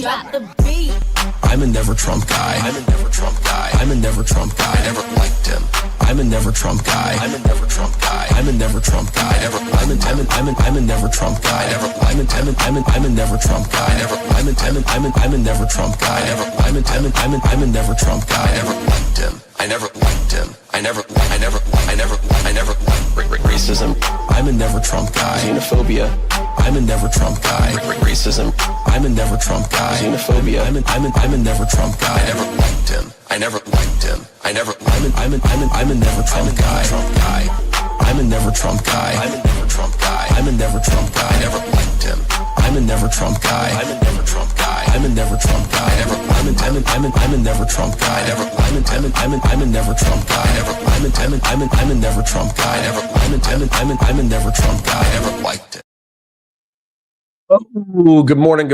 Drop the beat. I'm a never Trump guy. I'm a never Trump guy. I'm a never Trump guy. I never liked him. I'm a never Trump guy. I'm a never Trump guy. I'm a never Trump guy. I'm a never Trump guy. I'm a never Trump guy. I'm a never Trump guy. I'm a never Trump guy. I never liked him. I never liked him. I never liked racism. I'm a never Trump guy. Xenophobia. I'm a never Trump guy. Racism. I'm a never Trump guy. Xenophobia. I'm a never Trump guy. I never liked him. I never liked him. I'm a never Trump guy. I'm a never Trump guy. I'm a never Trump guy. I'm a never Trump guy. I never liked him. I'm a never Trump guy. I'm a never Trump guy. I'm a never Trump guy. I'm a never Trump guy. I'm a never Trump guy. I'm a never Trump guy. I'm a never Trump guy. I never liked it. Oh, good morning,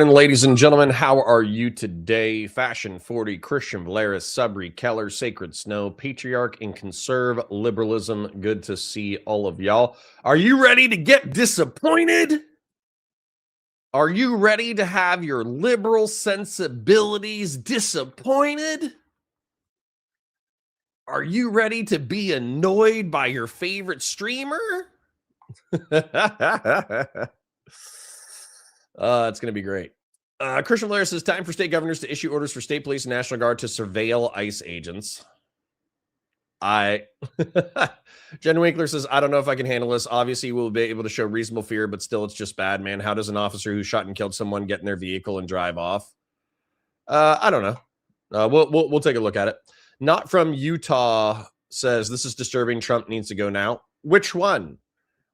ladies and gentlemen. How are you today? Fashion 40, Christian Valeris, Subri, Keller, Sacred Snow, Patriarch, and Conserve Liberalism. Good to see all of y'all. Are you ready to get disappointed? Are you ready to have your liberal sensibilities disappointed? Are you ready to be annoyed by your favorite streamer? It's going to be great. Christian Valeris says, time for state governors to issue orders for state police and National Guard to surveil ICE agents. Jen Winkler says, I don't know if I can handle this. Obviously, we'll be able to show reasonable fear, but still, it's just bad, man. How does an officer who shot and killed someone get in their vehicle and drive off? I don't know. We'll take a look at it. Not from Utah says, this is disturbing. Trump needs to go now. Which one?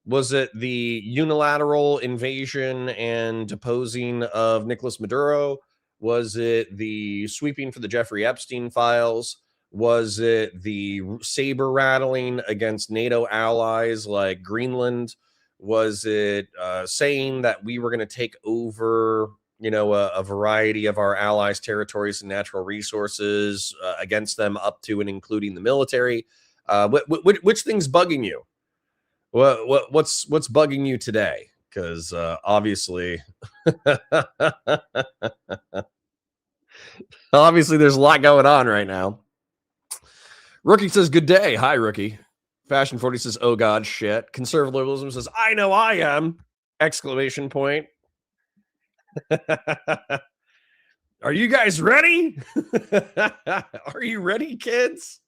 Was it the unilateral invasion and deposing of Nicolas Maduro? Was it the sweeping for the Jeffrey Epstein files? Was it the saber rattling against NATO allies like Greenland? Was it saying that we were going to take over, a variety of our allies' territories and natural resources against them, up to and including the military? Which thing's bugging you? What's bugging you today? Because obviously, there's a lot going on right now. Rookie says, good day. Hi, Rookie. Fashion 40 says, oh God, shit. Conservative liberalism says, I know I am! Exclamation point. Are you guys ready? Are you ready, kids?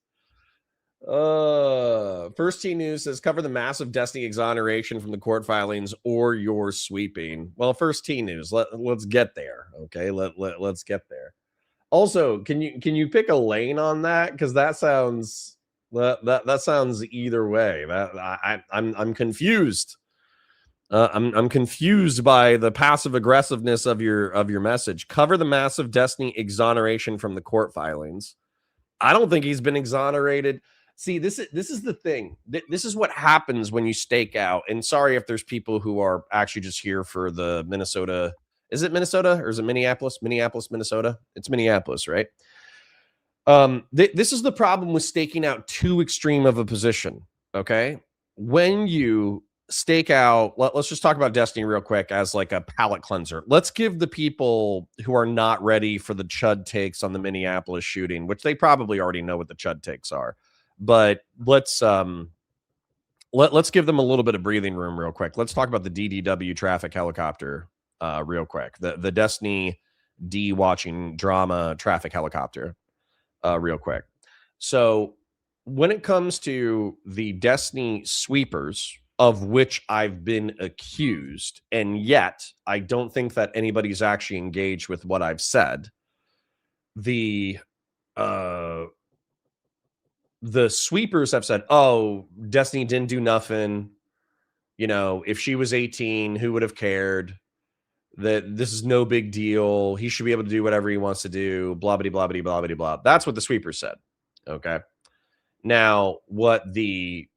First T News says, cover the massive Destiny exoneration from the court filings or you're sweeping. Well, First T News, let's get there. Okay, let's get there. Also, can you pick a lane on that? Because that sounds that sounds either way. I'm confused. I'm confused by the passive aggressiveness of your message. Cover the massive Destiny exoneration from the court filings. I don't think he's been exonerated. See, this is the thing. This is what happens when you stake out. And sorry if there's people who are actually just here for the Minnesota. Is it Minnesota or is it Minneapolis? Minneapolis, Minnesota. It's Minneapolis, right? This is the problem with staking out too extreme of a position. Okay, when you stake out, let's just talk about Destiny real quick as like a palate cleanser. Let's give the people who are not ready for the chud takes on the Minneapolis shooting, which they probably already know what the chud takes are. But let's give them a little bit of breathing room real quick. Let's talk about the DDW traffic helicopter real quick. The Destiny D watching drama traffic helicopter real quick. So when it comes to the Destiny sweepers, of which I've been accused, and yet I don't think that anybody's actually engaged with what I've said, the sweepers have said, oh, Destiny didn't do nothing. If she was 18, who would have cared? That this is no big deal. He should be able to do whatever he wants to do. Blah, blah, blah, blah, blah, blah, blah. That's what the sweepers said. Okay. Now, what the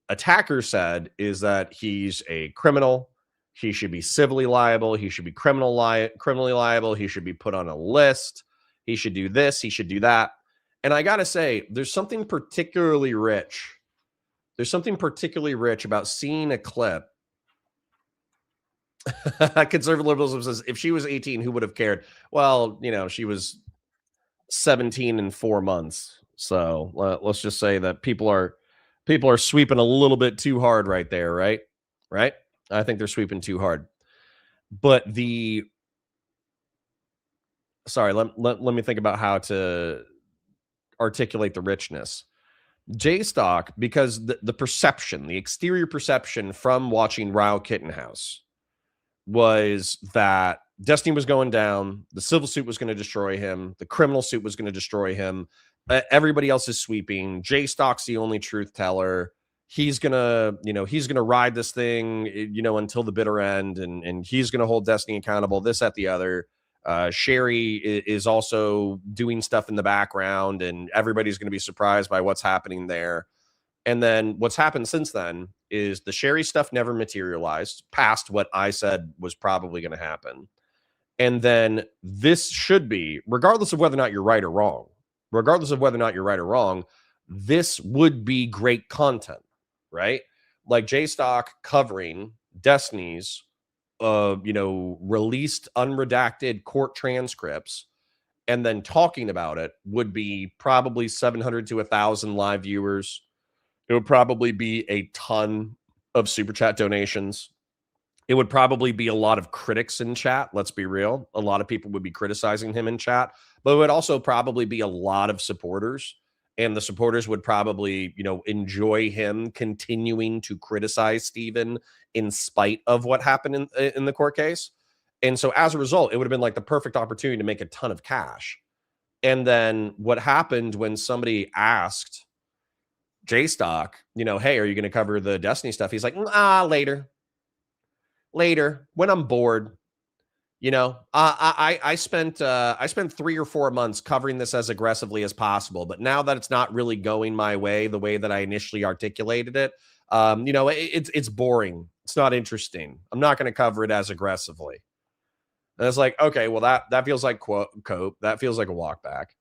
attacker said is that he's a criminal. He should be civilly liable. He should be criminally liable. He should be put on a list. He should do this. He should do that. And I got to say, there's something particularly rich. There's something particularly rich about seeing a clip Conservative liberalism says if she was 18, who would have cared? Well, she was 17 in 4 months. So let's just say that people are sweeping a little bit too hard right there, right? Right? I think they're sweeping too hard. But sorry, let me think about how to articulate the richness. J-Stock, because the perception, the exterior perception from watching Rao Kittenhouse was that Destiny was going down, the civil suit was going to destroy him, the criminal suit was going to destroy him, everybody else is sweeping, J-Stock's the only truth teller, he's gonna ride this thing until the bitter end, and he's gonna hold Destiny accountable, this, that, the other. Sherry is also doing stuff in the background, and everybody's going to be surprised by what's happening there. And then what's happened since then is the Sherry stuff never materialized past what I said was probably going to happen. And then this should be, regardless of whether or not you're right or wrong, this would be great content, right? Like J-Stock covering Destiny's released unredacted court transcripts and then talking about it would be probably 700 to 1,000 live viewers. It would probably be a ton of super chat donations. It would probably be a lot of critics in chat. Let's be real. A lot of people would be criticizing him in chat, but it would also probably be a lot of supporters. And the supporters would probably, enjoy him continuing to criticize Steven in spite of what happened in the court case. And so as a result, it would have been like the perfect opportunity to make a ton of cash. And then what happened when somebody asked J-Stock, hey, are you going to cover the Destiny stuff? He's like, later, when I'm bored. I spent 3 or 4 months covering this as aggressively as possible, but now that it's not really going my way, the way that I initially articulated it, it's boring. It's not interesting. I'm not going to cover it as aggressively. And it's like, okay, well that feels like cope. That feels like a walk back.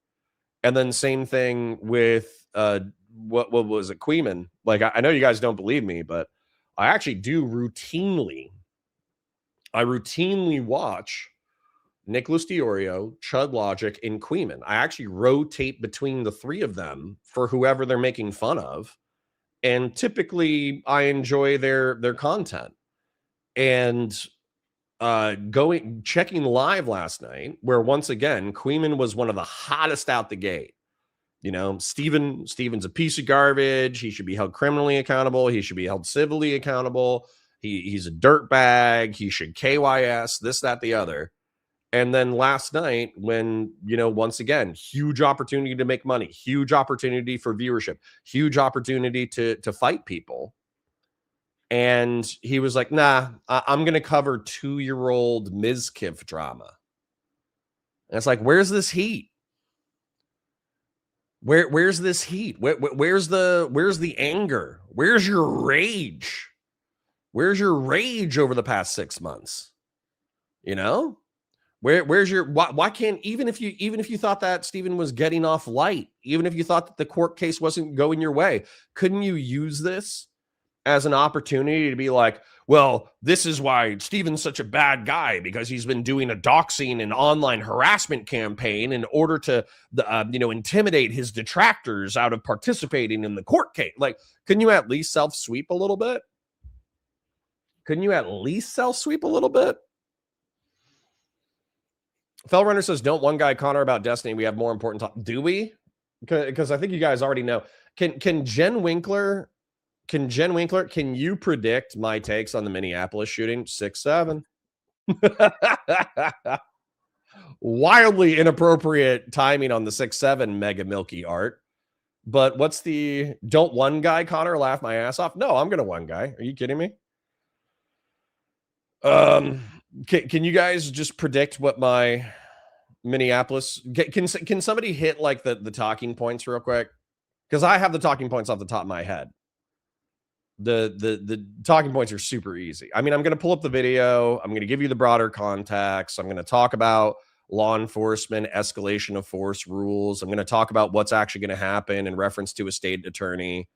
And then same thing with what was it, Queeman? Like I know you guys don't believe me, but I actually do routinely watch Nicholas Diorio, Chud Logic, and Queeman. I actually rotate between the three of them for whoever they're making fun of. And typically I enjoy their content. And checking live last night, where once again, Queeman was one of the hottest out the gate. Steven's a piece of garbage. He should be held criminally accountable. He should be held civilly accountable. He's a dirtbag. He should KYS, this, that, the other. And then last night, when, once again, huge opportunity to make money, huge opportunity for viewership, huge opportunity to fight people. And he was like, nah, I'm going to cover 2-year-old Mizkiff drama. And it's like, where's this heat? Where's this heat? Where's the anger? Where's your rage? Where's your rage over the past 6 months? Where's your why can't, even if you thought that Steven was getting off light, even if you thought that the court case wasn't going your way, couldn't you use this as an opportunity to be like, well, this is why Steven's such a bad guy, because he's been doing a doxing and online harassment campaign in order to intimidate his detractors out of participating in the court case. Like, couldn't you at least self-sweep a little bit? Fell Runner says, don't one guy Connor about Destiny. We have more important talk. Do we? Because I think you guys already know. Can Jen Winkler, can you predict my takes on the Minneapolis shooting? 6-7. Wildly inappropriate timing on the 6-7 Mega Milky Art. But what's the, don't one guy Connor laugh my ass off? No, I'm going to one guy. Are you kidding me? Can you guys just predict what my Minneapolis, can somebody hit like the talking points real quick? Because I have the talking points off the top of my head. The talking points are super easy. I mean, I'm going to pull up the video. I'm going to give you the broader context. I'm going to talk about law enforcement, escalation of force rules. I'm going to talk about what's actually going to happen in reference to a state attorney.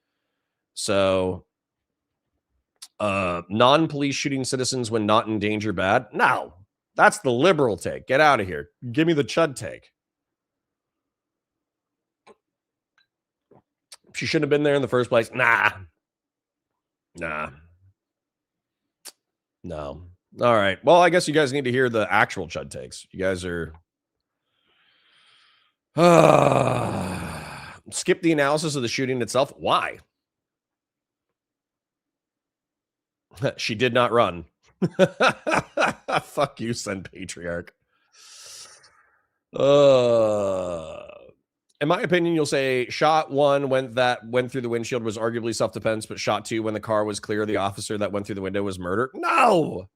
So Non-police shooting citizens when not in danger bad. No, that's the liberal take. Get out of here. Give me the chud take. She shouldn't have been there in the first place. Nah. No. All right. Well, I guess you guys need to hear the actual chud takes. You guys are skip the analysis of the shooting itself. Why? She did not run. Fuck you, Sen Patriarch. In my opinion, you'll say shot one went through the windshield was arguably self-defense, but shot two when the car was clear, the officer that went through the window was murder. No,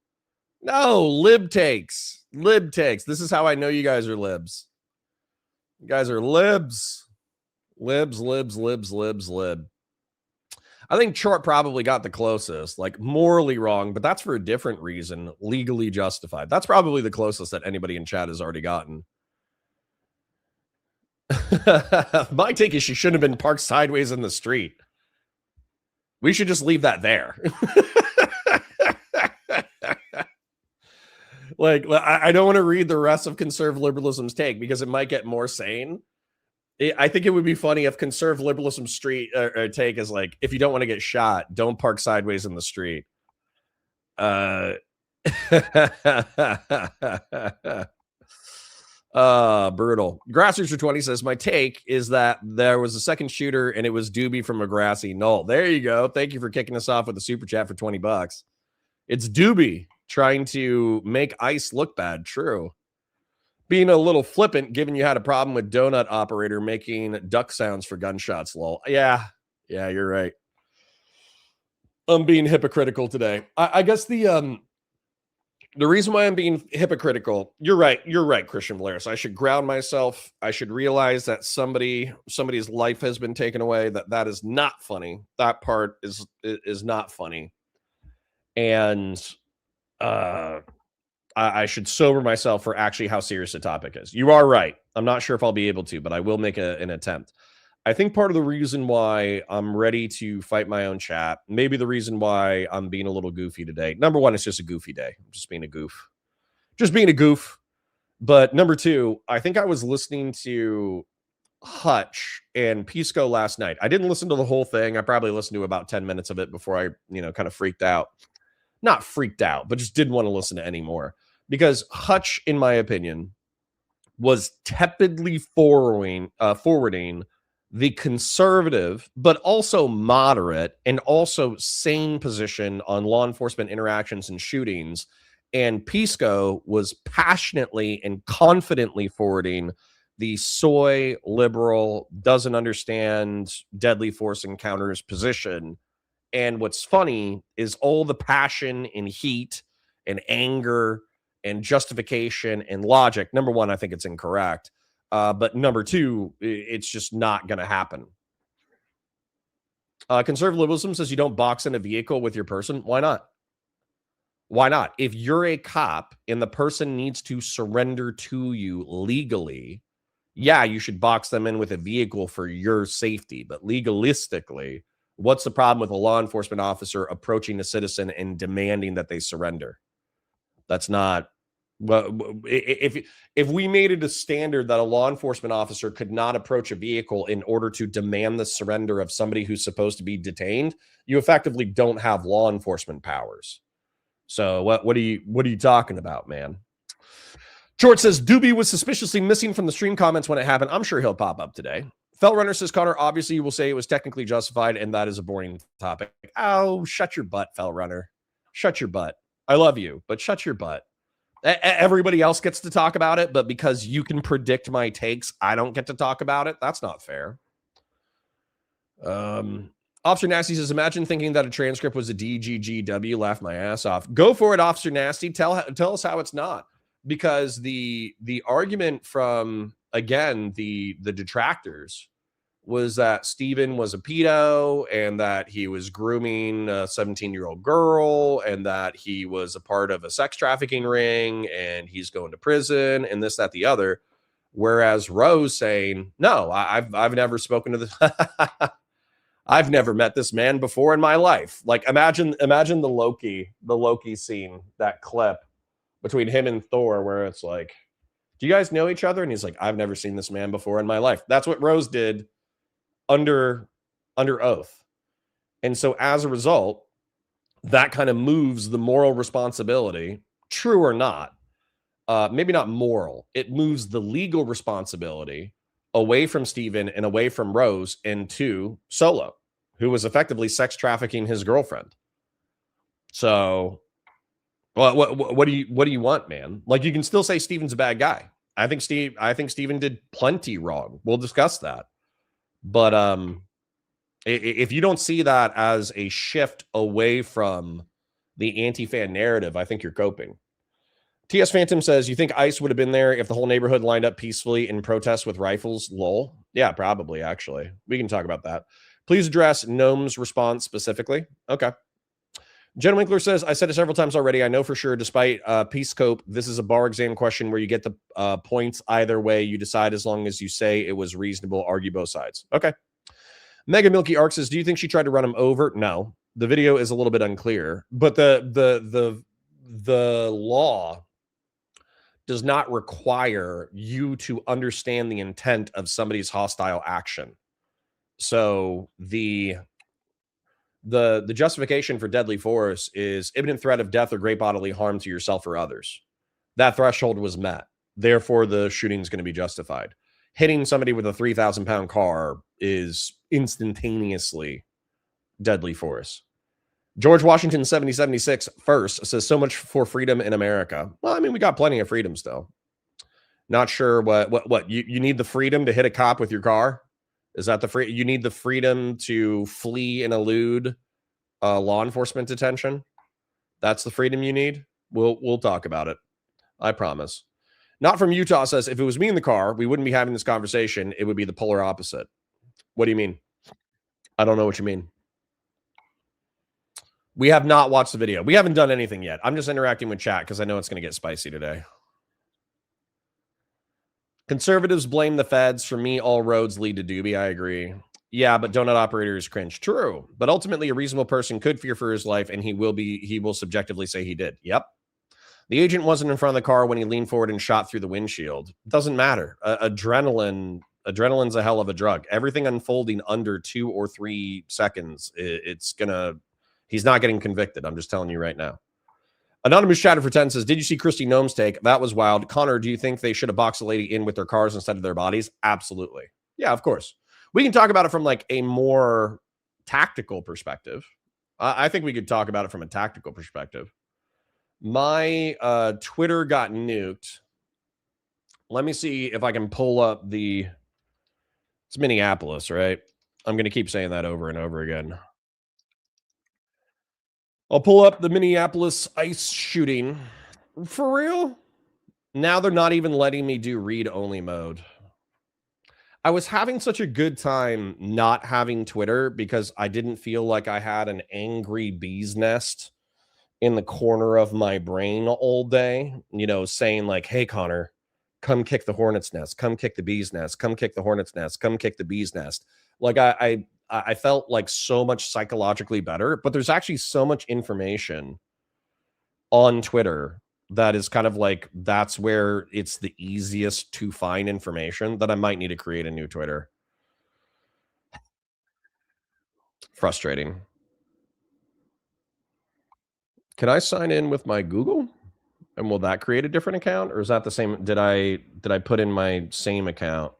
lib takes. This is how I know you guys are libs. You guys are libs. Lib. I think Chort probably got the closest, like morally wrong, but that's for a different reason, legally justified. That's probably the closest that anybody in chat has already gotten. My take is she shouldn't have been parked sideways in the street. We should just leave that there. Like, I don't want to read the rest of conservative liberalism's take because it might get more sane. I think it would be funny if conservative liberalism's take is like, if you don't want to get shot, don't park sideways in the street. Brutal. Grassroots20 says, my take is that there was a second shooter and it was Doobie from a grassy knoll. There you go. Thank you for kicking us off with a super chat for $20. It's Doobie trying to make ICE look bad. True. Being a little flippant, given you had a problem with donut operator making duck sounds for gunshots, lol. Yeah, you're right. I'm being hypocritical today. I guess the reason why I'm being hypocritical, you're right, Christian Valeris. I should ground myself. I should realize that somebody's life has been taken away. That is not funny. That part is not funny. And I should sober myself for actually how serious the topic is. You are right. I'm not sure if I'll be able to, but I will make an attempt. I think part of the reason why I'm ready to fight my own chat, maybe the reason why I'm being a little goofy today. Number one, it's just a goofy day. I'm just being a goof. But number two, I think I was listening to Hutch and Pisco last night. I didn't listen to the whole thing. I probably listened to about 10 minutes of it before I, kind of freaked out. Not freaked out, but just didn't want to listen to any more. Because Hutch, in my opinion, was tepidly forwarding the conservative, but also moderate and also sane position on law enforcement interactions and shootings. And Pisco was passionately and confidently forwarding the soy liberal, doesn't understand deadly force encounters position. And what's funny is all the passion and heat and anger and justification and logic. Number one, I think it's incorrect. But number two, it's just not going to happen. Conservative liberalism says you don't box in a vehicle with your person. Why not? Why not? If you're a cop and the person needs to surrender to you legally, yeah, you should box them in with a vehicle for your safety. But legalistically, what's the problem with a law enforcement officer approaching a citizen and demanding that they surrender? That's not. Well, if we made it a standard that a law enforcement officer could not approach a vehicle in order to demand the surrender of somebody who's supposed to be detained, you effectively don't have law enforcement powers. So what are you talking about, man? George says Doobie was suspiciously missing from the stream comments when it happened. I'm sure he'll pop up today. Felt Runner says, Connor, obviously you will say it was technically justified, and that is a boring topic. Oh, shut your butt, Felt Runner. Shut your butt. I love you, but shut your butt. Everybody else gets to talk about it, but because you can predict my takes, I don't get to talk about it. That's not fair. Officer Nasty says, imagine thinking that a transcript was a DGGW. Laugh my ass off. Go for it, Officer Nasty. Tell us how it's not. Because the argument from, again, the detractors was that Steven was a pedo and that he was grooming a 17-year-old girl and that he was a part of a sex trafficking ring and he's going to prison and this, that, the other. Whereas Rose saying, no, I've never spoken to this. I've never met this man before in my life. Like imagine the Loki scene, that clip between him and Thor, where it's like, do you guys know each other? And he's like, I've never seen this man before in my life. That's what Rose did under oath. And so as a result, that kind of moves the moral responsibility, true or not, maybe not moral, it moves the legal responsibility away from Steven and away from Rose into Solo, who was effectively sex trafficking his girlfriend. So what do you want, man? Like, you can still say Steven's a bad guy. I think Steven did plenty wrong. We'll discuss that. But if you don't see that as a shift away from the anti-fan narrative, I think you're coping. TS Phantom says, you think ICE would have been there if the whole neighborhood lined up peacefully in protest with rifles? Lol. Yeah, probably, actually. We can talk about that. Please address Gnome's response specifically. Okay. Jen Winkler says, I said it several times already. I know for sure, despite Peace Cope, this is a bar exam question where you get the points either way. You decide as long as you say it was reasonable, argue both sides. Okay. Mega Milky Arc says, do you think she tried to run him over? No. The video is a little bit unclear, but the law does not require you to understand the intent of somebody's hostile action. So the justification for deadly force is imminent threat of death or great bodily harm to yourself or others. That threshold was met. Therefore, the shooting is going to be justified. Hitting somebody with a 3,000-pound car is instantaneously deadly force. George Washington 7076 first says, so much for freedom in America. Well, I mean, we got plenty of freedom still. Not sure what you need the freedom to hit a cop with your car. Is that the free? You need the freedom to flee and elude law enforcement detention. That's the freedom you need. We'll talk about it. I promise. Not from Utah says, if it was me in the car, we wouldn't be having this conversation. It would be the polar opposite. What do you mean? I don't know what you mean. We have not watched the video. We haven't done anything yet. I'm just interacting with chat because I know it's going to get spicy today. Conservatives blame the feds. For me, all roads lead to Doobie. I agree. Yeah, but donut operators cringe. True. But ultimately, a reasonable person could fear for his life, and he will subjectively say he did. Yep. The agent wasn't in front of the car when he leaned forward and shot through the windshield. It doesn't matter. Adrenaline's a hell of a drug. Everything unfolding under 2 or 3 seconds, he's not getting convicted. I'm just telling you right now. Anonymous Chatter for 10 says, did you see Christy Gnome's take? That was wild. Connor, do you think they should have boxed a lady in with their cars instead of their bodies? Absolutely. Yeah, of course. We can talk about it from like a more tactical perspective. I think we could talk about it from a tactical perspective. My Twitter got nuked. Let me see if I can pull up it's Minneapolis, right? I'm going to keep saying that over and over again. I'll pull up the Minneapolis ICE shooting. For real? Now they're not even letting me do read-only mode. I was having such a good time not having Twitter because I didn't feel like I had an angry bee's nest in the corner of my brain all day, saying like, hey, Connor, come kick the hornet's nest, come kick the bee's nest, come kick the hornet's nest, come kick the bee's nest. Like I felt like so much psychologically better, but there's actually so much information on Twitter that is kind of like, that's where it's the easiest to find information that I might need to create a new Twitter. Frustrating. Can I sign in with my Google? And will that create a different account? Or is that the same? Did I put in my same account?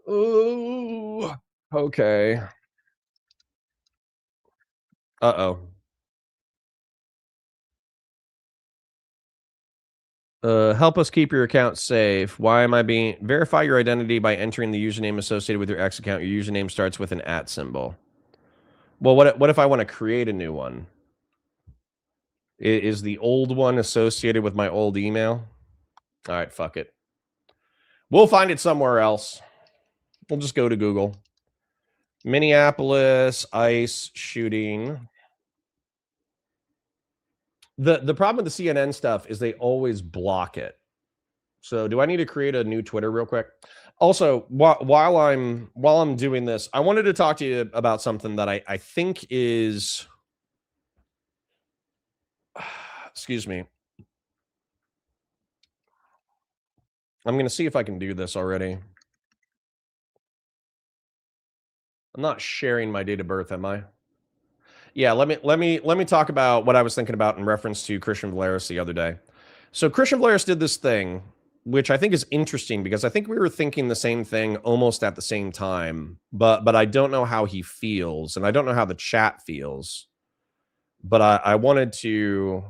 Oh, okay. Uh-oh. Help us keep your account safe. Why am I being... Verify your identity by entering the username associated with your X account. Your username starts with an @ symbol. Well, what if I want to create a new one? Is the old one associated with my old email? All right, fuck it. We'll find it somewhere else. We'll just go to Google. Minneapolis ICE shooting. The problem with the CNN stuff is they always block it. So do I need to create a new Twitter real quick? Also, while I'm doing this, I wanted to talk to you about something that I think is excuse me. I'm going to see if I can do this already. I'm not sharing my date of birth, am I? Yeah, let me talk about what I was thinking about in reference to Christian Valeris the other day. So Christian Valeris did this thing, which I think is interesting because I think we were thinking the same thing almost at the same time, but I don't know how he feels, and I don't know how the chat feels. But I wanted to,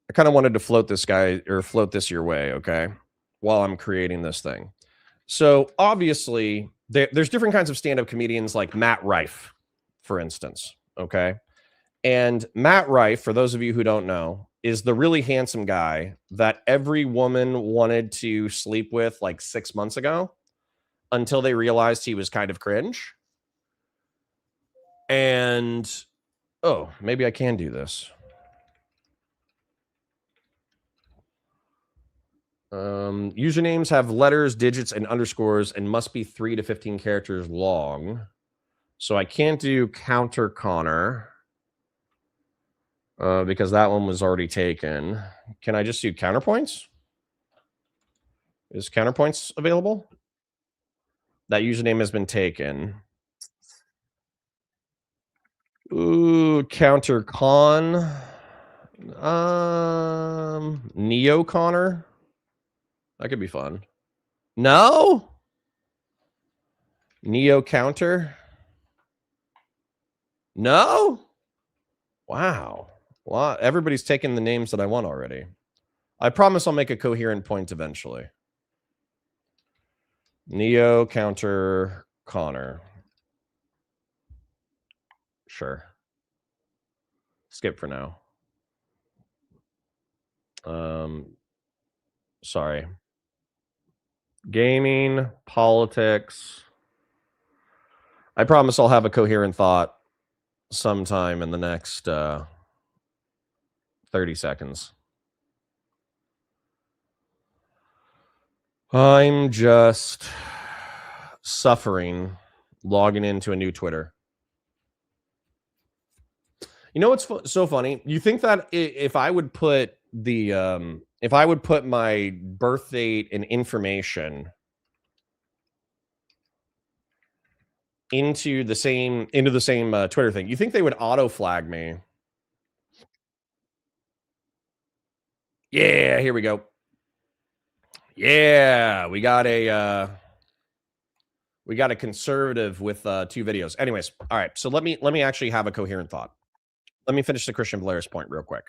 I kind of wanted to float this guy or float this your way, okay? While I'm creating this thing. So obviously, there's different kinds of stand-up comedians like Matt Rife, for instance, okay? And Matt Rife, for those of you who don't know, is the really handsome guy that every woman wanted to sleep with like 6 months ago until they realized he was kind of cringe. And oh, maybe I can do this. Usernames have letters, digits, and underscores and must be 3 to 15 characters long. So I can't do Counter Connor because that one was already taken. Can I just do Counterpoints? Is Counterpoints available? That username has been taken. Ooh, Counter Con. Neo Connor. That could be fun. No? Neo Counter. No? Wow. Well, everybody's taking the names that I want already. I promise I'll make a coherent point eventually. Neo Counter Connor. Sure. Skip for now. Sorry. Gaming, politics. I promise I'll have a coherent thought sometime in the next 30 seconds. I'm just suffering logging into a new Twitter. You know what's so funny? You think that if I would put the if I would put my birth date and information into the same Twitter thing, you think they would auto flag me? Yeah, here we go. Yeah, we got a conservative with 2 videos. Anyways, all right. So let me actually have a coherent thought. Let me finish the Christian Valeris point real quick.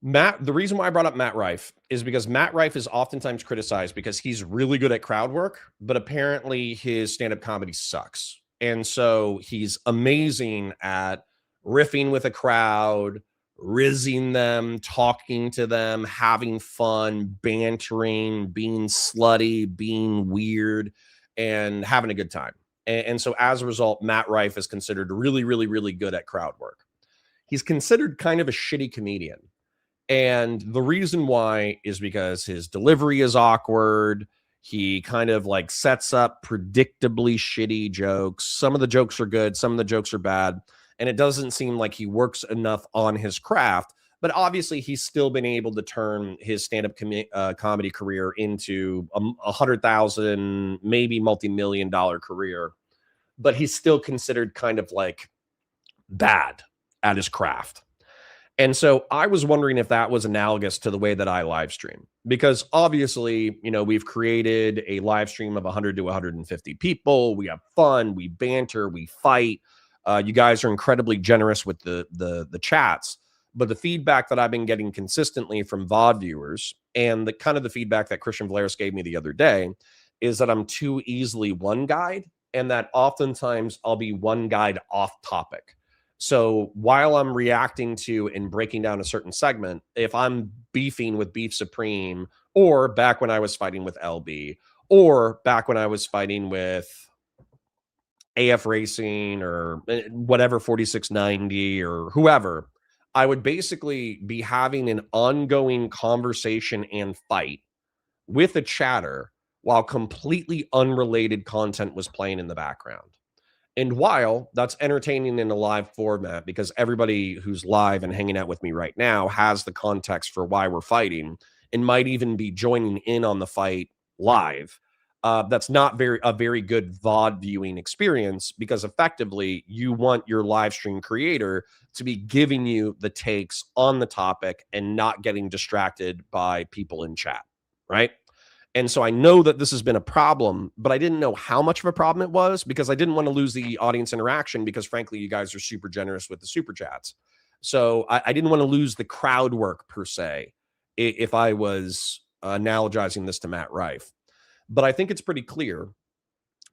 The reason why I brought up Matt Rife is because Matt Rife is oftentimes criticized because he's really good at crowd work, but apparently his stand-up comedy sucks. And so he's amazing at riffing with a crowd, rizzing them, talking to them, having fun, bantering, being slutty, being weird, and having a good time. And so as a result, Matt Rife is considered really, really, really good at crowd work. He's considered kind of a shitty comedian. And the reason why is because his delivery is awkward. He kind of like sets up predictably shitty jokes. Some of the jokes are good, some of the jokes are bad. And it doesn't seem like he works enough on his craft. But obviously, he's still been able to turn his stand-up comedy career into a 100,000, maybe multi-million-dollar career. But he's still considered kind of like bad at his craft. And so I was wondering if that was analogous to the way that I live stream, because obviously, you know, we've created a live stream of 100 to 150 people. We have fun, we banter, we fight. You guys are incredibly generous with the chats, but the feedback that I've been getting consistently from VOD viewers and the kind of the feedback that Christian Valeris gave me the other day is that I'm too easily one guide, and that oftentimes I'll be one guide off topic. So while I'm reacting to and breaking down a certain segment, if I'm beefing with Beef Supreme, or back when I was fighting with LB, or back when I was fighting with AF Racing or whatever, 4690 or whoever, I would basically be having an ongoing conversation and fight with a chatter while completely unrelated content was playing in the background. And while that's entertaining in a live format, because everybody who's live and hanging out with me right now has the context for why we're fighting and might even be joining in on the fight live. That's not a very good VOD viewing experience, because effectively you want your live stream creator to be giving you the takes on the topic and not getting distracted by people in chat, right? And so I know that this has been a problem, but I didn't know how much of a problem it was, because I didn't want to lose the audience interaction, because frankly, you guys are super generous with the super chats. So I didn't want to lose the crowd work per se, if I was analogizing this to Matt Rife. But I think it's pretty clear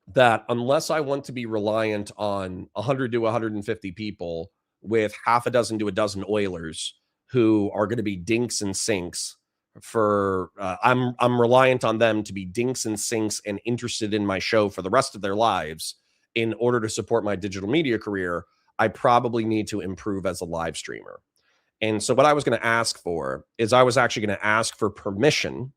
that unless I want to be reliant on 100 to 150 people with half a dozen to a dozen Oilers who are going to be dinks and sinks for I'm reliant on them to be dinks and sinks and interested in my show for the rest of their lives in order to support my digital media career, I probably need to improve as a live streamer. And so what I was going to ask for is, I was actually going to ask for permission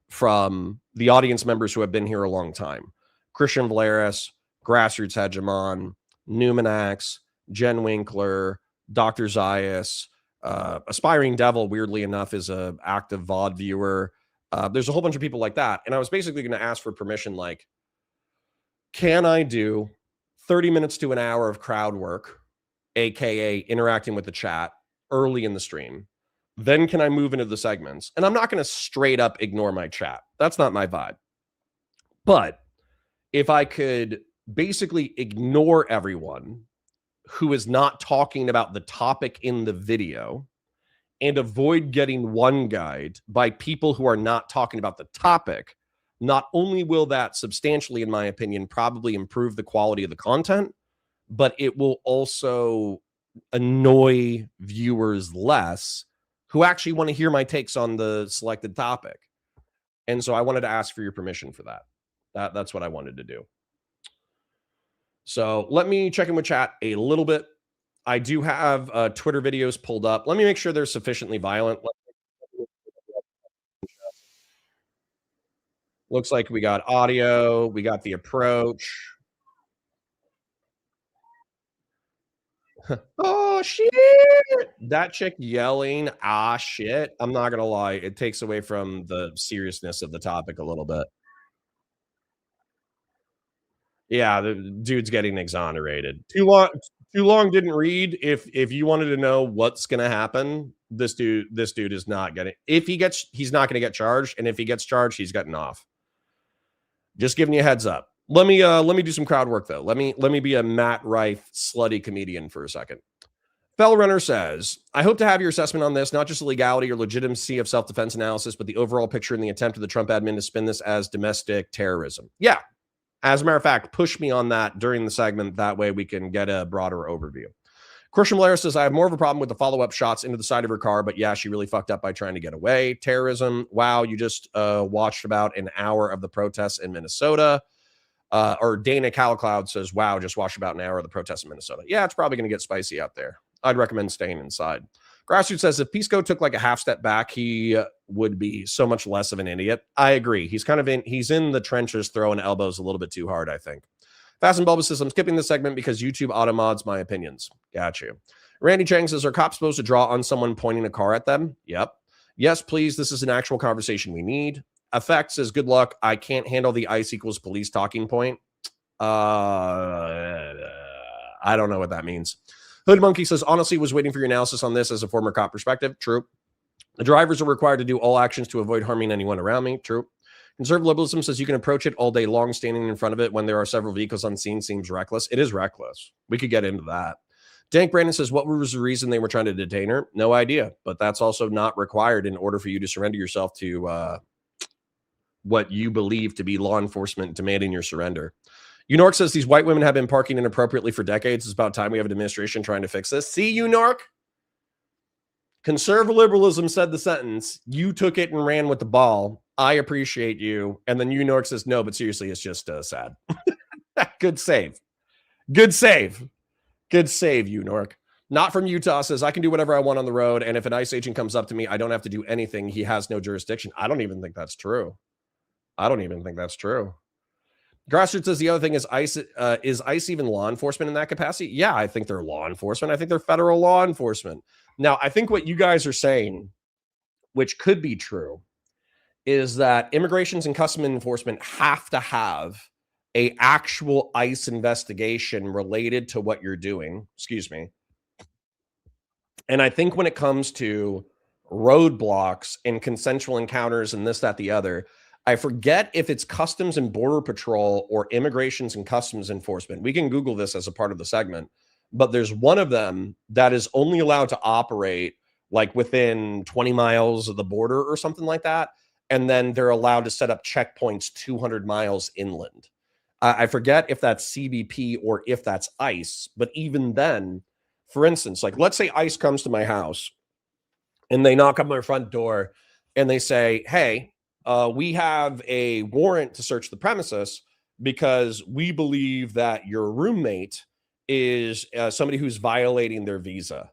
from the audience members who have been here a long time. Christian Valeris, Grassroots Hegemon, Numinax, Jen Winkler, Dr. Zayas, Aspiring Devil, weirdly enough, is an active VOD viewer. There's a whole bunch of people like that. And I was basically going to ask for permission, like, can I do 30 minutes to an hour of crowd work, aka interacting with the chat early in the stream? Then can I move into the segments? And I'm not going to straight up ignore my chat. That's not my vibe. But if I could basically ignore everyone who is not talking about the topic in the video and avoid getting one guide by people who are not talking about the topic, not only will that substantially, in my opinion, probably improve the quality of the content, but it will also annoy viewers less who actually want to hear my takes on the selected topic. And so I wanted to ask for your permission for that. That's what I wanted to do. So let me check in with chat a little bit. I do have Twitter videos pulled up. Let me make sure they're sufficiently violent. Looks like we got audio. We got the approach. Oh, shit. That chick yelling, ah, shit. I'm not going to lie. It takes away from the seriousness of the topic a little bit. Yeah, the dude's getting exonerated. Too long didn't read. If you wanted to know what's going to happen, this dude is not getting. He's not going to get charged, and if he gets charged, he's getting off. Just giving you a heads up. Let me do some crowd work though. Let me be a Matt Rife slutty comedian for a second. Fellrunner says, I hope to have your assessment on this, not just the legality or legitimacy of self-defense analysis, but the overall picture in the attempt of the Trump admin to spin this as domestic terrorism. Yeah. As a matter of fact, push me on that during the segment. That way we can get a broader overview. Christian Blair says, I have more of a problem with the follow-up shots into the side of her car, but yeah, she really fucked up by trying to get away. Terrorism. Wow, you just watched about an hour of the protests in Minnesota. Or Dana Calcloud says, wow, just watched about an hour of the protests in Minnesota. Yeah, it's probably going to get spicy out there. I'd recommend staying inside. Grassroots says, if Pisco took like a half step back, he would be so much less of an idiot. I agree. He's in the trenches throwing elbows a little bit too hard, I think. Fast and Bulbous says, I'm skipping this segment because YouTube auto-mods my opinions. Got you. Randy Chang says, are cops supposed to draw on someone pointing a car at them? Yep. Yes, please. This is an actual conversation we need. Effect says, good luck. I can't handle the ICE equals police talking point. I don't know what that means. Hood Monkey says, honestly, was waiting for your analysis on this as a former cop perspective. True. The drivers are required to do all actions to avoid harming anyone around me. True. Conservative liberalism says you can approach it all day long. Standing in front of it when there are several vehicles on scene seems reckless. It is reckless. We could get into that. Dank Brandon says, what was the reason they were trying to detain her? No idea, but that's also not required in order for you to surrender yourself to what you believe to be law enforcement demanding your surrender. Unork says these white women have been parking inappropriately for decades. It's about time we have an administration trying to fix this. See, Unork? Conservative liberalism said the sentence. You took it and ran with the ball. I appreciate you. And then Unork says, no, but seriously, it's just sad. Good save. Good save. Good save, Unork. Not from Utah says, I can do whatever I want on the road. And if an ICE agent comes up to me, I don't have to do anything. He has no jurisdiction. I don't even think that's true. I don't even think that's true. Grassroots says the other thing is ICE even law enforcement in that capacity? Yeah, I think they're law enforcement. I think they're federal law enforcement. Now, I think what you guys are saying, which could be true, is that immigrations and customs enforcement have to have a actual ICE investigation related to what you're doing. Excuse me. And I think when it comes to roadblocks and consensual encounters and this, that, the other, I forget if it's Customs and Border Patrol or Immigrations and Customs Enforcement. We can Google this as a part of the segment, but there's one of them that is only allowed to operate like within 20 miles of the border or something like that. And then they're allowed to set up checkpoints 200 miles inland. I forget if that's CBP or if that's ICE, but even then, for instance, like let's say ICE comes to my house and they knock on my front door and they say, hey, we have a warrant to search the premises because we believe that your roommate is somebody who's violating their visa.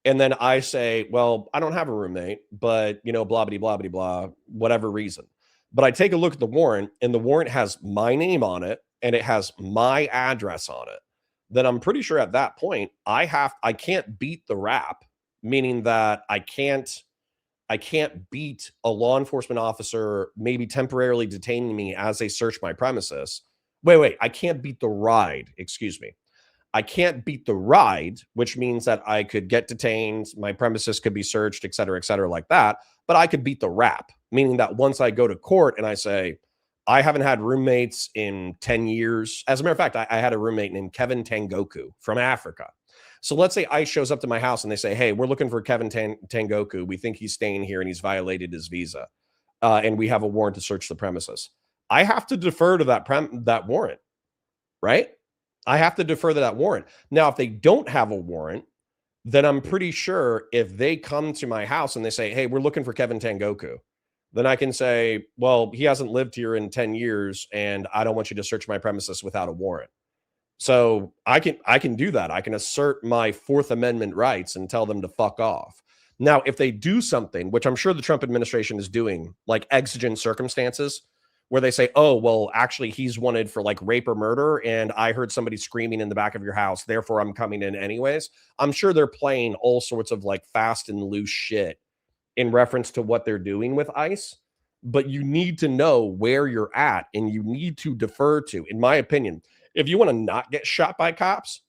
And then I say, well, I don't have a roommate, but, you know, blah, blah, blah, blah, blah, whatever reason. But I take a look at the warrant and the warrant has my name on it and it has my address on it. Then I'm pretty sure at that point, I can't beat the rap, meaning that I can't beat a law enforcement officer maybe temporarily detaining me as they search my premises. Wait, I can't beat the ride. Excuse me. I can't beat the ride, which means that I could get detained, my premises could be searched, et cetera, like that. But I could beat the rap, meaning that once I go to court and I say, I haven't had roommates in 10 years. As a matter of fact, I had a roommate named Kevin Tengoku from Africa. So let's say ICE shows up to my house and they say, hey, we're looking for Kevin Tengoku. We think he's staying here and he's violated his visa. And we have a warrant to search the premises. I have to defer to that warrant, right? I have to defer to that warrant. Now, if they don't have a warrant, then I'm pretty sure if they come to my house and they say, hey, we're looking for Kevin Tengoku, then I can say, well, he hasn't lived here in 10 years and I don't want you to search my premises without a warrant. So I can do that. I can assert my Fourth Amendment rights and tell them to fuck off. Now, if they do something, which I'm sure the Trump administration is doing, like exigent circumstances, where they say, oh, well, actually, he's wanted for like rape or murder, and I heard somebody screaming in the back of your house, therefore I'm coming in anyways. I'm sure they're playing all sorts of like fast and loose shit in reference to what they're doing with ICE. But you need to know where you're at, and you need to defer to, in my opinion, if you want to not get shot by cops,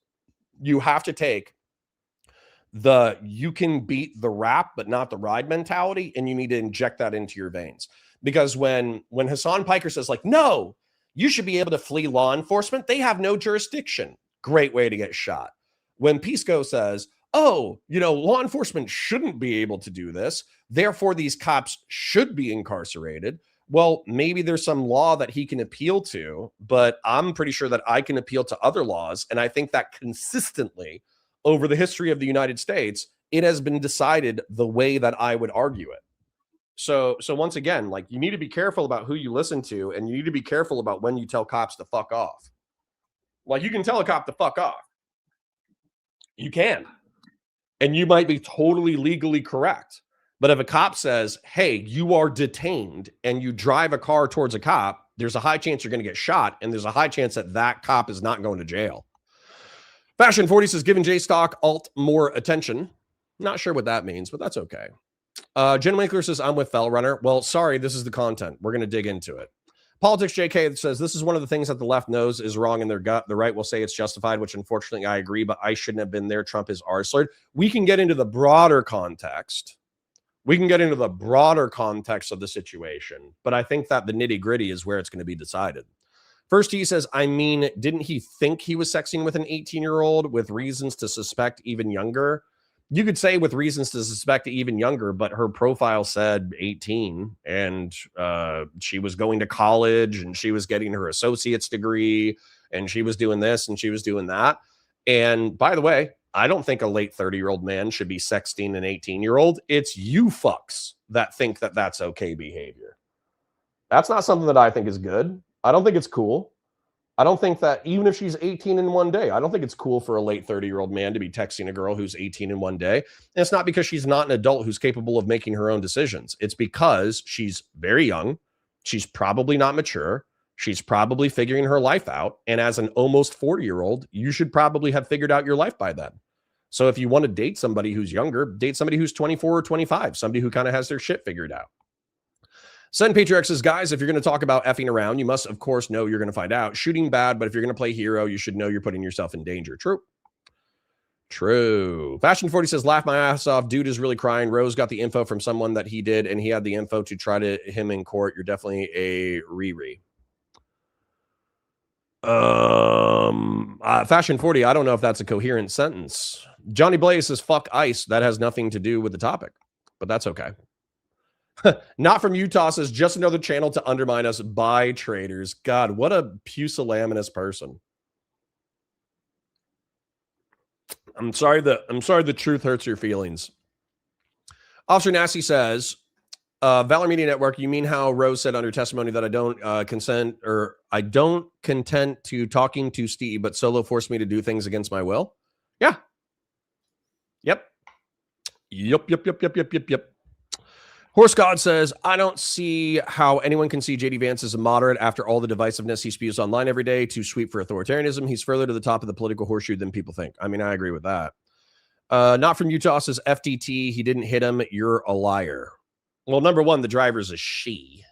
you have to take the you can beat the rap, but not the ride mentality, and you need to inject that into your veins. Because when Hassan Piker says like, no, you should be able to flee law enforcement, they have no jurisdiction. Great way to get shot. When Pisco says, oh, you know, law enforcement shouldn't be able to do this, therefore these cops should be incarcerated. Well, maybe there's some law that he can appeal to, but I'm pretty sure that I can appeal to other laws. And I think that consistently over the history of the United States, it has been decided the way that I would argue it. So once again, like you need to be careful about who you listen to, and you need to be careful about when you tell cops to fuck off. Like you can tell a cop to fuck off. You can. And you might be totally legally correct. But if a cop says, hey, you are detained, and you drive a car towards a cop, there's a high chance you're going to get shot, and there's a high chance that that cop is not going to jail. Fashion 40 says, giving J-Stock alt more attention. Not sure what that means, but that's okay. Jen Winkler says, I'm with Fell Runner. Well, sorry, this is the content. We're going to dig into it. Politics JK says, this is one of the things that the left knows is wrong in their gut. The right will say it's justified, which unfortunately I agree, but I shouldn't have been there. Trump is R-slurred. We can get into the broader context. We can get into the broader context of the situation, but I think that the nitty gritty is where it's going to be decided. First, he says, I mean, didn't he think he was sexing with an 18-year-old with reasons to suspect even younger? You could say with reasons to suspect even younger, but her profile said 18, and she was going to college, and she was getting her associate's degree, and she was doing this, and she was doing that. And by the way, I don't think a late 30-year-old man should be sexting an 18-year-old. It's you fucks that think that that's okay behavior. That's not something that I think is good. I don't think it's cool. I don't think that even if she's 18 in one day, I don't think it's cool for a late 30-year-old man to be texting a girl who's 18 in one day. And it's not because she's not an adult who's capable of making her own decisions. It's because she's very young. She's probably not mature. She's probably figuring her life out. And as an almost 40-year-old, you should probably have figured out your life by then. So if you want to date somebody who's younger, date somebody who's 24 or 25, somebody who kind of has their shit figured out. Sen Patriarch says, guys, if you're going to talk about effing around, you must, of course, know you're going to find out. Shooting bad, but if you're going to play hero, you should know you're putting yourself in danger. True. True. Fashion 40 says, laugh my ass off. Dude is really crying. Rose got the info from someone that he did, and he had the info to try to him in court. You're definitely a Riri. Fashion 40, I don't know if that's a coherent sentence. Johnny Blaze says, fuck ICE. That has nothing to do with the topic, but that's okay. Not from Utah says, just another channel to undermine us. Buy traders. God, what a pusillanimous person. I'm sorry the truth hurts your feelings. Officer Nasty says, Valor Media Network, you mean how Rose said under testimony that I don't content to talking to Steve, but Solo forced me to do things against my will? Yeah. Yep. Horse God says, I don't see how anyone can see JD Vance as a moderate after all the divisiveness he spews online every day to sweep for authoritarianism. He's further to the top of the political horseshoe than people think. I mean, I agree with that. Not from Utah says, FTT, he didn't hit him. You're a liar. Well, number one, the driver's a she.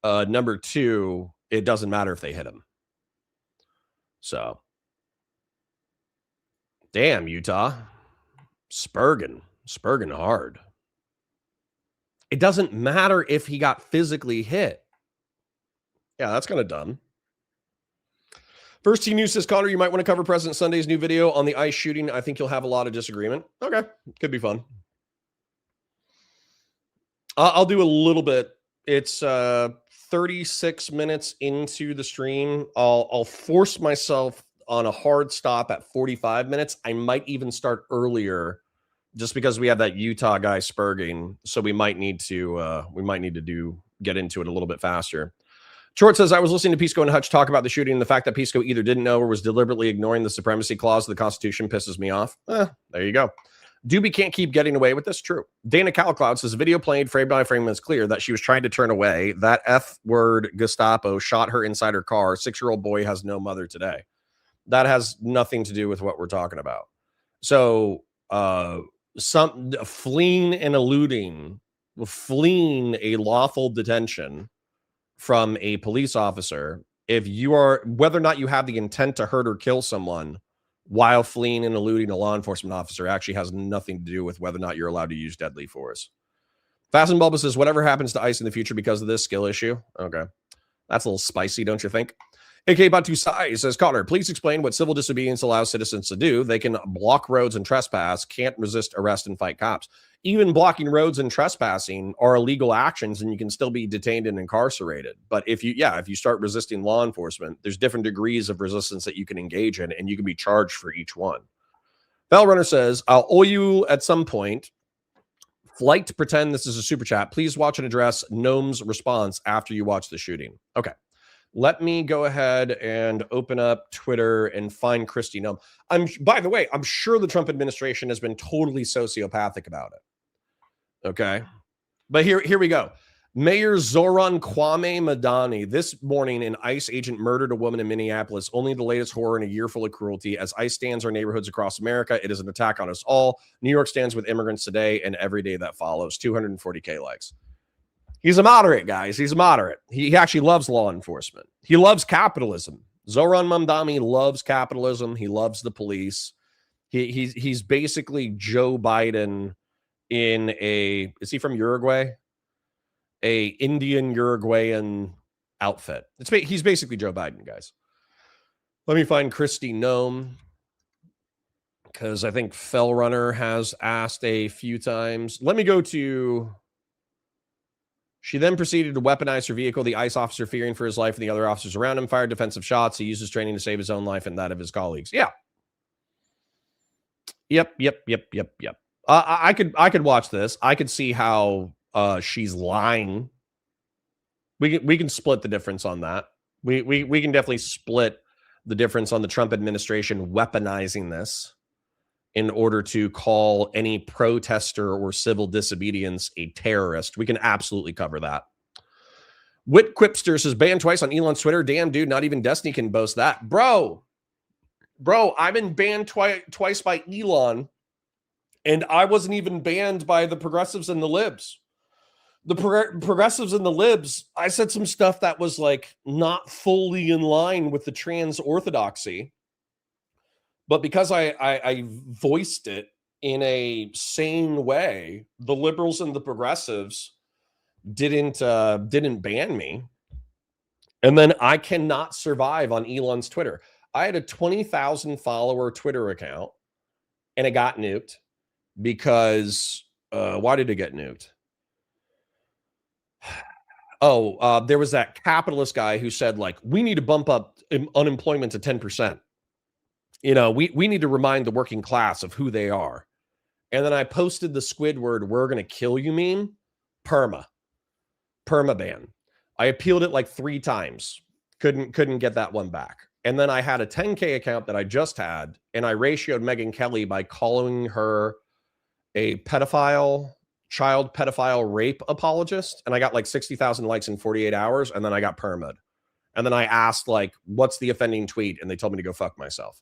Number two, it doesn't matter if they hit him. So, damn, Utah. Spurgin hard. It doesn't matter if he got physically hit. Yeah, that's kind of dumb. First Team News says, Connor, you might want to cover President Sunday's new video on the ICE shooting. I think you'll have a lot of disagreement. Okay, could be fun. I'll do a little bit. It's 36 minutes into the stream. I'll force myself on a hard stop at 45 minutes. I might even start earlier, just because we have that Utah guy spurging, so we might need to get into it a little bit faster. Short says, I was listening to Pisco and Hutch talk about the shooting, and the fact that Pisco either didn't know or was deliberately ignoring the supremacy clause of the Constitution pisses me off. There you go. Doobie can't keep getting away with this. True. Dana Calcloud says, video played frame by frame is clear that she was trying to turn away. That F word Gestapo shot her inside her car. 6-year-old boy has no mother today. That has nothing to do with what we're talking about. So, some fleeing and eluding, fleeing a lawful detention from a police officer, if you are, whether or not you have the intent to hurt or kill someone while fleeing and eluding a law enforcement officer, actually has nothing to do with whether or not you're allowed to use deadly force. Fast and Bulba says, whatever happens to ICE in the future because of this skill issue. Okay. That's a little spicy, don't you think? AK Batu Sai says, Connor, please explain what civil disobedience allows citizens to do. They can block roads and trespass, can't resist arrest and fight cops. Even blocking roads and trespassing are illegal actions, and you can still be detained and incarcerated. But if you start resisting law enforcement, there's different degrees of resistance that you can engage in, and you can be charged for each one. Bellrunner says, I'll owe you at some point. Flight to pretend this is a super chat. Please watch and address Gnome's response after you watch the shooting. Okay. Let me go ahead and open up Twitter and find Kristi Noem. By the way, I'm sure the Trump administration has been totally sociopathic about it. Okay. But here we go. Mayor Zoran Kwame Madani. This morning, an ICE agent murdered a woman in Minneapolis. Only the latest horror in a year full of cruelty. As ICE stands our neighborhoods across America, it is an attack on us all. New York stands with immigrants today and every day that follows. 240K likes. He's a moderate, guys. He's a moderate. He actually loves law enforcement. He loves capitalism. Zoran Mamdani loves capitalism. He loves the police. He's basically Joe Biden in a, is he from Uruguay? A Indian Uruguayan outfit. He's basically Joe Biden, guys. Let me find Kristi Noem, because I think Fellrunner has asked a few times. Let me go to... She then proceeded to weaponize her vehicle. The ICE officer, fearing for his life and the other officers around him, fired defensive shots. He used his training to save his own life and that of his colleagues. Yeah. Yep. I could watch this. I could see how she's lying. We can split the difference on that. We can definitely split the difference on the Trump administration weaponizing this in order to call any protester or civil disobedience a terrorist. We can absolutely cover that. Whit Quipster says, banned twice on Elon's Twitter. Damn, dude, not even Destiny can boast that. Bro, I've been banned twice by Elon, and I wasn't even banned by the progressives and the libs. The progressives and the libs, I said some stuff that was like not fully in line with the trans orthodoxy. But because I voiced it in a sane way, the liberals and the progressives didn't ban me. And then I cannot survive on Elon's Twitter. I had a 20,000 follower Twitter account, and it got nuked because why did it get nuked? There was that capitalist guy who said, like, we need to bump up unemployment to 10%. You know, we need to remind the working class of who they are. And then I posted the Squidward, we're going to kill you meme, perma ban. I appealed it like 3 times. Couldn't get that one back. And then I had a 10K account that I just had, and I ratioed Megyn Kelly by calling her a child pedophile rape apologist. And I got like 60,000 likes in 48 hours. And then I got perma'd. And then I asked, like, what's the offending tweet? And they told me to go fuck myself.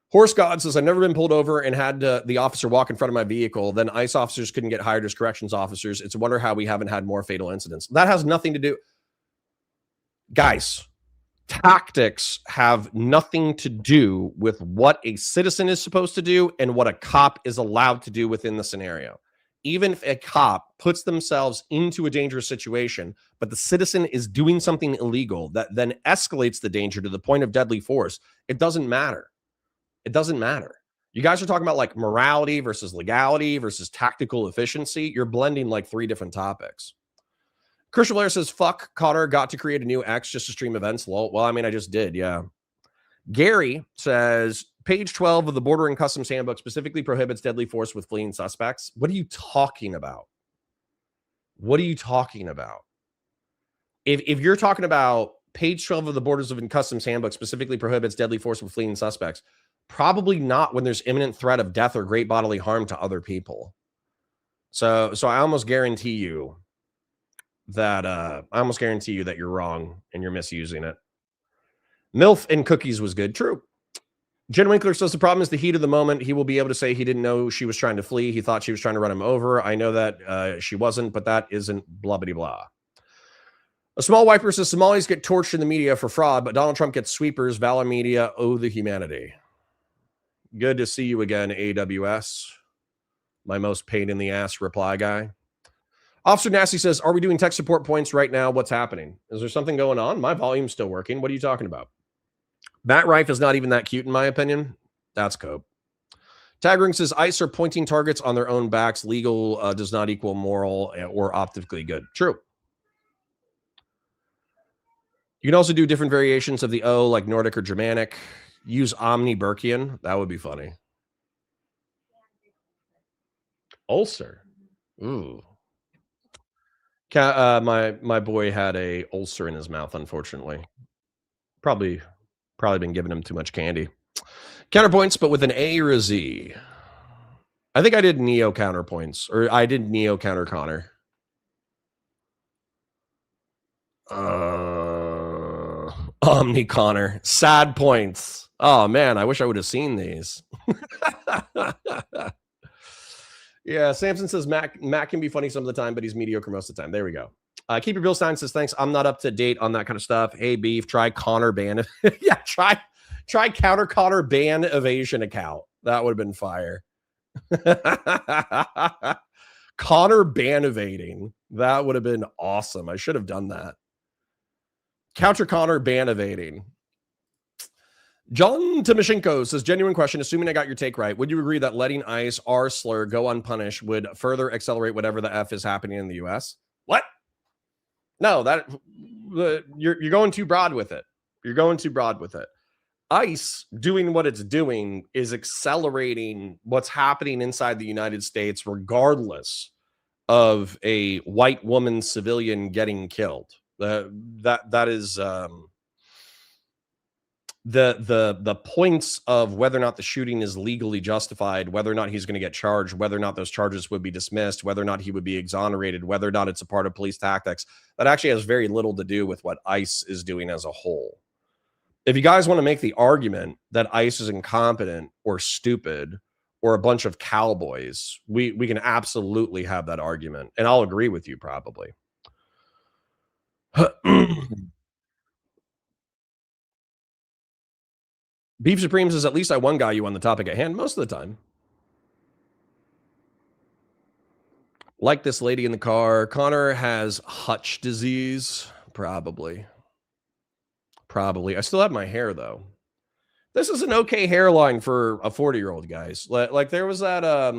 Horse God says, I've never been pulled over and had the officer walk in front of my vehicle. Then ICE officers couldn't get hired as corrections officers. It's a wonder how we haven't had more fatal incidents. That has nothing to do. Guys, tactics have nothing to do with what a citizen is supposed to do and what a cop is allowed to do within the scenario. Even if a cop puts themselves into a dangerous situation, but the citizen is doing something illegal that then escalates the danger to the point of deadly force, it doesn't matter. It doesn't matter. You guys are talking about like morality versus legality versus tactical efficiency. You're blending like 3 different topics. Christian Blair says, fuck, Connor got to create a new X just to stream events. Lol. Well, I mean, I just did. Yeah. Gary says, page 12 of the Border and Customs Handbook specifically prohibits deadly force with fleeing suspects. What are you talking about? What are you talking about? If you're talking about page 12 of the Borders and Customs Handbook specifically prohibits deadly force with fleeing suspects, probably not when there's imminent threat of death or great bodily harm to other people. So I almost guarantee you that you're wrong and you're misusing it. MILF and cookies was good. True. Jen Winkler says the problem is the heat of the moment. He will be able to say he didn't know she was trying to flee. He thought she was trying to run him over. I know that she wasn't, but that isn't blah, blah, blah. A small wiper says Somalis get torched in the media for fraud, but Donald Trump gets sweepers. Valor Media owe the humanity. Good to see you again, AWS. My most pain in the ass reply guy. Officer Nasty says, are we doing tech support points right now? What's happening? Is there something going on? My volume's still working. What are you talking about? Matt Rife is not even that cute, in my opinion. That's cope. Tagring says, ICE are pointing targets on their own backs. Legal does not equal moral or optically good. True. You can also do different variations of the O, like Nordic or Germanic. Use Omni-Burkean. That would be funny. Ulcer. Ooh. My boy had a ulcer in his mouth, unfortunately. Probably been giving him too much candy. Counterpoints, but with an A or a Z. I think I did Neo counterpoints, or I did Neo counter Connor. Omni Connor. Sad points. Oh man, I wish I would have seen these. Yeah, Samson says Mac can be funny some of the time, but he's mediocre most of the time. There we go. Keep Your Bill Stein says, thanks. I'm not up to date on that kind of stuff. Hey, Beef, try Connor ban. Yeah, try counter Connor ban evasion account. That would have been fire. Connor ban evading. That would have been awesome. I should have done that. Counter Connor ban evading. John Timoshenko says, genuine question, assuming I got your take right, would you agree that letting ICE R slur go unpunished would further accelerate whatever the F is happening in the U.S.? What? No, you're going too broad with it. You're going too broad with it. ICE doing what it's doing is accelerating what's happening inside the United States, regardless of a white woman civilian getting killed. That is the points of whether or not the shooting is legally justified, whether or not he's going to get charged, whether or not those charges would be dismissed, whether or not he would be exonerated, whether or not it's a part of police tactics. That actually has very little to do with what ICE is doing as a whole. If you guys want to make the argument that ICE is incompetent or stupid or a bunch of cowboys, we can absolutely have that argument. And I'll agree with you probably. Beef Supreme says, at least I one guy you on the topic at hand most of the time. Like this lady in the car. Connor has Hutch disease. Probably. I still have my hair, though. This is an okay hairline for a 40-year-old, guys. Like there was that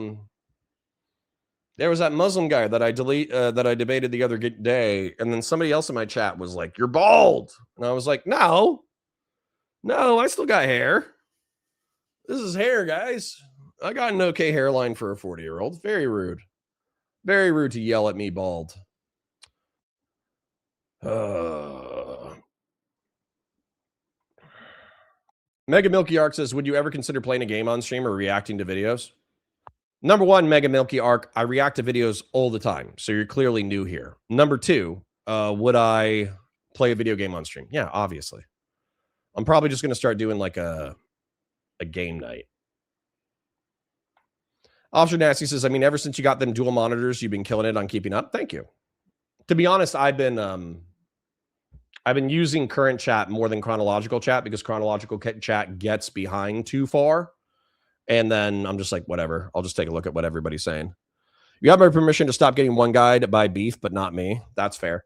Muslim guy that I debated the other day, and then somebody else in my chat was like, "You're bald," and I was like, "No, I still got hair. This is hair, guys. I got an okay hairline for a 40-year-old. Very rude to yell at me bald." Mega Milky Arc says, would you ever consider playing a game on stream or reacting to videos? Number one, Mega Milky Arc, I react to videos all the time, so you're clearly new here. Number two, would I play a video game on stream? Yeah, obviously. I'm probably just going to start doing like a game night. Officer Nasty says, I mean, ever since you got them dual monitors, you've been killing it on keeping up. Thank you. To be honest, I've been using current chat more than chronological chat because chronological chat gets behind too far. And then I'm just like, whatever. I'll just take a look at what everybody's saying. You have my permission to stop getting one guide by Beef, but not me. That's fair.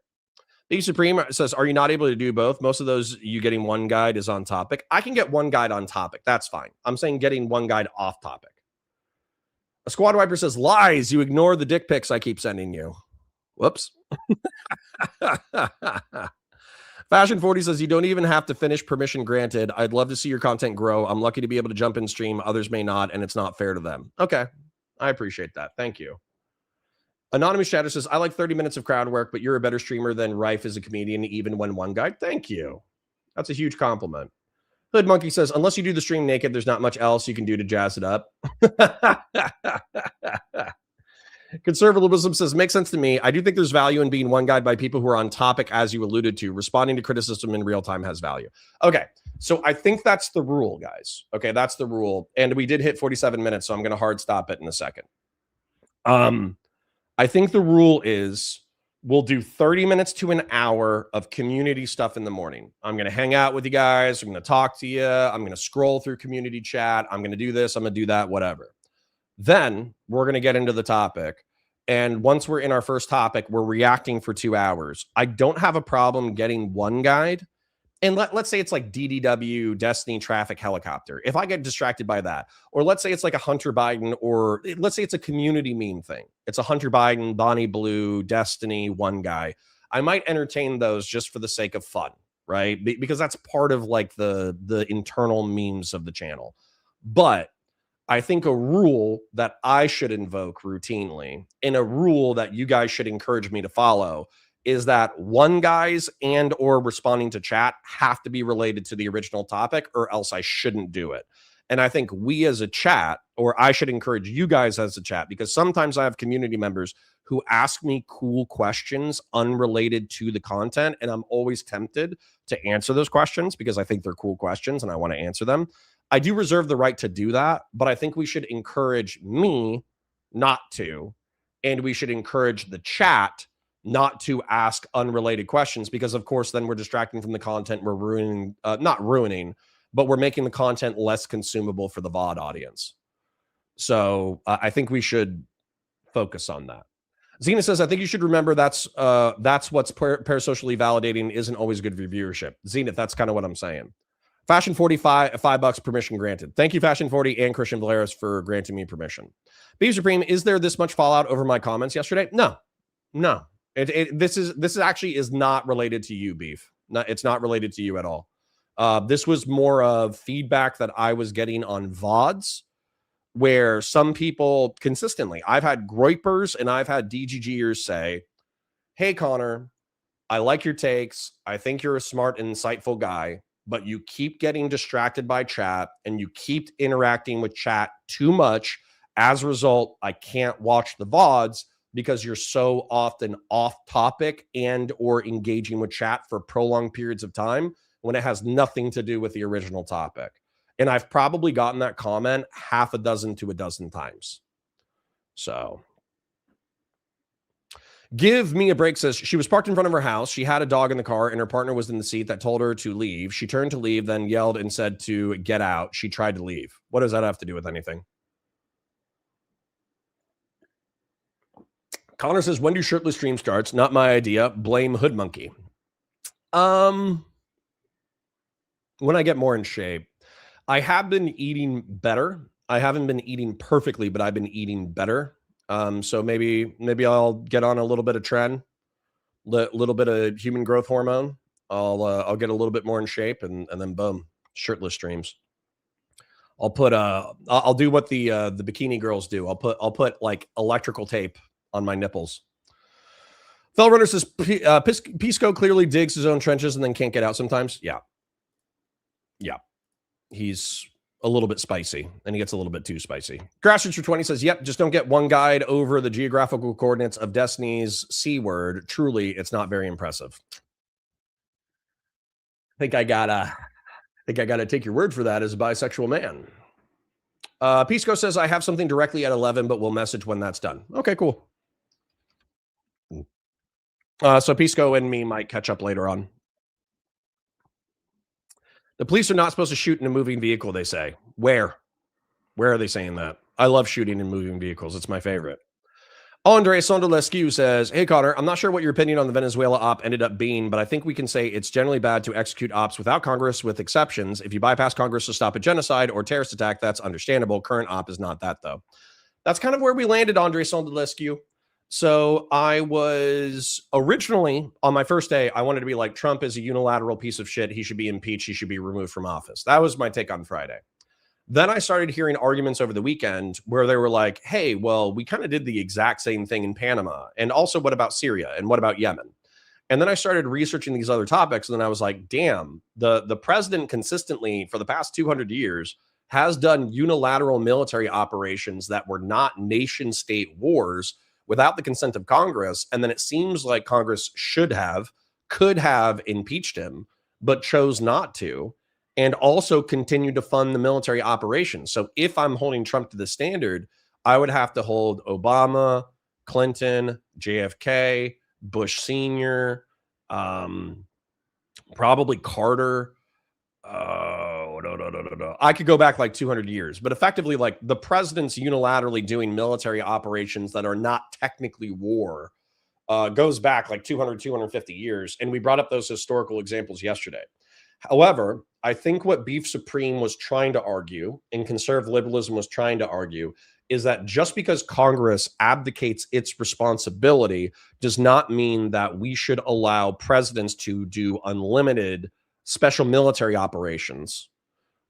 Beef Supreme says, are you not able to do both? Most of those you getting one guide is on topic. I can get one guide on topic. That's fine. I'm saying getting one guide off topic. A Squad Wiper says, lies. You ignore the dick pics I keep sending you. Whoops. Fashion 40 says, you don't even have to finish permission granted. I'd love to see your content grow. I'm lucky to be able to jump in stream. Others may not, and it's not fair to them. Okay. I appreciate that. Thank you. Anonymous Shadow says, I like 30 minutes of crowd work, but you're a better streamer than Rife as a comedian, even when one guide. Thank you. That's a huge compliment. Hood Monkey says, unless you do the stream naked, there's not much else you can do to jazz it up. Conservatism says, makes sense to me. I do think there's value in being one guide by people who are on topic, as you alluded to. Responding to criticism in real time has value. Okay, so I think that's the rule, guys. Okay, that's the rule. And we did hit 47 minutes, so I'm going to hard stop it in a second. I think the rule is we'll do 30 minutes to an hour of community stuff in the morning. I'm going to hang out with you guys. I'm going to talk to you. I'm going to scroll through community chat. I'm going to do this. I'm going to do that, whatever. Then we're going to get into the topic. And once we're in our first topic, we're reacting for 2 hours. I don't have a problem getting one guide. And let's say it's like DDW, Destiny Traffic Helicopter. If I get distracted by that, or let's say it's like a Hunter Biden, or let's say it's a community meme thing. It's a Hunter Biden, Bonnie Blue, Destiny, one guy. I might entertain those just for the sake of fun, right? Because that's part of like the internal memes of the channel. But I think a rule that I should invoke routinely, and a rule that you guys should encourage me to follow, is that one guys and or responding to chat have to be related to the original topic, or else I shouldn't do it. And I think we as a chat, or I should encourage you guys as a chat, because sometimes I have community members who ask me cool questions unrelated to the content, and I'm always tempted to answer those questions because I think they're cool questions and I want to answer them. I do reserve the right to do that, but I think we should encourage me not to, and we should encourage the chat not to ask unrelated questions, because of course then we're distracting from the content. We're ruining, not ruining, but we're making the content less consumable for the VOD audience. So I think we should focus on that. Xena says, I think you should remember that's what's parasocially validating isn't always good for viewership. Zenith, that's kind of what I'm saying. Fashion 45, $5 permission granted. Thank you, Fashion 40 and Christian Valeris, for granting me permission. Beef Supreme, is there this much fallout over my comments yesterday? No. This is actually is not related to you, Beef. It's not related to you at all. This was more of feedback that I was getting on VODs, where some people consistently, I've had Groypers and I've had DGGers say, hey, Connor, I like your takes. I think you're a smart and insightful guy, but you keep getting distracted by chat and you keep interacting with chat too much. As a result, I can't watch the VODs because you're so often off topic and or engaging with chat for prolonged periods of time when it has nothing to do with the original topic. And I've probably gotten that comment half a dozen to a dozen times. So Give Me a Break says she was parked in front of her house. She had a dog in the car and her partner was in the seat that told her to leave. She turned to leave, then yelled and said to get out. She tried to leave. What does that have to do with anything? Connor says, when do shirtless stream starts? Not my idea. Blame Hood Monkey. When I get more in shape. I have been eating better. I haven't been eating perfectly, but I've been eating better. So maybe I'll get on a little bit of tren, little bit of human growth hormone. I'll get a little bit more in shape, and then boom, shirtless streams. I'll put I'll do what the bikini girls do. I'll put like electrical tape on my nipples. Fell Runner says Pisco clearly digs his own trenches and then can't get out sometimes. Yeah. He's a little bit spicy, and he gets a little bit too spicy. Crashers for 20 says, yep, just don't get one guide over the geographical coordinates of Destiny's C word. Truly, it's not very impressive. I think I gotta take your word for that as a bisexual man. Pisco says, I have something directly at 11, but we'll message when that's done. Okay, cool. So Pisco and me might catch up later on. The police are not supposed to shoot in a moving vehicle, they say. Where are they saying that? I love shooting in moving vehicles. It's my favorite. Andre Sondelescu says, hey, Connor, I'm not sure what your opinion on the Venezuela op ended up being, but I think we can say it's generally bad to execute ops without Congress, with exceptions. If you bypass Congress to stop a genocide or terrorist attack, that's understandable. Current op is not that, though. That's kind of where we landed, Andre Sondelescu. So I was originally, on my first day, I wanted to be like, Trump is a unilateral piece of shit. He should be impeached. He should be removed from office. That was my take on Friday. Then I started hearing arguments over the weekend where they were like, hey, well, we kind of did the exact same thing in Panama. And also, what about Syria? And what about Yemen? And then I started researching these other topics. And then I was like, damn, the president consistently for the past 200 years has done unilateral military operations that were not nation state wars without the consent of Congress. And then it seems like Congress could have impeached him, but chose not to, and also continued to fund the military operations. So if I'm holding Trump to the standard, I would have to hold Obama, Clinton, JFK, Bush Sr., probably Carter. I could go back like 200 years, but effectively, like the president's unilaterally doing military operations that are not technically war goes back like 250 years. And we brought up those historical examples yesterday. However, I think what Beef Supreme was trying to argue and conservative liberalism was trying to argue is that just because Congress abdicates its responsibility does not mean that we should allow presidents to do unlimited special military operations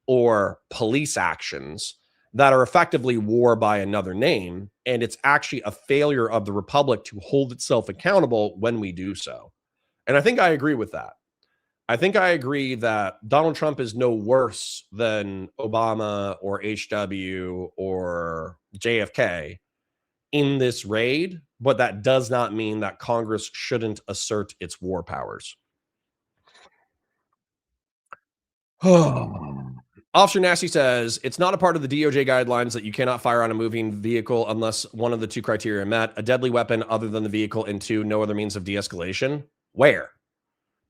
or police actions that are effectively war by another name. And it's actually a failure of the republic to hold itself accountable when we do so. And I think I agree with that. I think I agree that Donald Trump is no worse than Obama or HW or JFK in this raid, but that does not mean that Congress shouldn't assert its war powers. Officer Nasty says, it's not a part of the DOJ guidelines that you cannot fire on a moving vehicle unless one of the two criteria are met: a deadly weapon other than the vehicle, and two, no other means of de-escalation. Where?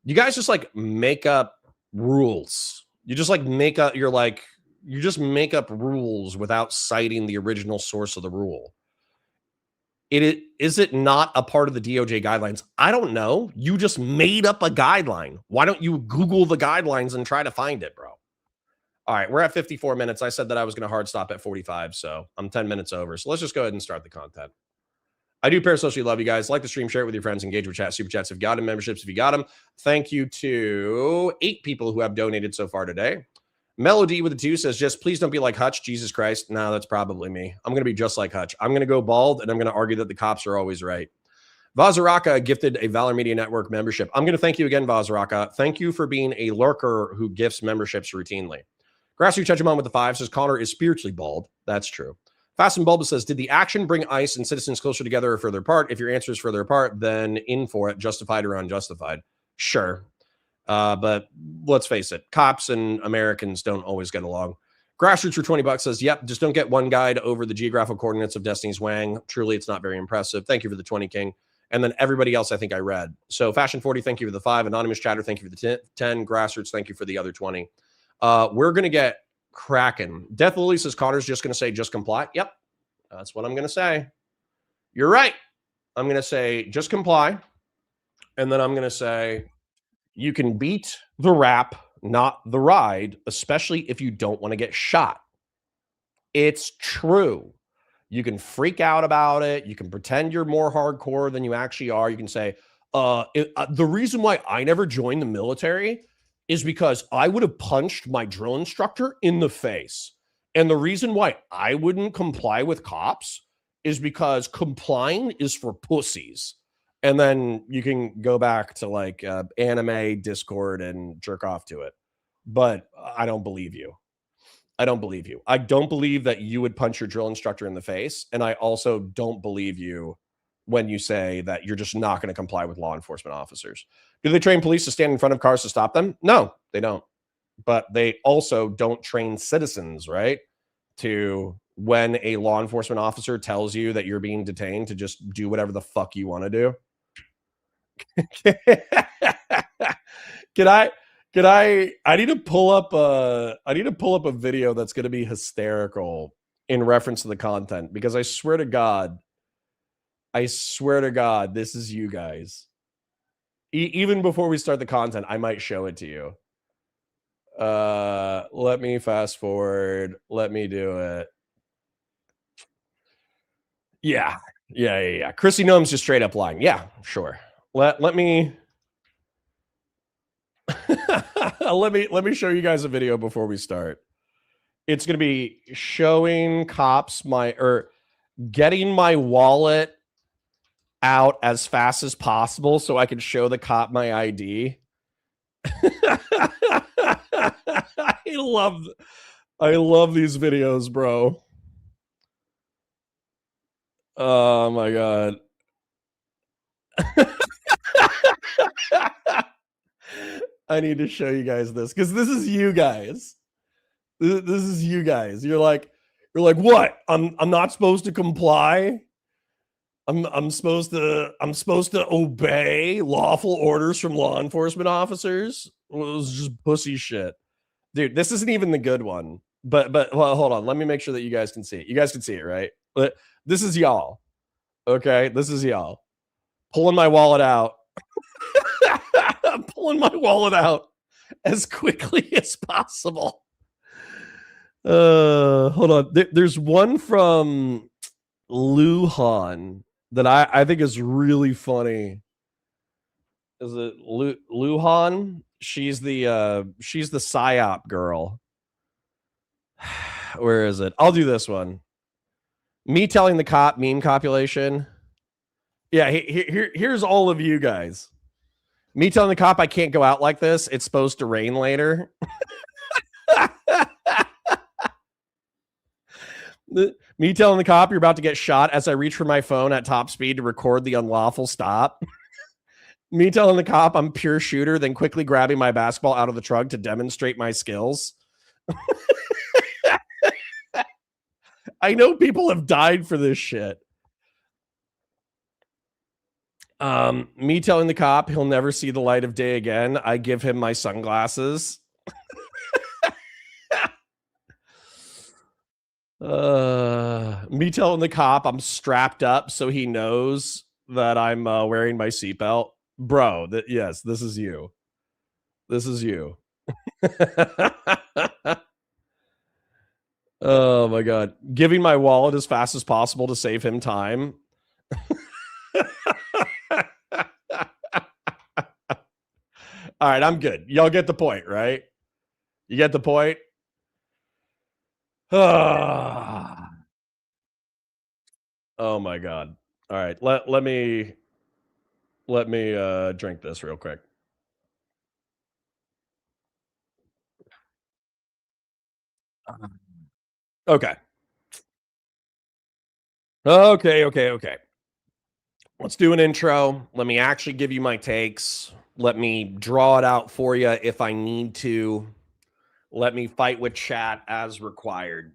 You guys just like make up rules. You just like make up, you just make up rules without citing the original source of the rule. Is it not a part of the DOJ guidelines? I don't know. You just made up a guideline. Why don't you Google the guidelines and try to find it, bro? All right, we're at 54 minutes. I said that I was going to hard stop at 45, so I'm 10 minutes over. So let's just go ahead and start the content. I do parasocially love you guys. Like the stream, share it with your friends, engage with chat, super chats if you got them, memberships if you got them. Thank you to 8 people who have donated so far today. Melody with a 2 says, just please don't be like Hutch. Jesus Christ. No, that's probably me. I'm going to be just like Hutch. I'm going to go bald, and I'm going to argue that the cops are always right. Vazaraka gifted a Valor Media Network membership. I'm going to thank you again, Vazaraka. Thank you for being a lurker who gifts memberships routinely. Grassroots Judgment with the 5 says Connor is spiritually bald. That's true. Fast and Bulbous says, did the action bring ICE and citizens closer together or further apart? If your answer is further apart, then in for it, justified or unjustified. Sure. But let's face it, cops and Americans don't always get along. Grassroots for $20 says, yep, just don't get one guide over the geographical coordinates of Destiny's Wang. Truly, it's not very impressive. Thank you for the 20, King. And then everybody else I think I read. So Fashion 40, thank you for the 5. Anonymous Chatter, thank you for the 10. Grassroots, thank you for the other 20. We're going to get cracking. Death Lily says Connor's just going to say just comply. Yep, that's what I'm going to say. You're right. I'm going to say just comply. And then I'm going to say you can beat the rap, not the ride, especially if you don't want to get shot. It's true. You can freak out about it. You can pretend you're more hardcore than you actually are. You can say, the reason why I never joined the military is because I would have punched my drill instructor in the face. And the reason why I wouldn't comply with cops is because complying is for pussies. And then you can go back to like anime, Discord, and jerk off to it. But I don't believe you. I don't believe you. I don't believe that you would punch your drill instructor in the face. And I also don't believe you when you say that you're just not going to comply with law enforcement officers. Do they train police to stand in front of cars to stop them? No, they don't. But they also don't train citizens, right? To when a law enforcement officer tells you that you're being detained to just do whatever the fuck you want to do. I need to pull up a video that's going to be hysterical in reference to the content, because I swear to God, this is you guys. Even before we start the content, I might show it to you. Let me fast forward. Let me do it. Yeah. Chrissy Gnome's just straight up lying. Yeah, sure. Let me let me show you guys a video before we start. It's going to be showing cops getting my wallet out as fast as possible so I can show the cop my ID. I love these videos, bro. Oh my God. I need to show you guys this, because this is you guys. This is you guys. You're like, what? I'm not supposed to comply. I'm supposed to obey lawful orders from law enforcement officers. Well, it was just pussy shit, dude. This isn't even the good one. But well, hold on. Let me make sure that you guys can see it. You guys can see it, right? But this is y'all. Okay, this is y'all pulling my wallet out. I'm pulling my wallet out as quickly as possible. Hold on. There's one from Luhan that I think is really funny. Is it Luhan? She's the PSYOP girl. Where is it? I'll do this one. Me telling the cop meme compilation. Yeah, here's all of you guys. Me telling the cop I can't go out like this. It's supposed to rain later. Me telling the cop you're about to get shot as I reach for my phone at top speed to record the unlawful stop. Me telling the cop I'm pure shooter, then quickly grabbing my basketball out of the trunk to demonstrate my skills. I know people have died for this shit. Me telling the cop he'll never see the light of day again. I give him my sunglasses. Me telling the cop I'm strapped up so he knows that I'm wearing my seatbelt. Bro, yes, this is you. This is you. Oh my God. Giving my wallet as fast as possible to save him time. All right, I'm good. Y'all get the point, right? You get the point? Oh my God. All right, let me Let me drink this real quick. Okay. Okay. Let's do an intro. Let me actually give you my takes. Let me draw it out for you if I need to. Let me fight with chat as required.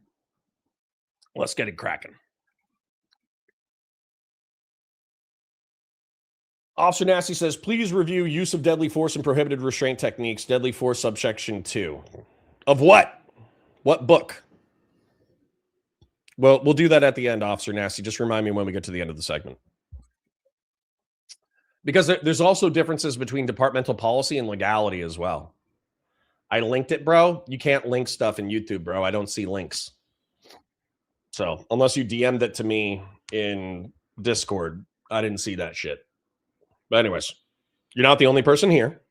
Let's get it cracking. Officer Nasty says, please review use of deadly force and prohibited restraint techniques, deadly force subsection 2. Of what? What book? Well, we'll do that at the end, Officer Nasty. Just remind me when we get to the end of the segment. Because there's also differences between departmental policy and legality as well. I linked it, bro. You can't link stuff in YouTube, bro. I don't see links. So unless you DM'd it to me in Discord, I didn't see that shit. But anyways, you're not the only person here.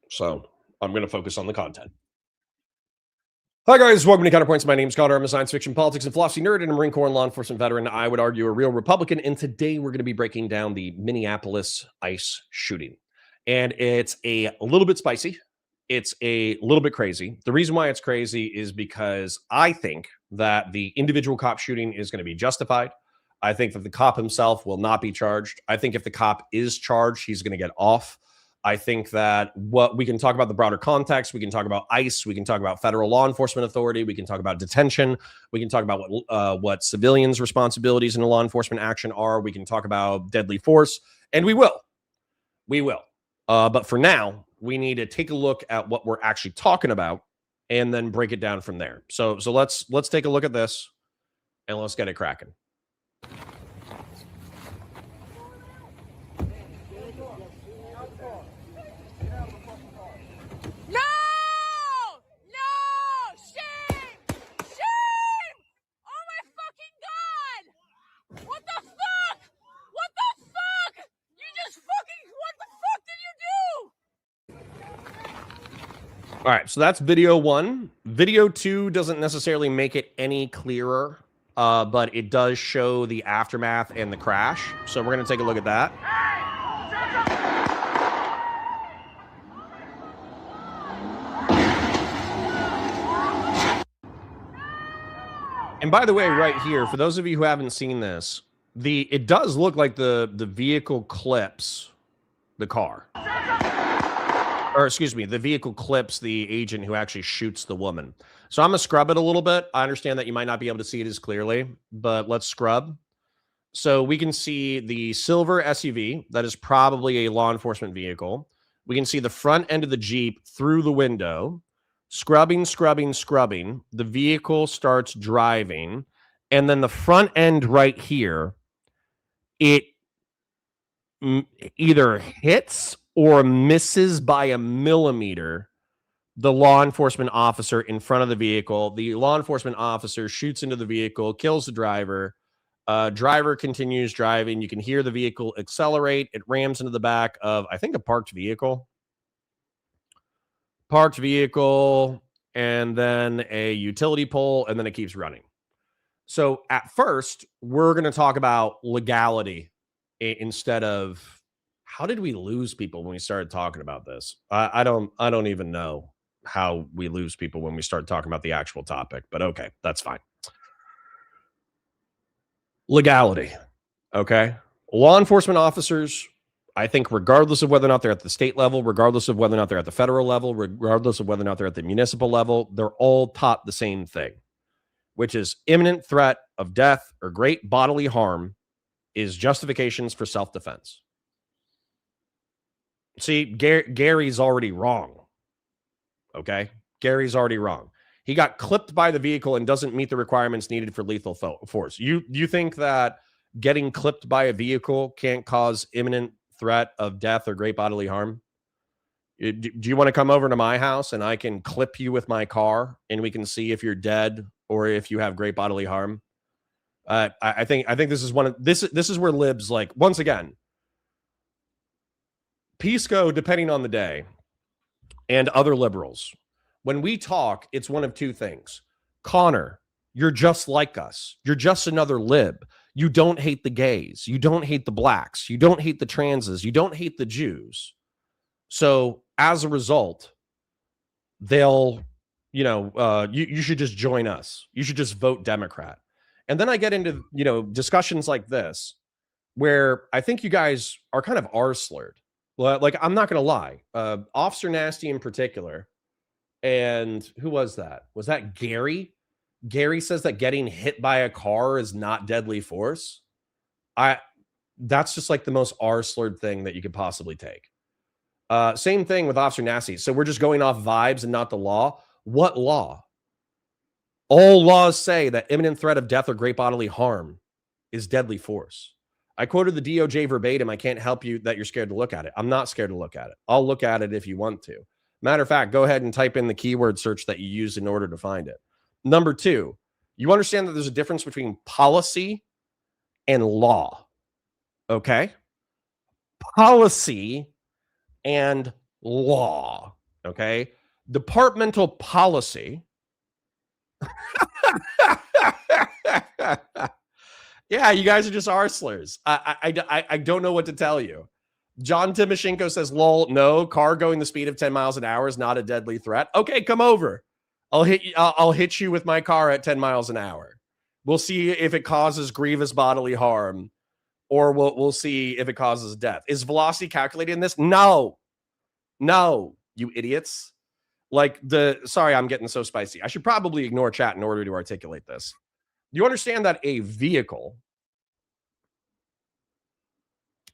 So I'm going to focus on the content. Hi, guys. Welcome to Counterpoints. My name is Connor. I'm a science fiction, politics, and philosophy nerd and a Marine Corps and law enforcement veteran. I would argue a real Republican. And today we're going to be breaking down the Minneapolis ICE shooting. And it's a little bit spicy. It's a little bit crazy. The reason why it's crazy is because I think that the individual cop shooting is going to be justified. I think that the cop himself will not be charged. I think if the cop is charged, he's going to get off. I think that what we can talk about the broader context, we can talk about ICE, we can talk about federal law enforcement authority, we can talk about detention, we can talk about what civilians' responsibilities in a law enforcement action are, we can talk about deadly force, and we will. But for now, we need to take a look at what we're actually talking about and then break it down from there. So let's take a look at this and let's get it cracking. All right, so that's video 1. Video 2 doesn't necessarily make it any clearer, but it does show the aftermath and the crash. So we're going to take a look at that. And by the way, right here, for those of you who haven't seen this, it does look like the vehicle clips the car. Or excuse me, the vehicle clips the agent who actually shoots the woman. So I'm going to scrub it a little bit. I understand that you might not be able to see it as clearly, but let's scrub. So we can see the silver SUV. That is probably a law enforcement vehicle. We can see the front end of the Jeep through the window. Scrubbing. The vehicle starts driving. And then the front end right here, it either hits or misses by a millimeter the law enforcement officer in front of the vehicle. The law enforcement officer shoots into the vehicle, kills the driver. Driver continues driving. You can hear the vehicle accelerate. It rams into the back of, I think, a parked vehicle. And then a utility pole, and then it keeps running. So at first, we're going to talk about legality instead of how did we lose people when we started talking about this? I don't even know how we lose people when we start talking about the actual topic, but okay, that's fine. Legality. Okay. Law enforcement officers, I think regardless of whether or not they're at the state level, regardless of whether or not they're at the federal level, regardless of whether or not they're at the municipal level, they're all taught the same thing, which is imminent threat of death or great bodily harm is justifications for self-defense. See, Gary's already wrong. Okay? Gary's already wrong. He got clipped by the vehicle and doesn't meet the requirements needed for lethal force. You think that getting clipped by a vehicle can't cause imminent threat of death or great bodily harm? Do you want to come over to my house and I can clip you with my car and we can see if you're dead or if you have great bodily harm? I think this is this is where libs, like, once again, Pisco, depending on the day, and other liberals, when we talk, it's one of two things. Connor, you're just like us. You're just another lib. You don't hate the gays. You don't hate the blacks. You don't hate the transes. You don't hate the Jews. So as a result, they'll, you should just join us. You should just vote Democrat. And then I get into, discussions like this, where I think you guys are kind of R-slurred. Like, I'm not going to lie. Officer Nasty in particular. And who was that? Was that Gary? Gary says that getting hit by a car is not deadly force. That's just like the most R-slurred thing that you could possibly take. Same thing with Officer Nasty. So we're just going off vibes and not the law. What law? All laws say that imminent threat of death or great bodily harm is deadly force. I quoted the DOJ verbatim. I can't help you that you're scared to look at it. I'm not scared to look at it. I'll look at it if you want to. Matter of fact, go ahead and type in the keyword search that you use in order to find it. Number two, you understand that there's a difference between policy and law. Okay? Policy and law. Okay? Departmental policy. Yeah, you guys are just arslers. I don't know what to tell you. John Timoshenko says, lol, no, car going the speed of 10 miles an hour is not a deadly threat. Okay, come over. I'll hit you with my car at 10 miles an hour. We'll see if it causes grievous bodily harm, or we'll see if it causes death. Is velocity calculated in this? No, you idiots. Sorry, I'm getting so spicy. I should probably ignore chat in order to articulate this. You understand that a vehicle,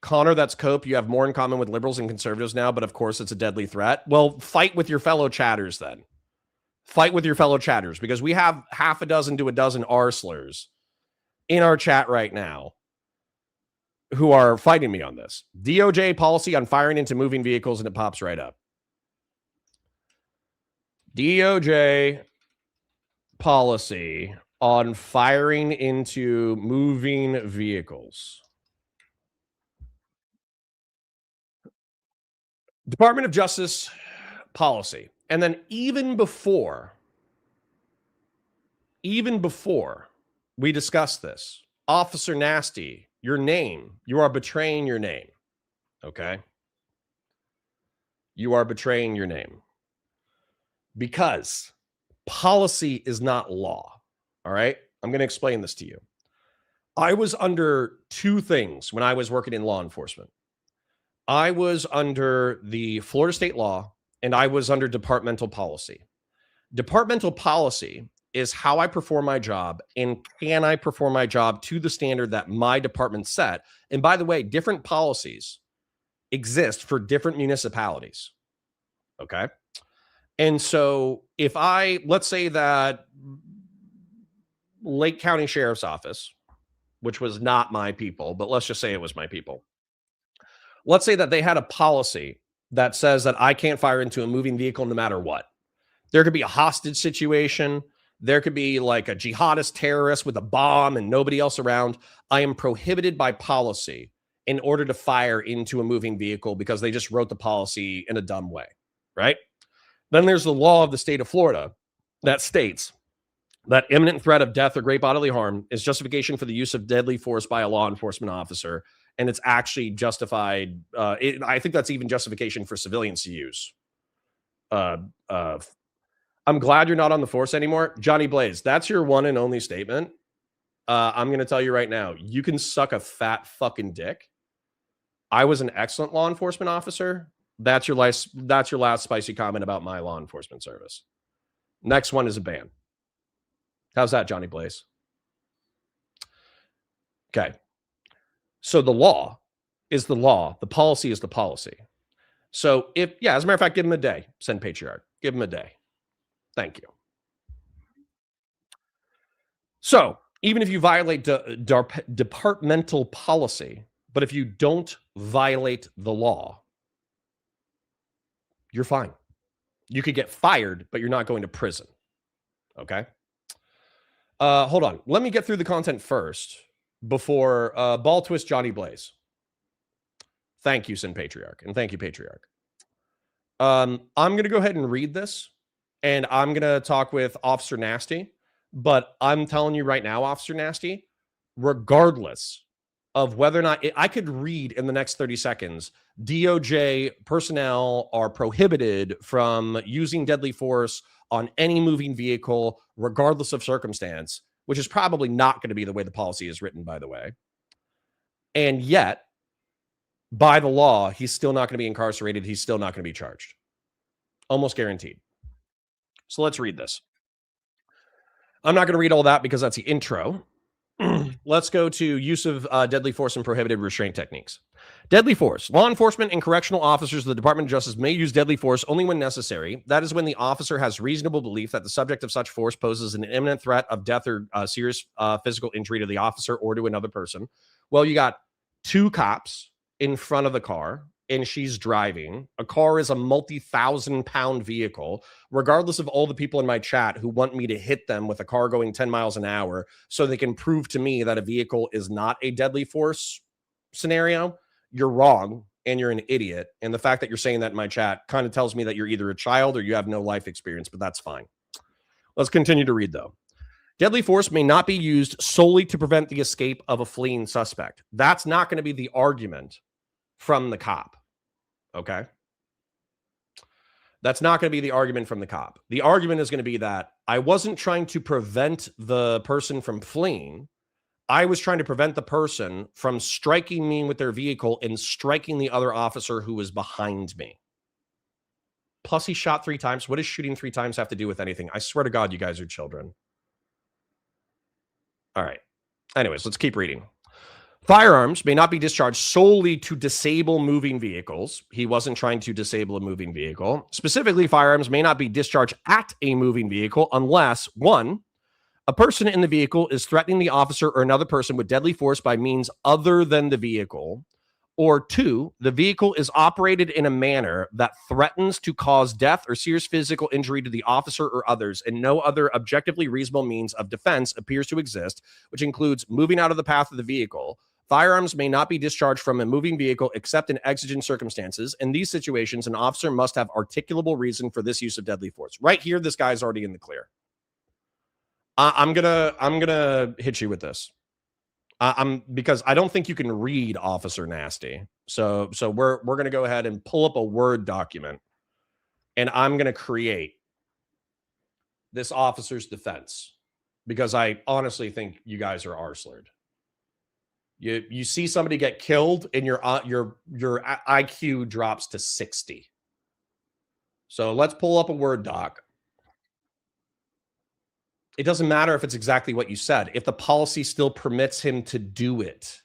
Connor, that's cope. You have more in common with liberals and conservatives now, but of course it's a deadly threat. Well, fight with your fellow chatters then. Fight with your fellow chatters, because we have half a dozen to a dozen arslers in our chat right now who are fighting me on this. DOJ policy on firing into moving vehicles, and it pops right up. DOJ policy on firing into moving vehicles. Department of Justice policy. And then even before we discuss this, Officer Nasty, your name, you are betraying your name. Okay? You are betraying your name. Because policy is not law. All right? I'm going to explain this to you. I was under two things when I was working in law enforcement. I was under the Florida state law, and I was under departmental policy. Departmental policy is how I perform my job, and can I perform my job to the standard that my department set? And by the way, different policies exist for different municipalities. Okay? And so if let's say that Lake County Sheriff's Office, which was not my people, but let's just say it was my people. Let's say that they had a policy that says that I can't fire into a moving vehicle no matter what. There could be a hostage situation. There could be like a jihadist terrorist with a bomb and nobody else around. I am prohibited by policy in order to fire into a moving vehicle because they just wrote the policy in a dumb way, right? Then there's the law of the state of Florida that states that imminent threat of death or great bodily harm is justification for the use of deadly force by a law enforcement officer. And it's actually justified. I think that's even justification for civilians to use. I'm glad you're not on the force anymore. Johnny Blaze, that's your one and only statement. I'm going to tell you right now, you can suck a fat fucking dick. I was an excellent law enforcement officer. That's your last spicy comment about my law enforcement service. Next one is a ban. How's that, Johnny Blaze? Okay. So the law is the law. The policy is the policy. So as a matter of fact, give him a day. Send Patriarch. Give him a day. Thank you. So even if you violate departmental policy, but if you don't violate the law, you're fine. You could get fired, but you're not going to prison. Okay? Hold on. Let me get through the content first before Ball Twist Johnny Blaze. Thank you, Sin Patriarch. And thank you, Patriarch. I'm going to go ahead and read this, and I'm going to talk with Officer Nasty. But I'm telling you right now, Officer Nasty, regardless of whether or not I could read in the next 30 seconds, DOJ personnel are prohibited from using deadly force on any moving vehicle, regardless of circumstance, which is probably not going to be the way the policy is written, by the way. And yet, by the law, he's still not going to be incarcerated. He's still not going to be charged. Almost guaranteed. So let's read this. I'm not going to read all that because that's the intro. Let's go to use of deadly force and prohibited restraint techniques. Deadly force. Law enforcement and correctional officers of the Department of Justice may use deadly force only when necessary. That is when the officer has reasonable belief that the subject of such force poses an imminent threat of death or serious physical injury to the officer or to another person. Well, you got two cops in front of the car, and she's driving. A car is a multi-thousand-pound vehicle. Regardless of all the people in my chat who want me to hit them with a car going 10 miles an hour so they can prove to me that a vehicle is not a deadly force scenario, you're wrong and you're an idiot. And the fact that you're saying that in my chat kind of tells me that you're either a child or you have no life experience, but that's fine. Let's continue to read, though. Deadly force may not be used solely to prevent the escape of a fleeing suspect. That's not going to be the argument from the cop. Okay. That's not going to be the argument from the cop. The argument is going to be that I wasn't trying to prevent the person from fleeing. I was trying to prevent the person from striking me with their vehicle and striking the other officer who was behind me. Plus, he shot 3 times. What does shooting 3 times have to do with anything? I swear to God, you guys are children. All right. Anyways, let's keep reading. Firearms may not be discharged solely to disable moving vehicles. He wasn't trying to disable a moving vehicle. Specifically, firearms may not be discharged at a moving vehicle unless, 1, a person in the vehicle is threatening the officer or another person with deadly force by means other than the vehicle, or 2, the vehicle is operated in a manner that threatens to cause death or serious physical injury to the officer or others, and no other objectively reasonable means of defense appears to exist, which includes moving out of the path of the vehicle. Firearms may not be discharged from a moving vehicle except in exigent circumstances. In these situations, an officer must have articulable reason for this use of deadly force. Right here, this guy's already in the clear. I'm gonna hit you with this. Because I don't think you can read Officer Nasty. So we're gonna go ahead and pull up a Word document, and I'm gonna create this officer's defense because I honestly think you guys are arseloid. You see somebody get killed, and your IQ drops to 60. So let's pull up a Word doc. It doesn't matter if it's exactly what you said. If the policy still permits him to do it,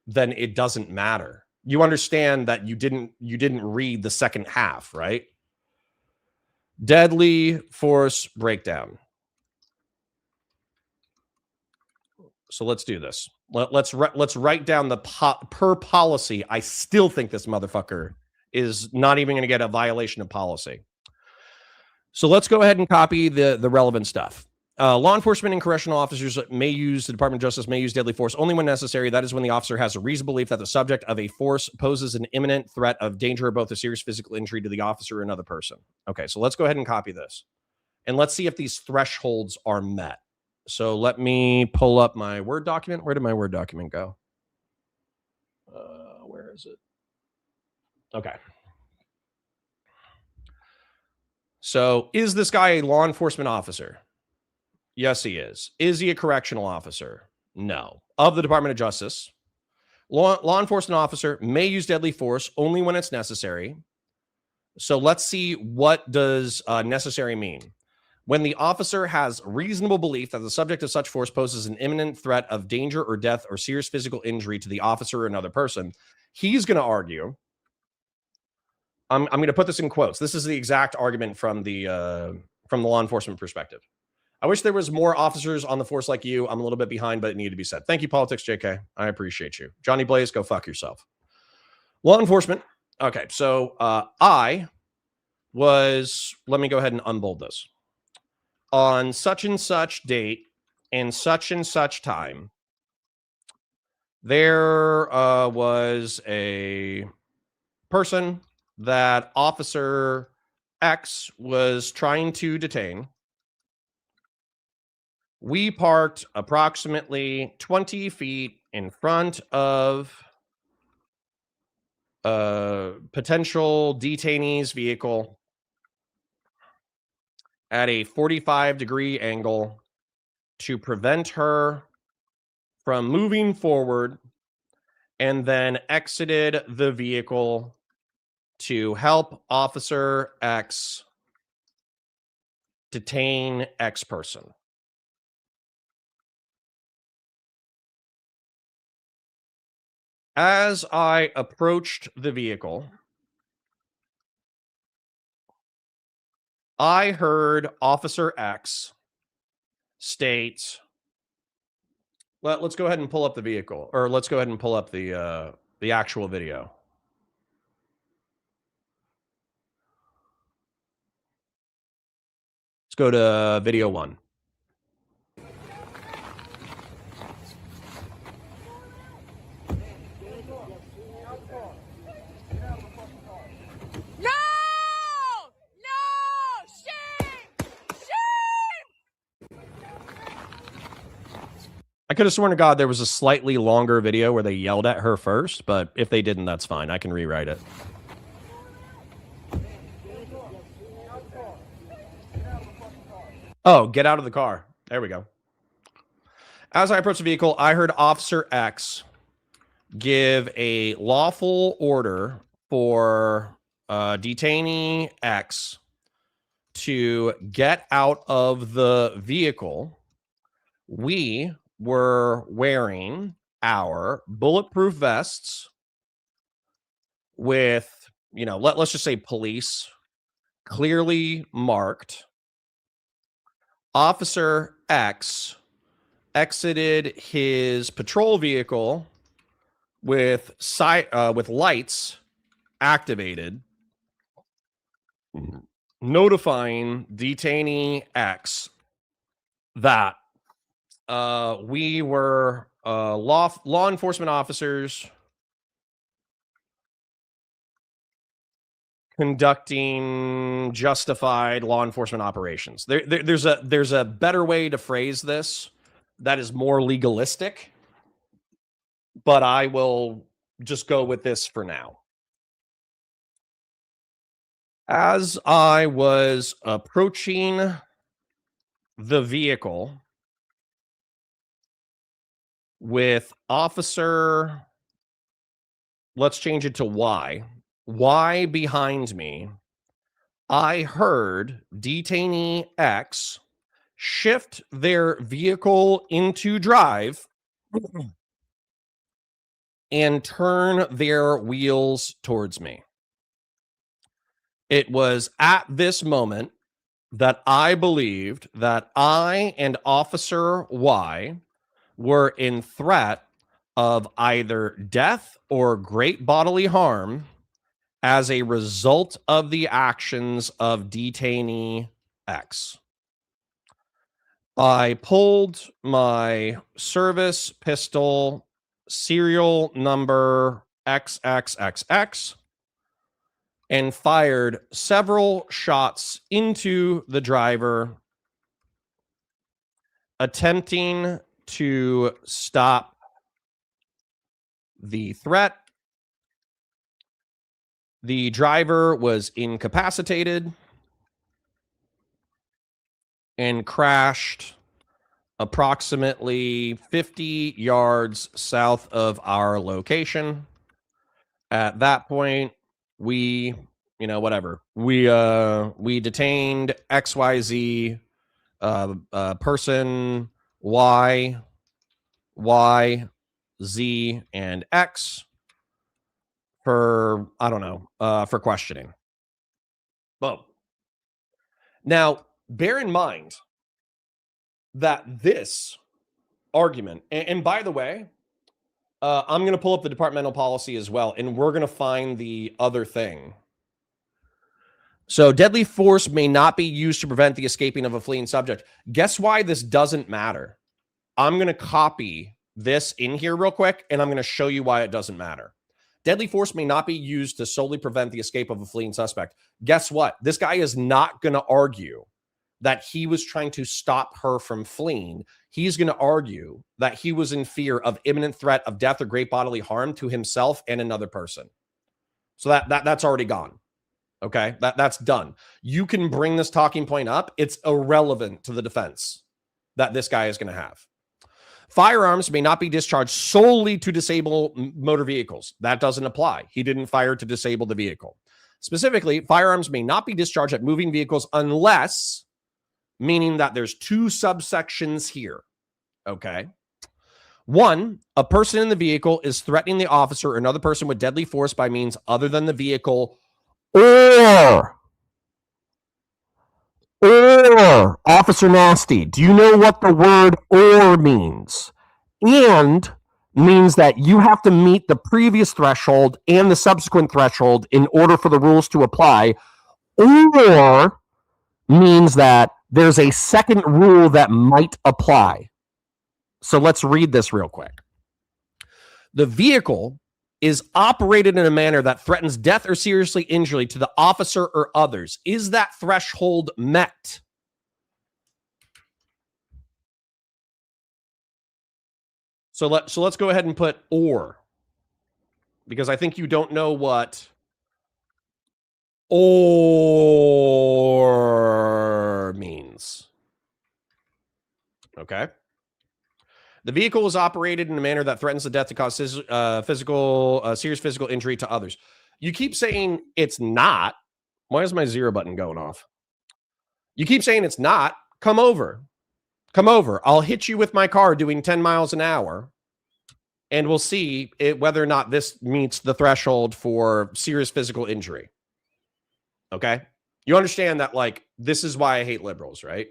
then it doesn't matter. You understand that you didn't read the second half, right? Deadly force breakdown. So let's do this. Let's write down the per policy. I still think this motherfucker is not even going to get a violation of policy. So let's go ahead and copy the relevant stuff. Law enforcement and correctional officers the Department of Justice may use deadly force only when necessary. That is when the officer has a reasonable belief that the subject of a force poses an imminent threat of danger or both a serious physical injury to the officer or another person. Okay, so let's go ahead and copy this. And let's see if these thresholds are met. So let me pull up my Word document. Where did my Word document go? Where is it? Okay. So is this guy a law enforcement officer? Yes, he is. Is he a correctional officer? No. Of the Department of Justice. Law enforcement officer may use deadly force only when it's necessary. So let's see, what does necessary mean? When the officer has reasonable belief that the subject of such force poses an imminent threat of danger or death or serious physical injury to the officer or another person, he's going to argue. I'm going to put this in quotes. This is the exact argument from the law enforcement perspective. I wish there was more officers on the force like you. I'm a little bit behind, but it needed to be said. Thank you, Politics JK. I appreciate you. Johnny Blaze, go fuck yourself. Law enforcement. Okay, so let me go ahead and unbold this. On such and such date and such time, there was a person that Officer X was trying to detain. We parked approximately 20 feet in front of a potential detainee's vehicle at a 45-degree angle to prevent her from moving forward, and then exited the vehicle to help Officer X detain X person. As I approached the vehicle, I heard Officer X state, let's go ahead and pull up the vehicle, or let's go ahead and pull up the actual video. Let's go to video 1. I could have sworn to God there was a slightly longer video where they yelled at her first, but if they didn't, that's fine. I can rewrite it. Oh, get out of the car. There we go. As I approached the vehicle, I heard Officer X give a lawful order for detainee X to get out of the vehicle. We were wearing our bulletproof vests with, let's just say police, clearly marked. Officer X exited his patrol vehicle with lights activated, notifying detainee X that we were law enforcement officers conducting justified law enforcement operations. There's a better way to phrase this that is more legalistic, but I will just go with this for now. As I was approaching the vehicle with Officer, let's change it to Y behind me, I heard detainee X shift their vehicle into drive and turn their wheels towards me. It was at this moment that I believed that I and Officer Y were in threat of either death or great bodily harm as a result of the actions of detainee X. I pulled my service pistol, serial number XXXX, and fired several shots into the driver, attempting to stop the threat. The driver was incapacitated and crashed approximately 50 yards south of our location. At that point, we detained XYZ person Y, Z, and X for, for questioning. Boom. Now, bear in mind that this argument, and by the way, I'm going to pull up the departmental policy as well, and we're going to find the other thing. So deadly force may not be used to prevent the escaping of a fleeing subject. Guess why this doesn't matter? I'm going to copy this in here real quick, and I'm going to show you why it doesn't matter. Deadly force may not be used to solely prevent the escape of a fleeing suspect. Guess what? This guy is not going to argue that he was trying to stop her from fleeing, he's going to argue that he was in fear of imminent threat of death or great bodily harm to himself and another person. So that's already gone. Okay, that's done. You can bring this talking point up. It's irrelevant to the defense that this guy is going to have. Firearms may not be discharged solely to disable motor vehicles. That doesn't apply. He didn't fire to disable the vehicle. Specifically, firearms may not be discharged at moving vehicles unless, meaning that there's two subsections here. Okay. One, a person in the vehicle is threatening the officer or another person with deadly force by means other than the vehicle, or Officer Nasty, do you know what the word or means? And means that you have to meet the previous threshold and the subsequent threshold in order for the rules to apply. Or means that there's a second rule that might apply. So let's read this real quick. The vehicle is operated in a manner that threatens death or seriously injury to the officer or others. Is that threshold met? So let's go ahead and put or, because I think you don't know what or means. Okay. The vehicle was operated in a manner that threatens the death to cause serious physical injury to others. You keep saying it's not. Why is my 0 button going off? You keep saying it's not. Come over. Come over. I'll hit you with my car doing 10 miles an hour, and we'll see whether or not this meets the threshold for serious physical injury. Okay? You understand that, like, this is why I hate liberals, right?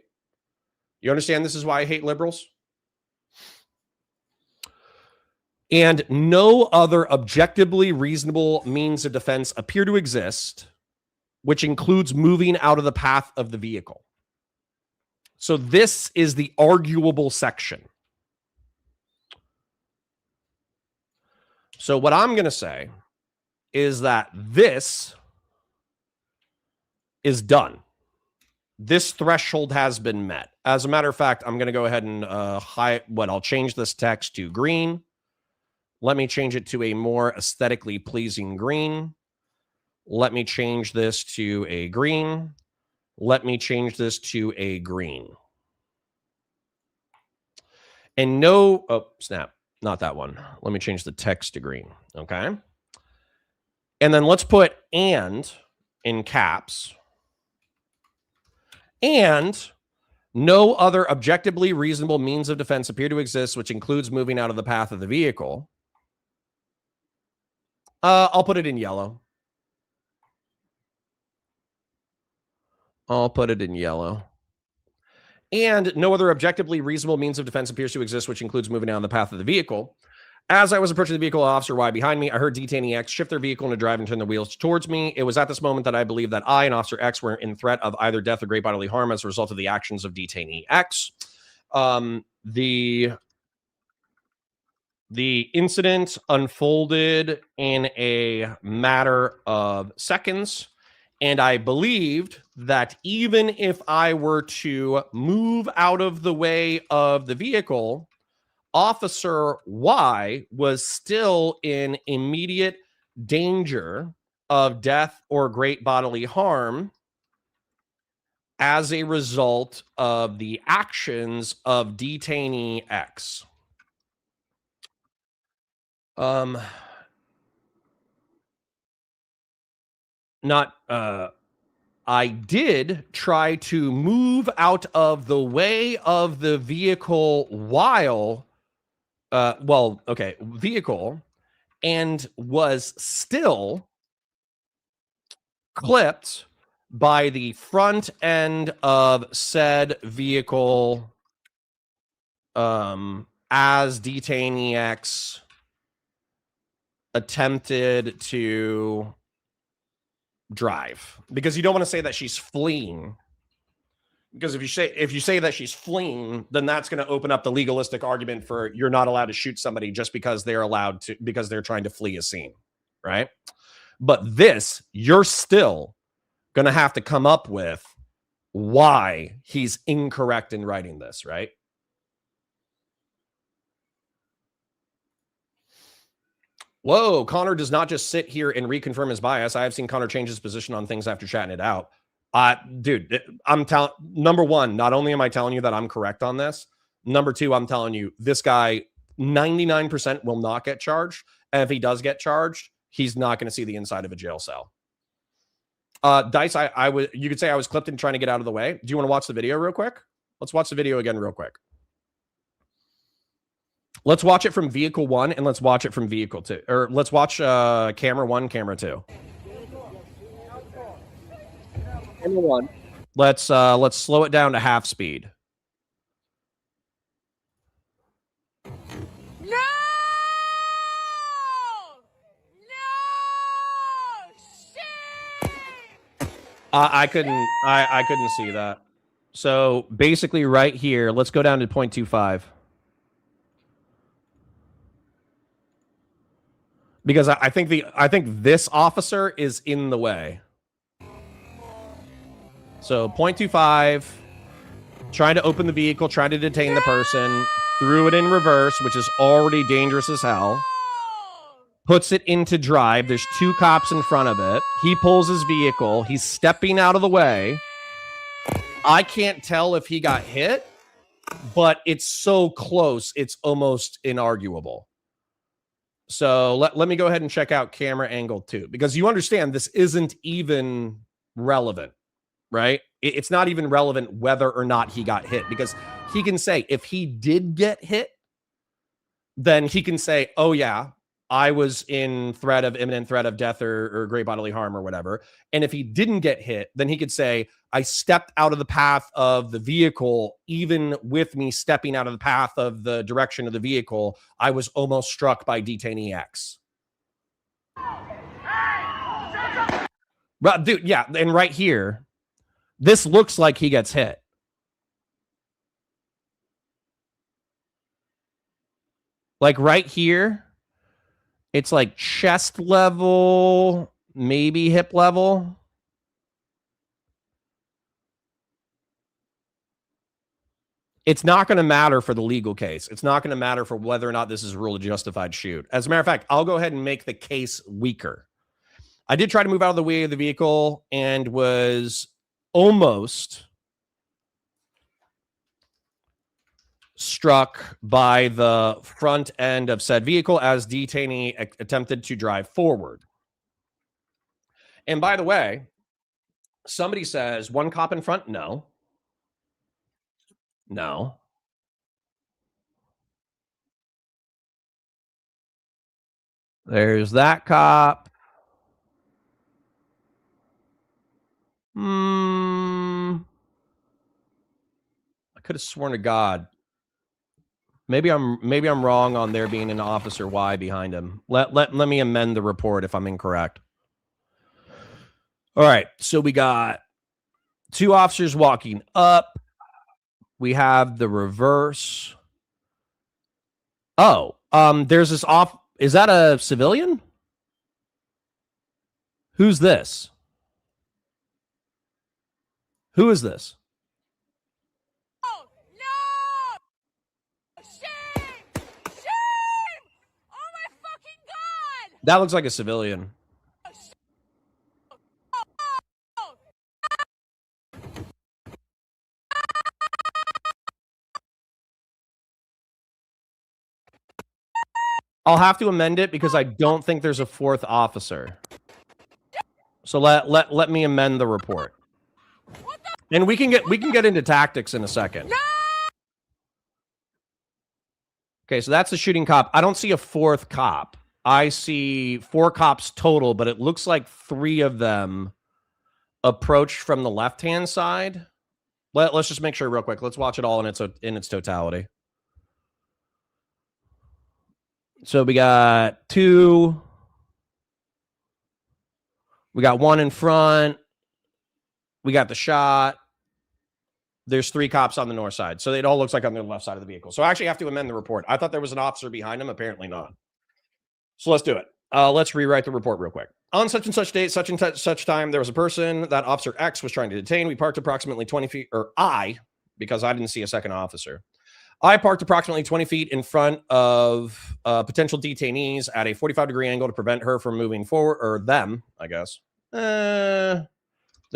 You understand this is why I hate liberals? And no other objectively reasonable means of defense appear to exist, which includes moving out of the path of the vehicle. So this is the arguable section. So what I'm going to say is that this is done. This threshold has been met. As a matter of fact, I'm going to go ahead and I'll change this text to green. Let me change it to a more aesthetically pleasing green. Let me change this to a green. Let me change this to a green. And no, oh, snap, not that one. Let me change the text to green, okay? And then let's put and in caps. And no other objectively reasonable means of defense appear to exist, which includes moving out of the path of the vehicle. I'll put it in yellow. I'll put it in yellow. And no other objectively reasonable means of defense appears to exist, which includes moving down the path of the vehicle. As I was approaching the vehicle, Officer Y behind me, I heard detainee X shift their vehicle into drive and turn the wheels towards me. It was at this moment that I believed that I and Officer X were in threat of either death or great bodily harm as a result of the actions of detainee X. The incident unfolded in a matter of seconds, and I believed that even if I were to move out of the way of the vehicle, Officer Y was still in immediate danger of death or great bodily harm as a result of the actions of detainee X. I did try to move out of the way of the vehicle while, vehicle, and was still clipped by the front end of said vehicle, as detainee X attempted to drive, because you don't want to say that she's fleeing, because if you say that she's fleeing, then that's going to open up the legalistic argument for you're not allowed to shoot somebody just because they're trying to flee a scene, right? But this, you're still going to have to come up with why he's incorrect in writing this, right? Whoa, Connor does not just sit here and reconfirm his bias. I have seen Connor change his position on things after chatting it out. Dude, I'm telling, number one, not only am I telling you that I'm correct on this, number two, I'm telling you this guy 99% will not get charged. And if he does get charged, he's not going to see the inside of a jail cell. Dice, you could say I was clipped and trying to get out of the way. Do you want to watch the video real quick? Let's watch the video again real quick. Let's watch it from vehicle 1 and let's watch it from vehicle 2. Or let's watch camera 1, camera 2. Camera 1. Let's slow it down to half speed. No! Shit! I couldn't see that. So basically right here, let's go down to 0.25. Because I think this officer is in the way. So 0.25, trying to open the vehicle, trying to detain the person, threw it in reverse, which is already dangerous as hell. Puts it into drive. There's 2 cops in front of it. He pulls his vehicle. He's stepping out of the way. I can't tell if he got hit, but it's so close, it's almost inarguable. So let me go ahead and check out camera angle 2, because you understand this isn't even relevant, right? It's not even relevant whether or not he got hit, because he can say if he did get hit, then he can say, oh yeah, I was in imminent threat of death or great bodily harm or whatever. And if he didn't get hit, then he could say, I stepped out of the path of the vehicle. Even with me stepping out of the path of the direction of the vehicle, I was almost struck by detainee X. But dude, yeah, and right here, this looks like he gets hit. Like right here, it's like chest level, maybe hip level. It's not going to matter for the legal case. It's not going to matter for whether or not this is a rule of justified shoot. As a matter of fact, I'll go ahead and make the case weaker. I did try to move out of the way of the vehicle and was almost struck by the front end of said vehicle as detainee attempted to drive forward. And by the way, somebody says 1 cop in front. No. No. There's that cop. I could have sworn to God. Maybe I'm wrong on there being an officer Y behind him. Let me amend the report if I'm incorrect. All right, so we got 2 officers walking up. We have the reverse. Oh, there's this off. Is that a civilian? Who's this? Who is this? Oh, no! Shame! Shame! Oh my fucking God! That looks like a civilian. I'll have to amend it because I don't think there's a 4th officer. So let me amend the report. And we can get into tactics in a second. No! Okay, so that's the shooting cop. I don't see a 4th cop. I see 4 cops total, but it looks like 3 of them approached from the left-hand side. Let's just make sure real quick. Let's watch it all in its totality. So we got 2. We got 1 in front. We got the shot. There's 3 cops on the north side. So it all looks like on the left side of the vehicle. So I actually have to amend the report. I thought there was an officer behind him. Apparently not. So let's do it. Let's rewrite the report real quick. On such and such date, such and such time, there was a person that Officer X was trying to detain. We parked approximately 20 feet, or because I didn't see a second officer. I parked approximately 20 feet in front of potential detainees at a 45-degree angle to prevent her from moving forward, or them, I guess. The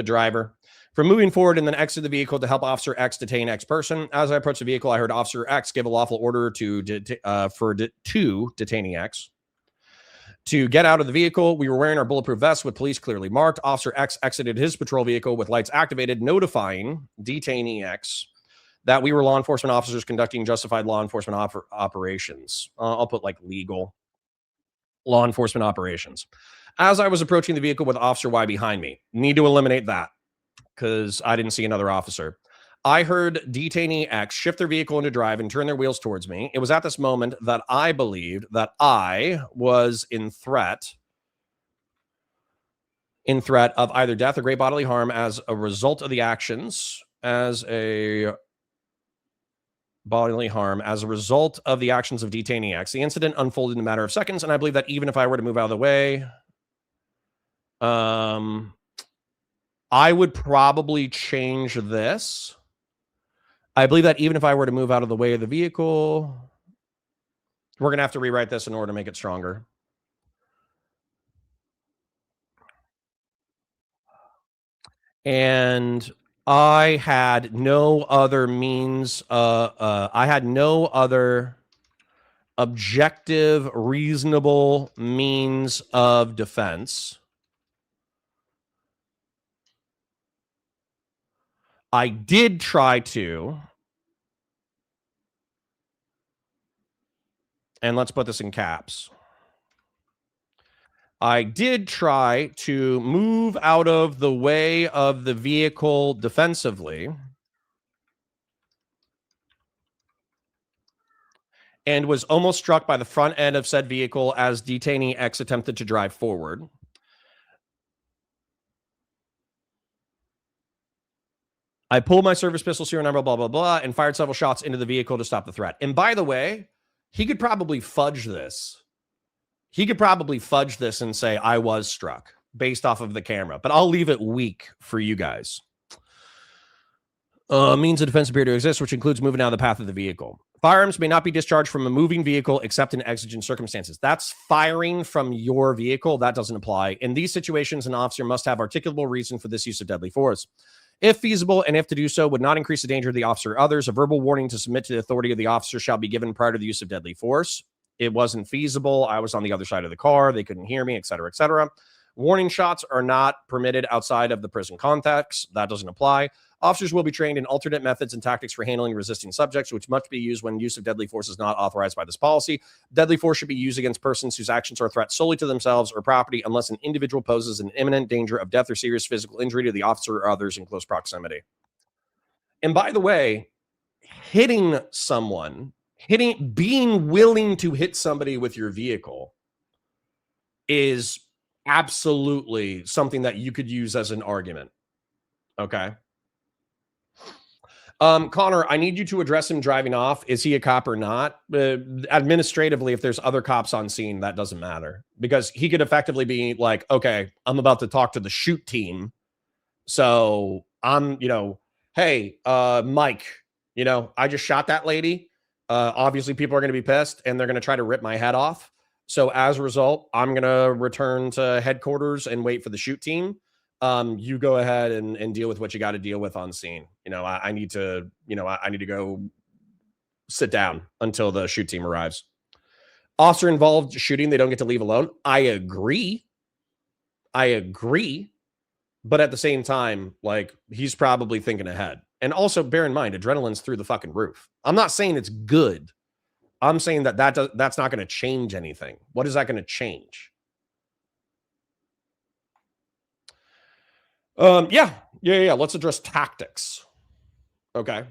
driver. From moving forward and then exit the vehicle to help Officer X detain X person. As I approached the vehicle, I heard Officer X give a lawful order to detaining X to get out of the vehicle. We were wearing our bulletproof vests with police clearly marked. Officer X exited his patrol vehicle with lights activated, notifying detainee X that we were law enforcement officers conducting justified law enforcement operations. I'll put like legal law enforcement operations. As I was approaching the vehicle with Officer Y behind me, need to eliminate that because I didn't see another officer. I heard detainee X shift their vehicle into drive and turn their wheels towards me. It was at this moment that I believed that I was in threat of either death or great bodily harm as a result of the actions, as a result of the actions of detainee X. The incident unfolded in a matter of seconds, and I believe that even if I were to move out of the way, I would probably change this. I believe that even if I were to move out of the way of the vehicle, we're going to have to rewrite this in order to make it stronger. And I had no other means. I had no other objective, reasonable means of defense. I did try to, and let's put this in caps. I did try to move out of the way of the vehicle defensively and was almost struck by the front end of said vehicle as detainee X attempted to drive forward. I pulled my service pistol, serial number, blah, blah, blah, and fired several shots into the vehicle to stop the threat. And by the way, he could probably fudge this. He could probably fudge this and say, I was struck based off of the camera. But I'll leave it weak for you guys. Means of defense appear to exist, which includes moving out of the path of the vehicle. Firearms may not be discharged from a moving vehicle except in exigent circumstances. That's firing from your vehicle. That doesn't apply. In these situations, an officer must have articulable reason for this use of deadly force. If feasible, and if to do so would not increase the danger of the officer or others, a verbal warning to submit to the authority of the officer shall be given prior to the use of deadly force. It wasn't feasible. I was on the other side of the car. They couldn't hear me, et cetera, et cetera. Warning shots are not permitted outside of the prison context. That doesn't apply. Officers will be trained in alternate methods and tactics for handling resisting subjects, which must be used when use of deadly force is not authorized by this policy. Deadly force should be used against persons whose actions are a threat solely to themselves or property unless an individual poses an imminent danger of death or serious physical injury to the officer or others in close proximity. And by the way, hitting someone, being willing to hit somebody with your vehicle is absolutely something that you could use as an argument. Okay. Connor, I need you to address him driving off. Is he a cop or not? Administratively, if there's other cops on scene, that doesn't matter because he could effectively be like, okay, I'm about to talk to the shoot team. So I'm, hey, Mike, I just shot that lady. Obviously people are going to be pissed and they're going to try to rip my head off. So as a result, I'm going to return to headquarters and wait for the shoot team. You go ahead and deal with what you got to deal with on scene. I need to go sit down until the shoot team arrives. Officer involved shooting, they don't get to leave alone. I agree. But at the same time, like, he's probably thinking ahead. And also bear in mind, adrenaline's through the fucking roof. I'm not saying it's good. I'm saying that's not going to change anything. What is that going to change? Yeah. Let's address tactics. Okay.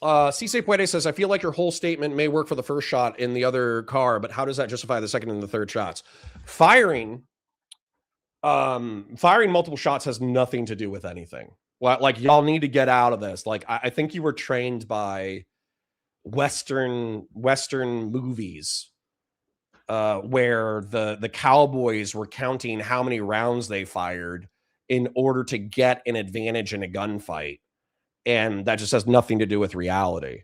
Cise Puede says, I feel like your whole statement may work for the first shot in the other car, but how does that justify the second and the third shots? Firing multiple shots has nothing to do with anything. Like, y'all need to get out of this. Like, I think you were trained by Western movies where the Cowboys were counting how many rounds they fired in order to get an advantage in a gunfight. And that just has nothing to do with reality.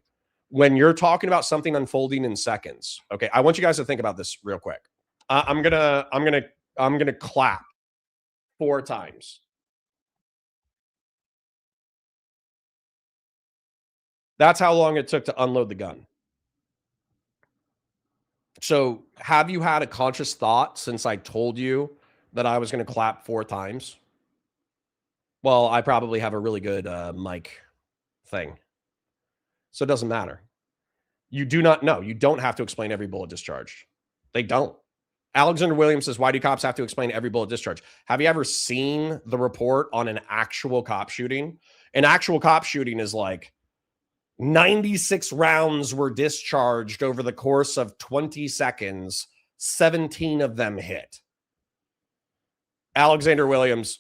When you're talking about something unfolding in seconds, okay, I want you guys to think about this real quick. I'm gonna clap 4 times. That's how long it took to unload the gun. So, have you had a conscious thought since I told you that I was going to clap 4 times? Well, I probably have a really good mic thing. So it doesn't matter. You do not know. You don't have to explain every bullet discharged. They don't. Alexander Williams says, why do cops have to explain every bullet discharge? Have you ever seen the report on an actual cop shooting? An actual cop shooting is like 96 rounds were discharged over the course of 20 seconds. 17 of them hit. Alexander Williams,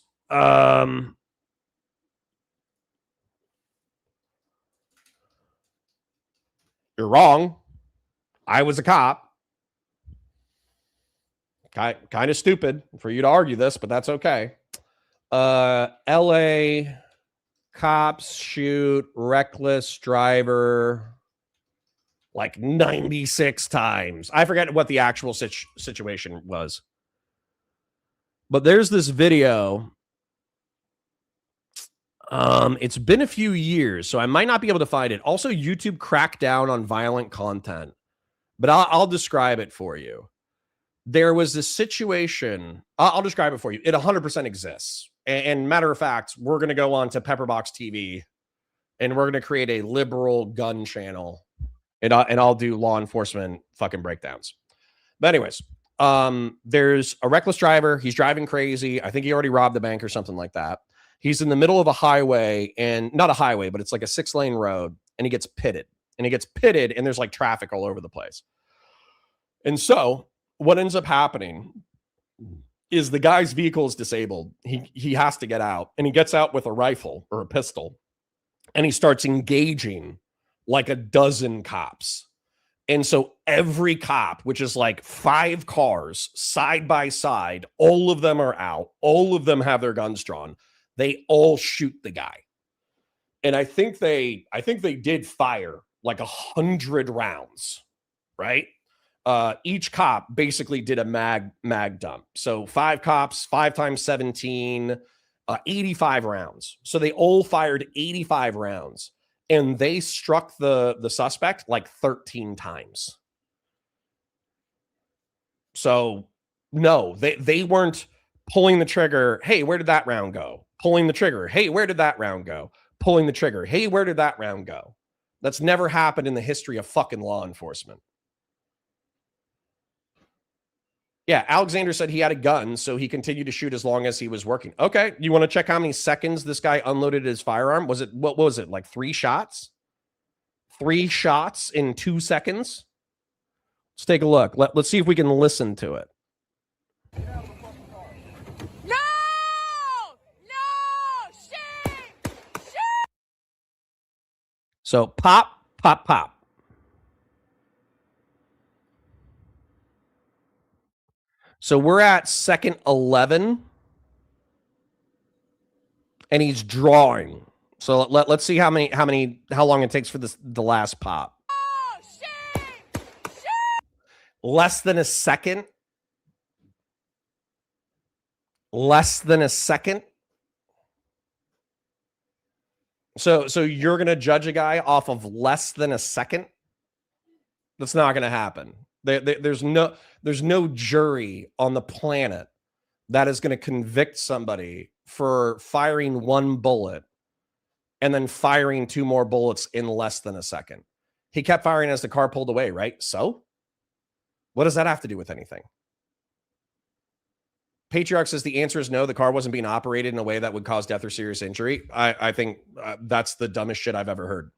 you're wrong. I was a cop. Kind of stupid for you to argue this, but that's okay. LA cops shoot reckless driver like 96 times. I forget what the actual situation was. But there's this video. It's been a few years, so I might not be able to find it. Also, YouTube cracked down on violent content, but I'll describe it for you. There was this situation. I'll describe it for you. It 100% exists. And matter of fact, we're going to go on to Pepperbox TV and we're going to create a liberal gun channel and I'll do law enforcement fucking breakdowns. But anyways, there's a reckless driver. He's driving crazy. I think he already robbed the bank or something like that. He's in the middle of a highway, and not a highway, but it's like a 6-lane road, and he gets pitted. And there's like traffic all over the place. And so what ends up happening is the guy's vehicle is disabled. He has to get out, and he gets out with a rifle or a pistol, and he starts engaging like a dozen cops. And so every cop, which is like 5 cars side by side, all of them are out. All of them have their guns drawn. They all shoot the guy. And I think they did fire like 100 rounds, right? Each cop basically did a mag dump. So 5 cops, 5 times 17, 85 rounds. So they all fired 85 rounds, and they struck the suspect like 13 times. So no, they weren't pulling the trigger. Hey, where did that round go? Pulling the trigger. Hey, where did that round go? Pulling the trigger. Hey, where did that round go? That's never happened in the history of fucking law enforcement. Yeah, Alexander said he had a gun, so he continued to shoot as long as he was working. Okay, you want to check how many seconds this guy unloaded his firearm? What was it, like 3 shots? 3 shots in 2 seconds? Let's take a look. Let's see if we can listen to it. No! Shit! So pop, pop, pop. So we're at second 11, and he's drawing. So let's see how long it takes for the last pop. Oh, shit! Less than a second. Less than a second. So you're gonna judge a guy off of less than a second? That's not gonna happen. There's no jury on the planet that is going to convict somebody for firing 1 bullet and then firing 2 more bullets in less than a second. He kept firing as the car pulled away, right? So what does that have to do with anything? Patriarch says the answer is no. The car wasn't being operated in a way that would cause death or serious injury. I think that's the dumbest shit I've ever heard.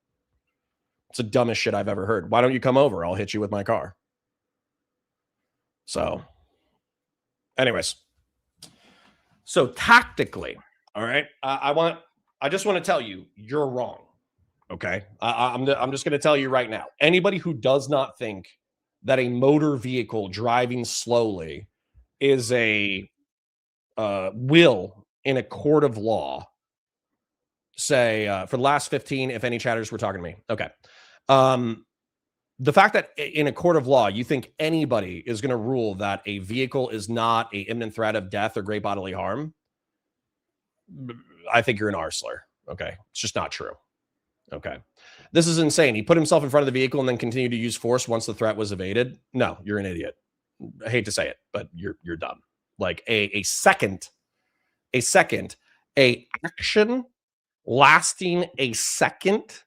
It's the dumbest shit I've ever heard. Why don't you come over? I'll hit you with my car. So anyways, so tactically, all right, I just want to tell you, you're wrong. Okay. I'm just going to tell you right now, anybody who does not think that a motor vehicle driving slowly is a will in a court of law say for the last 15, if any chatters were talking to me. Okay. The fact that in a court of law, you think anybody is going to rule that a vehicle is not an imminent threat of death or great bodily harm, I think you're an arsler. Okay. It's just not true. Okay. This is insane. He put himself in front of the vehicle and then continued to use force once the threat was evaded. No, you're an idiot. I hate to say it, but you're dumb. Like a action lasting a second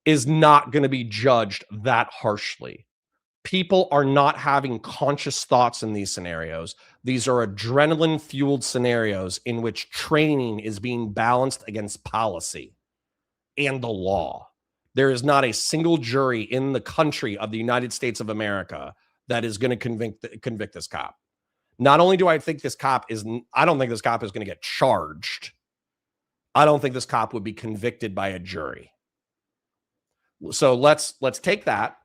is not going to be judged that harshly. People are not having conscious thoughts in these scenarios. These are adrenaline fueled scenarios in which training is being balanced against policy and the law. There is not a single jury in the country of the United States of America that is going to convict this cop. Not only do I think this cop is, I don't think this cop is going to get charged. I don't think this cop would be convicted by a jury. So let's take that.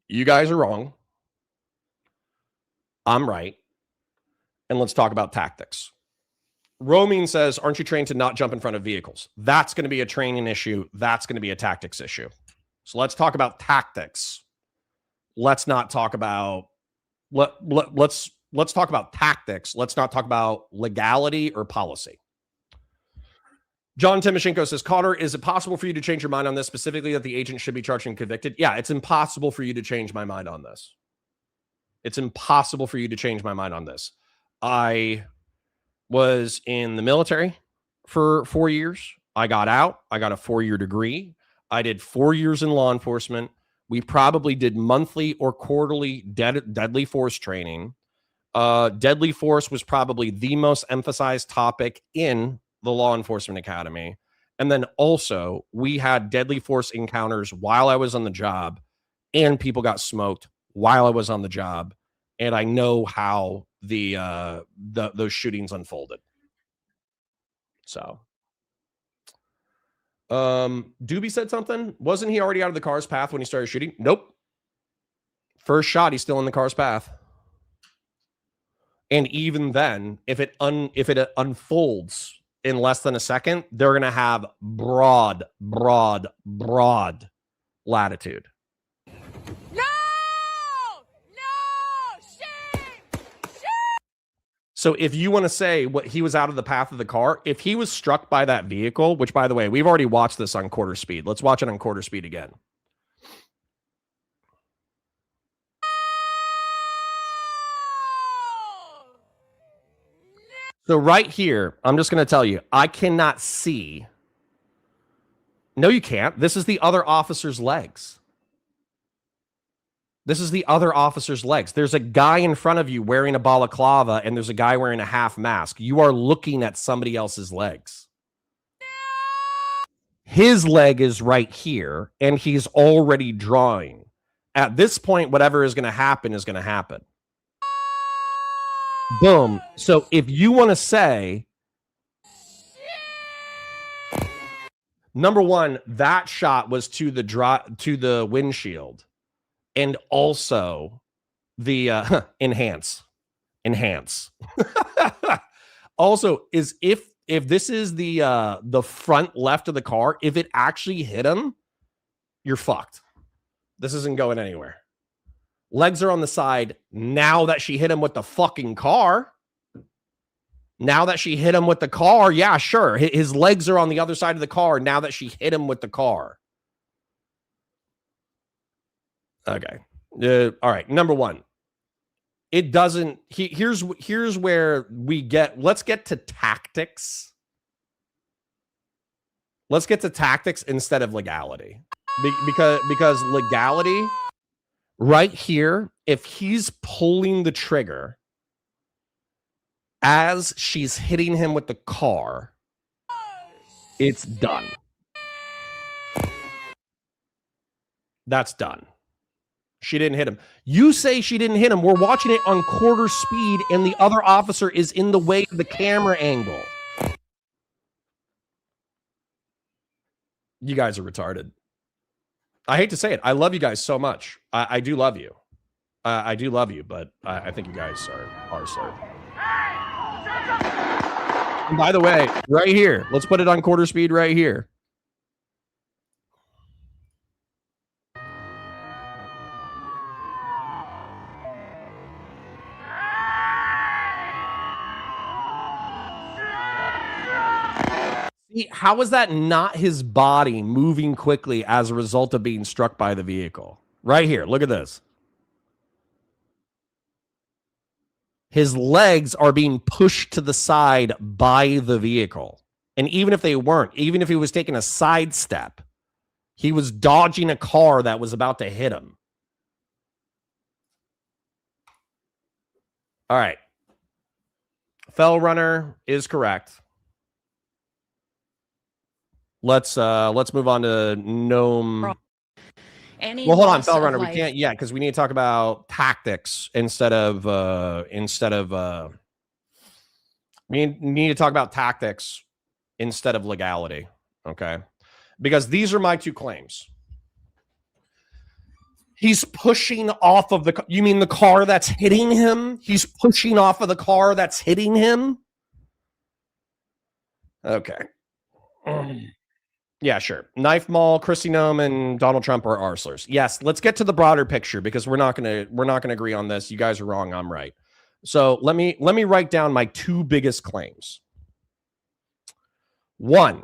You guys are wrong. I'm right. And let's talk about tactics. Roaming says, aren't you trained to not jump in front of vehicles? That's going to be a training issue. That's going to be a tactics issue. So let's talk about tactics. Let's not talk about let's talk about tactics. Let's not talk about legality or policy. John Timoshenko says, Cotter, is it possible for you to change your mind on this, specifically that the agent should be charged and convicted? Yeah, it's impossible for you to change my mind on this. It's impossible for you to change my mind on this. I was in the military for 4 years. I got out. I got a 4-year degree. I did 4 years in law enforcement. We probably did monthly or quarterly deadly force training. Deadly force was probably the most emphasized topic in the law enforcement academy. And then also we had deadly force encounters while I was on the job, and people got smoked while I was on the job. And I know how those shootings unfolded. So Doobie said something. Wasn't he already out of the car's path when he started shooting? Nope. First shot, he's still in the car's path. And even then, if it unfolds in less than a second, they're going to have broad latitude. No! Shame! So if you want to say what he was out of the path of the car, if he was struck by that vehicle, which by the way, we've already watched this on quarter speed. Let's watch it on quarter speed again. So right here, I'm just going to tell you, I cannot see. No, you can't. This is the other officer's legs. This is the other officer's legs. There's a guy in front of you wearing a balaclava, and there's a guy wearing a half mask. You are looking at somebody else's legs. His leg is right here, and he's already drawing. At this point, whatever is going to happen is going to happen. Boom. So if you want to say, number one, that shot was to the windshield, and also the enhance. Also, is if this is the front left of the car, if it actually hit him, you're fucked. This isn't going anywhere. Legs are on the side. Now that she hit him with the fucking car. Now that she hit him with the car. Yeah, sure. His legs are on the other side of the car now that she hit him with the car. Okay. All right. Number one. It doesn't. Here's where we get. Let's get to tactics. Let's get to tactics instead of legality. Because legality... Right here, if he's pulling the trigger as she's hitting him with the car, it's done. That's done. She didn't hit him. You say she didn't hit him. We're watching it on quarter speed, and the other officer is in the way of the camera angle. You guys are retarded. I hate to say it. I love you guys so much. I do love you. I do love you, but I think you guys are slow. And by the way, right here, let's put it on quarter speed right here. See, how is that not his body moving quickly as a result of being struck by the vehicle? Right here, look at this. His legs are being pushed to the side by the vehicle. And even if they weren't, even if he was taking a sidestep, he was dodging a car that was about to hit him. All right. Fell runner is correct. Let's move on to Gnome. Well, hold on, Fell runner. We can't yet because we need to talk about tactics instead of we need to talk about tactics instead of legality. Okay, because these are my two claims. He's pushing off of the. You mean the car that's hitting him? He's pushing off of the car that's hitting him. Okay. Yeah, sure. Knife Mall, Chrissy Nome, and Donald Trump are arslers. Yes, let's get to the broader picture because we're not gonna agree on this. You guys are wrong. I'm right. So let me write down my two biggest claims. One,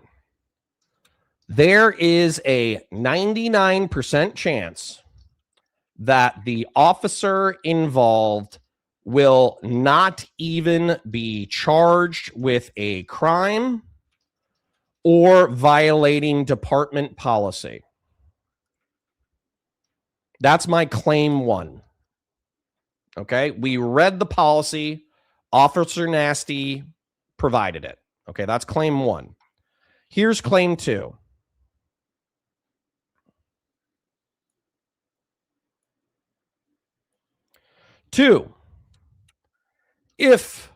there is a 99% chance that the officer involved will not even be charged with a crime or violating department policy. That's my claim one. Okay, we read the policy. Officer Nasty provided it. Okay, that's claim one. Here's claim two. Two, if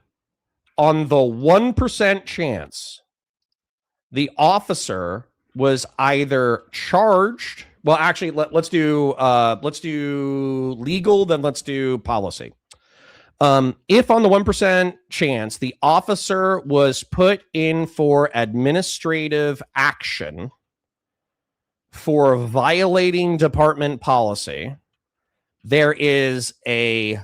on the 1% chance the officer was either charged, well, actually, let's do legal, then let's do policy. If on the 1% chance the officer was put in for administrative action for violating department policy, there is a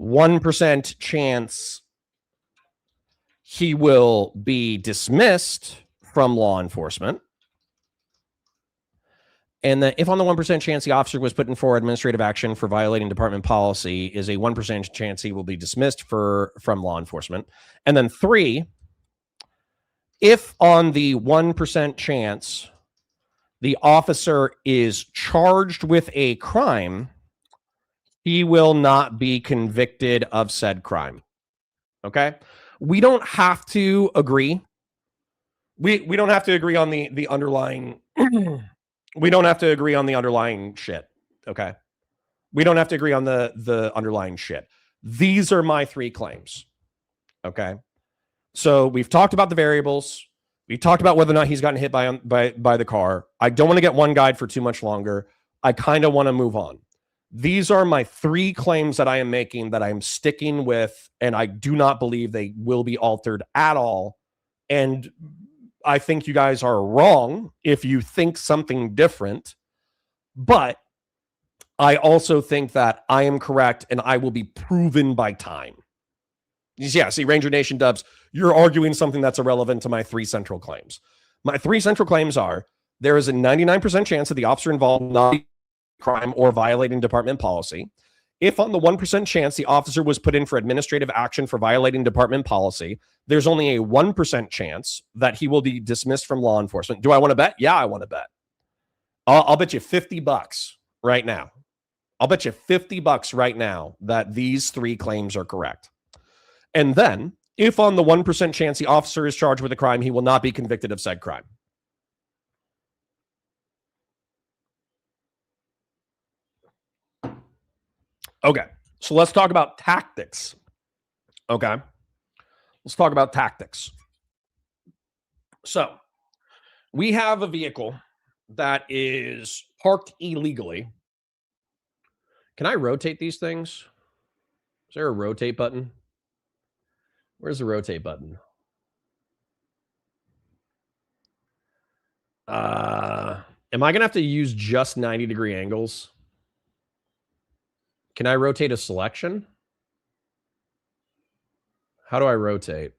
1% chance he will be dismissed from law enforcement. And that if on the 1% chance the officer was put in for administrative action for violating department policy is a 1% chance he will be dismissed from law enforcement. And then three, if on the 1% chance the officer is charged with a crime, he will not be convicted of said crime. Okay? We don't have to agree. We don't have to agree on the underlying we don't have to agree on the underlying shit. Okay? We don't have to agree on the underlying shit. These are my three claims. Okay? So we've talked about the variables. We talked about whether or not he's gotten hit by the car. I don't want to get one guide for too much longer. I kind of want to move on. These are my three claims that I am making that I'm sticking with, and I do not believe they will be altered at all. And I think you guys are wrong if you think something different. But I also think that I am correct, and I will be proven by time. Yeah, see, Ranger Nation dubs, you're arguing something that's irrelevant to my three central claims. My three central claims are there is a 99% chance that the officer involved not crime or violating department policy. If on the 1% chance the officer was put in for administrative action for violating department policy, there's only a 1% chance that he will be dismissed from law enforcement. Do I want to bet? Yeah, I want to bet. I'll bet you $50 right now. I'll bet you $50 right now that these three claims are correct. And then, if on the 1% chance the officer is charged with a crime, he will not be convicted of said crime. Okay, so let's talk about tactics. Okay, let's talk about tactics. So, we have a vehicle that is parked illegally. Can I rotate these things? Is there a rotate button? Where's the rotate button? Am I going to have to use just 90-degree angles? Can I rotate a selection? How do I rotate?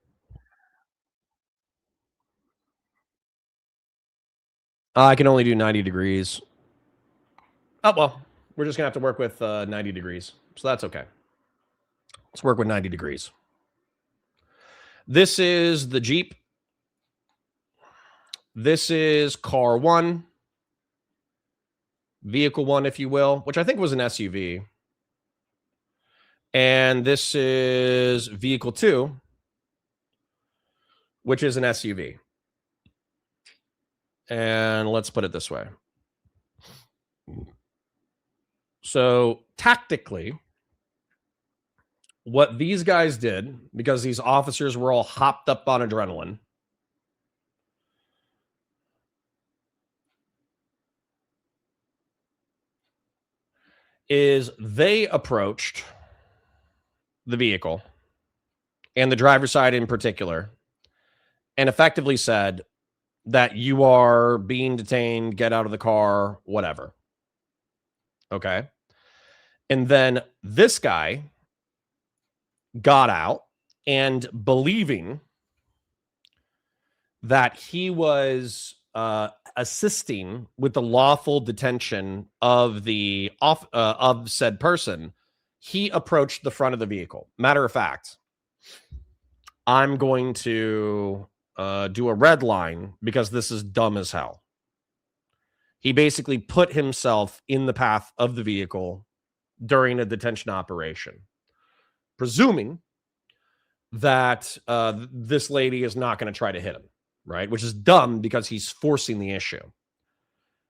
I can only do 90 degrees. Oh, well, we're just going to have to work with 90 degrees. So that's okay. Let's work with 90 degrees. This is the Jeep. This is car 1. Vehicle 1, if you will, which I think was an SUV. And this is vehicle 2, which is an SUV. And let's put it this way. So tactically, what these guys did, because these officers were all hopped up on adrenaline, is they approached the vehicle and the driver's side in particular and effectively said that you are being detained, get out of the car, whatever. Okay. And then this guy got out and believing that he was assisting with the lawful detention of the of said person, he approached the front of the vehicle. Matter of fact, I'm going to do a red line because this is dumb as hell. He basically put himself in the path of the vehicle during a detention operation, presuming that this lady is not going to try to hit him, right? Which is dumb because he's forcing the issue.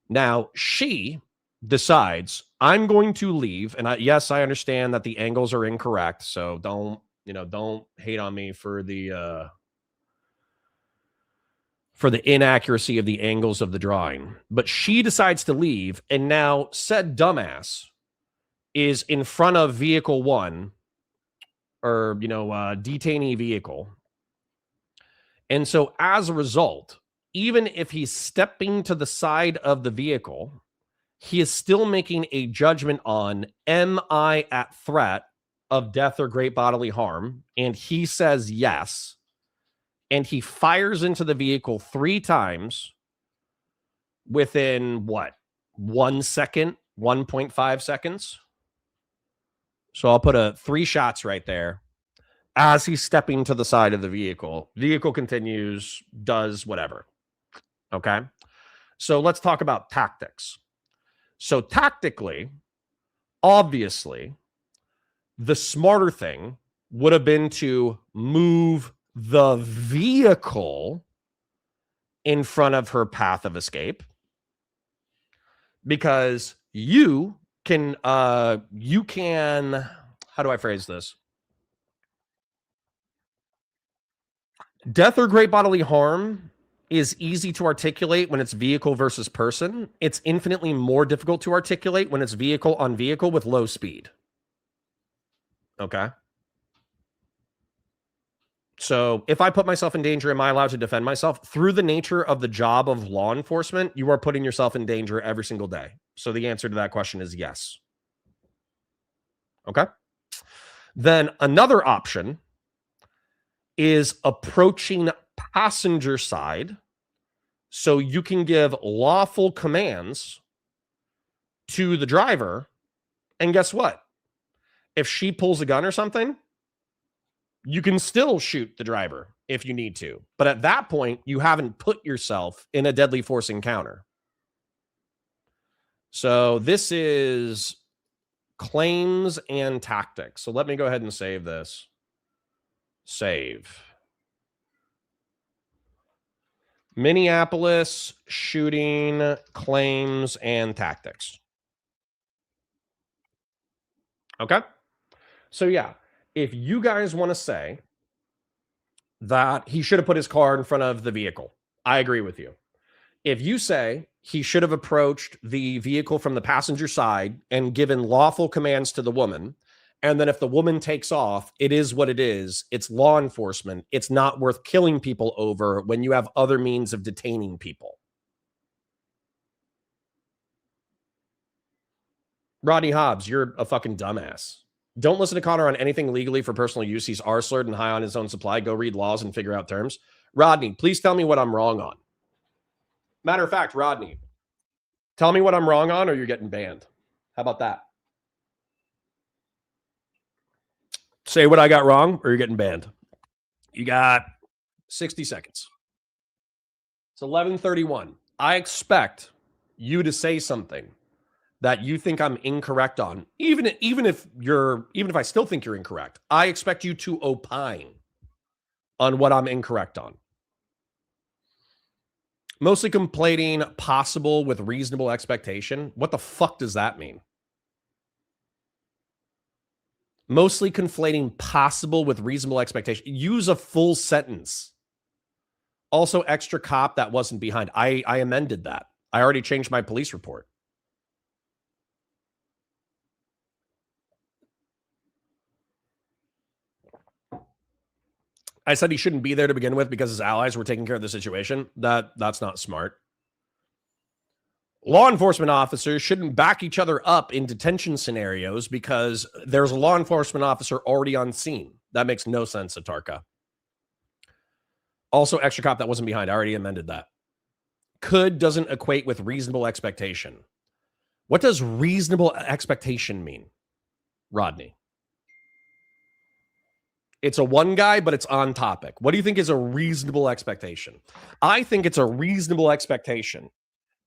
Now, she decides, I'm going to leave. And yes, I understand that the angles are incorrect. So don't hate on me for the inaccuracy of the angles of the drawing. But she decides to leave. And now said dumbass is in front of vehicle 1 or, detainee vehicle. And so as a result, even if he's stepping to the side of the vehicle, he is still making a judgment on, am I at threat of death or great bodily harm? And he says yes. And he fires into the vehicle 3 times within 1 second, 1.5 seconds. So I'll put 3 shots right there. As he's stepping to the side of the vehicle, vehicle continues, does whatever. Okay. So let's talk about tactics. So tactically, obviously, the smarter thing would have been to move the vehicle in front of her path of escape, because you can, how do I phrase this? Death or great bodily harm is easy to articulate when it's vehicle versus person. It's infinitely more difficult to articulate when it's vehicle on vehicle with low speed. Okay. So if I put myself in danger, am I allowed to defend myself? Through the nature of the job of law enforcement, you are putting yourself in danger every single day. So the answer to that question is yes. Okay. Then another option is approaching passenger side so you can give lawful commands to the driver. And guess what? If she pulls a gun or something, you can still shoot the driver if you need to. But at that point, you haven't put yourself in a deadly force encounter. So this is claims and tactics. So let me go ahead and save this. Save. Minneapolis shooting claims and tactics. Okay. So yeah, if you guys want to say that he should have put his car in front of the vehicle, I agree with you. If you say he should have approached the vehicle from the passenger side and given lawful commands to the woman, and then if the woman takes off, it is what it is. It's law enforcement. It's not worth killing people over when you have other means of detaining people. Rodney Hobbs, you're a fucking dumbass. Don't listen to Connor on anything legally for personal use. He's arsled and high on his own supply. Go read laws and figure out terms. Rodney, please tell me what I'm wrong on. Matter of fact, Rodney, tell me what I'm wrong on or you're getting banned. How about that? Say what I got wrong or you're getting banned. You got 60 seconds. It's 11:31. I expect you to say something that you think I'm incorrect on, even if I still think you're incorrect. I expect you to opine on what I'm incorrect on. Mostly conflating possible with reasonable expectation. What the fuck does that mean? Mostly conflating possible with reasonable expectation. Use a full sentence. Also, extra cop that wasn't behind. I amended that. I already changed my police report. I said he shouldn't be there to begin with because his allies were taking care of the situation. That's not smart. Law enforcement officers shouldn't back each other up in detention scenarios because there's a law enforcement officer already on scene. That makes no sense, Atarka. Also, extra cop that wasn't behind. I already amended that. Could doesn't equate with reasonable expectation. What does reasonable expectation mean, Rodney? It's a one guy, but it's on topic. What do you think is a reasonable expectation? I think it's a reasonable expectation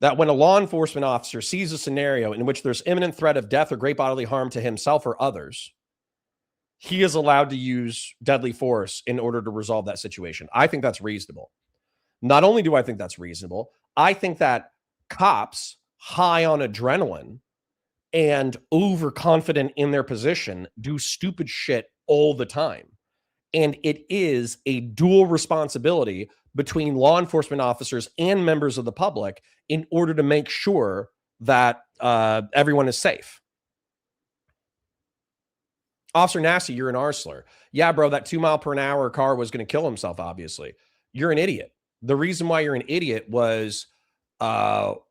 that when a law enforcement officer sees a scenario in which there's imminent threat of death or great bodily harm to himself or others, he is allowed to use deadly force in order to resolve that situation. I think that's reasonable. Not only do I think that's reasonable, I think that cops high on adrenaline and overconfident in their position do stupid shit all the time. And it is a dual responsibility between law enforcement officers and members of the public in order to make sure that everyone is safe. Officer Nasty, you're an arsler. Yeah, bro, that 2 mile per hour car was going to kill himself, obviously. You're an idiot. The reason why you're an idiot was, I'll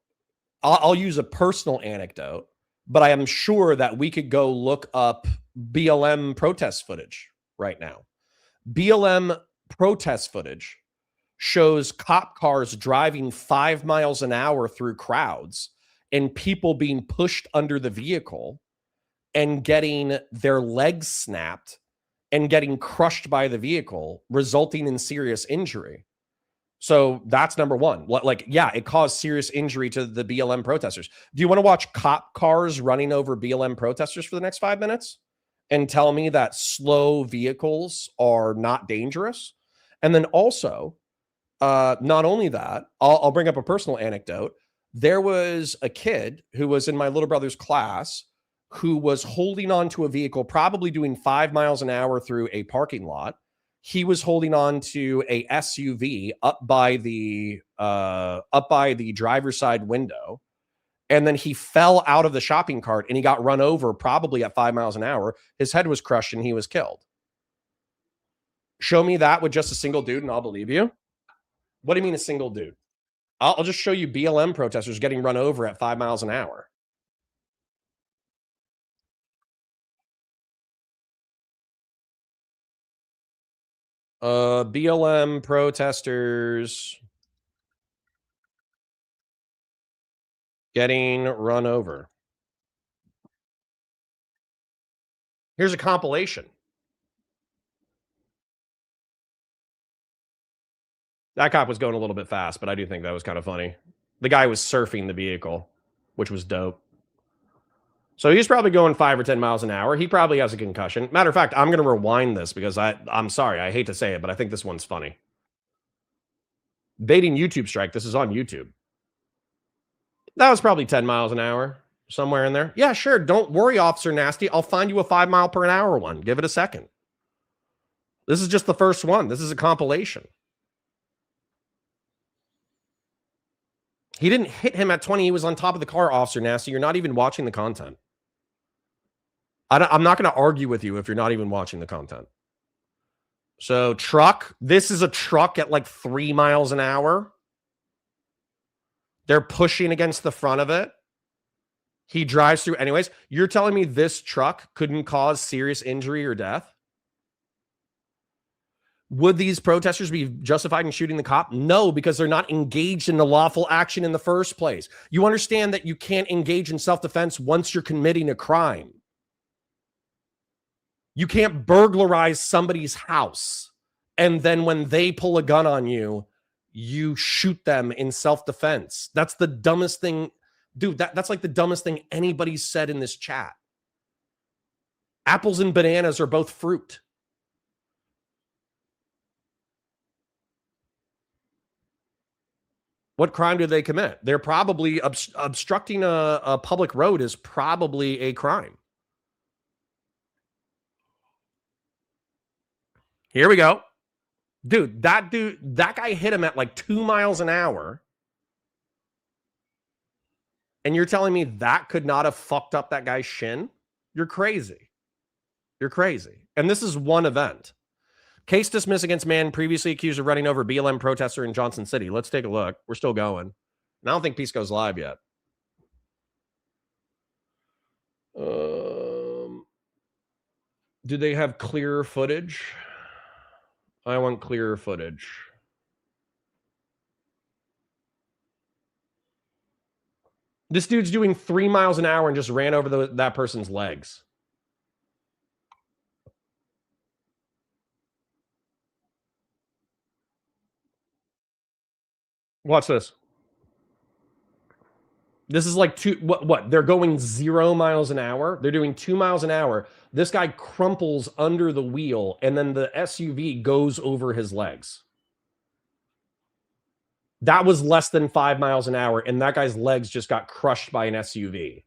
use a personal anecdote, but I am sure that we could go look up BLM protest footage right now. BLM protest footage shows cop cars driving 5 miles an hour through crowds and people being pushed under the vehicle and getting their legs snapped and getting crushed by the vehicle, resulting in serious injury. So that's number one. Like, yeah, it caused serious injury to the BLM protesters. Do you want to watch cop cars running over BLM protesters for the next 5 minutes and tell me that slow vehicles are not dangerous? And then also, not only that, I'll bring up a personal anecdote. There was a kid who was in my little brother's class who was holding on to a vehicle, probably doing 5 miles an hour through a parking lot. He was holding on to a SUV up by the driver's side window. And then he fell out of the shopping cart and he got run over probably at 5 miles an hour. His head was crushed and he was killed. Show me that with just a single dude and I'll believe you. What do you mean a single dude? I'll just show you BLM protesters getting run over at 5 miles an hour. BLM protesters getting run over. Here's a compilation. That cop was going a little bit fast, but I do think that was kind of funny. The guy was surfing the vehicle, which was dope. So he's probably going 5 or 10 miles an hour. He probably has a concussion. Matter of fact, I'm going to rewind this because I'm sorry. I hate to say it, but I think this one's funny. Baiting YouTube strike. This is on YouTube. That was probably 10 miles an hour, somewhere in there. Yeah, sure. Don't worry, Officer Nasty. I'll find you a 5 mile per hour one. Give it a second. This is just the first one. This is a compilation. He didn't hit him at 20. He was on top of the car, Officer Nasty. You're not even watching the content. I'm not going to argue with you if you're not even watching the content. So truck, this is a truck at like 3 miles an hour. They're pushing against the front of it. He drives through anyways. You're telling me this truck couldn't cause serious injury or death? Would these protesters be justified in shooting the cop? No, because they're not engaged in the lawful action in the first place. You understand that you can't engage in self-defense once you're committing a crime. You can't burglarize somebody's house, and then when they pull a gun on you, you shoot them in self-defense. That's the dumbest thing. Dude, that's like the dumbest thing anybody's said in this chat. Apples and bananas are both fruit. What crime do they commit? They're probably obstructing a public road is probably a crime. Here we go. Dude, that guy hit him at like 2 miles an hour. And you're telling me that could not have fucked up that guy's shin? You're crazy. You're crazy. And this is one event. Case dismissed against man previously accused of running over BLM protester in Johnson City. Let's take a look. We're still going. And I don't think Peace goes live yet. Do they have clear footage? I want clear footage. This dude's doing 3 miles an hour and just ran over that person's legs. Watch this. This is like what? They're going 0 miles an hour. They're doing 2 miles an hour. This guy crumples under the wheel, and then the SUV goes over his legs. That was less than 5 miles an hour, and that guy's legs just got crushed by an SUV.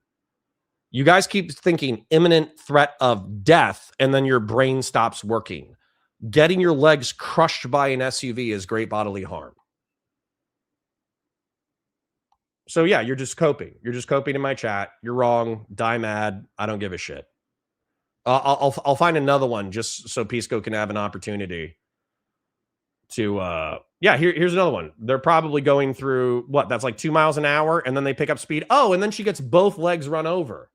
You guys keep thinking imminent threat of death, and then your brain stops working. Getting your legs crushed by an SUV is great bodily harm. So yeah, you're just coping. You're just coping in my chat. You're wrong. Die mad. I don't give a shit. I'll find another one just so Pisco can have an opportunity to yeah, here's another one. They're probably going through what? That's like 2 miles an hour, and then they pick up speed. Oh, and then she gets both legs run over.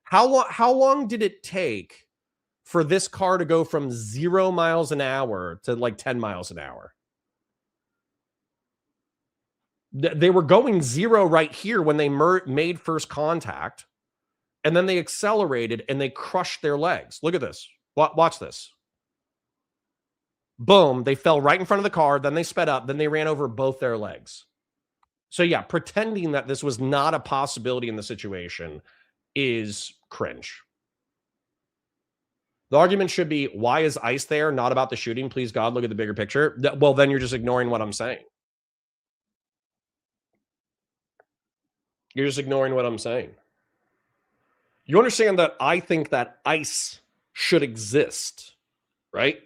How long did it take for this car to go from 0 miles an hour to like 10 miles an hour? They were going 0 right here when they made first contact, and then they accelerated and they crushed their legs. Look at this. Watch this. Boom. They fell right in front of the car. Then they sped up. Then they ran over both their legs. So yeah, pretending that this was not a possibility in the situation is cringe. The argument should be, why is ICE there? Not about the shooting. Please, God, look at the bigger picture. Well, then you're just ignoring what I'm saying. You're just ignoring what I'm saying. You understand that I think that ICE should exist, right?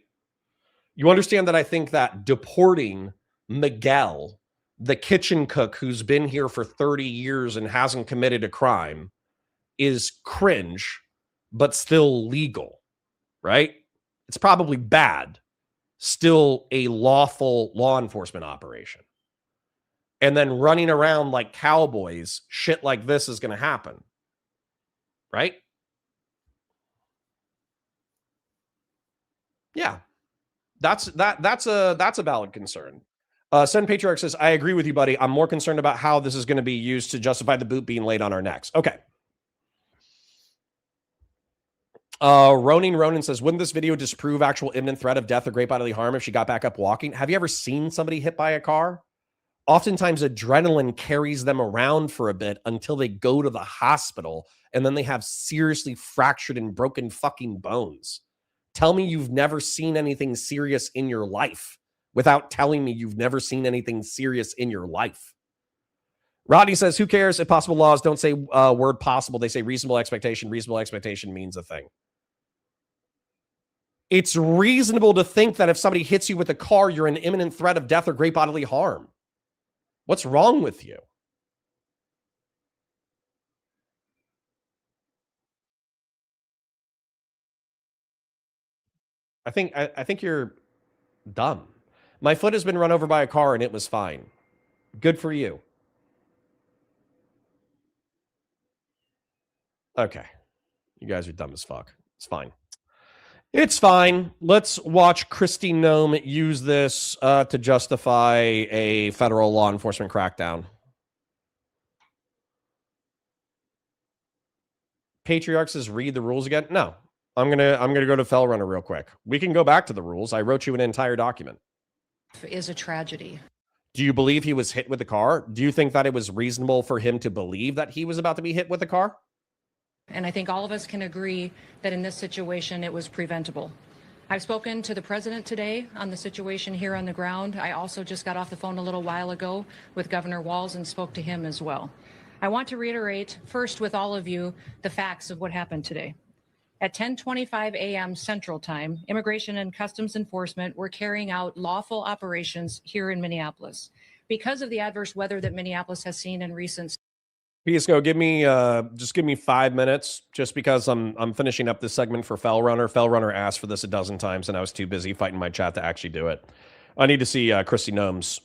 You understand that I think that deporting Miguel, the kitchen cook who's been here for 30 years and hasn't committed a crime, is cringe, but still legal, right? It's probably bad, still a lawful law enforcement operation. And then running around like cowboys, shit like this is going to happen. Right? Yeah. That's a valid concern. Sen Patriarch says, I agree with you, buddy. I'm more concerned about how this is going to be used to justify the boot being laid on our necks. Okay. Ronin says, wouldn't this video disprove actual imminent threat of death or great bodily harm if she got back up walking? Have you ever seen somebody hit by a car? Oftentimes adrenaline carries them around for a bit until they go to the hospital, and then they have seriously fractured and broken fucking bones. Tell me you've never seen anything serious in your life without telling me you've never seen anything serious in your life. Rodney says, who cares if possible laws don't say word possible? They say reasonable expectation. Reasonable expectation means a thing. It's reasonable to think that if somebody hits you with a car, you're an imminent threat of death or great bodily harm. What's wrong with you? I think you're dumb. My foot has been run over by a car and it was fine. Good for you. Okay. You guys are dumb as fuck. It's fine. It's fine. Let's watch Kristi Noem use this to justify a federal law enforcement crackdown. Patriarch says read the rules again. No, I'm gonna go to Fell Runner real quick. We can go back to the rules. I wrote you an entire document. Is a tragedy. Do you believe he was hit with a car? Do you think that it was reasonable for him to believe that he was about to be hit with a car? And I think all of us can agree that in this situation, it was preventable. I've spoken to the president today on the situation here on the ground. I also just got off the phone a little while ago with Governor Walz and spoke to him as well. I want to reiterate first with all of you the facts of what happened today. At 10:25 a.m. Central Time, Immigration and Customs Enforcement were carrying out lawful operations here in Minneapolis. Because of the adverse weather that Minneapolis has seen in recent Pisco, give me 5 minutes, just because I'm finishing up this segment for Fell Runner. Fell Runner asked for this a dozen times, and I was too busy fighting my chat to actually do it. I need to see Kristi Noem's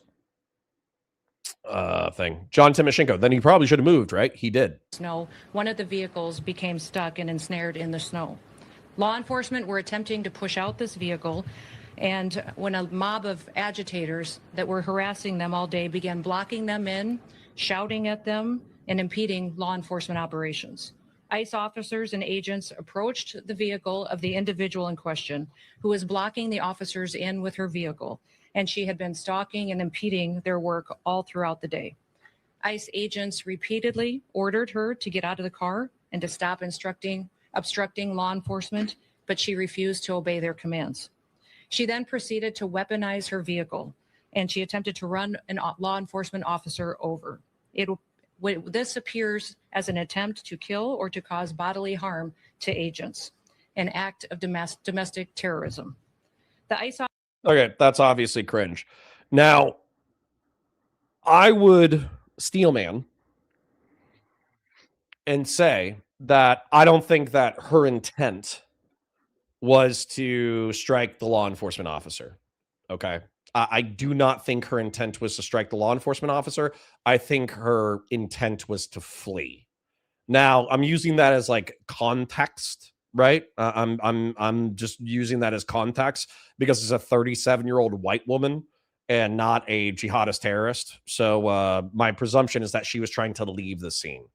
thing. John Timoshenko. Then he probably should have moved, right? He did. snow, one of the vehicles became stuck and ensnared in the snow. Law enforcement were attempting to push out this vehicle, and when a mob of agitators that were harassing them all day began blocking them in, shouting at them, and impeding law enforcement operations. ICE officers and agents approached the vehicle of the individual in question, who was blocking the officers in with her vehicle, and she had been stalking and impeding their work all throughout the day. ICE agents repeatedly ordered her to get out of the car and to stop obstructing law enforcement, but she refused to obey their commands. She then proceeded to weaponize her vehicle, and she attempted to run a law enforcement officer over. This appears as an attempt to kill or to cause bodily harm to agents, an act of domestic terrorism. The ICE. Okay, that's obviously cringe. Now, I would steelman and say that I don't think that her intent was to strike the law enforcement officer. Okay. I do not think her intent was to strike the law enforcement officer. I think her intent was to flee. Now, I'm using that as like context, right? I'm just using that as context because it's a 37-year-old white woman and not a jihadist terrorist. So my presumption is that she was trying to leave the scene.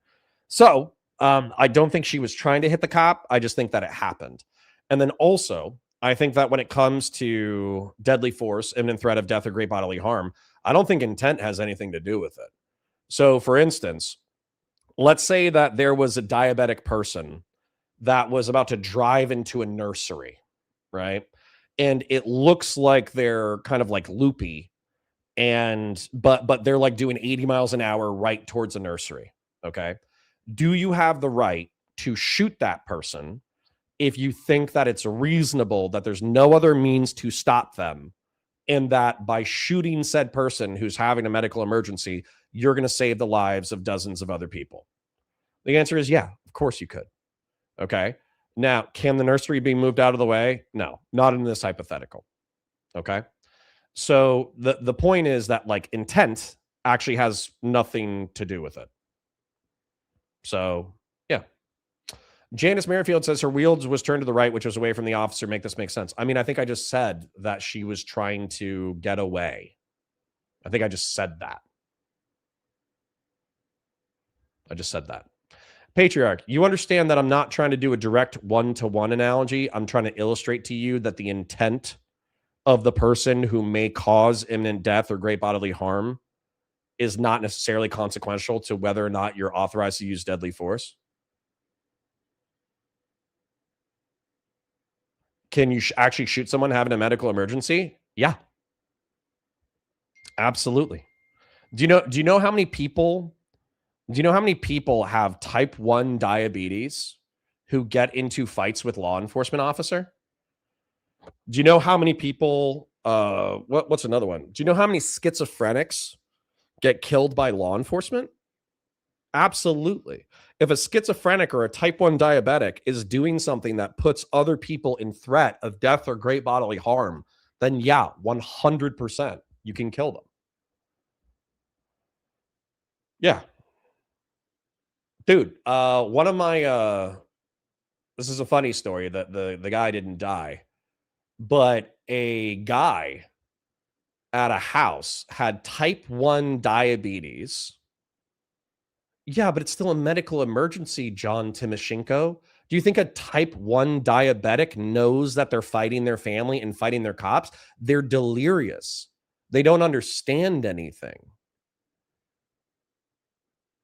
So I don't think she was trying to hit the cop. I just think that it happened. And then also, I think that when it comes to deadly force, imminent threat of death or great bodily harm, I don't think intent has anything to do with it. So, for instance, let's say that there was a diabetic person that was about to drive into a nursery, right? And it looks like they're kind of like loopy, but they're like doing 80 miles an hour right towards a nursery, okay? Do you have the right to shoot that person if you think that it's reasonable that there's no other means to stop them, and that by shooting said person who's having a medical emergency, you're going to save the lives of dozens of other people? The answer is yeah, of course you could. Okay. Now, can the nursery be moved out of the way? No, not in this hypothetical. Okay. So the point is that like intent actually has nothing to do with it. So yeah. Janice Merrifield says her wheels was turned to the right, which was away from the officer. Make this make sense. I mean, I think I just said that she was trying to get away. I think I just said that. I just said that. Patriarch, you understand that I'm not trying to do a direct one-to-one analogy. I'm trying to illustrate to you that the intent of the person who may cause imminent death or great bodily harm is not necessarily consequential to whether or not you're authorized to use deadly force. Can you actually shoot someone having a medical emergency? Yeah. Absolutely. Do you know how many people have type 1 diabetes who get into fights with law enforcement officer? Do you know how many people what's another one? Do you know how many schizophrenics get killed by law enforcement? Absolutely. If a schizophrenic or a type 1 diabetic is doing something that puts other people in threat of death or great bodily harm, then yeah, 100% you can kill them. Yeah. Dude, one of my this is a funny story that the guy didn't die, but a guy at a house had type 1 diabetes. Yeah, but it's still a medical emergency, John Timoshenko. Do you think a type 1 diabetic knows that they're fighting their family and fighting their cops? They're delirious. They don't understand anything.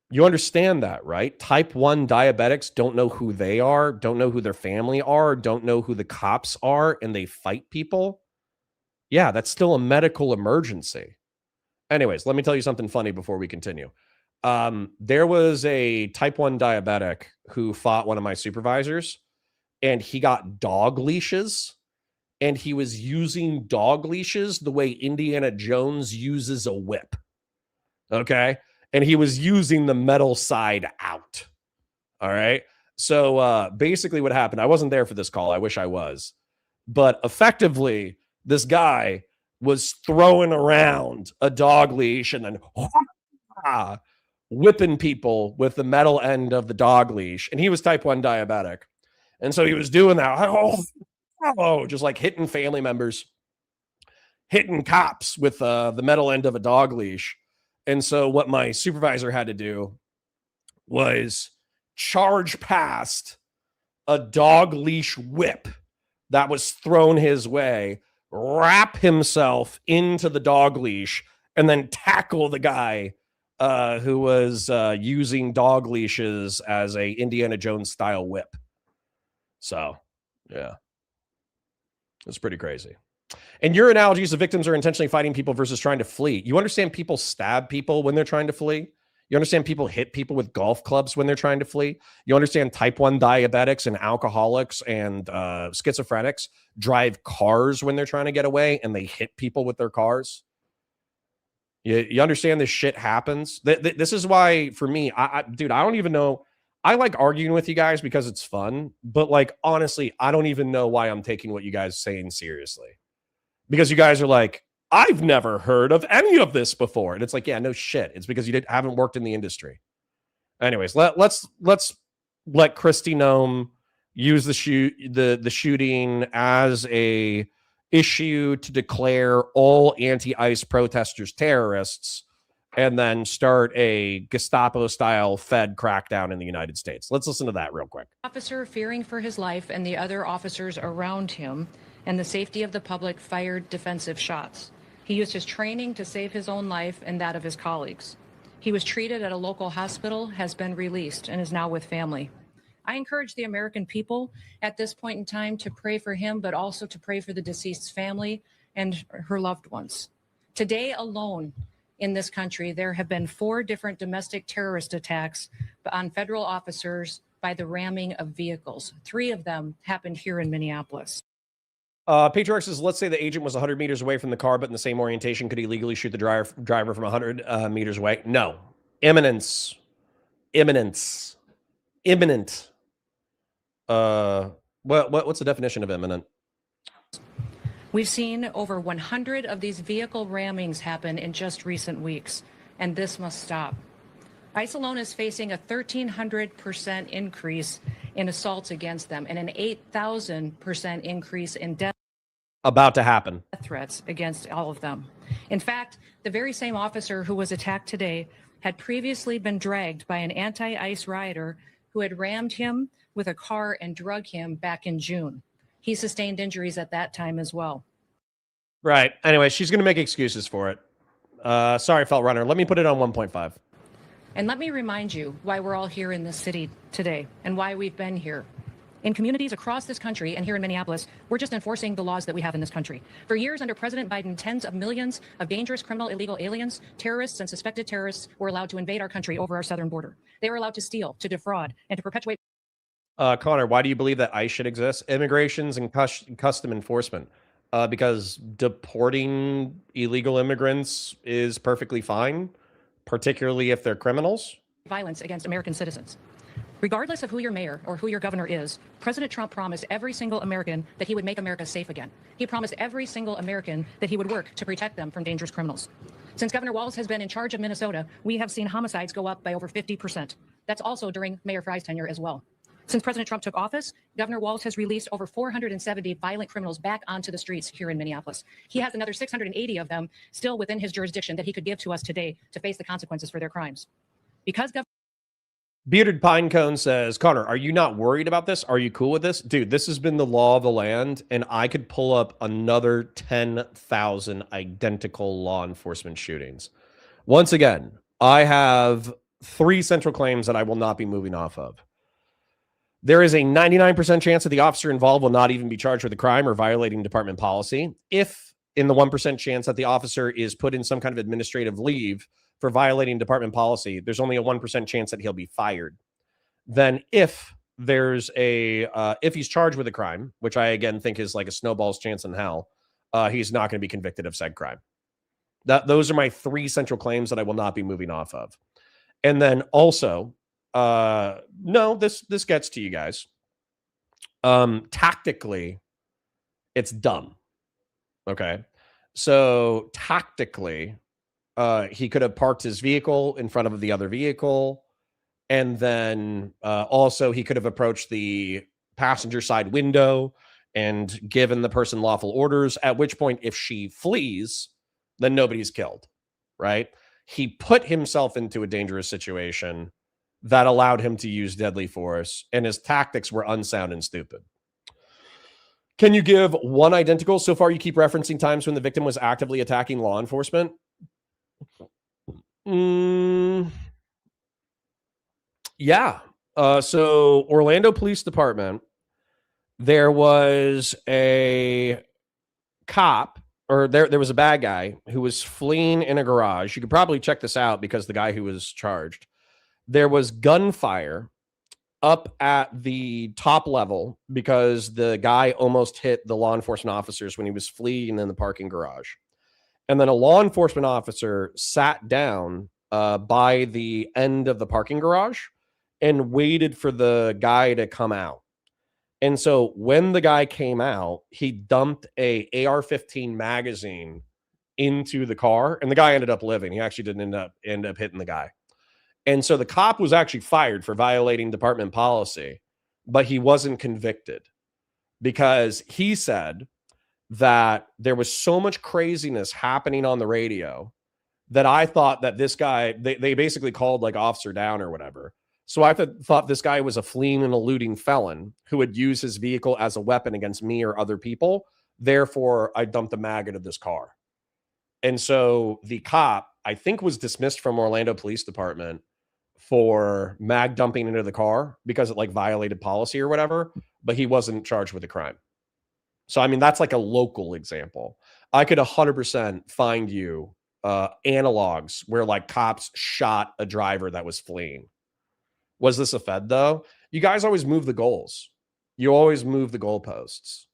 You understand that, right? Type 1 diabetics don't know who they are, don't know who their family are, don't know who the cops are, and they fight people. Yeah, that's still a medical emergency. Anyways, let me tell you something funny before we continue. There was a type 1 diabetic who fought one of my supervisors, and he got dog leashes, and he was using dog leashes the way Indiana Jones uses a whip. Okay? And he was using the metal side out. All right? So basically what happened, I wasn't there for this call. I wish I was. But effectively, this guy was throwing around a dog leash and then whipping people with the metal end of the dog leash. And he was type 1 diabetic. And so he was doing that. Just like hitting family members, hitting cops with the metal end of a dog leash. And so what my supervisor had to do was charge past a dog leash whip that was thrown his way, wrap himself into the dog leash, and then tackle the guy who was using dog leashes as a Indiana Jones style whip. So, yeah, it's pretty crazy. And your analogies of victims are intentionally fighting people versus trying to flee. You understand people stab people when they're trying to flee? You understand people hit people with golf clubs when they're trying to flee? You understand type 1 diabetics and alcoholics and schizophrenics drive cars when they're trying to get away and they hit people with their cars? You understand this shit happens? This is why, for me, dude, I don't even know. I like arguing with you guys because it's fun. But, like, honestly, I don't even know why I'm taking what you guys are saying seriously. Because you guys are like, I've never heard of any of this before. And it's like, yeah, no shit. It's because you haven't worked in the industry. Anyways, let's let Kristi Noem use the shooting as a issue to declare all anti-ICE protesters terrorists and then start a Gestapo-style Fed crackdown in the United States. Let's listen to that real quick. Officer, fearing for his life and the other officers around him and the safety of the public, fired defensive shots. He used his training to save his own life and that of his colleagues. He was treated at a local hospital, has been released, and is now with family. I encourage the American people at this point in time to pray for him, but also to pray for the deceased's family and her loved ones. Today alone in this country, there have been 4 different domestic terrorist attacks on federal officers by the ramming of vehicles. 3 of them happened here in Minneapolis. Patriarch says, let's say the agent was 100 meters away from the car, but in the same orientation. Could he legally shoot the driver from 100 meters away? No. Imminence. Imminent. What's the definition of imminent? We've seen over 100 of these vehicle rammings happen in just recent weeks, and this must stop. ICE alone is facing a 1,300% increase in assaults against them and an 8,000% increase in death about to happen threats against all of them. In fact, the very same officer who was attacked today had previously been dragged by an anti-ICE rioter who had rammed him with a car and drug him back in June. He sustained injuries at that time as well. Right. Anyway, she's going to make excuses for it. Sorry, Felt Runner. Let me put it on 1.5. And let me remind you why we're all here in this city today and why we've been here. In communities across this country and here in Minneapolis, we're just enforcing the laws that we have in this country. For years under President Biden, tens of millions of dangerous criminal illegal aliens, terrorists, and suspected terrorists were allowed to invade our country over our southern border. They were allowed to steal, to defraud, and to perpetuate. Connor, why do you believe that ICE should exist? Immigrations and custom enforcement. Because deporting illegal immigrants is perfectly fine. particularly if they're criminals. Violence against American citizens. Regardless of who your mayor or who your governor is, President Trump promised every single American that he would make America safe again. He promised every single American that he would work to protect them from dangerous criminals. Since Governor Walz has been in charge of Minnesota, we have seen homicides go up by over 50%. That's also during Mayor Fry's tenure as well. Since President Trump took office, Governor Walz has released over 470 violent criminals back onto the streets here in Minneapolis. He has another 680 of them still within his jurisdiction that he could give to us today to face the consequences for their crimes. Because Bearded Pinecone says, Connor, are you not worried about this? Are you cool with this? Dude, this has been the law of the land, and I could pull up another 10,000 identical law enforcement shootings. Once again, I have 3 central claims that I will not be moving off of. There is a 99% chance that the officer involved will not even be charged with a crime or violating department policy. If in the 1% chance that the officer is put in some kind of administrative leave for violating department policy, there's only a 1% chance that he'll be fired. Then if there's if he's charged with a crime, which I again think is like a snowball's chance in hell, he's not going to be convicted of said crime. Those are my 3 central claims that I will not be moving off of. And then also, no, this gets to you guys. Tactically, it's dumb. Okay. So tactically, he could have parked his vehicle in front of the other vehicle. And then also he could have approached the passenger side window and given the person lawful orders, at which point, if she flees, then nobody's killed, right? He put himself into a dangerous situation that allowed him to use deadly force, and his tactics were unsound and stupid. Can you give one identical? So far, you keep referencing times when the victim was actively attacking law enforcement. Yeah. So Orlando Police Department, there was a cop, or there was a bad guy who was fleeing in a garage. You could probably check this out because the guy who was charged. There was gunfire up at the top level because the guy almost hit the law enforcement officers when he was fleeing in the parking garage. And then a law enforcement officer sat down by the end of the parking garage and waited for the guy to come out. And so when the guy came out, he dumped a AR-15 magazine into the car, and the guy ended up living. He actually didn't end up hitting the guy. And so the cop was actually fired for violating department policy, but he wasn't convicted because he said that there was so much craziness happening on the radio that I thought that this guy, they basically called like officer down or whatever. So I thought this guy was a fleeing and eluding felon who would use his vehicle as a weapon against me or other people. Therefore, I dumped the mag into this car. And so the cop, I think, was dismissed from Orlando Police Department for mag dumping into the car because it like violated policy or whatever, but he wasn't charged with a crime. So, I mean, that's like a local example. I could 100% find you analogs where like cops shot a driver that was fleeing. Was this a Fed though? You guys always move the goals. You always move the goalposts.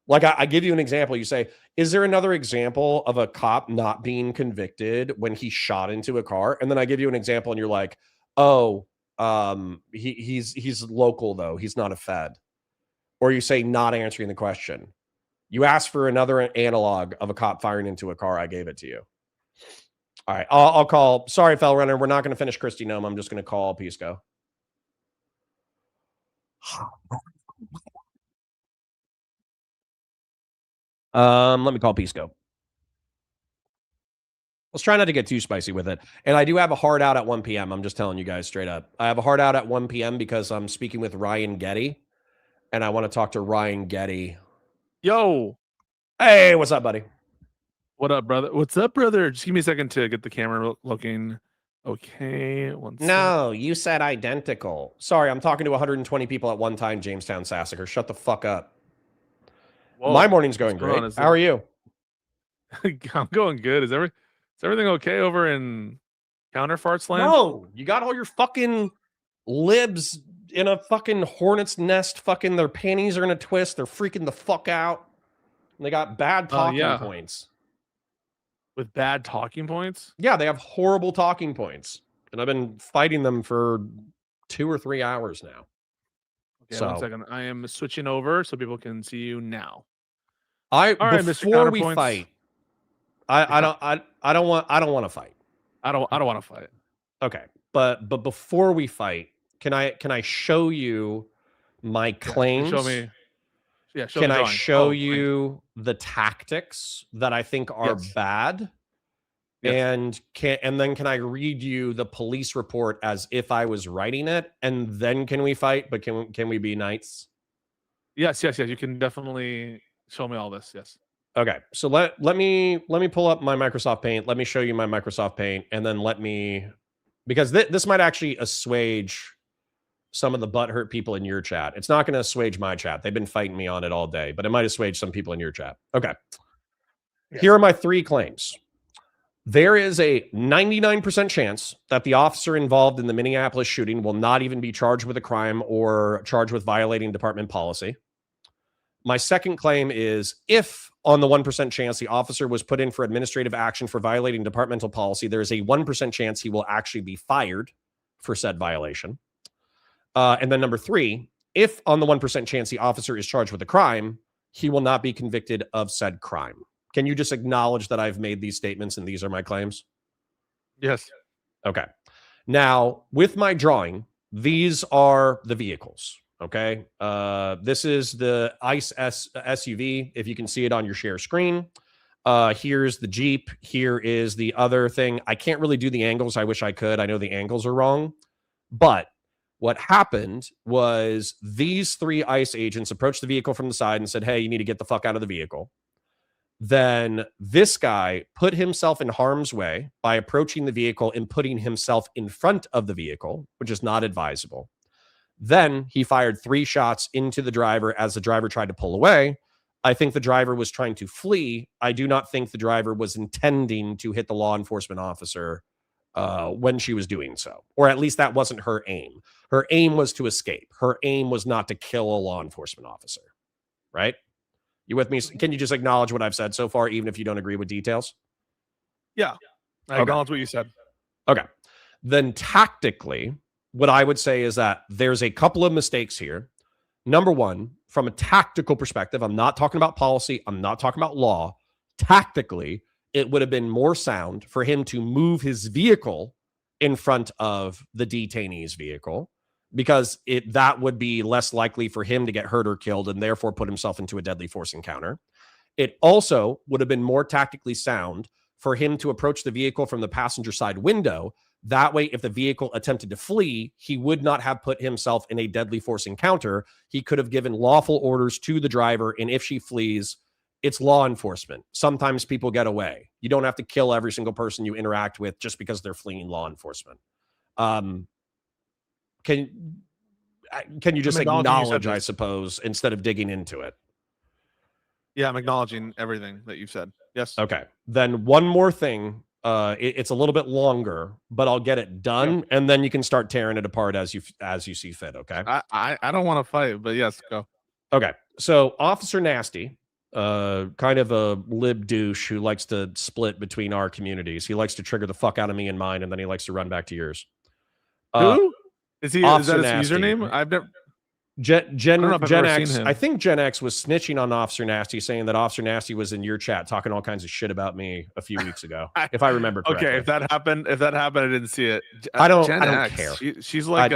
Like I give you an example. You say, is there another example of a cop not being convicted when he shot into a car? And then I give you an example and you're like, oh, he's local though. He's not a Fed. Or you say not answering the question. You ask for another analog of a cop firing into a car. I gave it to you. All right. I'll call. Sorry, Fell Runner. We're not going to finish Christy Nome. I'm just going to call Pisco. Let me call Pisco. Let's try not to get too spicy with it. And I do have a hard out at 1 p.m. I'm just telling you guys straight up. I have a hard out at 1 p.m. because I'm speaking with Ryan Geddie. And I want to talk to Ryan Geddie. Yo. Hey, what's up, buddy? What up, brother? What's up, brother? Just give me a second to get the camera looking. Okay. No, you said identical. Sorry, I'm talking to 120 people at one time, Jamestown Sassacre. Shut the fuck up. Whoa, my morning's going great. How are you? I'm going good. Is everything okay over in Counterfarts land? No, you got all your fucking libs in a fucking hornet's nest. Fucking their panties are in a twist. They're freaking the fuck out. And they got bad talking points. With bad talking points? Yeah, they have horrible talking points. And I've been fighting them for 2 or 3 hours now. Okay, 1 second. I am switching over so people can see you now. All right, Mr. before we Counterpoints. fight, I don't want to fight. I don't want to fight. Okay. But before we fight, can I show you my claims? Show me. Yeah, show Can me I drawing. show you the tactics that I think are bad? Yes. And then can I read you the police report as if I was writing it? And then can we fight? But can we be knights? Yes. You can definitely show me all this. Yes. Okay. So let me pull up my Microsoft Paint. Let me show you my Microsoft Paint, and then because this might actually assuage some of the butthurt people in your chat. It's not going to assuage my chat. They've been fighting me on it all day, but it might assuage some people in your chat. Okay. Yes. Here are my 3 claims. There is a 99% chance that the officer involved in the Minneapolis shooting will not even be charged with a crime or charged with violating department policy. My second claim is, if on the 1% chance the officer was put in for administrative action for violating departmental policy, there is a 1% chance he will actually be fired for said violation. And then number 3, if on the 1% chance the officer is charged with a crime, he will not be convicted of said crime. Can you just acknowledge that I've made these statements and these are my claims? Yes. Okay. Now, with my drawing, these are the vehicles. Okay. This is the ICE SUV. If you can see it on your share screen. Here's the Jeep. Here is the other thing. I can't really do the angles. I wish I could. I know the angles are wrong. But what happened was these 3 ICE agents approached the vehicle from the side and said, hey, you need to get the fuck out of the vehicle. Then this guy put himself in harm's way by approaching the vehicle and putting himself in front of the vehicle, which is not advisable. Then he fired 3 shots into the driver as the driver tried to pull away. I think the driver was trying to flee. I do not think the driver was intending to hit the law enforcement officer when she was doing so. Or at least that wasn't her aim. Her aim was to escape. Her aim was not to kill a law enforcement officer. Right? You with me? Can you just acknowledge what I've said so far, even if you don't agree with details? Yeah. I acknowledge what you said. Okay. Then tactically, what I would say is that there's a couple of mistakes here. Number 1, from a tactical perspective, I'm not talking about policy. I'm not talking about law. Tactically, it would have been more sound for him to move his vehicle in front of the detainee's vehicle, because that would be less likely for him to get hurt or killed and therefore put himself into a deadly force encounter. It also would have been more tactically sound for him to approach the vehicle from the passenger side window. That way, if the vehicle attempted to flee, he would not have put himself in a deadly force encounter. He could have given lawful orders to the driver, and if she flees, it's law enforcement. Sometimes people get away. You don't have to kill every single person you interact with just because they're fleeing law enforcement. Can you just acknowledge, I suppose, instead of digging into it? Yeah, I'm acknowledging everything that you've said. Yes. Okay. Then one more thing. It's a little bit longer, but I'll get it done, and then you can start tearing it apart as you see fit. Okay. I don't want to fight, but yes, go. Okay. So Officer Nasty, kind of a lib douche who likes to split between our communities. He likes to trigger the fuck out of me and mine, and then he likes to run back to yours. Who? Is that his Nasty. username? I've never. Gen X. I think Gen X was snitching on Officer Nasty, saying that Officer Nasty was in your chat talking all kinds of shit about me a few weeks ago, if I remember correctly. Okay, if that happened, I didn't see it. I don't X, care. She's like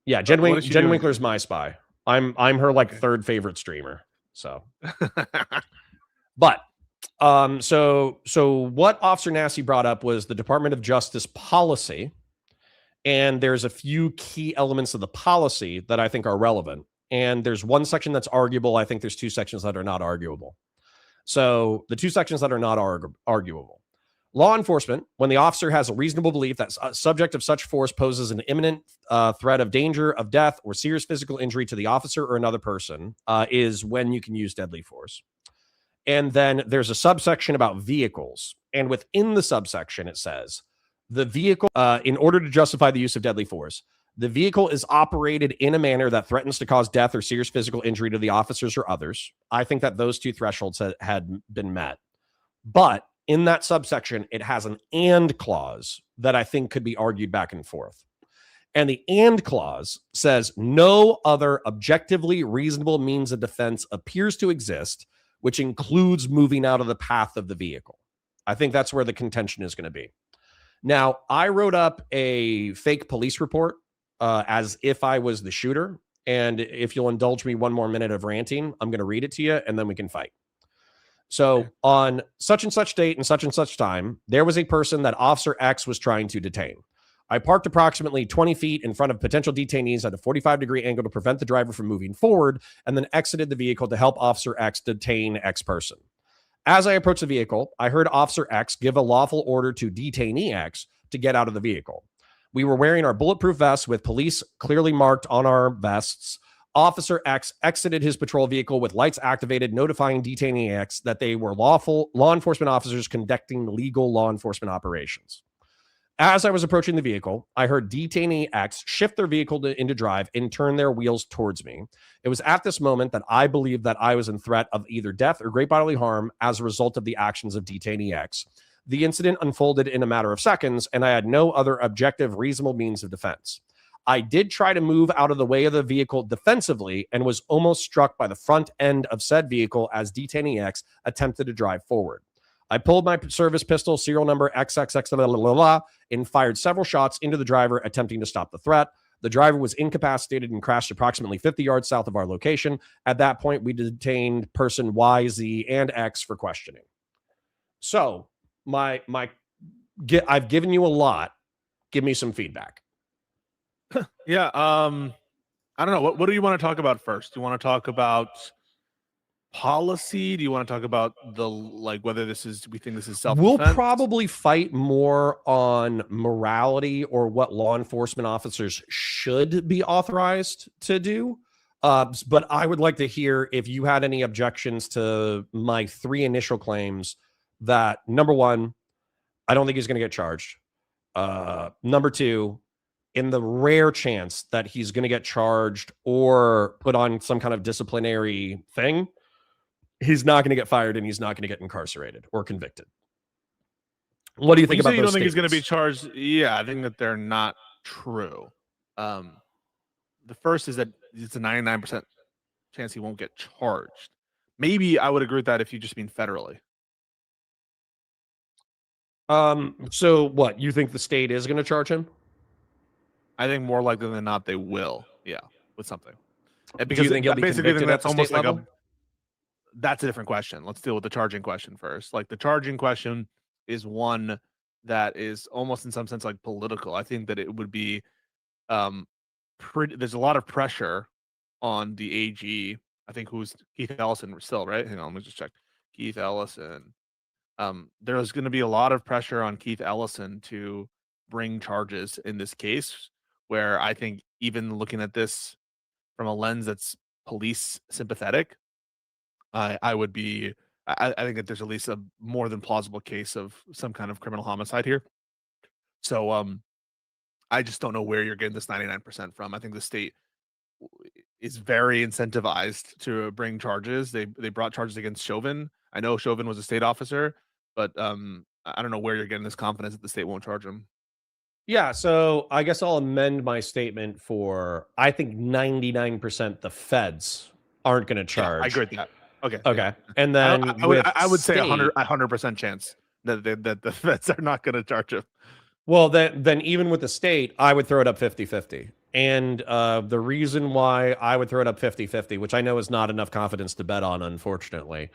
yeah. Jen Winkler's my spy. I'm her like third favorite streamer. So, but so what Officer Nasty brought up was the Department of Justice policy. And there's a few key elements of the policy that I think are relevant. And there's one section that's arguable. I think there's 2 sections that are not arguable. So the 2 sections that are not arguable. Law enforcement, when the officer has a reasonable belief that a subject of such force poses an imminent threat of danger of death or serious physical injury to the officer or another person, is when you can use deadly force. And then there's a subsection about vehicles. And within the subsection, it says, the vehicle, in order to justify the use of deadly force, the vehicle is operated in a manner that threatens to cause death or serious physical injury to the officers or others. I think that those 2 thresholds had been met. But in that subsection, it has an and clause that I think could be argued back and forth. And the and clause says no other objectively reasonable means of defense appears to exist, which includes moving out of the path of the vehicle. I think that's where the contention is going to be. Now, I wrote up a fake police report as if I was the shooter. And if you'll indulge me one more minute of ranting, I'm going to read it to you and then we can fight. So on such and such date and such time, there was a person that Officer X was trying to detain. I parked approximately 20 feet in front of potential detainees at a 45-degree angle to prevent the driver from moving forward, and then exited the vehicle to help Officer X detain X person. As I approached the vehicle, I heard Officer X give a lawful order to detainee X to get out of the vehicle. We were wearing our bulletproof vests with police clearly marked on our vests. Officer X exited his patrol vehicle with lights activated, notifying detainee X that they were lawful law enforcement officers conducting legal law enforcement operations. As I was approaching the vehicle, I heard detainee X shift their vehicle into drive and turn their wheels towards me. It was at this moment that I believed that I was in threat of either death or great bodily harm as a result of the actions of detainee X. The incident unfolded in a matter of seconds, and I had no other objective, reasonable means of defense. I did try to move out of the way of the vehicle defensively and was almost struck by the front end of said vehicle as detainee X attempted to drive forward. I pulled my service pistol, serial number XXX, and fired several shots into the driver, attempting to stop the threat. The driver was incapacitated and crashed approximately 50 yards south of our location. At that point, we detained person Y, Z, and X for questioning. So, I've given you a lot. Give me some feedback. Yeah. I don't know. What do you want to talk about first? Do you want to talk about policy? Do you want to talk about whether we think this is self-defense? We'll probably fight more on morality or what law enforcement officers should be authorized to do. But I would like to hear if you had any objections to my three initial claims that, number one, I don't think he's going to get charged. Number two, in the rare chance that he's going to get charged or put on some kind of disciplinary thing, he's not going to get fired and he's not going to get incarcerated or convicted. What do you think about those? You don't think he's going to be charged? Yeah, I think that they're not true. The first is that it's a 99% chance he won't get charged. Maybe I would agree with that if you just mean federally. So what, you think the state is going to charge him? I think more likely than not they will. Yeah, with something. Because do you think he'll be convicted at the state level? That's a different question. Let's deal with the charging question first. Like, the charging question is one that is almost in some sense like political. I think that it would be there's a lot of pressure on the AG. I think who's Keith Ellison still, right? Hang on, let me just check. Keith Ellison. There's going to be a lot of pressure on Keith Ellison to bring charges in this case, where I think even looking at this from a lens that's police sympathetic, I think that there's at least a more than plausible case of some kind of criminal homicide here. So I just don't know where you're getting this 99% from. I think the state is very incentivized to bring charges. They brought charges against Chauvin. I know Chauvin was a state officer, but I don't know where you're getting this confidence that the state won't charge him. Yeah, so I guess I'll amend my statement for I think 99% the feds aren't going to charge. Yeah, I agree with that. Okay. Yeah. And then I would say 100% chance that the feds are not going to charge him. Well, then even with the state, I would throw it up 50-50. And the reason why I would throw it up 50-50, which I know is not enough confidence to bet on, unfortunately,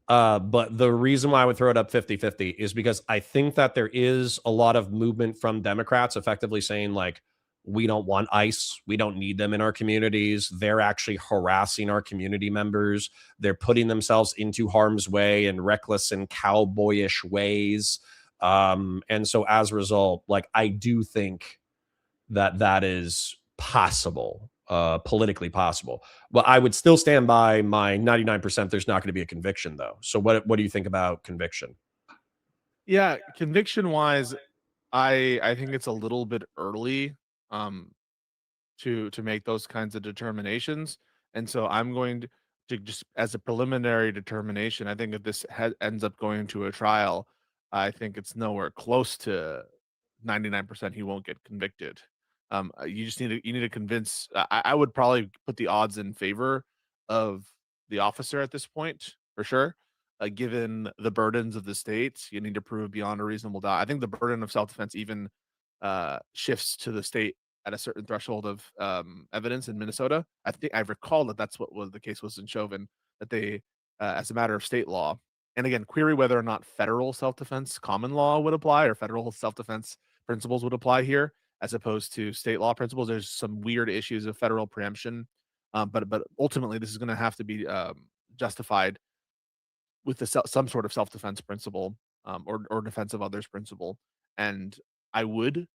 but the reason why I would throw it up 50-50 is because I think that there is a lot of movement from Democrats effectively saying, like, we don't want ICE. We don't need them in our communities. They're actually harassing our community members. They're putting themselves into harm's way in reckless and cowboyish ways. And so as a result, like, I do think that is possible, politically possible. Well, I would still stand by my 99% there's not going to be a conviction, though. So what do you think about conviction? Yeah, conviction wise, I think it's a little bit early to make those kinds of determinations. And so I'm going to just, as a preliminary determination, I think if this ends up going to a trial, I think it's nowhere close to 99% he won't get convicted. You just need to convince. I would probably put the odds in favor of the officer at this point for sure. Given the burdens of the state, you need to prove beyond a reasonable doubt. I think the burden of self-defense even shifts to the state at a certain threshold of evidence in Minnesota. I think I recall that that's what was the case was in Chauvin, that they, as a matter of state law, and again, query whether or not federal self-defense common law would apply or federal self-defense principles would apply here, as opposed to state law principles. There's some weird issues of federal preemption, but ultimately this is going to have to be justified with some sort of self-defense principle or defense of others principle. And I would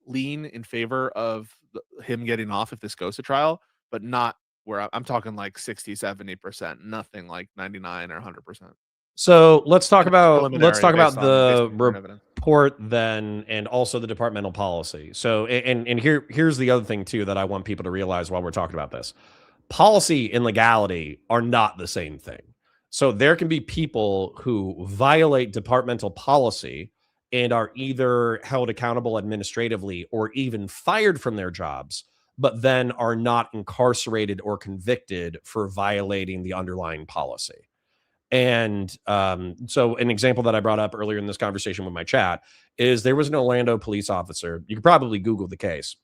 lean in favor of him getting off if this goes to trial, but not where I'm talking like 60, 70%, nothing like 99 or 100%. So let's talk about the report then, and also the departmental policy. So and here's the other thing too that I want people to realize while we're talking about this. Policy and legality are not the same thing. So there can be people who violate departmental policy and are either held accountable administratively or even fired from their jobs, but then are not incarcerated or convicted for violating the underlying policy. And so an example that I brought up earlier in this conversation with my chat is there was an Orlando police officer. You could probably Google the case.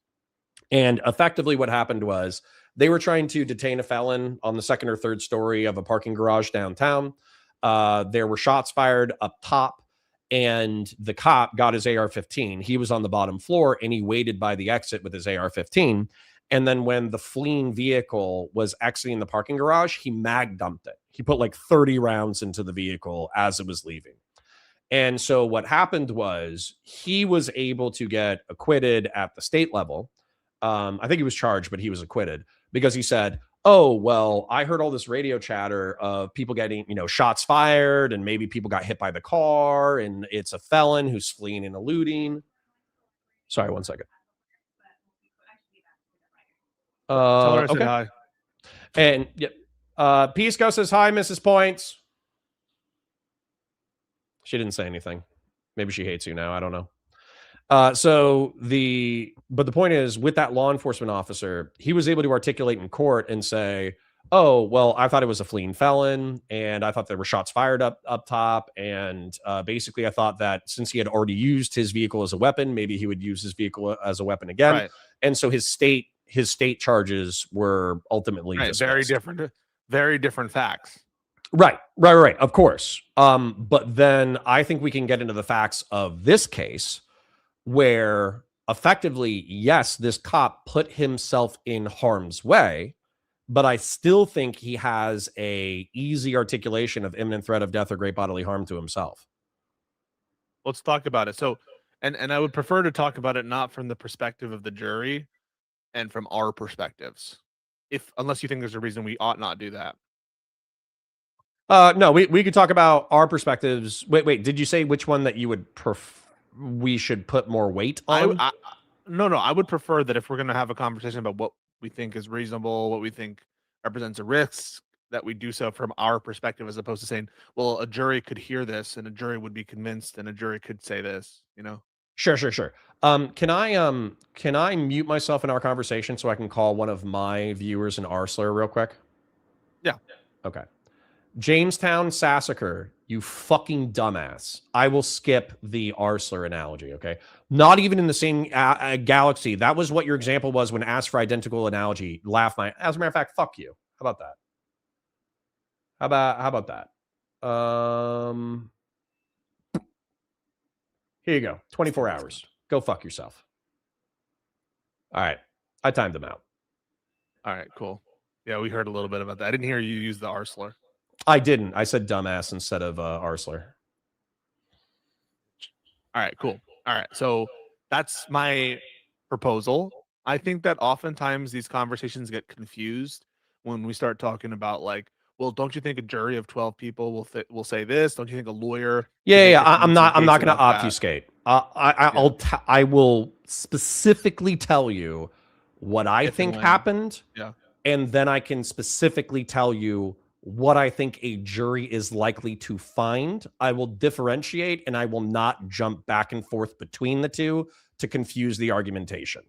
And effectively what happened was they were trying to detain a felon on the second or third story of a parking garage downtown. There were shots fired up top, and the cop got his AR-15. He was on the bottom floor, and he waited by the exit with his AR-15. And then when the fleeing vehicle was exiting the parking garage, he mag dumped it. He put like 30 rounds into the vehicle as it was leaving. And so what happened was he was able to get acquitted at the state level. I think he was charged, but he was acquitted because he said, oh, well, I heard all this radio chatter of people getting, shots fired, and maybe people got hit by the car, and it's a felon who's fleeing and eluding. Sorry, one second. Tell her I said Okay. hi. And yeah, Peace Go says hi, Mrs. Points. She didn't say anything. Maybe she hates you now. I don't know. But the point is, with that law enforcement officer, he was able to articulate in court and say, oh, well, I thought it was a fleeing felon, and I thought there were shots fired up top, and basically I thought that since he had already used his vehicle as a weapon, maybe he would use his vehicle as a weapon again. Right. And so his state charges were ultimately dismissed. Very different facts. Right. Of course. But then I think we can get into the facts of this case where effectively, yes, this cop put himself in harm's way, but I still think he has a easy articulation of imminent threat of death or great bodily harm to himself. Let's talk about it. So, and I would prefer to talk about it not from the perspective of the jury and from our perspectives, unless you think there's a reason we ought not do that. No, we could talk about our perspectives. Wait, did you say which one that you would we should put more weight on? No, I would prefer that if we're going to have a conversation about what we think is reasonable, what we think represents a risk, that we do so from our perspective, as opposed to saying, well, a jury could hear this and a jury would be convinced and a jury could say this, Sure. Can I mute myself in our conversation so I can call one of my viewers an Arsler real quick? Yeah. Okay. Jamestown Sassacre, you fucking dumbass. I will skip the Arsler analogy, okay? Not even in the same galaxy. That was what your example was when asked for identical analogy. Laugh my... As a matter of fact, fuck you. How about that? How about that? Here you go. 24 hours. Go fuck yourself. All right. I timed them out. All right, cool. Yeah, we heard a little bit about that. I didn't hear you use the Arsler. I didn't. I said dumbass instead of Arsler. All right, cool. All right, so that's my proposal. I think that oftentimes these conversations get confused when we start talking about like, well, don't you think a jury of 12 people will say this? Don't you think a lawyer? Yeah. I'm not going to obfuscate. I will specifically tell you what I think happened. Yeah. And then I can specifically tell you what I think a jury is likely to find. I will differentiate and I will not jump back and forth between the two to confuse the argumentation.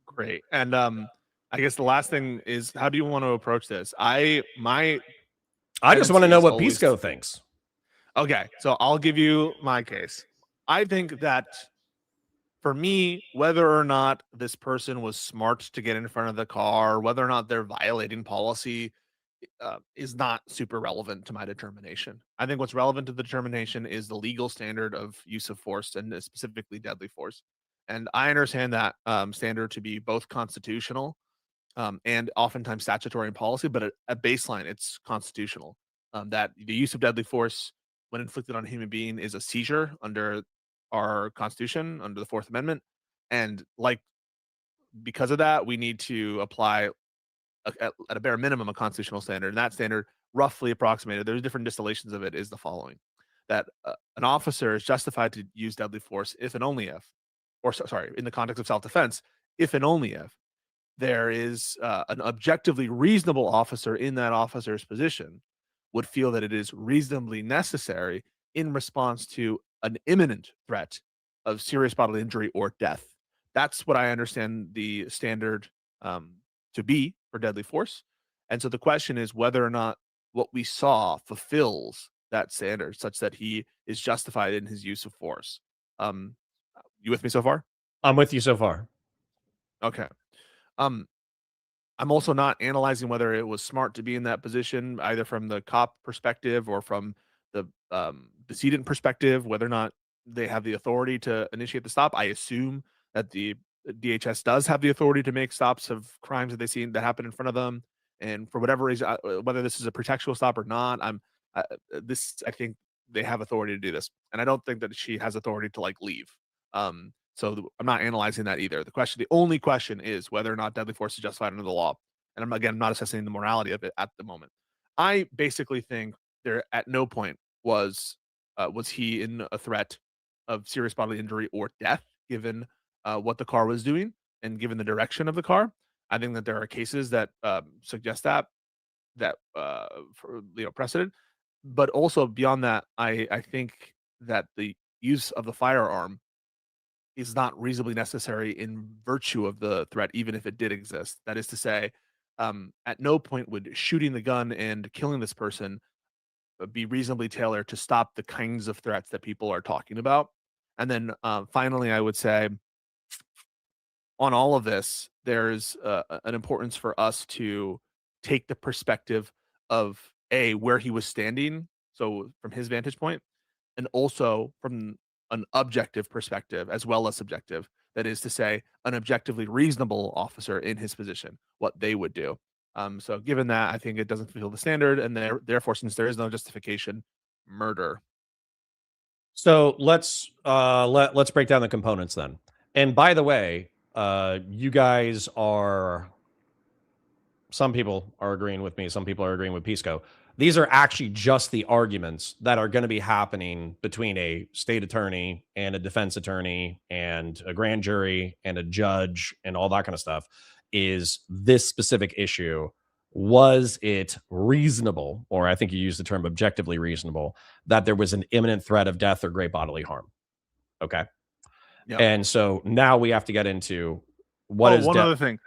Great. And I guess the last thing is, how do you want to approach this? I just want to know what always... Pisco thinks. Okay, so I'll give you my case. I think that for me, whether or not this person was smart to get in front of the car, whether or not they're violating policy, is not super relevant to my determination. I think what's relevant to the determination is the legal standard of use of force, and specifically deadly force. And I understand that standard to be both constitutional and oftentimes statutory and policy, but at baseline, it's constitutional. That the use of deadly force when inflicted on a human being is a seizure under our Constitution, under the Fourth Amendment. And because of that, we need to apply at a bare minimum a constitutional standard. And that standard, roughly approximated, there's different distillations of it, is the following: that an officer is justified to use deadly force if and only if, in the context of self-defense, if and only if there is an objectively reasonable officer in that officer's position would feel that it is reasonably necessary in response to an imminent threat of serious bodily injury or death. That's what I understand the standard to be for deadly force. And so the question is whether or not what we saw fulfills that standard such that he is justified in his use of force. You with me so far? I'm with you so far. Okay. I'm also not analyzing whether it was smart to be in that position, either from the cop perspective or from the decedent perspective, whether or not they have the authority to initiate the stop. I assume that the DHS does have the authority to make stops of crimes that they see that happen in front of them. And for whatever reason, whether this is a pretextual stop or not, I think they have authority to do this. And I don't think that she has authority to leave. So I'm not analyzing that either. The only question is whether or not deadly force is justified under the law. And I'm not assessing the morality of it at the moment. I basically think there at no point was he in a threat of serious bodily injury or death, given what the car was doing and given the direction of the car. I think that there are cases that suggest that for precedent. But also beyond that, I think that the use of the firearm is not reasonably necessary in virtue of the threat, even if it did exist. That is to say, at no point would shooting the gun and killing this person be reasonably tailored to stop the kinds of threats that people are talking about. And then finally, I would say on all of this, there's an importance for us to take the perspective of where he was standing, so from his vantage point, and also from an objective perspective as well as subjective. That is to say, an objectively reasonable officer in his position, what they would do. So given that, I think it doesn't fulfill the standard, and therefore, since there is no justification, murder. So let's break down the components then. And by the way, you guys some people are agreeing with me, some people are agreeing with Pisco. These are actually just the arguments that are going to be happening between a state attorney and a defense attorney and a grand jury and a judge and all that kind of stuff. Is this specific issue, was it reasonable, or I think you used the term objectively reasonable, that there was an imminent threat of death or great bodily harm? Okay. Yep. And so now we have to get into what is one other thing.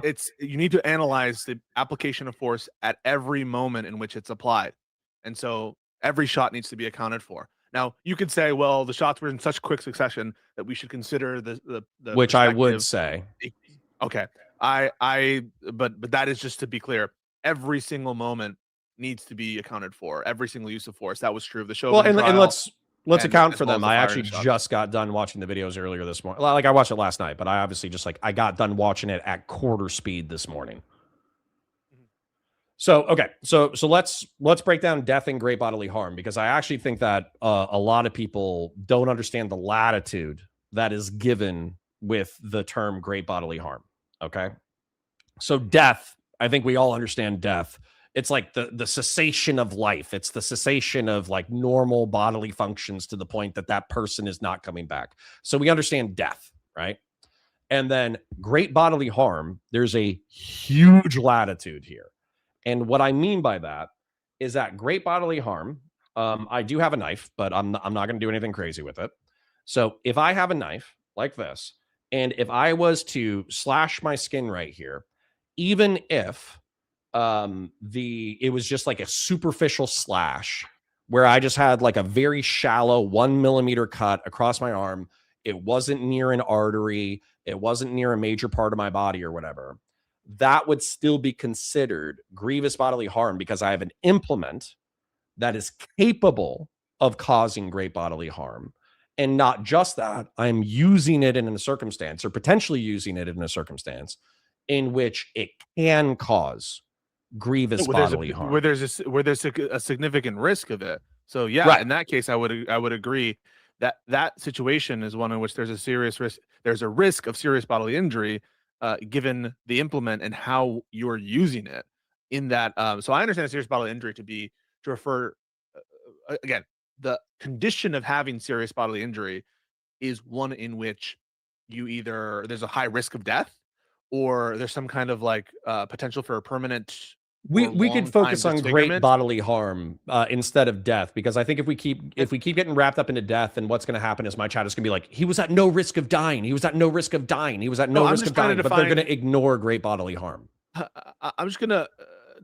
It's you need to analyze the application of force at every moment in which it's applied. And so every shot needs to be accounted for. Now, you could say, well, the shots were in such quick succession that we should consider the which I would say. Okay. But that is just to be clear. Every single moment needs to be accounted for. Every single use of force. That was true of the show. Well, and let's account for them. I actually just got done watching the videos earlier this morning. Like, I watched it last night, but I obviously I got done watching it at quarter speed this morning. So, okay. So let's break down death and great bodily harm, because I actually think that a lot of people don't understand the latitude that is given with the term great bodily harm. Okay. So death, I think we all understand death. It's like the cessation of life. It's the cessation of normal bodily functions to the point that person is not coming back. So we understand death, right? And then great bodily harm, there's a huge latitude here. And what I mean by that is that great bodily harm. I do have a knife, but I'm not going to do anything crazy with it. So if I have a knife like this, and if I was to slash my skin right here, even if it was just like a superficial slash where I just had like a very shallow 1 millimeter cut across my arm, it wasn't near an artery, it wasn't near a major part of my body or whatever, that would still be considered grievous bodily harm because I have an implement that is capable of causing great bodily harm. And not just that, I'm using it in a circumstance or potentially using it in a circumstance in which it can cause grievous bodily harm. Where there's a significant risk of it. So yeah, Right. in that case, I would agree that situation is one in which there's a serious risk. There's a risk of serious bodily injury, given the implement and how you're using it. In that, so I understand serious bodily injury to refer again, the condition of having serious bodily injury is one in which there's a high risk of death, or there's some kind of like potential for a permanent. We could focus on great bodily harm instead of death, because I think if we keep getting wrapped up into death, then what's going to happen is my chat is going to be like, he was at no risk of dying. He was at no risk of dying. He was at no risk of dying. But they're going to ignore great bodily harm. I'm just gonna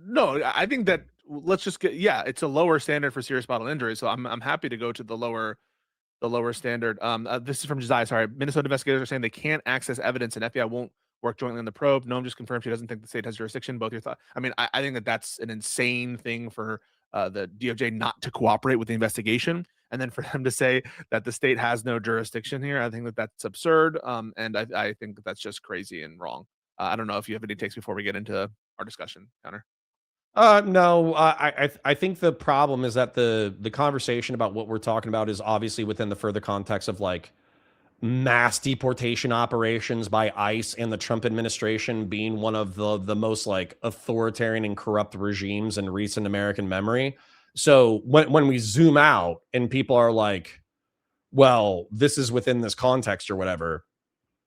no. I think that let's just get it's a lower standard for serious bodily injury. So I'm happy to go to the lower standard. This is from Josiah. Sorry, Minnesota investigators are saying they can't access evidence, and FBI won't work jointly on the probe. Noam just confirmed she doesn't think the state has jurisdiction. Both your thoughts. I mean, I think that's an insane thing for the DOJ not to cooperate with the investigation, and then for them to say that the state has no jurisdiction here. I think that's absurd. And I think that's just crazy and wrong. I don't know if you have any takes before we get into our discussion, Connor. No, I think the problem is that the conversation about what we're talking about is obviously within the further context of like mass deportation operations by ICE and the Trump administration being one of the most like authoritarian and corrupt regimes in recent American memory. So when we zoom out and people are like, well, this is within this context or whatever,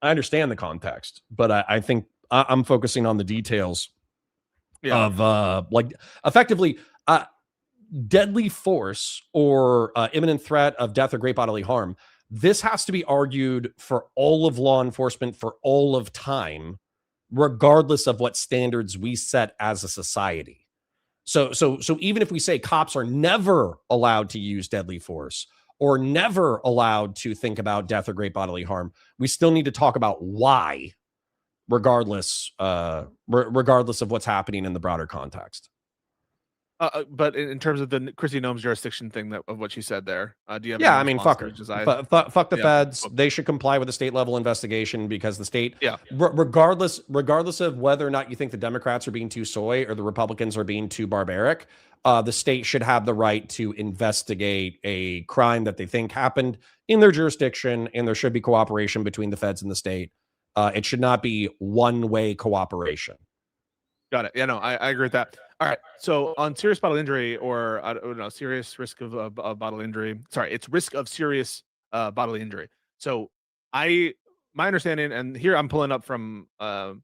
I understand the context, but I think I'm focusing on the details of like effectively deadly force or imminent threat of death or great bodily harm. This has to be argued for all of law enforcement for all of time, regardless of what standards we set as a society. So even if we say cops are never allowed to use deadly force or never allowed to think about death or great bodily harm, we still need to talk about why, regardless of what's happening in the broader context. But in terms of the Chrissy Noem's jurisdiction thing of what she said there, do you have? Yeah, I mean, fuck her. Fuck the feds. They should comply with the state level investigation because the state, regardless of whether or not you think the Democrats are being too soy or the Republicans are being too barbaric, the state should have the right to investigate a crime that they think happened in their jurisdiction, and there should be cooperation between the feds and the state. It should not be one-way cooperation. Got it. Yeah, no, I agree with that. All right. So on serious bodily injury or serious risk of bodily injury. Sorry, it's risk of serious bodily injury. So my understanding, and here I'm pulling up from a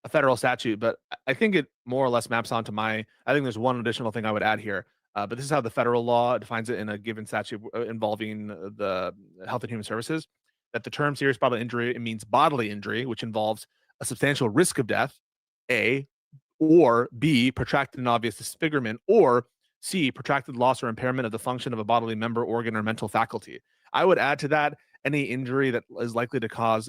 federal statute, but I think it more or less maps onto I think there's one additional thing I would add here. But this is how the federal law defines it in a given statute involving the Health and Human Services, that the term serious bodily injury, it means bodily injury, which involves a substantial risk of death, A, or B, protracted and obvious disfigurement, or C, protracted loss or impairment of the function of a bodily member, organ, or mental faculty. I would add to that any injury that is likely to cause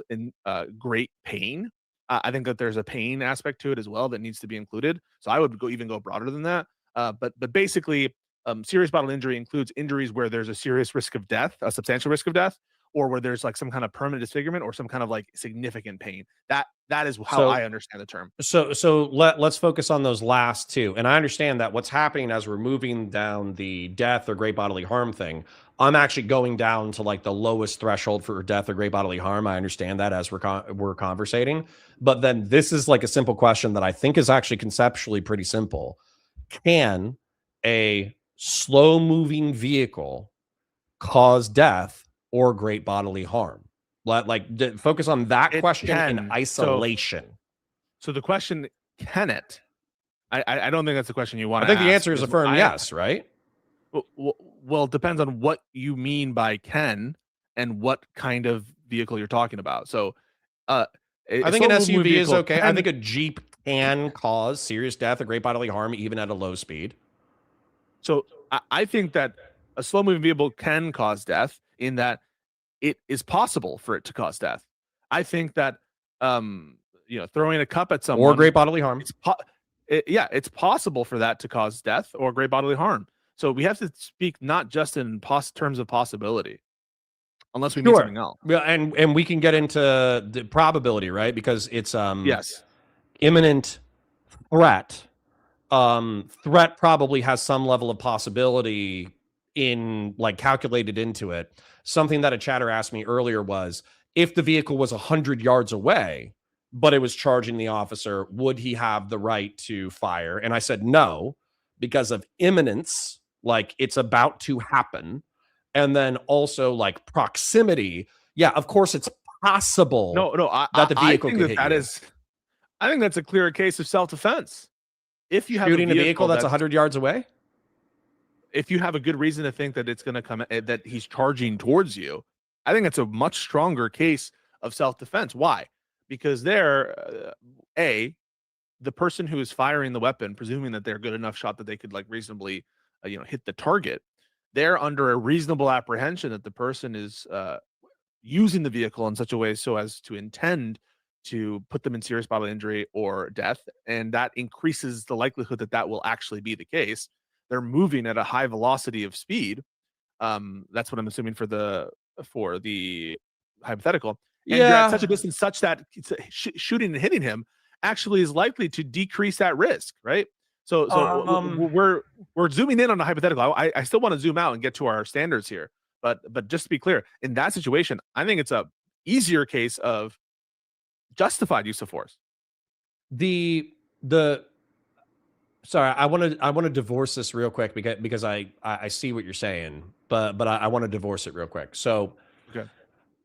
great pain. I think that there's a pain aspect to it as well that needs to be included. So I would even go broader than that. But basically, serious bodily injury includes injuries where there's a serious risk of death, a substantial risk of death, or where there's like some kind of permanent disfigurement or some kind of like significant pain. That is how I understand the term. So let's focus on those last two. And I understand that what's happening as we're moving down the death or great bodily harm thing, I'm actually going down to like the lowest threshold for death or great bodily harm. I understand that as we're conversating, but then this is like a simple question that I think is actually conceptually pretty simple. Can a slow moving vehicle cause death or great bodily harm? Focus on that question in isolation. So the question, can it? I don't think that's the question you want I to think the answer is a firm yes, right? Well, it depends on what you mean by can and what kind of vehicle you're talking about. So, I think an SUV is okay. I think a Jeep can cause serious death or great bodily harm even at a low speed. So I think that a slow-moving vehicle can cause death in that it is possible for it to cause death. I think that throwing a cup at someone or great bodily harm. It's possible for that to cause death or great bodily harm. So we have to speak not just in terms of possibility, unless we mean something else. Yeah, and we can get into the probability, right? Because it's yes, imminent threat. Threat probably has some level of possibility in like calculated into it. Something that a chatter asked me earlier was if the vehicle was 100 yards away, but it was charging the officer, would he have the right to fire? And I said no, because of imminence, like it's about to happen. And then also like proximity. Yeah, of course it's possible that the vehicle could hit you. I think that's a clear case of self-defense. If you have shooting a vehicle that's 100 yards away, if you have a good reason to think that it's going to come, that he's charging towards you, I think it's a much stronger case of self-defense. Why? Because the person who is firing the weapon, presuming that they're a good enough shot that they could like reasonably, hit the target, they're under a reasonable apprehension that the person is using the vehicle in such a way so as to intend to put them in serious bodily injury or death, and that increases the likelihood that that will actually be the case. They're moving at a high velocity of speed. That's what I'm assuming for the hypothetical. And you're at such a distance such that shooting and hitting him actually is likely to decrease that risk, right? So we're zooming in on the hypothetical. I still want to zoom out and get to our standards here, but just to be clear, in that situation, I think it's a easier case of justified use of force. Sorry, I want to divorce this real quick because I see what you're saying, but I want to divorce it real quick. So okay.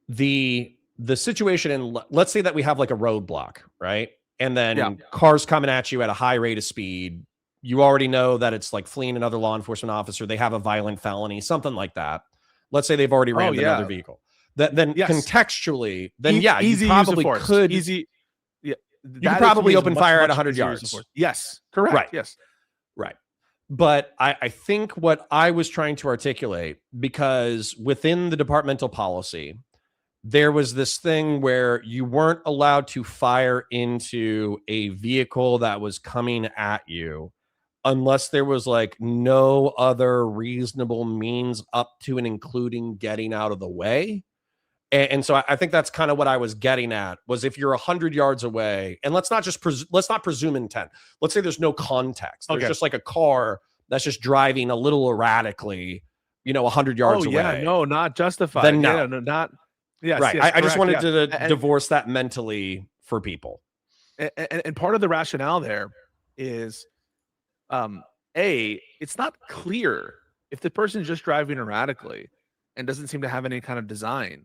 The situation, and let's say that we have like a roadblock, right? And then cars coming at you at a high rate of speed. You already know that it's like fleeing another law enforcement officer. They have a violent felony, something like that. Let's say they've already rammed another vehicle. Contextually, then you probably could easy. Yeah, you could probably open fire at 100 yards. Yes, correct. Right. Yes, right. But I think what I was trying to articulate, because within the departmental policy, there was this thing where you weren't allowed to fire into a vehicle that was coming at you unless there was like no other reasonable means up to and including getting out of the way. And so I think that's kind of what I was getting at, was if you're 100 yards away, and let's not presume intent. Let's say there's no context. There's just like a car that's just driving a little erratically, 100 yards away. Yeah, no, not justified. Then no. Yeah, no, not. Yes, right. Yes, I just wanted to divorce that mentally for people. And part of the rationale there is, it's not clear if the person is just driving erratically and doesn't seem to have any kind of design,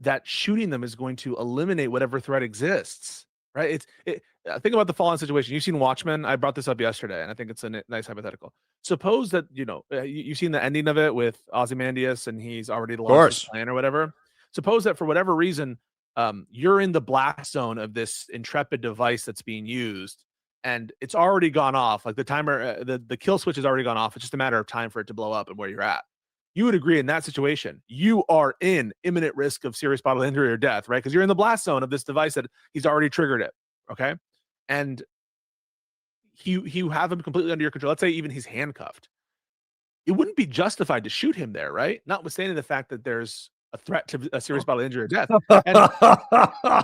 that shooting them is going to eliminate whatever threat exists, right? Think about the fallen situation. You've seen Watchmen. I brought this up yesterday, and I think it's a nice hypothetical. Suppose that, you've seen the ending of it with Ozymandias, and he's already lost his plan or whatever. Suppose that for whatever reason, you're in the blast zone of this Intrepid device that's being used, and it's already gone off. Like the timer, the kill switch has already gone off. It's just a matter of time for it to blow up and where you're at. You would agree in that situation, you are in imminent risk of serious bodily injury or death, right? Because you're in the blast zone of this device that he's already triggered it, okay? And you have him completely under your control. Let's say even he's handcuffed. It wouldn't be justified to shoot him there, right? Notwithstanding the fact that there's a threat to a serious bodily injury or death. And,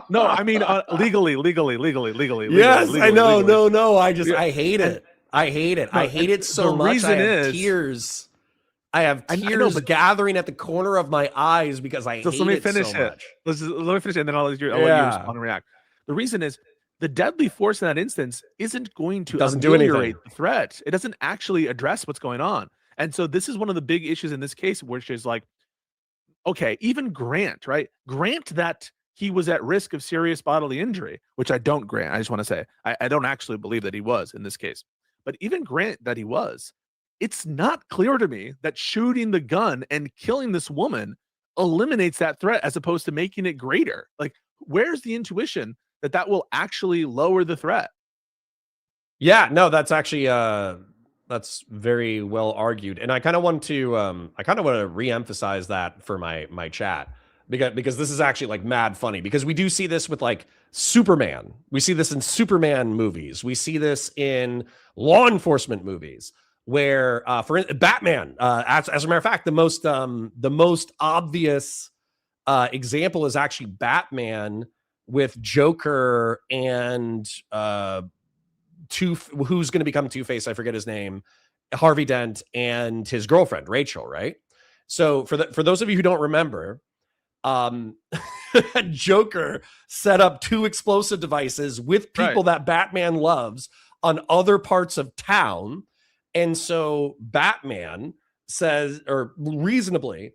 no, I mean legally. Yes, legally, I know. legally. No. I hate it. I hate it. I hate it so much. Reason I have is tears. I have tears gathering at the corner of my eyes because I hate it so much. Let me finish it, and then I'll let you respond and react. The reason is the deadly force in that instance isn't going to ameliorate the threat. It doesn't actually address what's going on. And so this is one of the big issues in this case, which is like, okay, even grant, right? Grant that he was at risk of serious bodily injury, which I don't grant. I just want to say, I don't actually believe that he was in this case. But even grant that he was, it's not clear to me that shooting the gun and killing this woman eliminates that threat as opposed to making it greater. Like, where's the intuition that that will actually lower the threat? Yeah, no, that's actually that's very well argued. And I kind of want to reemphasize that for my chat because this is actually like mad funny because we do see this with like Superman. We see this in Superman movies. We see this in law enforcement movies where for Batman, as a matter of fact, the most obvious example is actually Batman with Joker and who's going to become Two-Face? I forget his name. Harvey Dent and his girlfriend Rachel, right? So for those of you who don't remember, Joker set up 2 explosive devices with people that Batman loves on other parts of town, and so Batman says, or reasonably,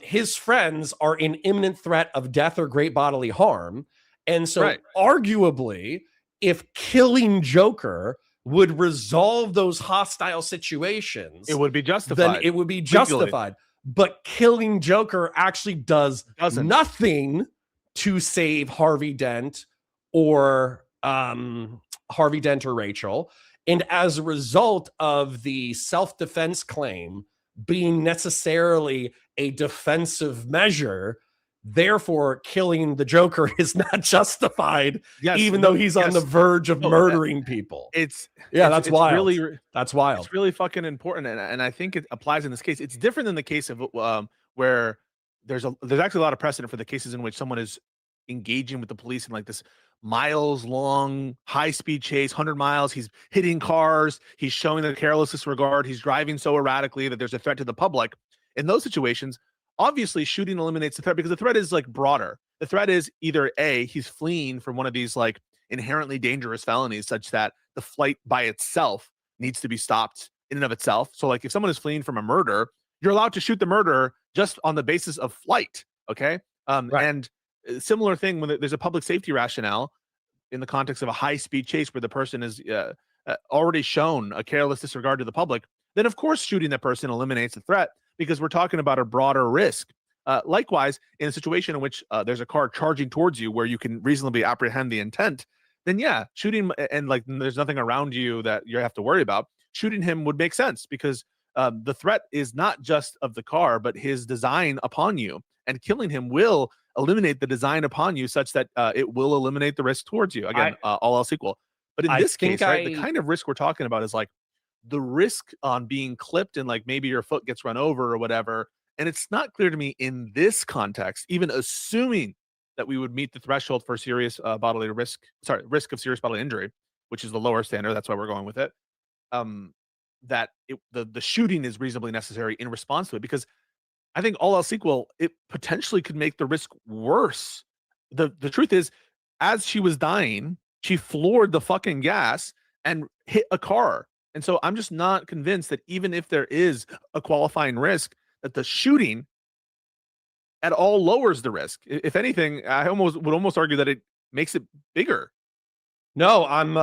his friends are in imminent threat of death or great bodily harm, and so arguably, if killing Joker would resolve those hostile situations, it would be justified. Then it would be justified. Legally. But killing Joker actually doesn't nothing to save Harvey Dent or Rachel. And as a result of the self-defense claim being necessarily a defensive measure, therefore killing the Joker is not justified, even though he's on the verge of murdering people. That's wild. Really, that's wild. It's really fucking important, and I think it applies in this case. It's different than the case of where there's actually a lot of precedent for the cases in which someone is engaging with the police in like this miles long high speed chase, 100 miles. He's hitting cars. He's showing a careless disregard. He's driving so erratically that there's a threat to the public. In those situations, obviously shooting eliminates the threat because the threat is like broader. The threat is either A, he's fleeing from one of these like inherently dangerous felonies such that the flight by itself needs to be stopped in and of itself. So like if someone is fleeing from a murder, you're allowed to shoot the murderer just on the basis of flight. Okay. And similar thing when there's a public safety rationale in the context of a high speed chase where the person is already shown a careless disregard to the public, then of course shooting that person eliminates the threat because we're talking about a broader risk. Likewise, in a situation in which there's a car charging towards you where you can reasonably apprehend the intent, then yeah, shooting and like there's nothing around you that you have to worry about. Shooting him would make sense because the threat is not just of the car, but his design upon you, and killing him will eliminate the design upon you such that it will eliminate the risk towards you. Again, all else equal. But in this case, the kind of risk we're talking about is like the risk on being clipped and like maybe your foot gets run over or whatever. And it's not clear to me in this context, even assuming that we would meet the threshold for serious risk of serious bodily injury, which is the lower standard. That's why we're going with it. That the shooting is reasonably necessary in response to it, because I think all else equal, it potentially could make the risk worse. The truth is, as she was dying, she floored the fucking gas and hit a car. And so I'm just not convinced that even if there is a qualifying risk, that the shooting at all lowers the risk. If anything, I would almost argue that it makes it bigger. No, I'm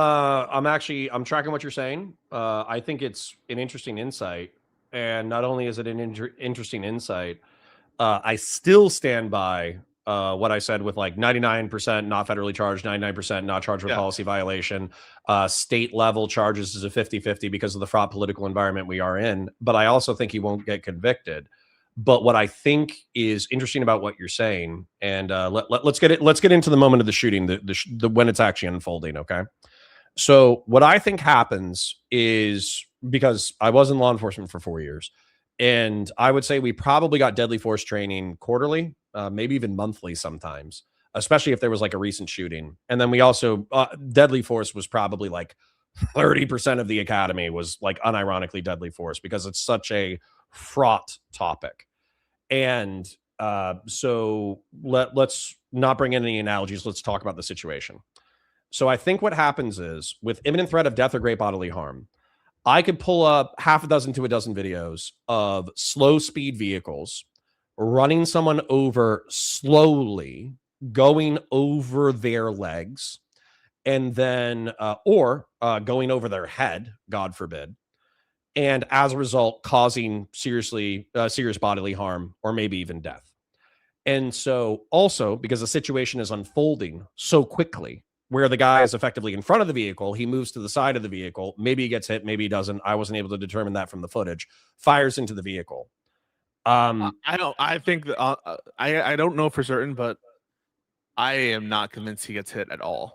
tracking what you're saying. I think it's an interesting insight. And not only is it an interesting insight, I still stand by what I said with like 99% not federally charged, 99% not charged with policy violation. State level charges is a 50-50 because of the fraught political environment we are in. But I also think he won't get convicted. But what I think is interesting about what you're saying, and let's get into the moment of the shooting, the when it's actually unfolding. Okay. So what I think happens is, because I was in law enforcement for 4 years, and I would say we probably got deadly force training quarterly, maybe even monthly sometimes, especially if there was like a recent shooting. And then we also, deadly force was probably like 30% of the academy was like unironically deadly force because it's such a fraught topic. And so let's not bring in any analogies. Let's talk about the situation. So I think what happens is, with imminent threat of death or great bodily harm, I could pull up half a dozen to a dozen videos of slow speed vehicles running someone over slowly going over their legs, and then or going over their head, God forbid, and as a result causing serious bodily harm or maybe even death. And so also because the situation is unfolding so quickly, where the guy is effectively in front of the vehicle, he moves to the side of the vehicle, maybe he gets hit, maybe he doesn't. I wasn't able to determine that from the footage. Fires into the vehicle. I don't. I think that, I don't know for certain, but I am not convinced he gets hit at all.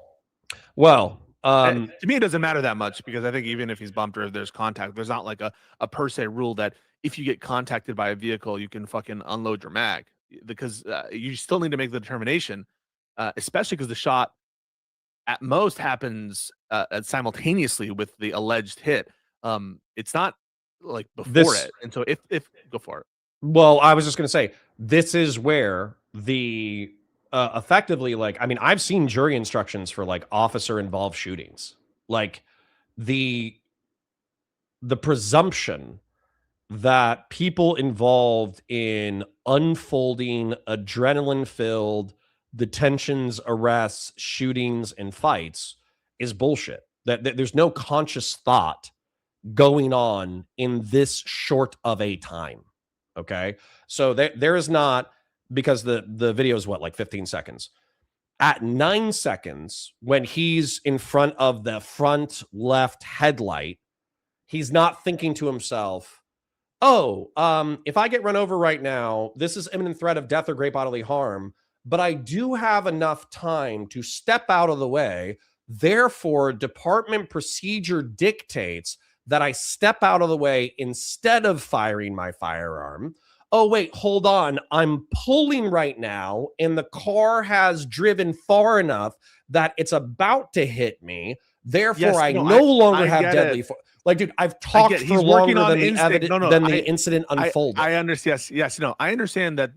Well, To me, it doesn't matter that much because I think even if he's bumped or if there's contact, there's not like a per se rule that if you get contacted by a vehicle, you can fucking unload your mag because you still need to make the determination, especially because the shot at most happens simultaneously with the alleged hit. It's not like before it, and so if go for it. Well, I was just going to say, this is where the effectively, like, I mean, I've seen jury instructions for like officer involved shootings. Like the presumption that people involved in unfolding adrenaline filled detentions, arrests, shootings, and fights is bullshit. That there's no conscious thought going on in this short of a time. Okay. So there is not, because the video is what, like 15 seconds. At 9 seconds, when he's in front of the front left headlight, he's not thinking to himself, oh, if I get run over right now, this is imminent threat of death or great bodily harm, but I do have enough time to step out of the way. Therefore, department procedure dictates that I step out of the way instead of firing my firearm. Oh, wait, hold on. I'm pulling right now, and the car has driven far enough that it's about to hit me. Therefore, Yes, I no, no longer I have get deadly it. force. Like, dude, I've talked for He's working longer on than the instinct. evidence No, than the incident unfolded. I understand. Yes. No, I understand that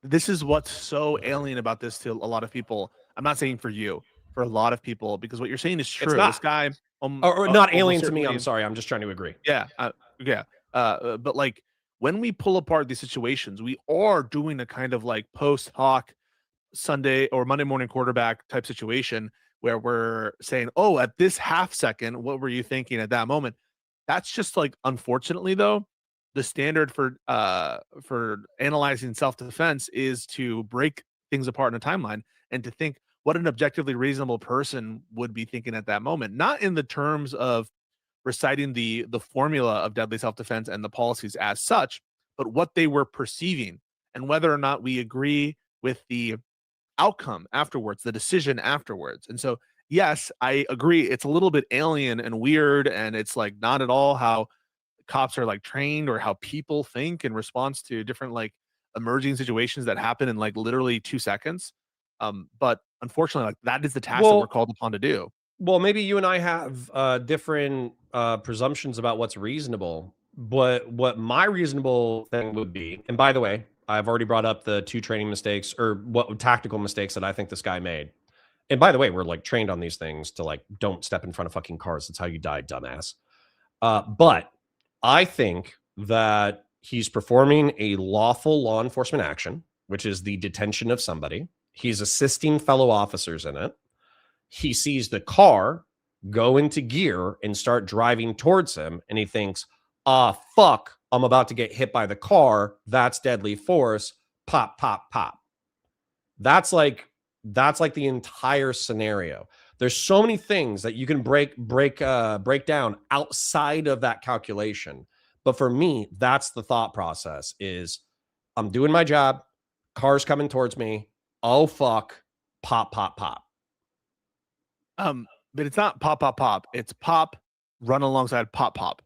this is what's so alien about this to a lot of people. I'm not saying for you, for a lot of people, because what you're saying is true. not. This guy, Or not alien to me. certainly, I'm sorry. I'm just trying to agree. yeah, yeah. But like when we pull apart these situations, we are doing a kind of like post hoc Sunday or Monday morning quarterback type situation where we're saying, oh, at this half second, what were you thinking at that moment? That's just like, unfortunately, though, the standard for analyzing self-defense is to break things apart in a timeline and to think what an objectively reasonable person would be thinking at that moment, not in the terms of reciting the formula of deadly self-defense and the policies as such, but what they were perceiving and whether or not we agree with the outcome afterwards, the decision afterwards. And so, yes, I agree. It's a little bit alien and weird, and it's like not at all how cops are like trained or how people think in response to different like emerging situations that happen in like literally 2 seconds. But unfortunately, like that is the task that we're called upon to do. Well, maybe you and I have different presumptions about what's reasonable. But what my reasonable thing would be, and by the way, I've already brought up the 2 training mistakes or what tactical mistakes that I think this guy made. And by the way, we're like trained on these things to like, don't step in front of fucking cars. That's how you die, dumbass. But I think that he's performing a lawful law enforcement action, which is the detention of somebody. He's assisting fellow officers in it. He sees the car go into gear and start driving towards him, and he thinks, fuck, I'm about to get hit by the car. That's deadly force. Pop, pop, pop. That's like the entire scenario. There's so many things that you can break down outside of that calculation. But for me, that's the thought process is I'm doing my job. Car's coming towards me. Oh, fuck. Pop, pop, pop. But it's not pop, pop, pop. It's pop, run alongside pop, pop.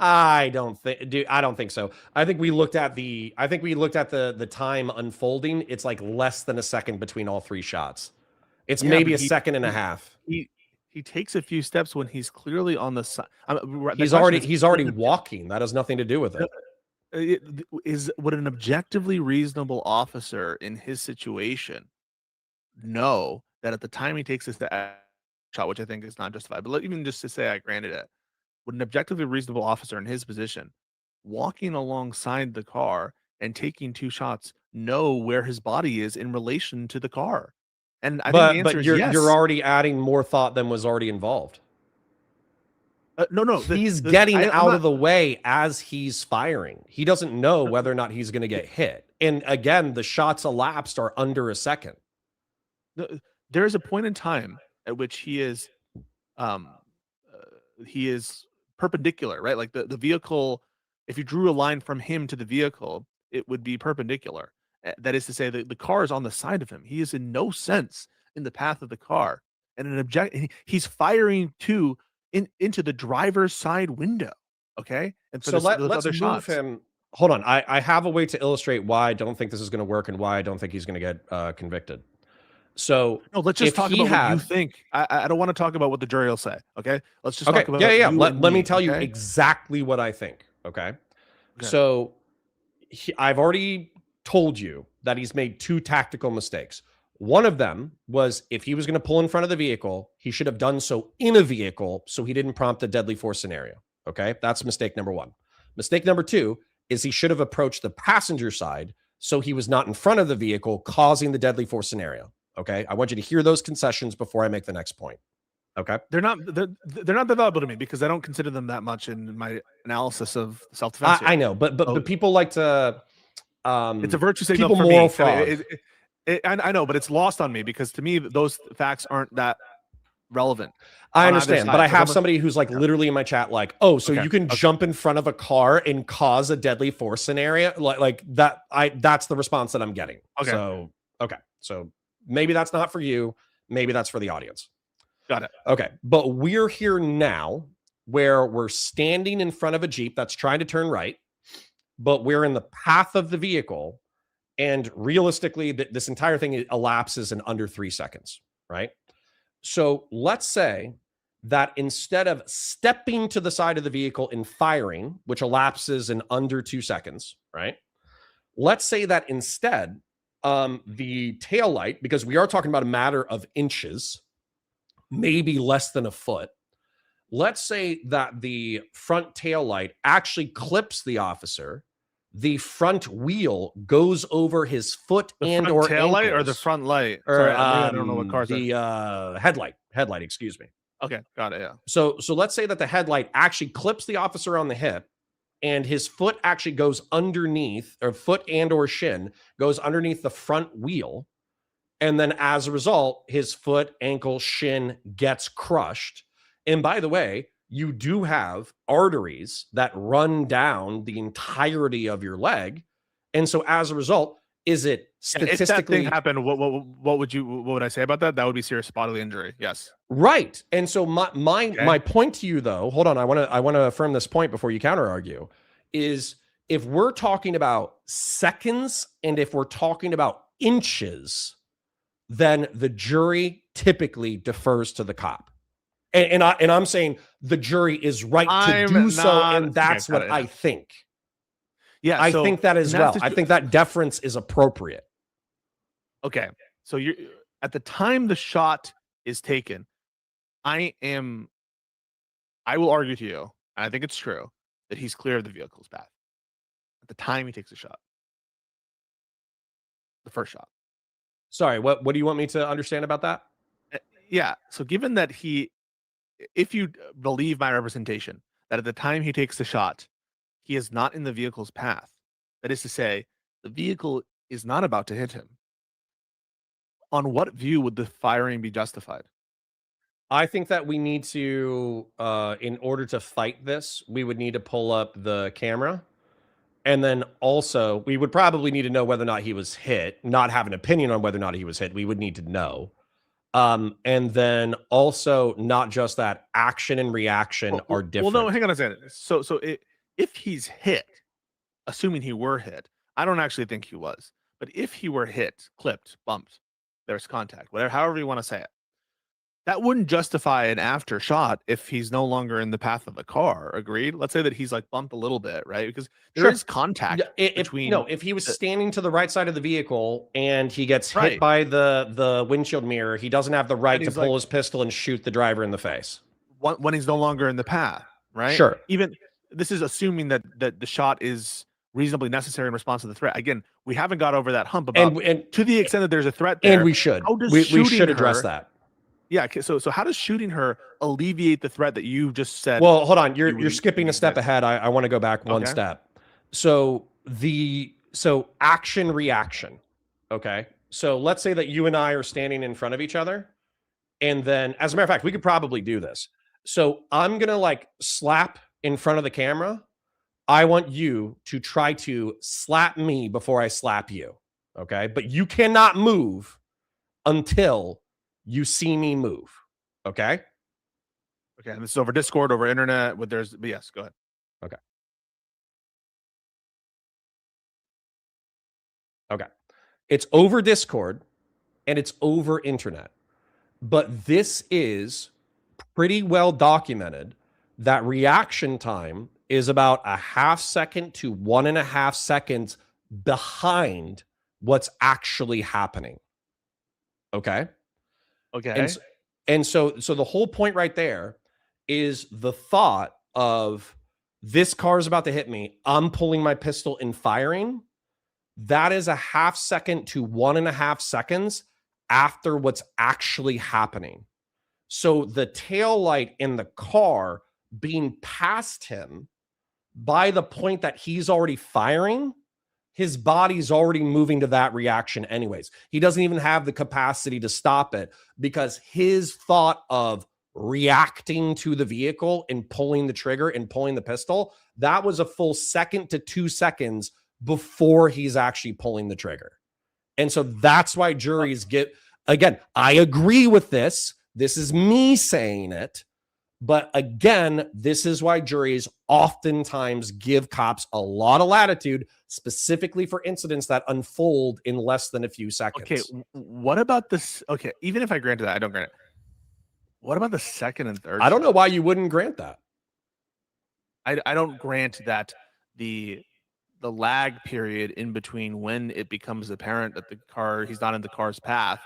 I don't think so. I think we looked at the time unfolding. It's like less than a second between all 3 shots. It's maybe a second and a half. He takes a few steps when he's clearly on the side. He's already walking. That has nothing to do with it. Would an objectively reasonable officer in his situation know that at the time he takes this shot, which I think is not justified, but even just to say I granted it, would an objectively reasonable officer in his position walking alongside the car and taking 2 shots know where his body is in relation to the car? And I think the answer But is you're yes. you're already adding more thought than was already involved. No. He's getting out of the way as he's firing. He doesn't know whether or not he's going to get hit. And again, the shots elapsed are under a second. There is a point in time at which he is perpendicular, right? Like the vehicle, if you drew a line from him to the vehicle, it would be perpendicular. That is to say that the car is on the side of him. He is in no sense in the path of the car. And he's firing into the driver's side window. Okay. And So let's move him. Hold on. I have a way to illustrate why I don't think this is going to work and why I don't think he's going to get convicted. So no, let's just talk about what you think. I don't want to talk about what the jury will say. Okay. Let's just talk about Let me tell you exactly what I think. Okay. So I've already told you that he's made 2 tactical mistakes. One of them was if he was going to pull in front of the vehicle, he should have done so in a vehicle so he didn't prompt a deadly force scenario. Okay, that's mistake number 1. Mistake number 2 is he should have approached the passenger side so he was not in front of the vehicle causing the deadly force scenario. Okay, I want you to hear those concessions before I make the next point. Okay, they're not valuable to me because I don't consider them that much in my analysis of self-defense. I know, but people like to. It's a virtue signal for moral me. fraud. I know, but it's lost on me because to me those facts aren't that relevant. I understand, but I have somebody who's like literally in my chat, like, oh, so you can jump in front of a car and cause a deadly force scenario, like that. That's the response that I'm getting. Okay. So maybe that's not for you. Maybe that's for the audience. Got it. Okay, but we're here now where we're standing in front of a Jeep that's trying to turn right, but we're in the path of the vehicle. And realistically, this entire thing elapses in under 3 seconds, right? So let's say that instead of stepping to the side of the vehicle and firing, which elapses in under 2 seconds, right? Let's say that instead, the taillight, because we are talking about a matter of inches, maybe less than a foot. Let's say that the front taillight actually clips the officer. The front wheel goes over his foot or tail light ankles. or the front light. Or sorry, I don't know what cars the headlight, excuse me. Okay, got it. Yeah. So let's say that the headlight actually clips the officer on the hip and his foot actually goes underneath, or foot and or shin goes underneath the front wheel. And then as a result, his foot, ankle, shin gets crushed. And by the way, you do have arteries that run down the entirety of your leg. And so as a result, is it statistically... If that thing happened, what would I say about that? That would be serious bodily injury. Yes. Right. And so my point to you though, hold on, I want to affirm this point before you counter argue, is if we're talking about seconds and if we're talking about inches, then the jury typically defers to the cop. And I'm saying the jury is right to do so, and that's what I think. Yeah, I think that as well. I think that deference is appropriate. Okay, so you're at the time the shot is taken. I will argue to you, and I think it's true, that he's clear of the vehicle's path at the time he takes a shot. The first shot. Sorry, what do you want me to understand about that? Yeah, so given that if you believe my representation, that at the time he takes the shot, he is not in the vehicle's path. That is to say, the vehicle is not about to hit him. On what view would the firing be justified? I think that we need to, in order to fight this, we would need to pull up the camera. And then also, we would probably need to know whether or not he was hit, not have an opinion on whether or not he was hit. We would need to know. And then also not just that action and reaction are different. Well, no, hang on a second. So if he's hit, assuming he were hit, I don't actually think he was, but if he were hit, clipped, bumped, there's contact, whatever, however you want to say it, that wouldn't justify an after shot if he's no longer in the path of the car. Agreed? Let's say that he's like bumped a little bit, right? Because there is contact between. If he was standing to the right side of the vehicle and he gets hit by the windshield mirror, he doesn't have the right to pull his pistol and shoot the driver in the face. When he's no longer in the path, right? Sure. Even this is assuming that the shot is reasonably necessary in response to the threat. Again, we haven't got over that hump about and to the extent that there's a threat there. and we should. How does We shooting should address her, that. Yeah. So how does shooting her alleviate the threat that you just said? Well, hold on. You're skipping a step ahead. I want to go back one Okay. step. So action reaction. Okay. So let's say that you and I are standing in front of each other. And then, as a matter of fact, we could probably do this. So I'm going to like slap in front of the camera. I want you to try to slap me before I slap you. Okay. But you cannot move until you see me move. Okay. Okay. And this is over Discord, over internet. But yes, go ahead. Okay. Okay. It's over Discord and it's over internet. But this is pretty well documented that reaction time is about a half second to 1.5 seconds behind what's actually happening. Okay. Okay. And so the whole point right there is the thought of this car is about to hit me. I'm pulling my pistol and firing. That is a half second to 1.5 seconds after what's actually happening. So the tail light in the car being past him by the point that he's already firing, his body's already moving to that reaction anyways. He doesn't even have the capacity to stop it because his thought of reacting to the vehicle and pulling the trigger and pulling the pistol, that was a full 1 to 2 seconds before he's actually pulling the trigger. And so that's why juries get, again, I agree with this. This is me saying it. But again, this is why juries oftentimes give cops a lot of latitude, specifically for incidents that unfold in less than a few seconds. Okay, what about this? Okay, even if I granted that, I don't grant it. What about the second and third? I don't know why you wouldn't grant that. I don't grant that the lag period in between when it becomes apparent that he's not in the car's path,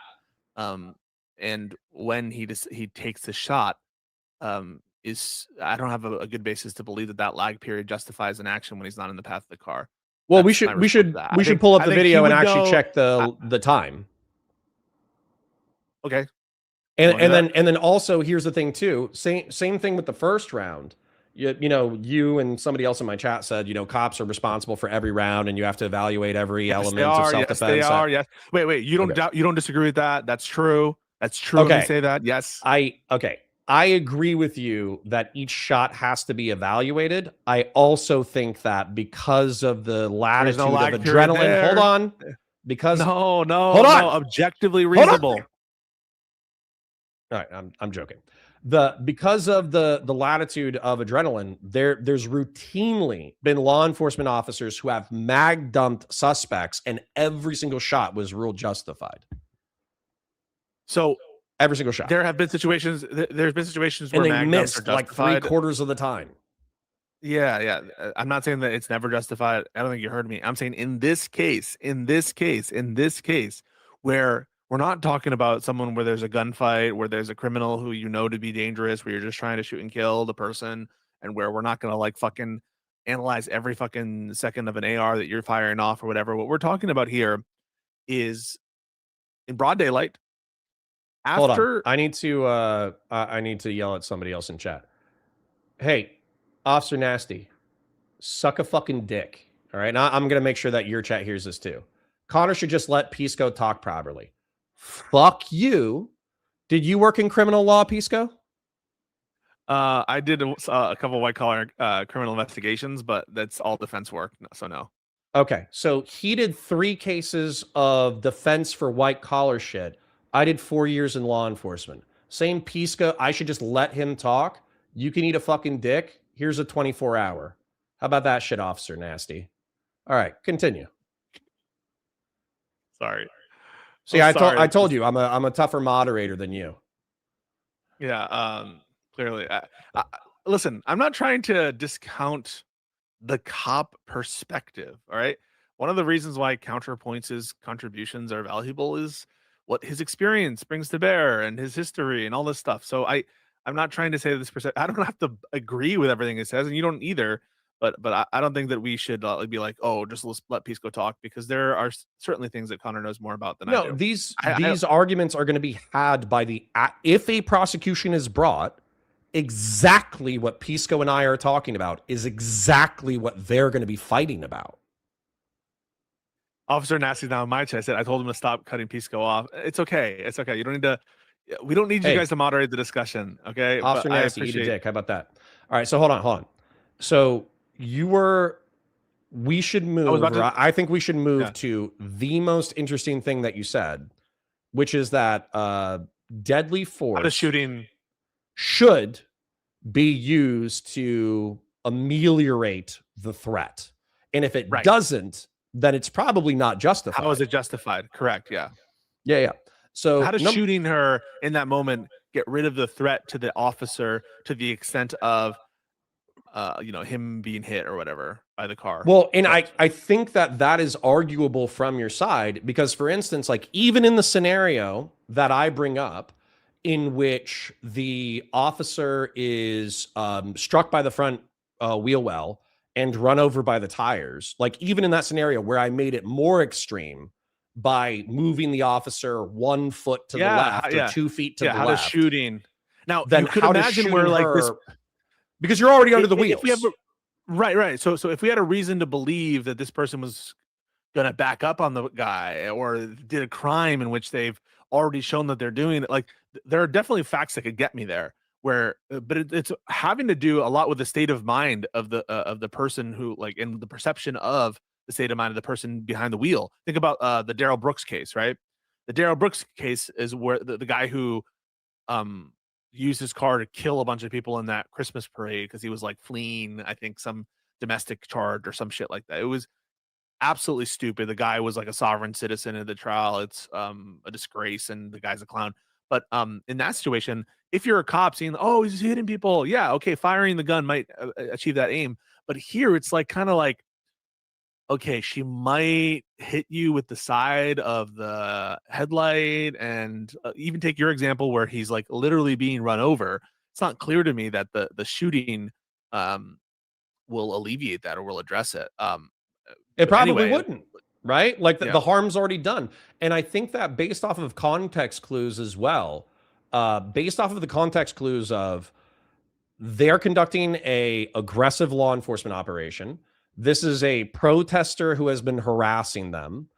and when he takes the shot. Is I don't have a good basis to believe that lag period justifies an action when he's not in the path of the car. Well, we should pull up the video and actually check the time. Okay. And then also here's the thing too. Same thing with the first round. You and somebody else in my chat said, cops are responsible for every round and you have to evaluate every element of self-defense. Yes, they are. Yes. Wait, you don't disagree with that? That's true. That's true. Okay. Let me say that. Yes. I agree with you that each shot has to be evaluated. I also think that because of the latitude of adrenaline, hold on, because hold on, objectively reasonable. All right, I'm joking. Because of the latitude of adrenaline, there's routinely been law enforcement officers who have mag dumped suspects, and every single shot was ruled justified. So. Every single shot. There have been situations. There's been situations where they missed like 3/4 of the time. Yeah. I'm not saying that it's never justified. I don't think you heard me. I'm saying in this case, where we're not talking about someone where there's a gunfight, where there's a criminal who to be dangerous, where you're just trying to shoot and kill the person, and where we're not gonna like fucking analyze every fucking second of an AR that you're firing off or whatever. What we're talking about here is in broad daylight. Hold on. I need to yell at somebody else in chat. Hey, Officer Nasty, suck a fucking dick. All right. Now I'm gonna make sure that your chat hears this too. Connor should just let Pisco talk properly. Fuck you. Did you work in criminal law, Pisco? I did a couple white collar criminal investigations, but that's all defense work. So no. Okay. So he did 3 cases of defense for white collar shit. I did 4 years in law enforcement. Same Pisco. I should just let him talk. You can eat a fucking dick. Here's a 24-hour. How about that shit, Officer Nasty? All right, continue. Sorry. See, I told you I'm a tougher moderator than you. Yeah. Clearly. Listen, I'm not trying to discount the cop perspective. All right. One of the reasons why Counterpoints' contributions are valuable is what his experience brings to bear and his history and all this stuff. So I'm not trying to say this I don't have to agree with everything it says, and you don't either. But I don't think that we should be like, oh, just let's let Pisco talk, because there are certainly things that Connor knows more about than I No, do. these arguments are going to be had by if a prosecution is brought, exactly what Pisco and I are talking about is exactly what they're going to be fighting about. Officer Nasty's now in my chest. I told him to stop cutting Pisco off. It's okay. It's okay. You don't need to. We don't need you guys to moderate the discussion. Okay. Officer but Nasty, eat a dick. How about that? All right. So hold on. So we should move. I think we should move to the most interesting thing that you said, which is that deadly force shooting should be used to ameliorate the threat. And if it doesn't, then it's probably not justified. How is it justified? Correct. Yeah. Yeah. So how does shooting her in that moment get rid of the threat to the officer to the extent of him being hit or whatever by the car? Well, and I think that is arguable from your side, because, for instance, like even in the scenario that I bring up, in which the officer is struck by the front wheel well and run over by the tires, like even in that scenario where I made it more extreme by moving the officer 1 foot to the left or 2 feet to the how left. Does shooting now? Then you could how imagine where like this, because you're already under the wheels. If we have right. So if we had a reason to believe that this person was going to back up on the guy or did a crime in which they've already shown that they're doing it, like there are definitely facts that could get me there. Where, but it's having to do a lot with the state of mind of the person who, like, in the perception of the state of mind of the person behind the wheel. Think about the Darrell Brooks case, right? The Darrell Brooks case is where the guy who used his car to kill a bunch of people in that Christmas parade because he was like fleeing, I think, some domestic charge or some shit like that. It was absolutely stupid. The guy was like a sovereign citizen in the trial. It's a disgrace, and the guy's a clown. But in that situation, if you're a cop seeing, oh, he's hitting people, yeah, okay, firing the gun might achieve that aim. But here it's like kind of like, okay, she might hit you with the side of the headlight, and even take your example where he's like literally being run over. It's not clear to me that the shooting will alleviate that or will address it. It probably wouldn't, right? Like the harm's already done. And I think that based off of context clues as well, based off of the context clues of they're conducting a aggressive law enforcement operation. This is a protester who has been harassing them,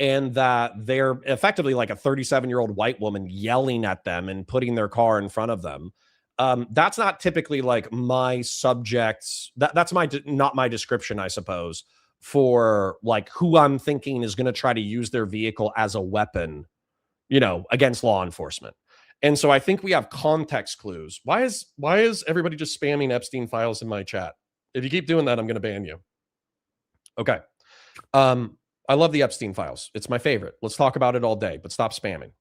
and that they're effectively like a 37-year-old white woman yelling at them and putting their car in front of them. That's not typically like my subjects. That's not my description, I suppose, for like who I'm thinking is going to try to use their vehicle as a weapon, against law enforcement. And so I think we have context clues. Why is everybody just spamming Epstein files in my chat? If you keep doing that, I'm going to ban you. Okay. I love the Epstein files. It's my favorite. Let's talk about it all day, but stop spamming.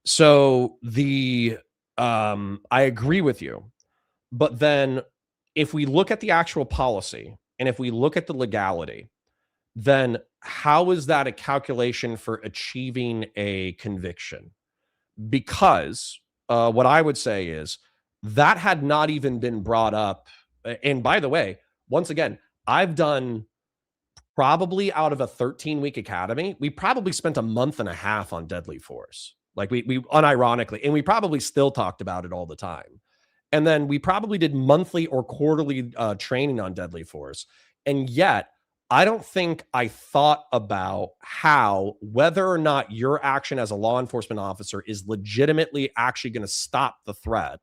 So I agree with you. But then if we look at the actual policy and if we look at the legality, then how is that a calculation for achieving a conviction? Because what I would say is that had not even been brought up. And by the way, once again, I've done probably out of a 13-week academy, we probably spent a month and a half on deadly force. Like we unironically, and we probably still talked about it all the time. And then we probably did monthly or quarterly training on deadly force. And yet I don't think I thought about whether or not your action as a law enforcement officer is legitimately actually going to stop the threat.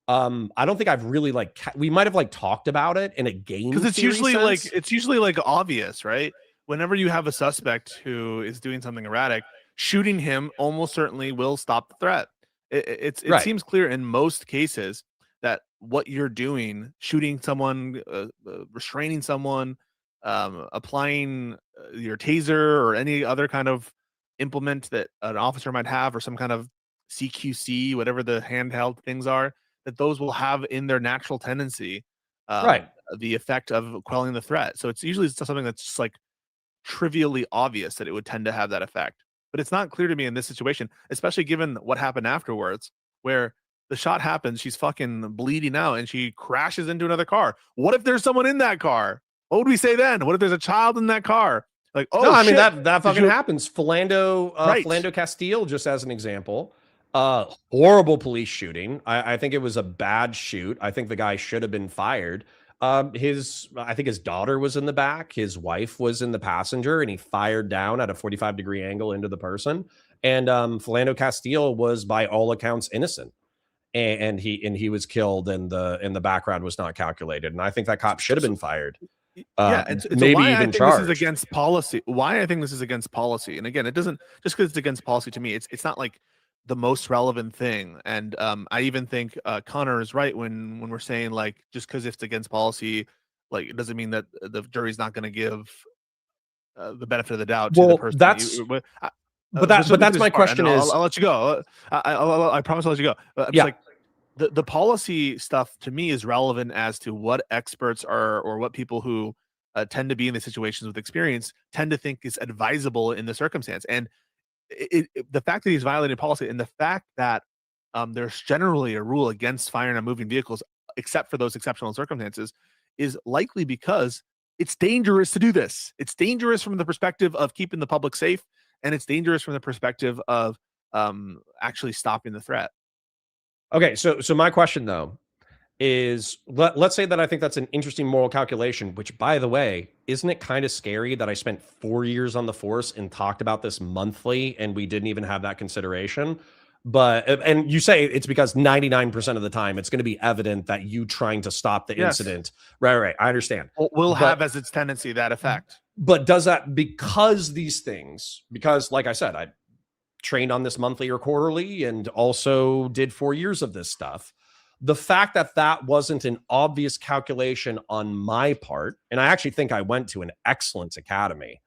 I don't think I've really we might have talked about it in a game, because it's usually obvious, right? Whenever you have a suspect who is doing something erratic, shooting him almost certainly will stop the threat. It seems clear in most cases that what you're doing, shooting someone, restraining someone, applying your taser or any other kind of implement that an officer might have, or some kind of CQC, whatever the handheld things are, that those will have in their natural tendency the effect of quelling the threat. So it's usually something that's just like trivially obvious that it would tend to have that effect. But it's not clear to me in this situation, especially given what happened afterwards, where the shot happens, she's fucking bleeding out, and she crashes into another car. What if there's someone in that car? What would we say then? What if there's a child in that car? Like, oh, no, I mean shit. that fucking happens. Philando Right. Philando Castile, just as an example. Horrible police shooting. I think it was a bad shoot. I think the guy should have been fired. I think his daughter was in the back, his wife was in the passenger, and he fired down at a 45-degree angle into the person. And Philando Castile was, by all accounts, innocent. And he was killed, and the background was not calculated. And I think that cop should have been fired. Yeah, it's maybe why even I think charged. this is against policy. Why I think this is against policy. And again, it doesn't just because it's against policy to me. It's not like the most relevant thing. And I even think Connor is right when we're saying, like, just because it's against policy, like, it doesn't mean that the jury's not going to give the benefit of the doubt to the person. But that's my question. I'll let you go. I promise I'll let you go. I'm just like, the policy stuff to me is relevant as to what experts are, or what people who tend to be in the situations with experience tend to think is advisable in the circumstance. And the fact that he's violated policy, and the fact that there's generally a rule against firing on moving vehicles, except for those exceptional circumstances, is likely because it's dangerous to do this. It's dangerous from the perspective of keeping the public safe, and it's dangerous from the perspective of actually stopping the threat. Okay, so my question though is, let's say that I think that's an interesting moral calculation, which, by the way, isn't it kind of scary that I spent 4 years on the force and talked about this monthly and we didn't even have that consideration? But, and you say it's because 99% of the time it's going to be evident that you trying to stop the incident. Right. I understand. Will have as its tendency that effect. But does that, because these things, because like I said, I trained on this monthly or quarterly and also did 4 years of this stuff. The fact that that wasn't an obvious calculation on my part, and I actually think I went to an excellent academy,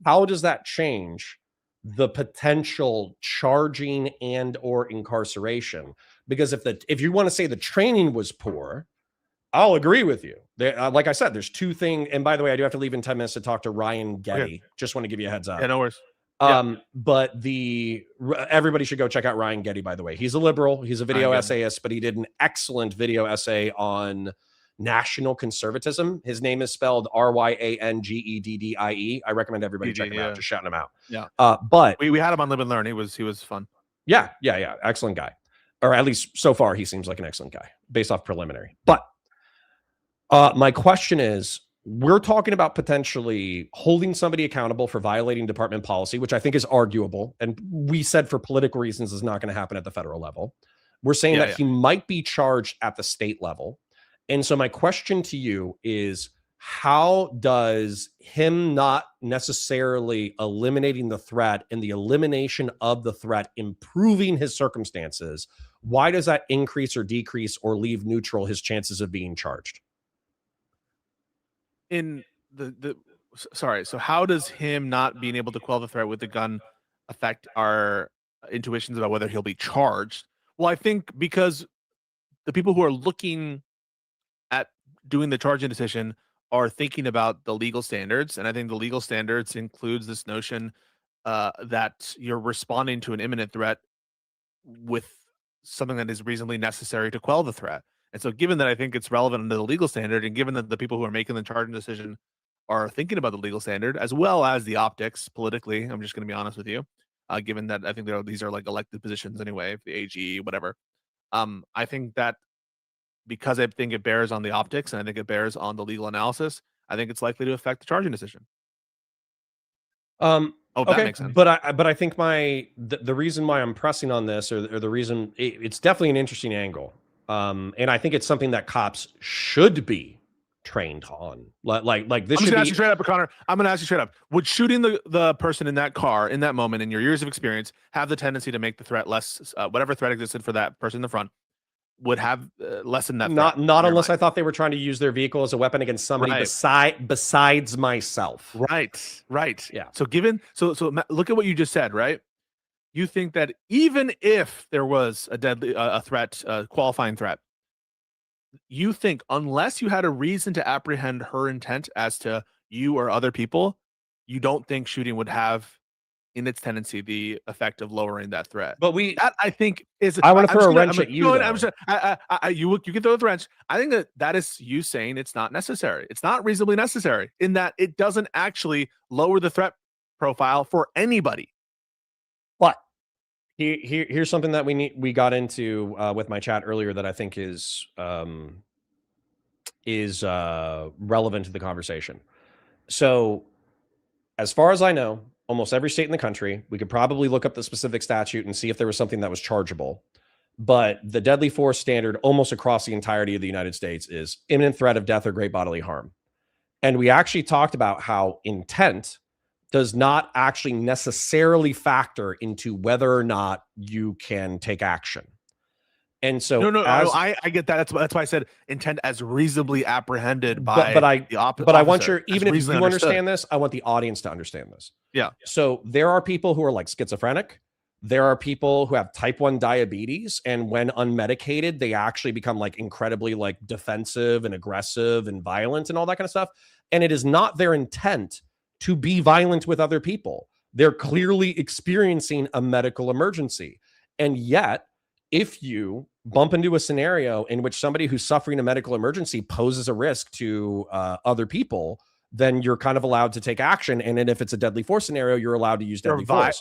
how does that change the potential charging and or incarceration? Because if you want to say the training was poor, I'll agree with you. Like I said, there's two things. And by the way, I do have to leave in 10 minutes to talk to Ryan Geddie. Okay. Just want to give you a heads up. Yeah, no worries. But everybody should go check out Ryan Geddie, by the way. He's a liberal. He's a video essayist, but he did an excellent video essay on national conservatism. His name is spelled RyanGeddie. I recommend everybody check him out. Just shouting him out. Yeah. But we had him on Live and Learn. He was fun. Yeah. Excellent guy. Or at least so far, he seems like an excellent guy based off preliminary. But my question is, we're talking about potentially holding somebody accountable for violating department policy, which I think is arguable. And we said for political reasons is not going to happen at the federal level. We're saying that he might be charged at the state level. And so my question to you is, how does him not necessarily eliminating the threat and the elimination of the threat improving his circumstances, why does that increase or decrease or leave neutral his chances of being charged? So how does him not being able to quell the threat with the gun affect our intuitions about whether he'll be charged? Well, I think because the people who are looking at doing the charging decision are thinking about the legal standards, and I think the legal standards includes this notion that you're responding to an imminent threat with something that is reasonably necessary to quell the threat. And so given that I think it's relevant under the legal standard, and given that the people who are making the charging decision are thinking about the legal standard, as well as the optics politically, I'm just going to be honest with you, given that I think these are like elected positions anyway, the AG, whatever. I think that because I think it bears on the optics and I think it bears on the legal analysis, I think it's likely to affect the charging decision. That makes sense. But I think the reason why I'm pressing on this, or the reason it's definitely an interesting angle. And I think it's something that cops should be trained on. Like this. I'm going to ask you straight up, Connor. I'm going to ask you straight up. Would shooting the person in that car in that moment, in your years of experience, have the tendency to make the threat less? Whatever threat existed for that person in the front would have lessen that. Not unless I thought they were trying to use their vehicle as a weapon against somebody besides myself. Right. Yeah. So look at what you just said, right? You think that even if there was a threat, a qualifying threat, you think unless you had a reason to apprehend her intent as to you or other people, you don't think shooting would have in its tendency the effect of lowering that threat. But That I think is. I want to I'm throw just a gonna- wrench I'm at you. going- I'm though. just- you can throw the wrench. I think that is you saying it's not necessary. It's not reasonably necessary in that it doesn't actually lower the threat profile for anybody. But here's something that we got into with my chat earlier that I think is relevant to the conversation. So, as far as I know, almost every state in the country, we could probably look up the specific statute and see if there was something that was chargeable. But the deadly force standard almost across the entirety of the United States is imminent threat of death or great bodily harm. And we actually talked about how intent does not actually necessarily factor into whether or not you can take action. And so, No, I get that. That's why I said intent as reasonably apprehended by but I the opposite. But I want your, as even if you reasonably understood. understand this, I want the audience to understand this. Yeah. So there are people who are like schizophrenic. There are people who have type 1 diabetes, and when unmedicated, they actually become like incredibly like defensive and aggressive and violent and all that kind of stuff. And it is not their intent to be violent with other people. They're clearly experiencing a medical emergency. And yet, if you bump into a scenario in which somebody who's suffering a medical emergency poses a risk to other people, then you're kind of allowed to take action. And then if it's a deadly force scenario, you're allowed to use deadly force.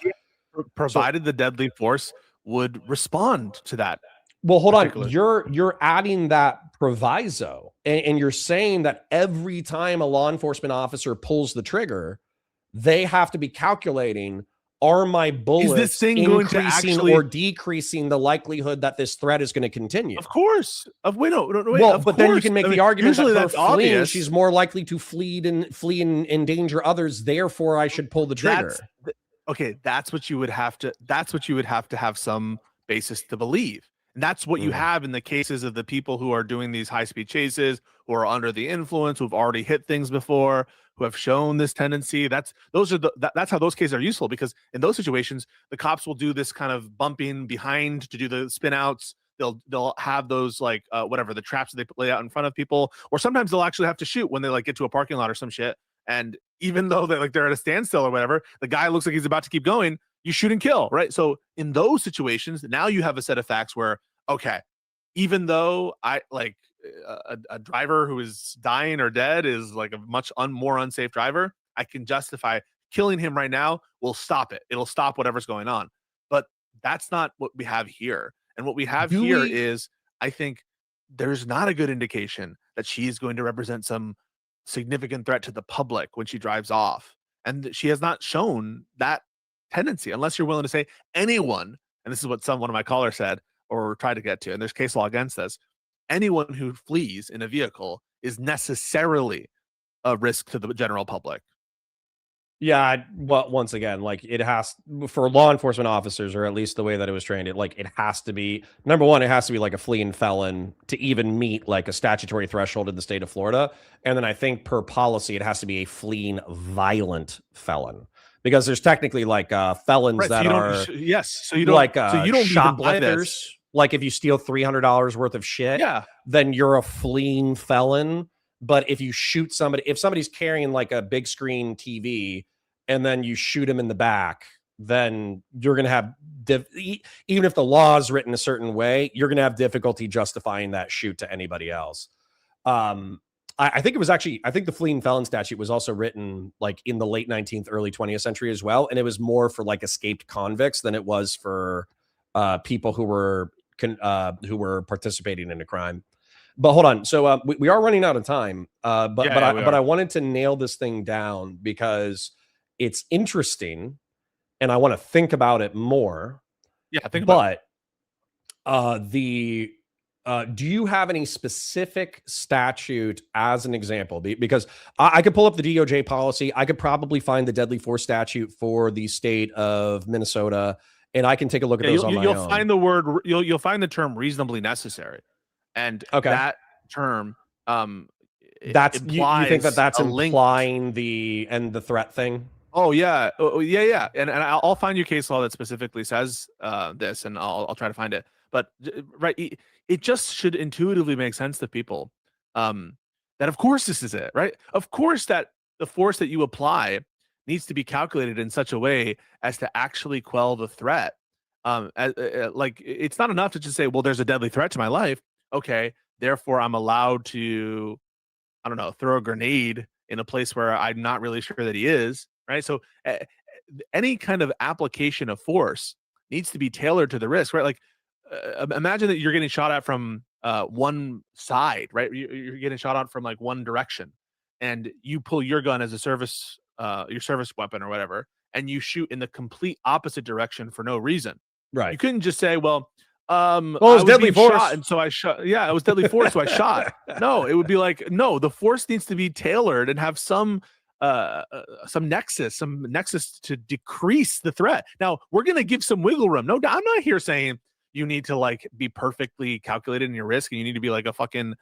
Provided the deadly force would respond to that. Well, hold on. You're adding that proviso, and you're saying that every time a law enforcement officer pulls the trigger, they have to be calculating, are my bullets this thing going to increasing actually, or decreasing the likelihood that this threat is going to continue? Of course. Wait, well, of but course. then you can make the argument usually that that's her fleeing, obvious. she's more likely to flee and endanger others. Therefore, I should pull the trigger. Okay, that's what you would have to have some basis to believe. And that's what you have in the cases of the people who are doing these high-speed chases, who are under the influence, who've already hit things before, who have shown this tendency. That's how those cases are useful, because in those situations, the cops will do this kind of bumping behind to do the spin outs. They'll have those like whatever, the traps that they lay out in front of people, or sometimes they'll actually have to shoot when they like get to a parking lot or some shit. And even though they're at a standstill or whatever, the guy looks like he's about to keep going, you shoot and kill, right? So in those situations, now you have a set of facts where, okay, even though I like a driver who is dying or dead is like a much more unsafe driver, I can justify killing him right now. Will stop it. It'll stop whatever's going on. But that's not what we have here. And what we have is, I think there's not a good indication that she's going to represent some significant threat to the public when she drives off. And she has not shown that tendency, unless you're willing to say anyone, and this is what one of my callers said or tried to get to, and there's case law against this, anyone who flees in a vehicle is necessarily a risk to the general public. Yeah, well, once again, like it has, for law enforcement officers, or at least the way that it was trained, it has to be, number one, it has to be like a fleeing felon to even meet like a statutory threshold in the state of Florida. And then I think per policy, it has to be a fleeing violent felon, because there's technically like felons that are, so you don't like so you don't shoplifters. Like if you steal $300 worth of shit, then you're a fleeing felon. But if you shoot somebody, if somebody's carrying like a big screen TV and then you shoot him in the back, then you're going to have, even if the law is written a certain way, you're going to have difficulty justifying that shoot to anybody else. I think it was actually, I think the fleeing felon statute was also written like in the late 19th, early 20th century as well. And it was more for like escaped convicts than it was for people who were participating in a crime. But hold on. So we are running out of time. But I wanted to nail this thing down because it's interesting and I want to think about it more. Yeah, think about it. But do you have any specific statute as an example? Because I could pull up the DOJ policy. I could probably find the deadly force statute for the state of Minnesota, and I can take a look at those on my own. You'll find the term reasonably necessary. And that term, that's you think that's implying the threat thing? Oh yeah, and I'll find you case law that specifically says this, and I'll try to find it. But right, it just should intuitively make sense to people that of course this is it, right? Of course that the force that you apply needs to be calculated in such a way as to actually quell the threat. Like it's not enough to just say, well, there's a deadly threat to my life. Okay, therefore I'm allowed to, I don't know, throw a grenade in a place where I'm not really sure that he is, right? So any kind of application of force needs to be tailored to the risk, right? Like imagine that you're getting shot at from one side, right? You're getting shot at from like one direction, and you pull your gun as a service, your service weapon or whatever, and you shoot in the complete opposite direction for no reason. Right. You couldn't just say, well, it was I was deadly being force, shot, and so I shot. Yeah, it was deadly force, so I shot. No, it would be like, no, the force needs to be tailored and have some nexus to decrease the threat. Now we're gonna give some wiggle room. No, I'm not here saying you need to like be perfectly calculated in your risk and you need to be like a fucking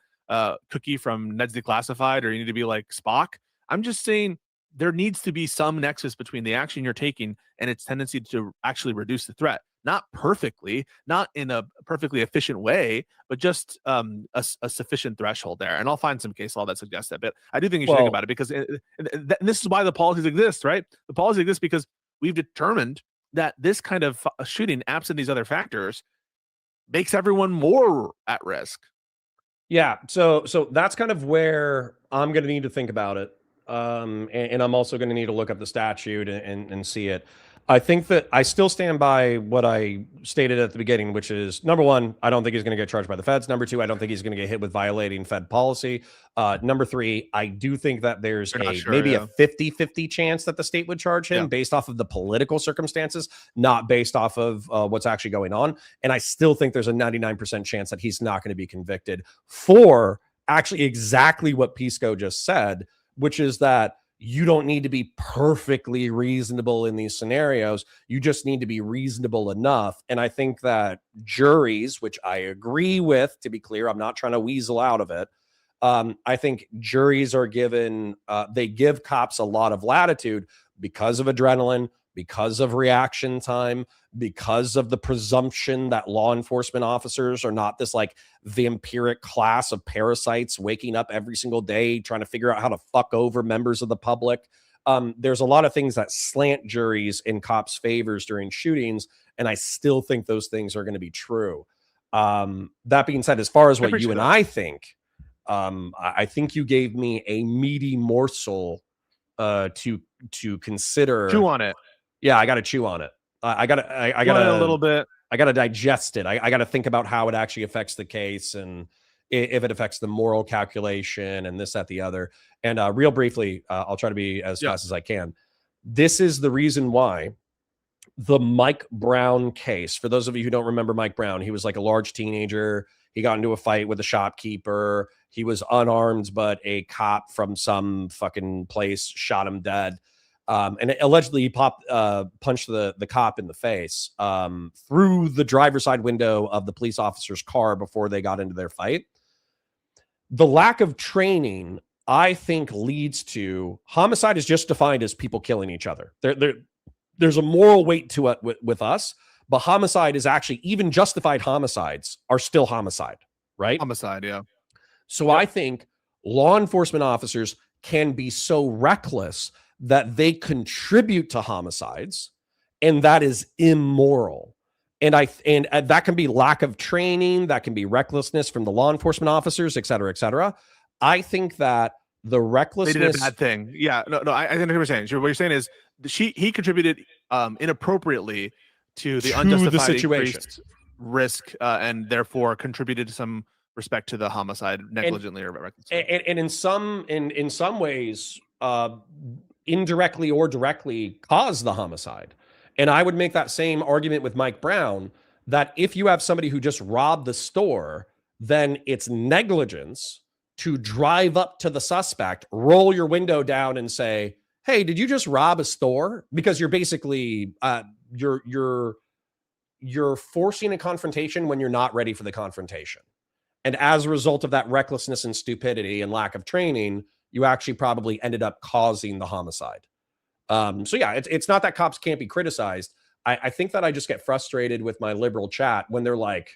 cookie from Ned's Declassified, or you need to be like Spock. I'm just saying there needs to be some nexus between the action you're taking and its tendency to actually reduce the threat. Not perfectly, not in a perfectly efficient way, but just a sufficient threshold there. And I'll find some case law that suggests that. But I do think you should think about it, because this is why the policies exist, right? The policies exist because we've determined that this kind of shooting, absent these other factors, makes everyone more at risk. Yeah, so that's kind of where I'm going to need to think about it, and I'm also going to need to look up the statute and see it. I think that I still stand by what I stated at the beginning, which is, number one, I don't think he's going to get charged by the feds. Number two, I don't think he's going to get hit with violating Fed policy. Number three, I do think that there's maybe a 50-50 chance that the state would charge him based off of the political circumstances, not based off of what's actually going on. And I still think there's a 99% chance that he's not going to be convicted for actually exactly what Pisco just said, which is that you don't need to be perfectly reasonable in these scenarios. You just need to be reasonable enough. And I think that juries, which I agree with, to be clear, I'm not trying to weasel out of it. I think juries are given, they give cops a lot of latitude because of adrenaline, because of reaction time, because of the presumption that law enforcement officers are not this like vampiric class of parasites waking up every single day trying to figure out how to fuck over members of the public. There's a lot of things that slant juries in cops' favors during shootings, and I still think those things are going to be true. That being said, as far as what you and I think, I think you gave me a meaty morsel to consider. Chew on it. Yeah, I got to chew on it. I got a little bit. I got to digest it. I got to think about how it actually affects the case and if it affects the moral calculation and this, that, the other. And real briefly, I'll try to be as fast as I can. This is the reason why the Mike Brown case, for those of you who don't remember Mike Brown, he was like a large teenager. He got into a fight with a shopkeeper. He was unarmed, but a cop from some fucking place shot him dead. And allegedly he punched the cop in the face through the driver's side window of the police officer's car before they got into their fight. The lack of training, I think, leads to homicide is just defined as people killing each other. There's a moral weight to it with us, but homicide is actually, even justified homicides are still homicide, right? Homicide, yeah. So I think law enforcement officers can be so reckless that they contribute to homicides, and that is immoral. And that can be lack of training, that can be recklessness from the law enforcement officers, et cetera, et cetera. I think that the recklessness, they did a bad thing. Yeah, no, I think what you're saying. What you're saying is he contributed inappropriately to the unjustified situation, risk, and therefore contributed to some respect to the homicide negligently or recklessly. And in some ways, indirectly or directly caused the homicide. And I would make that same argument with Mike Brown, that if you have somebody who just robbed the store, then it's negligence to drive up to the suspect, roll your window down and say, hey, did you just rob a store? Because you're basically, you're forcing a confrontation when you're not ready for the confrontation. And as a result of that recklessness and stupidity and lack of training, you actually probably ended up causing the homicide. So yeah, it's not that cops can't be criticized. I think that I just get frustrated with my liberal chat when they're like,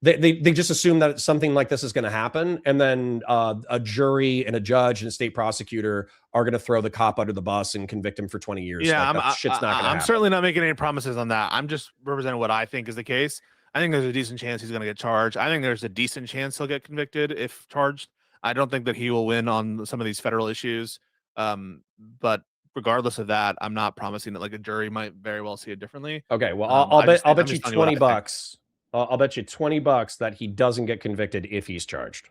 They just assume that something like this is going to happen, and then a jury and a judge and a state prosecutor are going to throw the cop under the bus and convict him for 20 years. Yeah, like, shit's not going to happen. I'm certainly not making any promises on that. I'm just representing what I think is the case. I think there's a decent chance he's going to get charged. I think there's a decent chance he'll get convicted if charged. I don't think that he will win on some of these federal issues. But regardless of that, I'm not promising that like a jury might very well see it differently. Okay, well, I'll bet you $20. I'll bet you $20 that he doesn't get convicted if he's charged.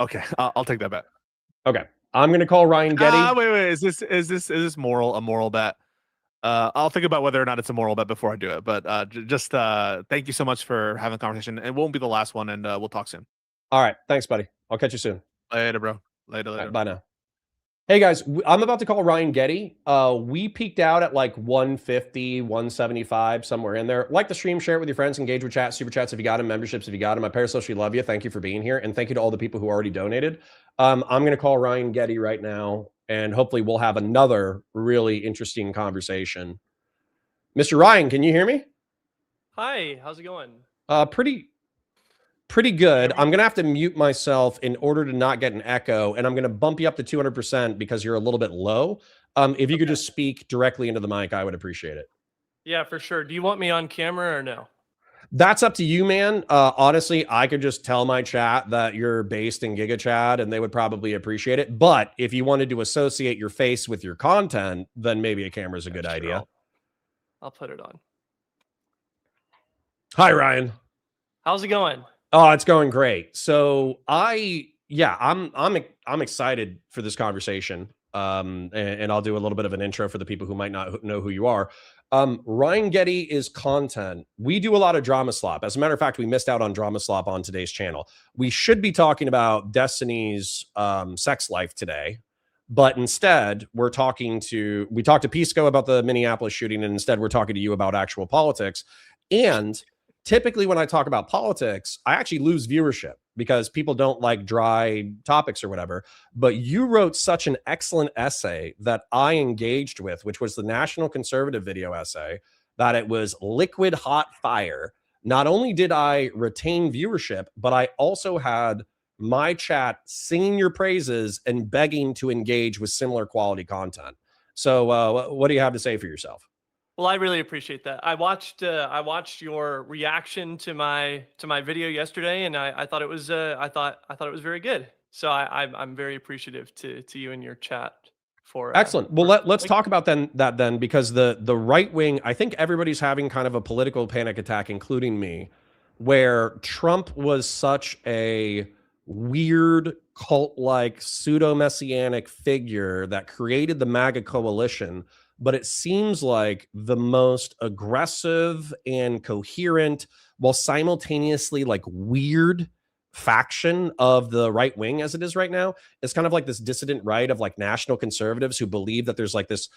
Okay, I'll take that bet. Okay, I'm gonna call Ryan Geddie. Wait. Is this a moral bet? I'll think about whether or not it's a moral bet before I do it. But just thank you so much for having a conversation. It won't be the last one, and we'll talk soon. All right, thanks, buddy. I'll catch you soon. Later, bro. Later. Right, bye now. Hey guys, I'm about to call Ryan Geddie. We peaked out at like 150, 175, somewhere in there. Like the stream, share it with your friends, engage with chat, super chats if you got them, memberships if you got them. My parasocial love you. Thank you for being here. And thank you to all the people who already donated. I'm going to call Ryan Geddie right now, and hopefully we'll have another really interesting conversation. Mr. Ryan, can you hear me? Hi, how's it going? Pretty good. I'm going to have to mute myself in order to not get an echo, and I'm going to bump you up to 200% because you're a little bit low. If you could just speak directly into the mic, I would appreciate it. Yeah, for sure. Do you want me on camera or no? That's up to you, man. Honestly, I could just tell my chat that you're based in GigaChad, and they would probably appreciate it. But if you wanted to associate your face with your content, then maybe a camera is a good idea. I'll put it on. Hi, Ryan. How's it going? Oh, it's going great. So I'm excited for this conversation. And I'll do a little bit of an intro for the people who might not know who you are. Ryan Geddie is content. We do a lot of drama slop. As a matter of fact, we missed out on drama slop on today's channel. We should be talking about Destiny's sex life today, but instead we talked to Pisco about the Minneapolis shooting, and instead we're talking to you about actual politics. And typically when I talk about politics, I actually lose viewership because people don't like dry topics or whatever. But you wrote such an excellent essay that I engaged with, which was the National Conservative video essay, that it was liquid hot fire. Not only did I retain viewership, but I also had my chat singing your praises and begging to engage with similar quality content. So what do you have to say for yourself? Well, I really appreciate that. I watched your reaction to my video yesterday, and I thought it was I thought it was very good. So I'm very appreciative to you and your chat for excellent. Well, let's talk about that then, because the right wing, I think everybody's having kind of a political panic attack, including me, where Trump was such a weird cult-like pseudo-messianic figure that created the MAGA coalition. But it seems like the most aggressive and coherent, while simultaneously like weird faction of the right wing as it is right now is kind of like this dissident right of like national conservatives who believe that there's like this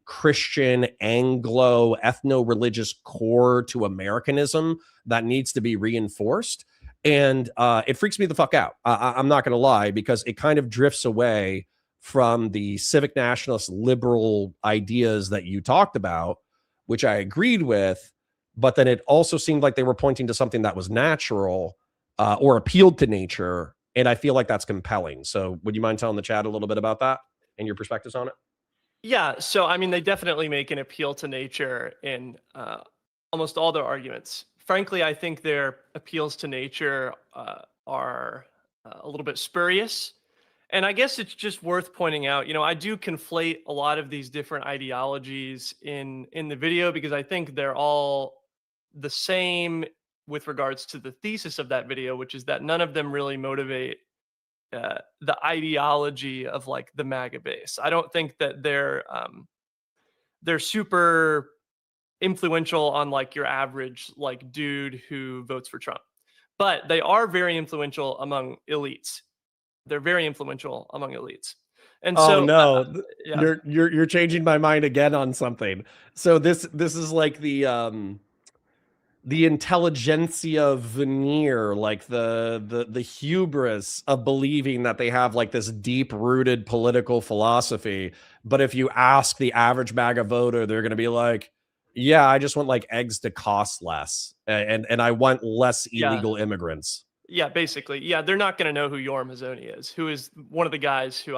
Christian Anglo ethno-religious core to Americanism that needs to be reinforced. And it freaks me the fuck out. I'm not going to lie, because it kind of drifts away from the civic nationalist liberal ideas that you talked about, which I agreed with, but then it also seemed like they were pointing to something that was natural or appealed to nature. And I feel like that's compelling. So would you mind telling the chat a little bit about that and your perspectives on it? Yeah. So, I mean, they definitely make an appeal to nature in almost all their arguments. Frankly, I think their appeals to nature are a little bit spurious. And I guess it's just worth pointing out, you know, I do conflate a lot of these different ideologies in the video because I think they're all the same with regards to the thesis of that video, which is that none of them really motivate the ideology of like the MAGA base. I don't think that they're super influential on like your average like dude who votes for Trump, but they are very influential among elites. They're very influential among elites. And so no, yeah. you're changing my mind again on something. So this is like the intelligentsia veneer, like the hubris of believing that they have like this deep rooted political philosophy. But if you ask the average MAGA voter, they're going to be like, Yeah, I just want like eggs to cost less, and I want less Yeah. illegal immigrants. Yeah, basically. Yeah, they're not going to know who Yoram Hazony is, who is one of the guys who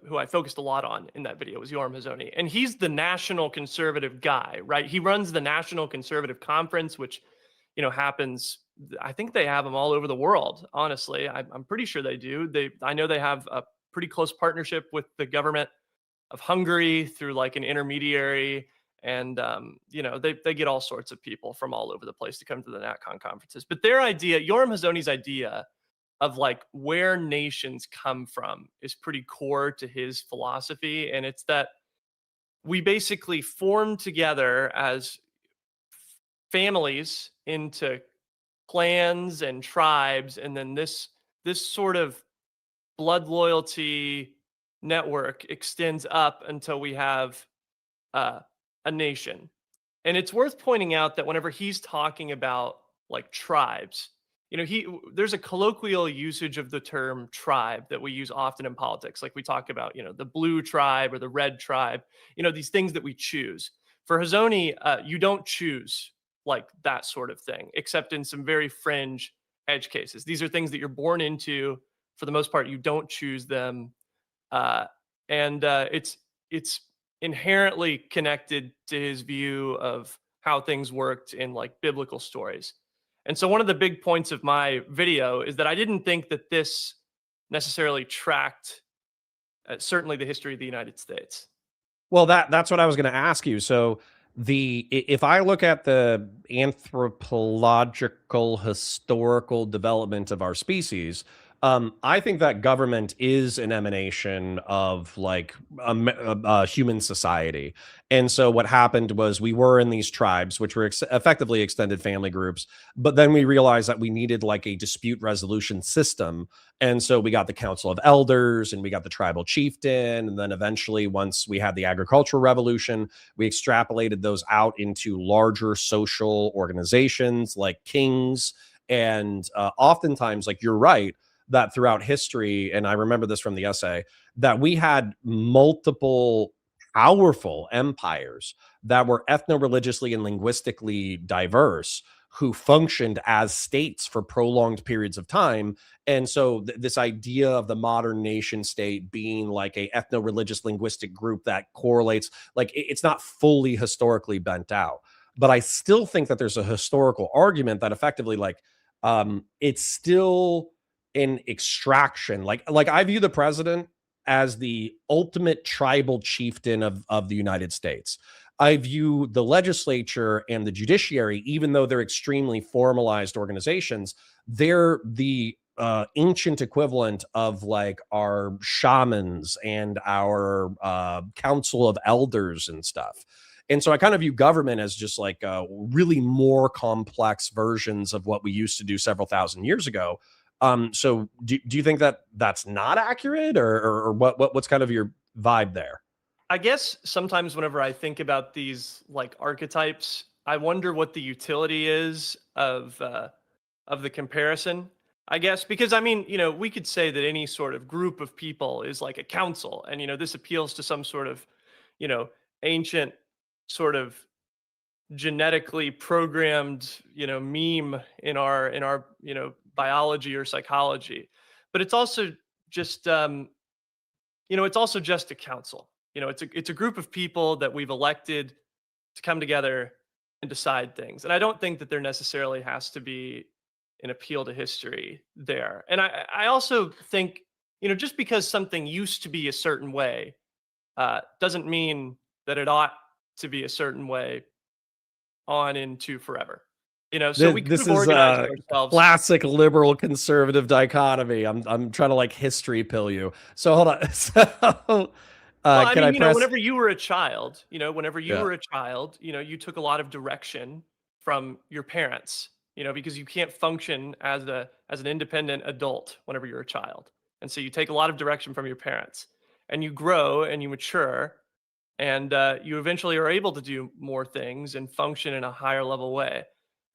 who I focused a lot on in that video was Yoram Hazony. And he's the national conservative guy, right? He runs the National Conservative Conference, which, happens. I think they have them all over the world. Honestly, I'm pretty sure they do. I know they have a pretty close partnership with the government of Hungary through like an intermediary. And they get all sorts of people from all over the place to come to the NatCon conferences. But their idea, Yoram Hazony's idea of like where nations come from is pretty core to his philosophy. And it's that we basically form together as families into clans and tribes, and then this sort of blood loyalty network extends up until we have a nation. And it's worth pointing out that whenever he's talking about like tribes, there's a colloquial usage of the term tribe that we use often in politics. Like we talk about, the blue tribe or the red tribe, these things that we choose. For Hazony, you don't choose like that sort of thing, except in some very fringe edge cases. These are things that you're born into. For the most part, you don't choose them. And it's inherently connected to his view of how things worked in like biblical stories. And so one of the big points of my video is that I didn't think that this necessarily tracked certainly the history of the United States. Well, that's what I was going to ask you. So if I look at the anthropological historical development of our species, I think that government is an emanation of like human society. And so what happened was we were in these tribes, which were effectively extended family groups, but then we realized that we needed like a dispute resolution system. And so we got the Council of Elders and we got the tribal chieftain. And then eventually, once we had the agricultural revolution, we extrapolated those out into larger social organizations like kings. And oftentimes, like you're right, that throughout history, and I remember this from the essay, that we had multiple powerful empires that were ethno-religiously and linguistically diverse who functioned as states for prolonged periods of time. And so this idea of the modern nation state being like a ethno-religious linguistic group that correlates, like it's not fully historically bent out. But I still think that there's a historical argument that effectively like it's still in extraction. Like I view the president as the ultimate tribal chieftain of the United States. I view the legislature and the judiciary, even though they're extremely formalized organizations, they're the ancient equivalent of like our shamans and our council of elders and stuff. And so I kind of view government as just like really more complex versions of what we used to do several thousand years ago. So do you think that that's not accurate, or what's kind of your vibe there? I guess sometimes whenever I think about these like archetypes, I wonder what the utility is of the comparison. I guess because I mean, we could say that any sort of group of people is like a council, and this appeals to some sort of, ancient sort of genetically programmed, meme in our biology or psychology. But it's also just it's also just a council. It's a group of people that we've elected to come together and decide things. And I don't think that there necessarily has to be an appeal to history there. And I also think, just because something used to be a certain way doesn't mean that it ought to be a certain way on into forever. So we could have organized ourselves. Classic liberal conservative dichotomy. I'm trying to like history pill you. So hold on. So well, I mean, whenever you were a child, you took a lot of direction from your parents, because you can't function as an independent adult whenever you're a child. And so you take a lot of direction from your parents, and you grow and you mature, and you eventually are able to do more things and function in a higher level way.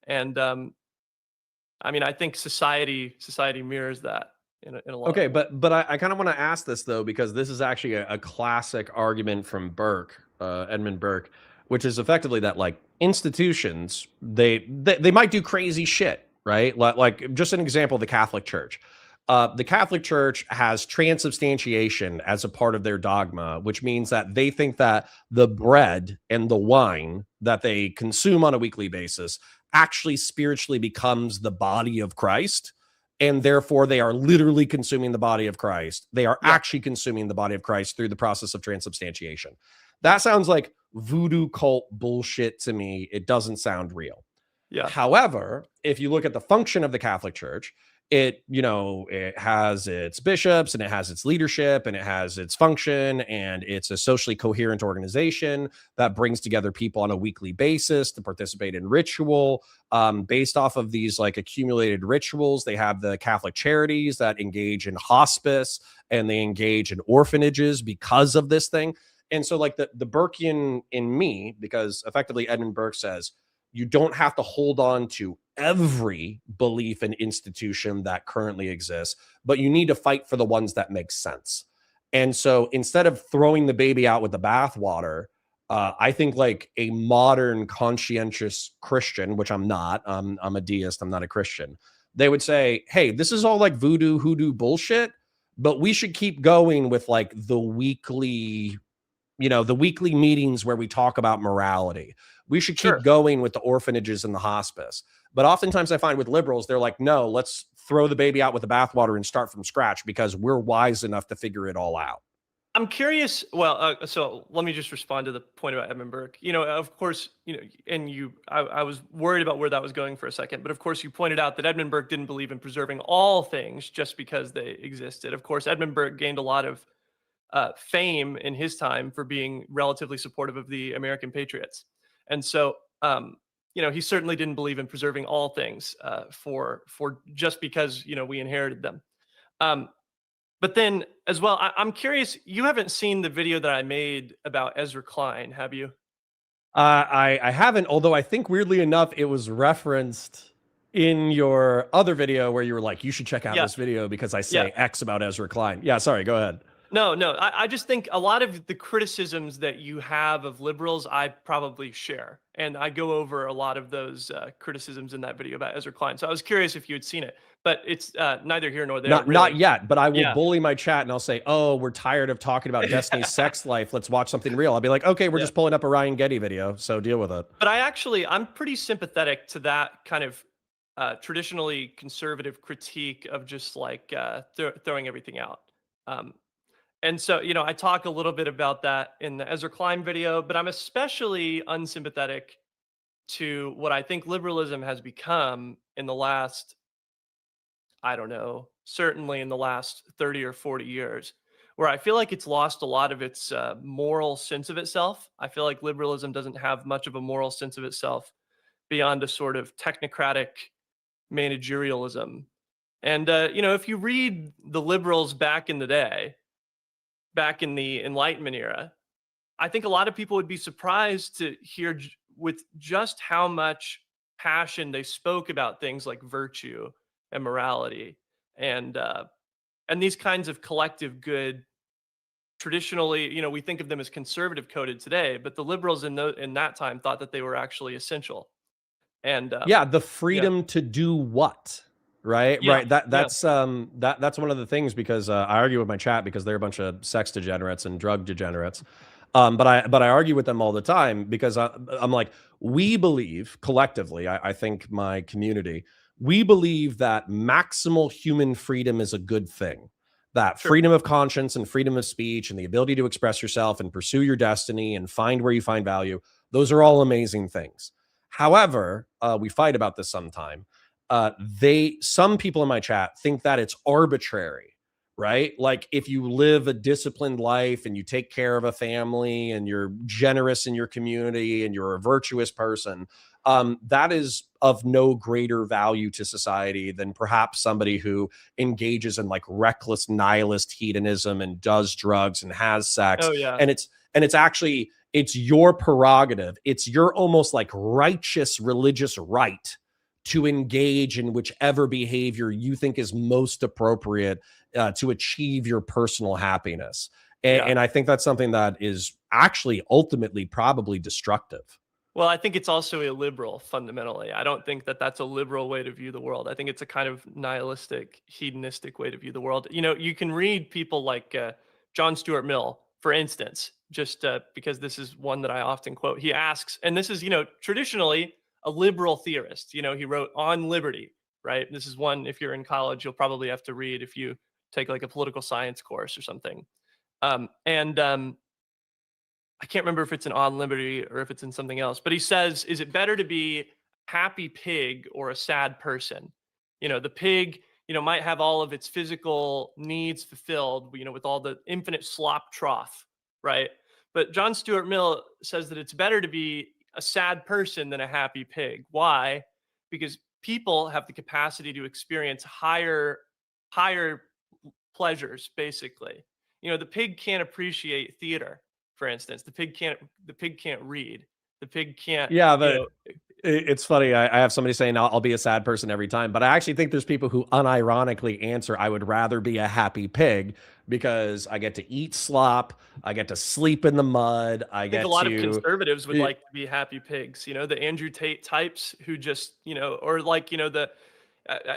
And I mean, I think society mirrors that in a lot. Okay, but I kind of want to ask this though, because this is actually a classic argument from Burke, Edmund Burke, which is effectively that like institutions, they might do crazy shit, right? Like just an example, the Catholic Church. The Catholic Church has transubstantiation as a part of their dogma, which means that they think that the bread and the wine that they consume on a weekly basis actually spiritually becomes the body of Christ. And therefore, they are literally consuming the body of Christ. They are actually consuming the body of Christ through the process of transubstantiation. That sounds like voodoo cult bullshit to me. It doesn't sound real. Yeah. However, if you look at the function of the Catholic Church, it has its bishops and it has its leadership and it has its function, and it's a socially coherent organization that brings together people on a weekly basis to participate in ritual. Based off of these like accumulated rituals, they have the Catholic Charities that engage in hospice and they engage in orphanages because of this thing. And so like the Burkean in me, because effectively Edmund Burke says, you don't have to hold on to every belief and institution that currently exists, but you need to fight for the ones that make sense. And so instead of throwing the baby out with the bathwater, I think like a modern conscientious Christian, which I'm not, I'm a deist, I'm not a Christian. They would say, hey, this is all like voodoo, hoodoo bullshit, but we should keep going with like the weekly meetings where we talk about morality. We should keep going with the orphanages and the hospice. But oftentimes I find with liberals, they're like, no, let's throw the baby out with the bathwater and start from scratch because we're wise enough to figure it all out. I'm curious. Well, so let me just respond to the point about Edmund Burke. Of course, and I was worried about where that was going for a second, but of course you pointed out that Edmund Burke didn't believe in preserving all things just because they existed. Of course, Edmund Burke gained a lot of fame in his time for being relatively supportive of the American patriots. And so, he certainly didn't believe in preserving all things for just because, we inherited them. But then as well, I'm curious, you haven't seen the video that I made about Ezra Klein, have you? I haven't, although I think weirdly enough, it was referenced in your other video where you were like, you should check out this video because I say X about Ezra Klein. Yeah, sorry, go ahead. No, I just think a lot of the criticisms that you have of liberals, I probably share. And I go over a lot of those criticisms in that video about Ezra Klein. So I was curious if you had seen it, but it's neither here nor there. Not yet, but I will bully my chat and I'll say, oh, we're tired of talking about Destiny's sex life. Let's watch something real. I'll be like, okay, we're just pulling up a Ryan Geddie video, so deal with it. But I'm pretty sympathetic to that kind of traditionally conservative critique of just like throwing everything out. And so, I talk a little bit about that in the Ezra Klein video, but I'm especially unsympathetic to what I think liberalism has become in the last, I don't know, certainly in the last 30 or 40 years, where I feel like it's lost a lot of its moral sense of itself. I feel like liberalism doesn't have much of a moral sense of itself beyond a sort of technocratic managerialism. And, if you read the liberals back in the day, back in the Enlightenment era, I think a lot of people would be surprised to hear with just how much passion they spoke about things like virtue and morality and these kinds of collective good. Traditionally, we think of them as conservative coded today, but the liberals in that time thought that they were actually essential. And the freedom to do what? Right. That's one of the things, because I argue with my chat because they're a bunch of sex degenerates and drug degenerates. But I argue with them all the time because I'm like, we believe collectively, I think my community, we believe that maximal human freedom is a good thing. That freedom of conscience and freedom of speech and the ability to express yourself and pursue your destiny and find where you find value, those are all amazing things. However, we fight about this sometime. Some people in my chat think that it's arbitrary, right? Like if you live a disciplined life and you take care of a family and you're generous in your community and you're a virtuous person, that is of no greater value to society than perhaps somebody who engages in like reckless nihilist hedonism and does drugs and has sex. Oh, yeah. And it's your prerogative. It's your almost like righteous religious right to engage in whichever behavior you think is most appropriate to achieve your personal happiness. And I think that's something that is actually ultimately probably destructive. Well, I think it's also illiberal fundamentally. I don't think that that's a liberal way to view the world. I think it's a kind of nihilistic, hedonistic way to view the world. You know, you can read people like John Stuart Mill, for instance, just because this is one that I often quote. He asks, and this is, you know, traditionally a liberal theorist. You know, he wrote On Liberty, right? This is one, if you're in college, you'll probably have to read if you take like a political science course or something. I can't remember if it's in On Liberty or if it's in something else, but he says, is it better to be a happy pig or a sad person? You know, the pig, you know, might have all of its physical needs fulfilled, you know, with all the infinite slop trough, right? But John Stuart Mill says that it's better to be a sad person than a happy pig. Why? Because people have the capacity to experience higher pleasures, basically. You know, the pig can't appreciate theater, for instance. The pig can't read. The pig can't, Yeah, you but know, it's funny. I have somebody saying I'll be a sad person every time, but I actually think there's people who unironically answer, I would rather be a happy pig because I get to eat slop, I get to sleep in the mud, I I think get a lot to of conservatives would y- like to be happy pigs, you know, the Andrew Tate types who just, you know, or like, you know, the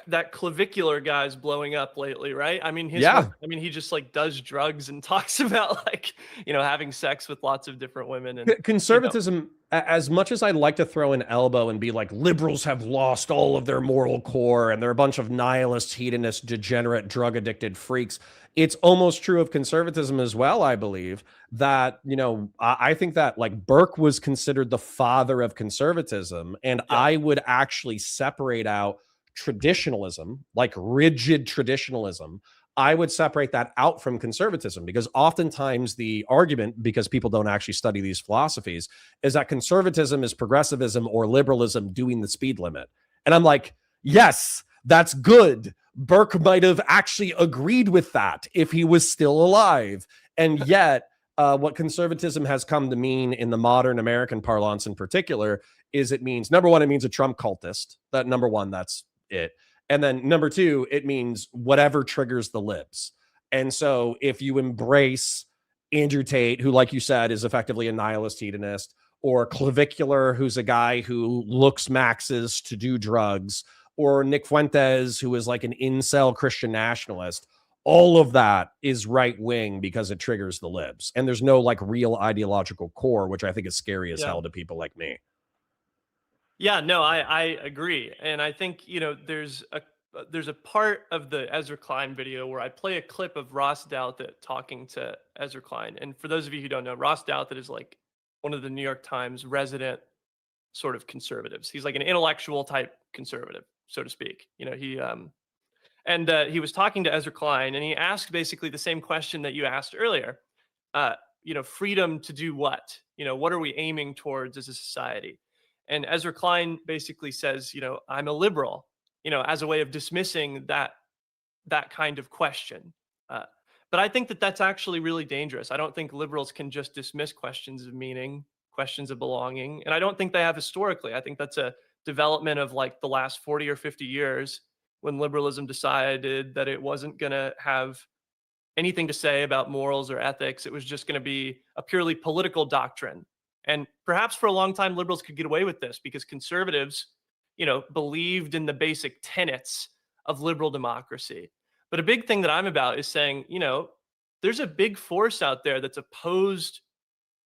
that clavicular guy's blowing up lately, right? I mean, yeah. I mean, he just like does drugs and talks about like, you know, having sex with lots of different women and, you know, Conservatism, as much as I'd like to throw an elbow and be like, liberals have lost all of their moral core and they're a bunch of nihilists, hedonists, degenerate, drug addicted freaks, it's almost true of conservatism as well. I believe that, you know, I think that like Burke was considered the father of conservatism, and yeah, I would actually separate out traditionalism, like rigid traditionalism. I would separate that out from conservatism, because oftentimes the argument, because people don't actually study these philosophies, is that conservatism is progressivism or liberalism doing the speed limit. And I'm like, yes, that's good. Burke might have actually agreed with that if he was still alive. And yet, what conservatism has come to mean in the modern American parlance in particular is it means, number one, it means a Trump cultist. That number one, that's it. And then number two, it means whatever triggers the libs. And so if you embrace Andrew Tate, who, like you said, is effectively a nihilist hedonist, or Clavicular, who's a guy who looks maxes to do drugs, or Nick Fuentes, who is like an incel Christian nationalist, all of that is right wing because it triggers the libs. And there's no like real ideological core, which I think is scary as yeah. hell to people like me. Yeah, no, I agree. And I think, you know, there's a part of the Ezra Klein video where I play a clip of Ross Douthat talking to Ezra Klein. And for those of you who don't know, Ross Douthat is like one of the New York Times resident sort of conservatives. He's like an intellectual type conservative, so to speak. You know, he was talking to Ezra Klein, and he asked basically the same question that you asked earlier. You know, freedom to do what? You know, what are we aiming towards as a society? And Ezra Klein basically says, you know, I'm a liberal, you know, as a way of dismissing that kind of question. But I think that that's actually really dangerous. I don't think liberals can just dismiss questions of meaning, questions of belonging, and I don't think they have historically. I think that's a development of like the last 40 or 50 years when liberalism decided that it wasn't going to have anything to say about morals or ethics. It was just going to be a purely political doctrine. And perhaps for a long time, liberals could get away with this because conservatives, you know, believed in the basic tenets of liberal democracy. But a big thing that I'm about is saying, you know, there's a big force out there that's opposed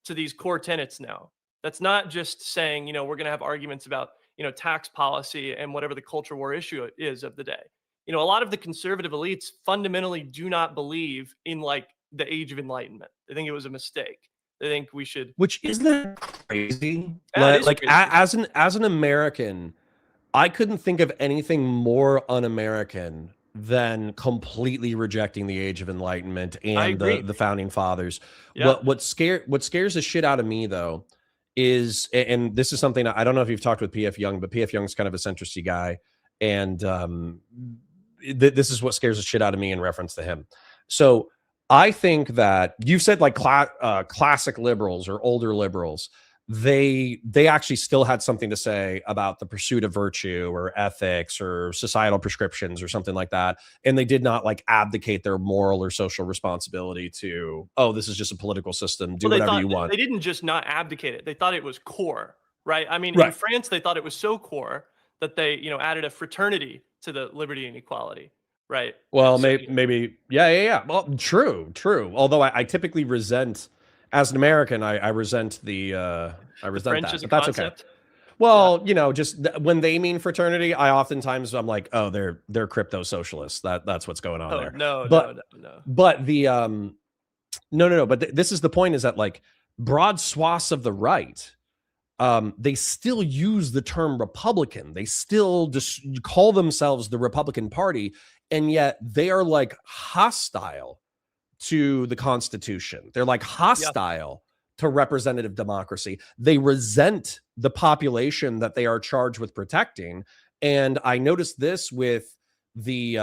to these core tenets now. That's not just saying, you know, we're going to have arguments about, you know, tax policy and whatever the culture war issue is of the day. You know, a lot of the conservative elites fundamentally do not believe in like the age of enlightenment. They think it was a mistake. They think we should. Which, isn't that crazy? Yeah, it is Like, crazy. as an American, I couldn't think of anything more un-American than completely rejecting the Age of Enlightenment I and agree. the founding fathers. Yeah. What scares the shit out of me though is, and this is something I don't know if you've talked with PF Young, but PF Young's kind of a centristy guy, and this is what scares the shit out of me in reference to him. So I think that you've said like classic liberals or older liberals. they actually still had something to say about the pursuit of virtue or ethics or societal prescriptions or something like that. And they did not like abdicate their moral or social responsibility to, oh, this is just a political system. Do Well, whatever you want. they didn't just not abdicate it. They thought it was core, right? I mean, in Right. France, they thought it was so core that they, added a fraternity to the liberty and equality, right? Well, And so, maybe, yeah. Well, true. Although I typically resent, as an American, I resent I resent French that, as a but that's okay. concept. Well, just when they mean fraternity, I oftentimes I'm like, oh, they're crypto socialists. That's what's going on Oh, there. no. But the no. But this is the point: is that like broad swaths of the right, they still use the term Republican. They still just call themselves the Republican Party, and yet they are like hostile to the Constitution. They're like hostile to representative democracy. They resent the population that they are charged with protecting. And I noticed this with the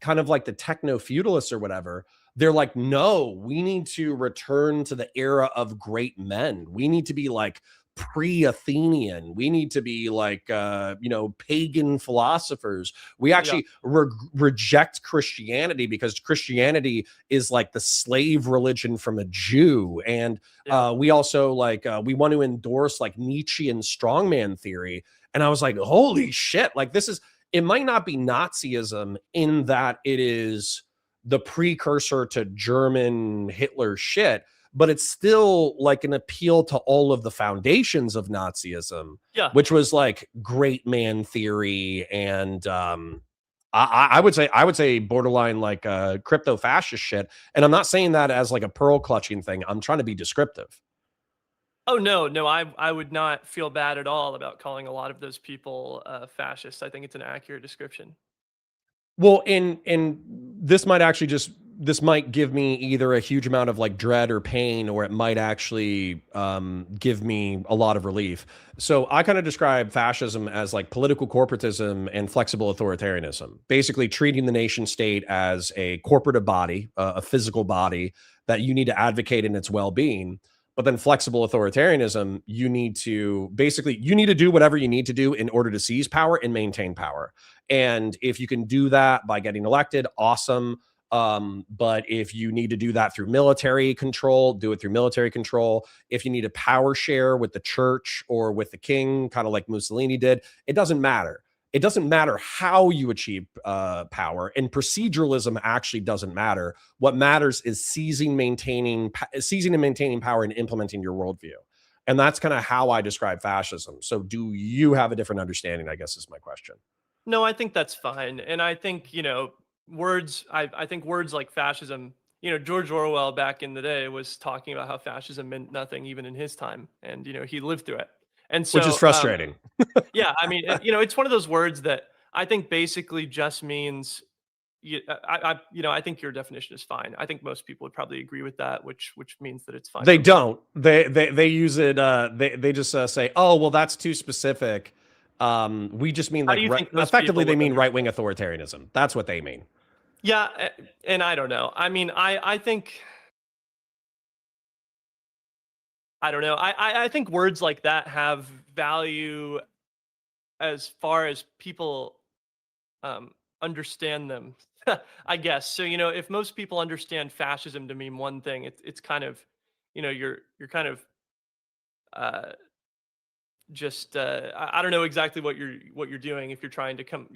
kind of like the techno feudalists or whatever. They're like, no, we need to return to the era of great men. We need to be like pre-Athenian. We need to be like pagan philosophers. We actually reject Christianity because Christianity is like the slave religion from a Jew. And we also like we want to endorse like Nietzschean strongman theory. And I was like, holy shit, like it might not be Nazism in that it is the precursor to German Hitler shit, but it's still like an appeal to all of the foundations of Nazism, which was like great man theory. And I would say borderline like crypto fascist shit. And I'm not saying that as like a pearl clutching thing. I'm trying to be descriptive. Oh, no, I would not feel bad at all about calling a lot of those people fascists. I think it's an accurate description. Well, and this might give me either a huge amount of like dread or pain, or it might actually give me a lot of relief. So I kind of describe fascism as like political corporatism and flexible authoritarianism, basically treating the nation state as a corporative body, a physical body that you need to advocate in its well-being. But then flexible authoritarianism, you need to do whatever you need to do in order to seize power and maintain power. And if you can do that by getting elected, awesome. But if you need to do that through military control, do it through military control. If you need a power share with the church or with the king, kind of like Mussolini did, it doesn't matter. It doesn't matter how you achieve power, and proceduralism actually doesn't matter. What matters is seizing and maintaining power and implementing your worldview. And that's kind of how I describe fascism. So do you have a different understanding, I guess is my question. No, I think that's fine. And I think, words, I think words like fascism, George Orwell back in the day was talking about how fascism meant nothing even in his time. And, he lived through it. And so, which is frustrating. Yeah, I mean, it's one of those words that I think basically just means, I think your definition is fine. I think most people would probably agree with that, which means that it's fine. They don't. They use it. They just say, oh, well, that's too specific. We just mean like effectively they mean right-wing authoritarianism. That's what they mean. Yeah, and I don't know. I mean, I think. I don't know. I think words like that have value as far as people understand them, I guess. So, if most people understand fascism to mean one thing, it's kind of, you're kind of just I don't know exactly what you're doing if you're trying to come,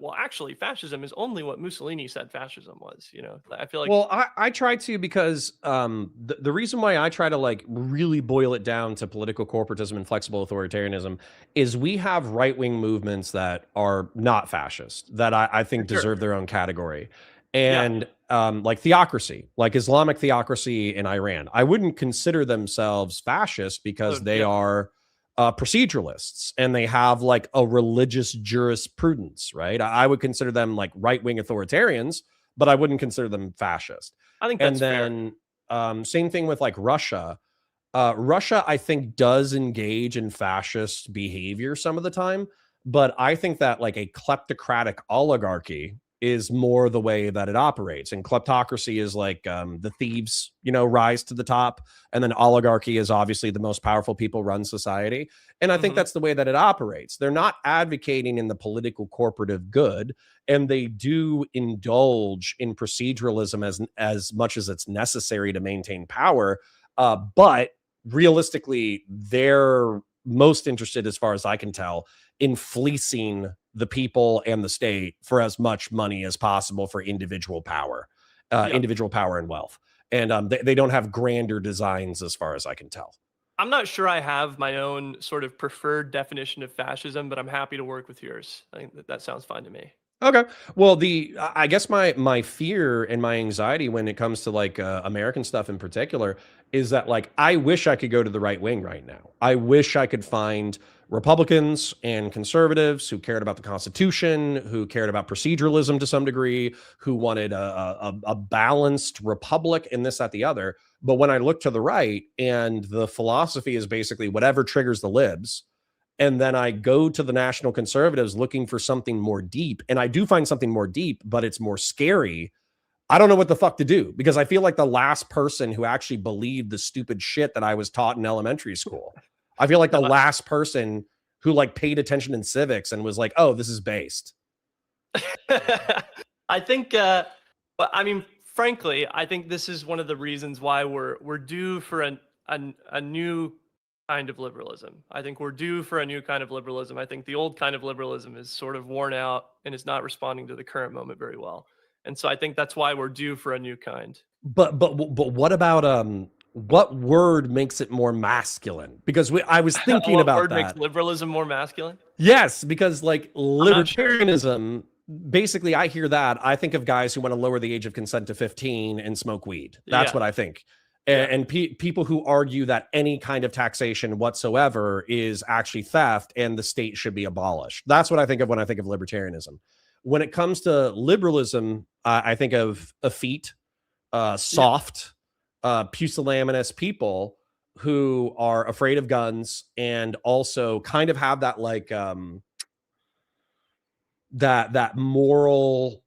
well, actually fascism is only what Mussolini said fascism was, I feel like. Well, I try to, because the reason why I try to like really boil it down to political corporatism and flexible authoritarianism is we have right-wing movements that are not fascist, that I think deserve their own category. And like theocracy, like Islamic theocracy in Iran, I wouldn't consider themselves fascist because they are proceduralists and they have like a religious jurisprudence, right? I would consider them like right-wing authoritarians, but I wouldn't consider them fascist. I think that's fair. Same thing with like Russia. Russia, I think, does engage in fascist behavior some of the time, but I think that like a kleptocratic oligarchy is more the way that it operates. And kleptocracy is like the thieves, rise to the top. And then oligarchy is obviously the most powerful people run society. And I think that's the way that it operates. They're not advocating in the political corporative good, and they do indulge in proceduralism as much as it's necessary to maintain power. But realistically, they're most interested, as far as I can tell, in fleecing the people and the state for as much money as possible for individual power and wealth. And they don't have grander designs, as far as I can tell. I'm not sure I have my own sort of preferred definition of fascism, but I'm happy to work with yours. I think that sounds fine to me. Okay. Well, I guess my fear and my anxiety when it comes to like American stuff in particular is that like I wish I could go to the right wing right now. I wish I could find Republicans and conservatives who cared about the Constitution, who cared about proceduralism to some degree, who wanted a balanced republic and this, that, the other. But when I look to the right and the philosophy is basically whatever triggers the libs, and then I go to the national conservatives looking for something more deep, and I do find something more deep, but it's more scary. I don't know what the fuck to do, because I feel like the last person who actually believed the stupid shit that I was taught in elementary school. I feel like the last person who like paid attention in civics and was like, oh, this is based. I think, but I mean, frankly, I think this is one of the reasons why we're due for a new kind of liberalism. I think we're due for a new kind of liberalism. I think the old kind of liberalism is sort of worn out and is not responding to the current moment very well. And so I think that's why we're due for a new kind. But what about what word makes it more masculine? Because I was thinking about word that. Makes liberalism more masculine? Yes, because like libertarianism, basically I hear that, I think of guys who want to lower the age of consent to 15 and smoke weed. That's what I think. And people who argue that any kind of taxation whatsoever is actually theft and the state should be abolished. That's what I think of when I think of libertarianism. When it comes to liberalism, I think of effete, soft, pusillanimous people who are afraid of guns and also kind of have that like that moral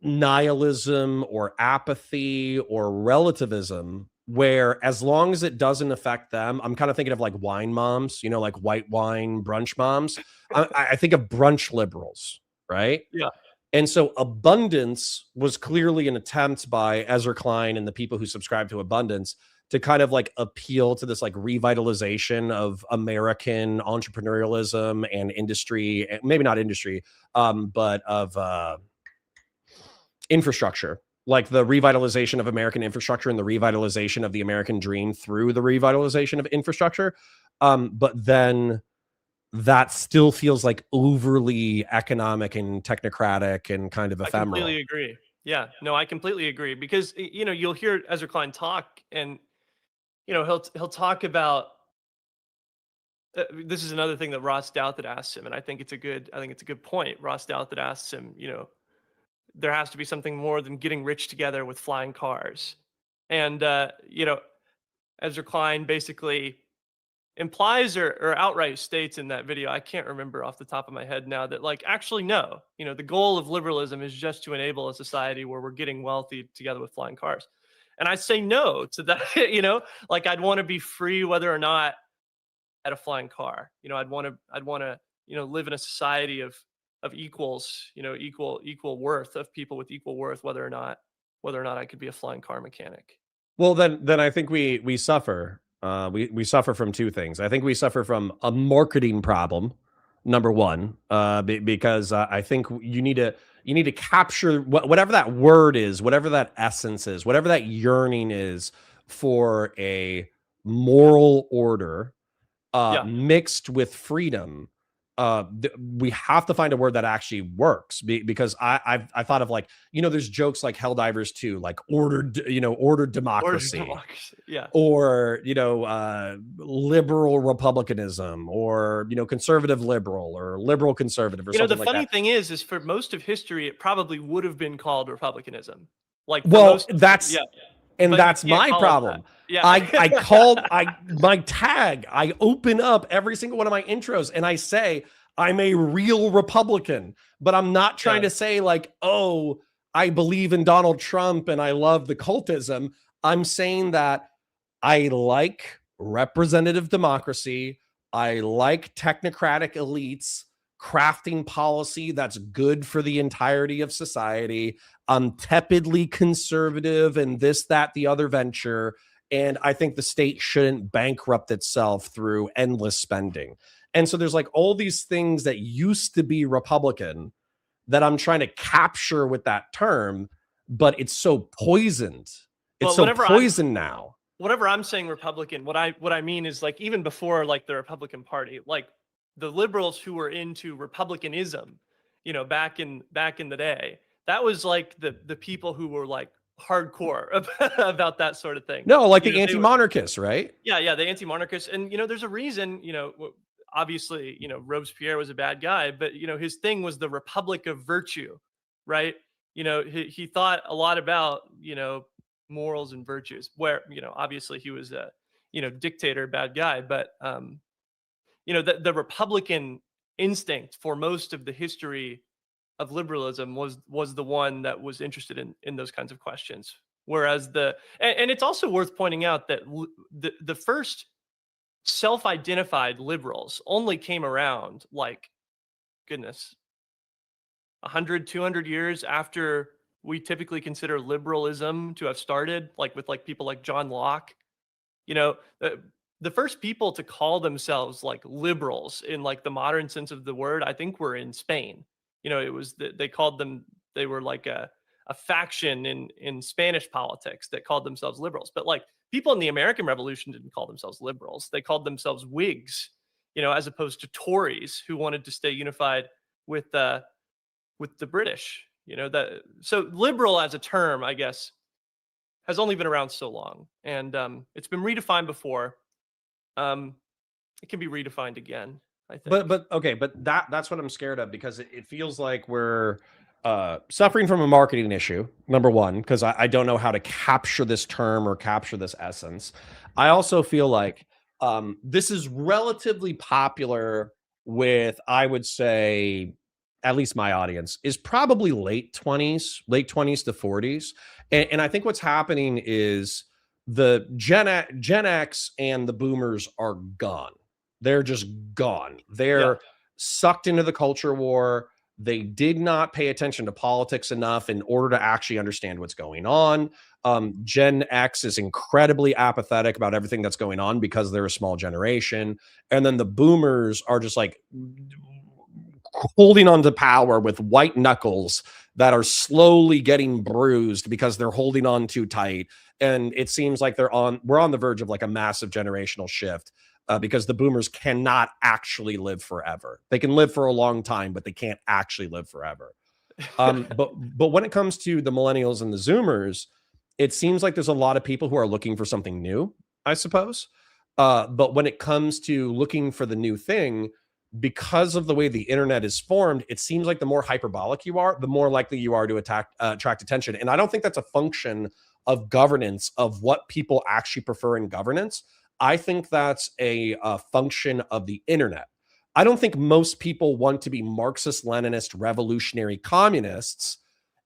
nihilism or apathy or relativism, where as long as it doesn't affect them, I'm kind of thinking of like wine moms, like white wine brunch moms. I think of brunch liberals, right? Yeah. And so abundance was clearly an attempt by Ezra Klein and the people who subscribe to abundance to kind of like appeal to this like revitalization of American entrepreneurialism and industry, maybe not industry, but of infrastructure, like the revitalization of American infrastructure and the revitalization of the American dream through the revitalization of infrastructure. But then that still feels like overly economic and technocratic and kind of ephemeral. I completely agree. Yeah, no, I completely agree, because you'll hear Ezra Klein talk, and he'll talk about this is another thing that Ross Douthat asks him, and I think it's a good point. Ross Douthat asks him, there has to be something more than getting rich together with flying cars, and Ezra Klein basically implies or outright states in that video, I can't remember off the top of my head now, that like actually no, the goal of liberalism is just to enable a society where we're getting wealthy together with flying cars. And I say no to that. Like I'd want to be free whether or not I had a flying car. I'd want to live in a society of equals, equal worth, of people with equal worth, whether or not I could be a flying car mechanic. Well, then I think we suffer. We suffer from two things. I think we suffer from a marketing problem, number one, because I think you need to capture whatever that word is, whatever that essence is, whatever that yearning is for a moral order mixed with freedom. We have to find a word that actually works, because I thought of like, there's jokes like Helldivers 2, like ordered democracy, yeah, or liberal republicanism, or conservative liberal, or liberal conservative, or something like that. The funny thing is for most of history it probably would have been called republicanism. Like that's my problem. Yeah. I my tag, I open up every single one of my intros and I say, I'm a real Republican, but I'm not trying Yeah. to say like, oh, I believe in Donald Trump and I love the cultism. I'm saying that I like representative democracy. I like technocratic elites crafting policy that's good for the entirety of society. I'm tepidly conservative and this, that, the other venture. And I think the state shouldn't bankrupt itself through endless spending. And so there's like all these things that used to be Republican that I'm trying to capture with that term, but it's so poisoned. It's Well, so poisoned now. whenever I'm saying Republican, what I mean is like even before like the Republican Party, like the liberals who were into Republicanism, you know, back in the day, that was like the people who were like hardcore about that sort of thing. No, like You the know, anti-monarchists, right? yeah, the anti-monarchists, and you know, there's a reason. You know, obviously, you know, Robespierre was a bad guy, but you know, his thing was the Republic of Virtue, right? You know, he thought a lot about, you know, morals and virtues. Where, you know, obviously he was a, you know, dictator, bad guy, but you know, the Republican instinct for most of the history of liberalism was the one that was interested in those kinds of questions. Whereas and it's also worth pointing out that the first self-identified liberals only came around like, goodness, 100, 200 years after we typically consider liberalism to have started, like with like people like John Locke. You know, the first people to call themselves like liberals in like the modern sense of the word, I think were in Spain. You know, it was they called them, they were like a faction in Spanish politics that called themselves liberals. But like people in the American Revolution didn't call themselves liberals. They called themselves Whigs, you know, as opposed to Tories who wanted to stay unified with the British. You know, that so liberal as a term, I guess, has only been around so long, and it's been redefined before. It can be redefined again, I think. But okay, but that's what I'm scared of because it feels like we're suffering from a marketing issue. Number one, because I don't know how to capture this term or capture this essence. I also feel like this is relatively popular with, I would say, at least my audience is probably late 20s to 40s. And I think what's happening is the Gen X and the boomers are gone. They're just gone. They're sucked into the culture war. They did not pay attention to politics enough in order to actually understand what's going on. Gen X is incredibly apathetic about everything that's going on because they're a small generation. And then the boomers are just like holding on to power with white knuckles that are slowly getting bruised because they're holding on too tight. And it seems like we're on the verge of like a massive generational shift. Because the boomers cannot actually live forever. They can live for a long time, but they can't actually live forever. But when it comes to the millennials and the Zoomers, it seems like there's a lot of people who are looking for something new, I suppose. But when it comes to looking for the new thing, because of the way the internet is formed, it seems like the more hyperbolic you are, the more likely you are to attract attention. And I don't think that's a function of governance, of what people actually prefer in governance. I think that's a function of the internet. I don't think most people want to be Marxist, Leninist, revolutionary communists.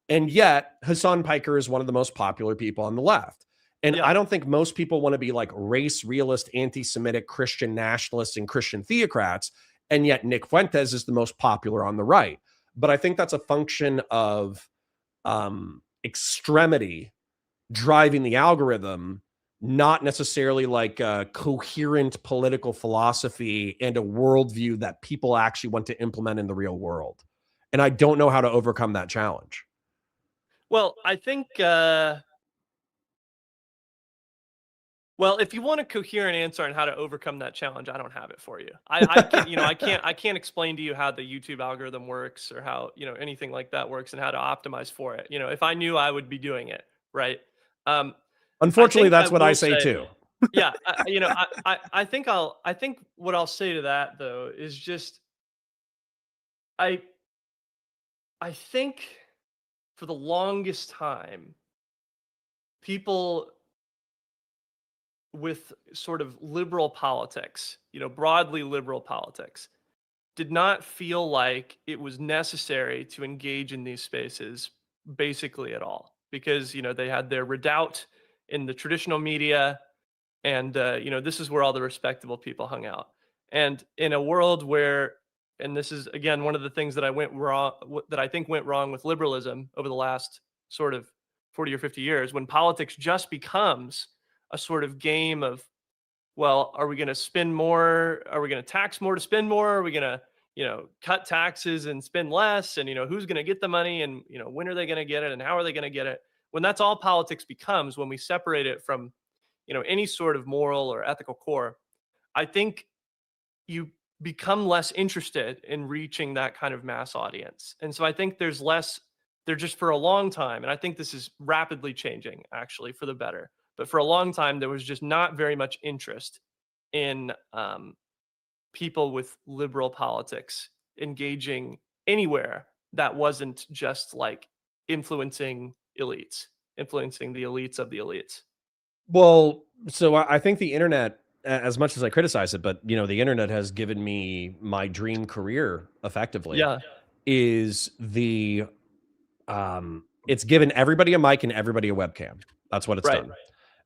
And yet Hassan Piker is one of the most popular people on the left. And I don't think most people want to be like race realist, anti-Semitic, Christian nationalists and Christian theocrats. And yet Nick Fuentes is the most popular on the right. But I think that's a function of extremity driving the algorithm, not necessarily like a coherent political philosophy and a worldview that people actually want to implement in the real world. And I don't know how to overcome that challenge. Well, I think, well, if you want a coherent answer on how to overcome that challenge, I don't have it for you. I can't, you know, I can't explain to you how the YouTube algorithm works or how, you know, anything like that works and how to optimize for it. You know, if I knew, I would be doing it, right? Unfortunately, that's what I say too. Yeah, you know, I think what I'll say to that though is just I think for the longest time, people with sort of liberal politics, you know, broadly liberal politics, did not feel like it was necessary to engage in these spaces basically at all, because they had their redoubt in the traditional media, and this is where all the respectable people hung out. And in a world where, and this is again one of the things that I think went wrong with liberalism over the last sort of 40 or 50 years, when politics just becomes a sort of game of, well, are we going to spend more? Are we going to tax more to spend more? Are we going to, cut taxes and spend less? And, who's going to get the money, and, when are they going to get it, and how are they going to get it? When that's all politics becomes, when we separate it from, any sort of moral or ethical core, I think you become less interested in reaching that kind of mass audience. And so I think there's less, there just for a long time, and I think this is rapidly changing actually for the better, but for a long time, there was just not very much interest in people with liberal politics engaging anywhere that wasn't just like influencing the elites of the elites. Well, so I think the internet, as much as I criticize it, but the internet has given me my dream career effectively. Yeah. Is the it's given everybody a mic and everybody a webcam. That's what it's Right. done.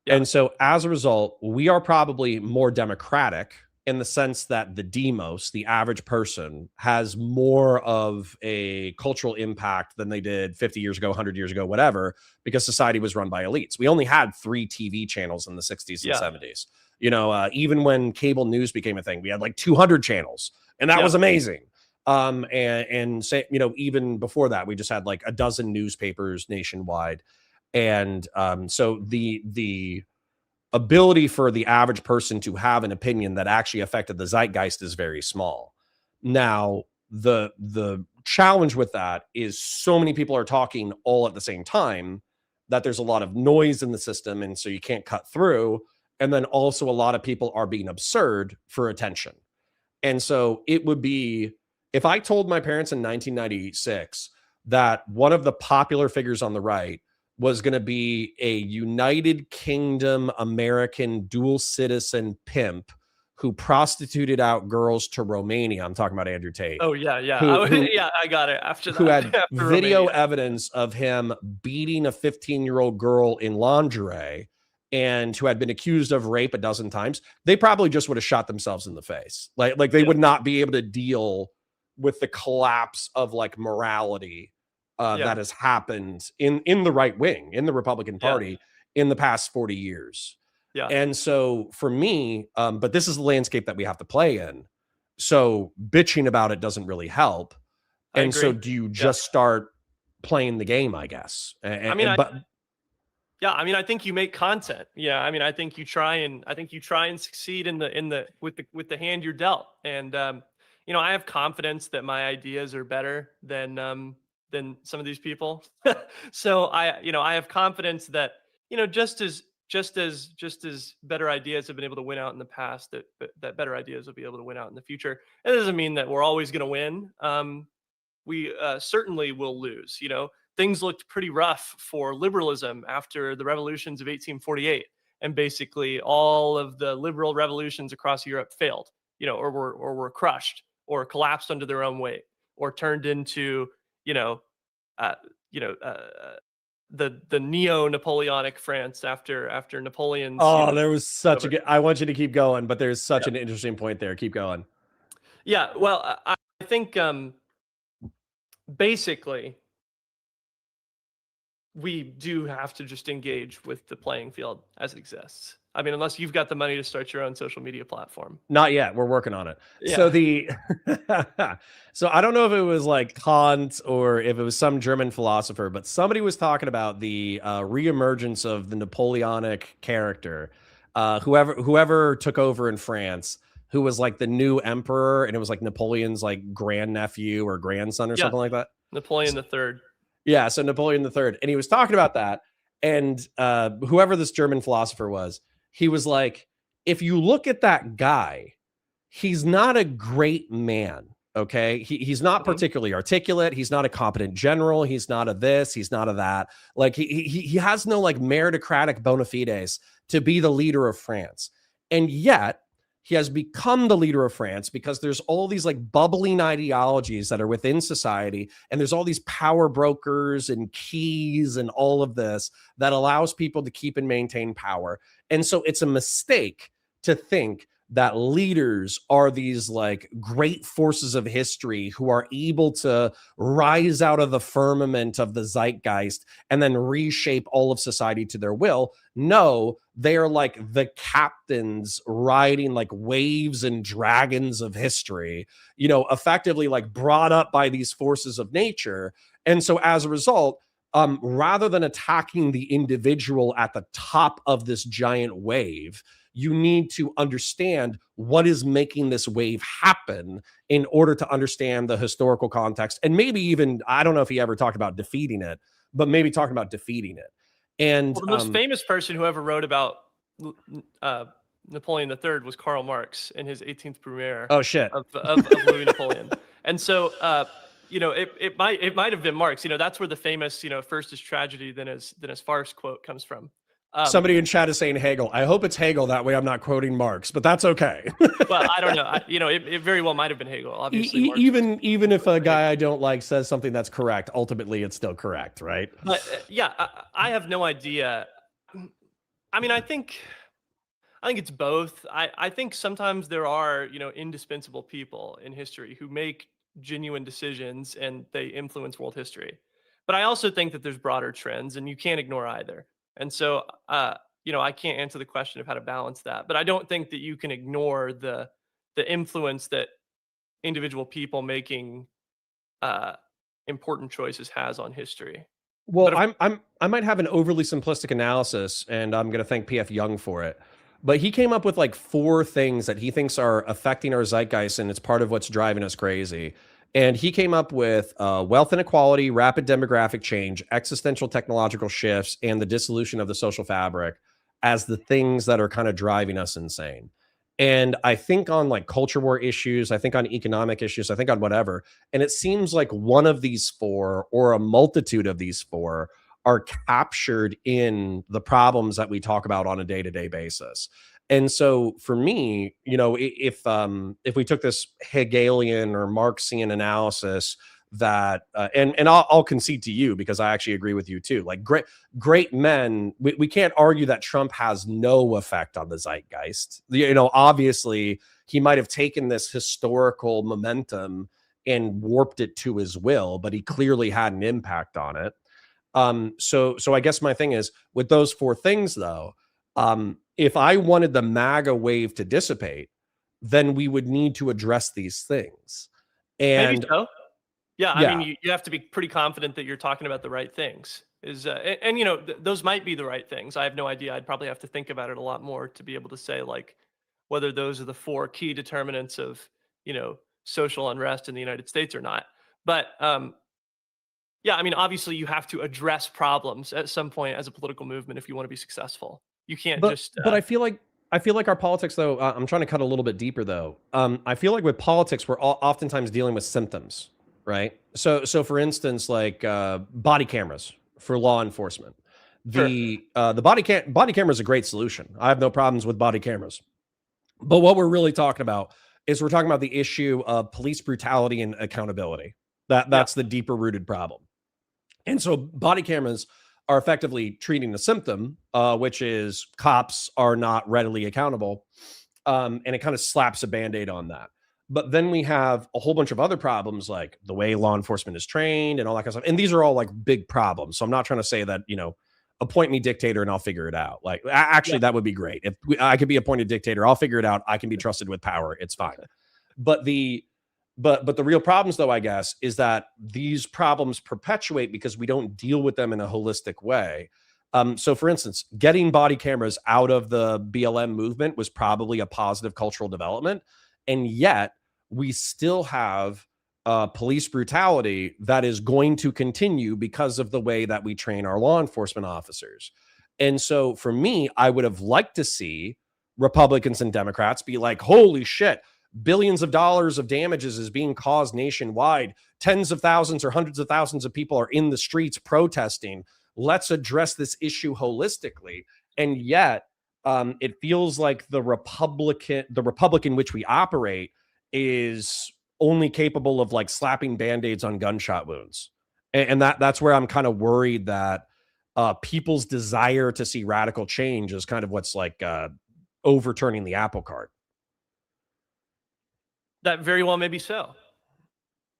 Yeah. And so as a result, we are probably more democratic in the sense that the demos, the average person, has more of a cultural impact than they did 50 years ago, 100 years ago, whatever, because society was run by elites. We only had 3 TV channels in the 60s and Yeah. 70s. Even when cable news became a thing, we had like 200 channels, and that Yeah. was amazing. And say, even before that, we just had like a dozen newspapers nationwide. And so the ability for the average person to have an opinion that actually affected the zeitgeist is very small. Now, the challenge with that is so many people are talking all at the same time that there's a lot of noise in the system, and so you can't cut through. And then also a lot of people are being absurd for attention. And so it would be, if I told my parents in 1996 that one of the popular figures on the right was going to be a United Kingdom American dual citizen pimp who prostituted out girls to Romania. I'm talking about Andrew Tate. Oh yeah, yeah. Yeah, I got it after that. Who had after video Romania. evidence of him beating a 15-year-old girl in lingerie, and who had been accused of rape a dozen times, they probably just would have shot themselves in the face. Like they Yeah. would not be able to deal with the collapse of like morality Yeah. that has happened in the right wing, in the Republican Yeah. Party in the past 40 years. Yeah. And so for me, but this is the landscape that we have to play in. So bitching about it doesn't really help. I And so agree. do you just start playing the game, I guess? I think you make content. Yeah. I mean, I think you try and succeed with the hand you're dealt. And I have confidence that my ideas are better than some of these people. So I have confidence that, just as better ideas have been able to win out in the past, that better ideas will be able to win out in the future. It doesn't mean that we're always going to win. We certainly will lose. Things looked pretty rough for liberalism after the revolutions of 1848, and basically all of the liberal revolutions across Europe failed, or were crushed, or collapsed under their own weight, or turned into, the neo-Napoleonic France after Napoleon's. There was such a good, I want you to keep going, but there's such an interesting point there. Keep going. Yeah, well, I think basically we do have to just engage with the playing field as it exists. I mean, unless you've got the money to start your own social media platform. Not yet. We're working on it. Yeah. So I don't know if it was like Kant or if it was some German philosopher, but somebody was talking about the reemergence of the Napoleonic character, whoever took over in France, who was like the new emperor, and it was like Napoleon's like grandnephew or grandson or something like that. Napoleon III. Yeah, so Napoleon III. And he was talking about that. And whoever this German philosopher was, he was like, if you look at that guy, he's not a great man, okay? He's not particularly articulate. He's not a competent general. He's not a this. He's not a that. Like, he has no, like, meritocratic bona fides to be the leader of France. And yet, he has become the leader of France because there's all these like bubbling ideologies that are within society. And there's all these power brokers and keys and all of this that allows people to keep and maintain power. And so it's a mistake to think that leaders are these like great forces of history who are able to rise out of the firmament of the zeitgeist and then reshape all of society to their will. No, they are like the captains riding like waves and dragons of history, you know, effectively like brought up by these forces of nature. And so as a result, rather than attacking the individual at the top of this giant wave, you need to understand what is making this wave happen in order to understand the historical context. And maybe even, I don't know if he ever talked about defeating it, but maybe talking about defeating it. And well, the most famous person who ever wrote about Napoleon III was Karl Marx in his 18th Brumaire. Oh shit. Of Louis Napoleon. And so, you know, it might have been Marx. You know, that's where the famous, you know, first is tragedy, then is farce quote comes from. Somebody in chat is saying Hegel. I hope it's Hegel. That way I'm not quoting Marx, but that's okay. Well, I don't know. You know, it very well might have been Hegel. Obviously, even if a guy I don't like says something that's correct, ultimately it's still correct, right? But yeah, I have no idea. I mean, I think it's both. I think sometimes there are, you know, indispensable people in history who make genuine decisions and they influence world history. But I also think that there's broader trends and you can't ignore either. And so, you know, I can't answer the question of how to balance that, but I don't think that you can ignore the influence that individual people making important choices has on history. Well, I might have an overly simplistic analysis, and I'm going to thank PF Young for it. But he came up with like 4 things that he thinks are affecting our zeitgeist, and it's part of what's driving us crazy. And he came up with wealth inequality, rapid demographic change, existential technological shifts, and the dissolution of the social fabric as the things that are kind of driving us insane. And I think on like culture war issues, I think on economic issues, I think on whatever. And it seems like one of these 4 or a multitude of these 4 are captured in the problems that we talk about on a day-to-day basis. And so for me, you know, if we took this Hegelian or Marxian analysis that, and I'll concede to you because I actually agree with you too, like great men, we can't argue that Trump has no effect on the zeitgeist. You know, obviously he might have taken this historical momentum and warped it to his will, but he clearly had an impact on it. So I guess my thing is with those 4 things though, if I wanted the MAGA wave to dissipate, then we would need to address these things. And maybe so. Yeah, I mean, you have to be pretty confident that you're talking about the right things. And you know, those might be the right things. I have no idea. I'd probably have to think about it a lot more to be able to say like whether those are the 4 key determinants of, you know, social unrest in the United States or not. But yeah, I mean, obviously you have to address problems at some point as a political movement if you want to be successful. You can't just. But I feel like our politics, though. I'm trying to cut a little bit deeper, though. I feel like with politics, we're oftentimes dealing with symptoms, right? So for instance, like body cameras for law enforcement. The body camera is a great solution. I have no problems with body cameras. But what we're really talking about is we're talking about the issue of police brutality and accountability. That's the deeper rooted problem. And so body cameras are effectively treating the symptom, which is cops are not readily accountable. And it kind of slaps a Band-Aid on that. But then we have a whole bunch of other problems, like the way law enforcement is trained and all that kind of stuff. And these are all like big problems. So I'm not trying to say that, you know, appoint me dictator and I'll figure it out. Like, actually, that would be great. If I could be appointed dictator, I'll figure it out. I can be trusted with power. It's fine. But the real problems, though, I guess, is that these problems perpetuate because we don't deal with them in a holistic way. So, for instance, getting body cameras out of the BLM movement was probably a positive cultural development. And yet we still have police brutality that is going to continue because of the way that we train our law enforcement officers. And so for me, I would have liked to see Republicans and Democrats be like, holy shit, billions of dollars of damages is being caused nationwide. Tens of thousands or hundreds of thousands of people are in the streets protesting. Let's address this issue holistically. And yet it feels like the republic in which we operate is only capable of like slapping band-aids on gunshot wounds. And that's where I'm kind of worried that people's desire to see radical change is kind of what's like overturning the apple cart. That very well may be so.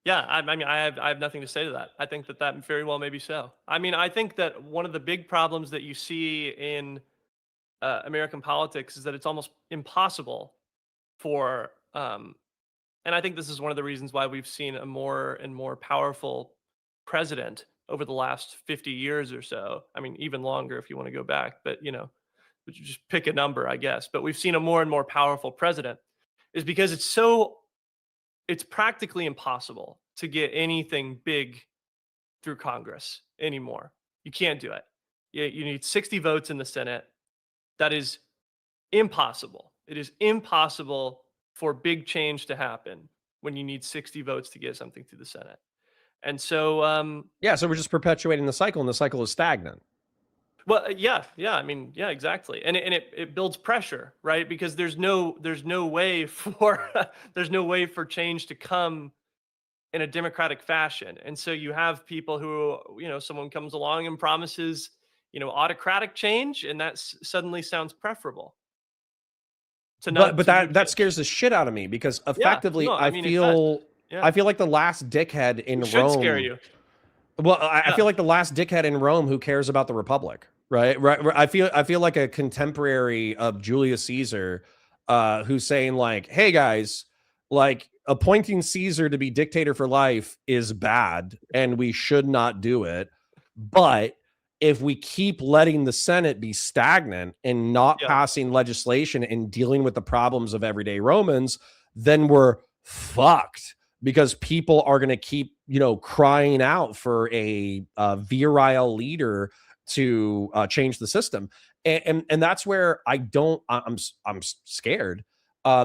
Yeah, I mean, I have nothing to say to that. I think that very well may be so. I mean, I think that one of the big problems that you see in American politics is that it's almost impossible for, and I think this is one of the reasons why we've seen a more and more powerful president over the last 50 years or so. I mean, even longer if you want to go back, but just pick a number, I guess. But we've seen a more and more powerful president is because it's practically impossible to get anything big through Congress anymore. You can't do it. You need 60 votes in the Senate. That is impossible. It is impossible for big change to happen when you need 60 votes to get something through the Senate. And so, yeah, so we're just perpetuating the cycle, and the cycle is stagnant. well, yeah, I mean, yeah, exactly, and it builds pressure, right? Because there's no way for there's no way for change to come in a democratic fashion, and so you have people who someone comes along and promises autocratic change, and that suddenly sounds preferable. To not But to do that change. scares the shit out of me because effectively no, I mean, it does. feel Yeah. I feel like the last dickhead in It should Rome. scare you. Well, I Yeah. feel like the last dickhead in Rome who cares about the Republic, right? Right. I feel like a contemporary of Julius Caesar, who's saying like, "Hey guys, like appointing Caesar to be dictator for life is bad, and we should not do it. But if we keep letting the Senate be stagnant and not Yeah. passing legislation and dealing with the problems of everyday Romans, then we're fucked." Because people are going to keep, crying out for a virile leader to change the system, and that's where I'm scared,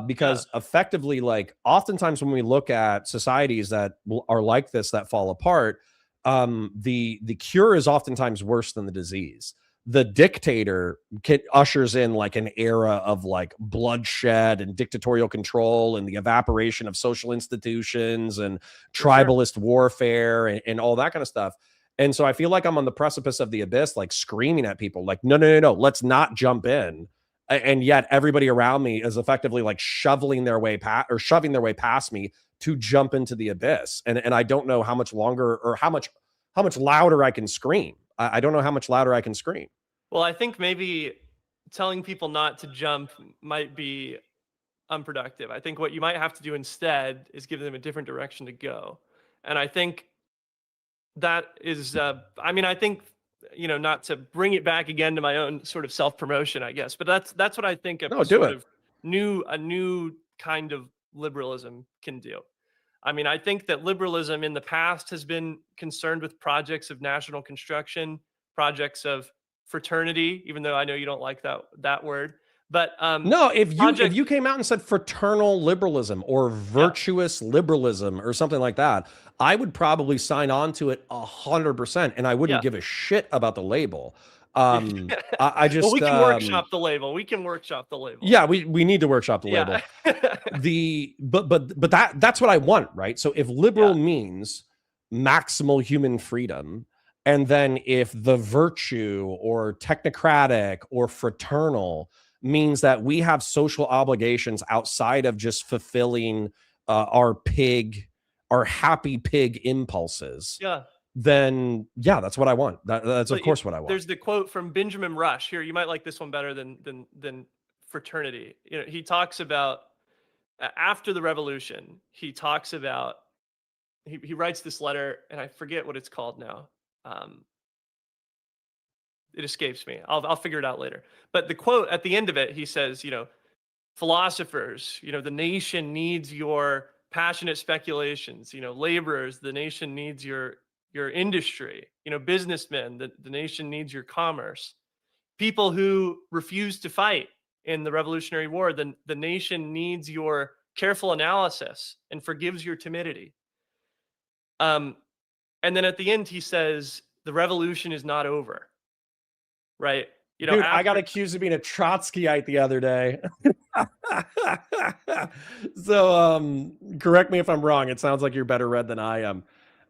because effectively, like oftentimes when we look at societies that are like this that fall apart, the cure is oftentimes worse than the disease. The dictator ushers in like an era of like bloodshed and dictatorial control and the evaporation of social institutions and tribalist warfare and all that kind of stuff. And so I feel like I'm on the precipice of the abyss, like screaming at people like, no, let's not jump in. And yet everybody around me is effectively like shoving their way past me to jump into the abyss. And I don't know how much longer or how much louder I can scream. I don't know how much louder I can scream. Well, I think maybe telling people not to jump might be unproductive. I think what you might have to do instead is give them a different direction to go. And I think that is, I think, not to bring it back again to my own sort of self-promotion, I guess, but that's what I think a new kind of liberalism can do. I mean, I think that liberalism in the past has been concerned with projects of national construction, projects of fraternity, even though I know you don't like that word. But no, if you came out and said fraternal liberalism or virtuous liberalism or something like that, I would probably sign on to it 100%, and I wouldn't give a shit about the label. I just we can workshop the label. We can workshop the label. Yeah, we need to workshop the label. But that's what I want, right? So if liberal means maximal human freedom, and then if the virtue or technocratic or fraternal means that we have social obligations outside of just fulfilling our happy pig impulses. Then that's what I want. That's of course what I want. There's the quote from Benjamin Rush here. You might like this one better than fraternity. He talks about after the revolution. He talks about he writes this letter, and I forget what it's called now. It escapes me. I'll figure it out later. But the quote at the end of it, he says, philosophers, the nation needs your passionate speculations. Laborers, the nation needs your industry. Businessmen, the nation needs your commerce. People who refuse to fight in the Revolutionary War, the nation needs your careful analysis and forgives your timidity. And then at the end, he says, the revolution is not over, right? You know, Dude, I got after accused of being a Trotskyite the other day. So correct me if I'm wrong. It sounds like you're better read than I am.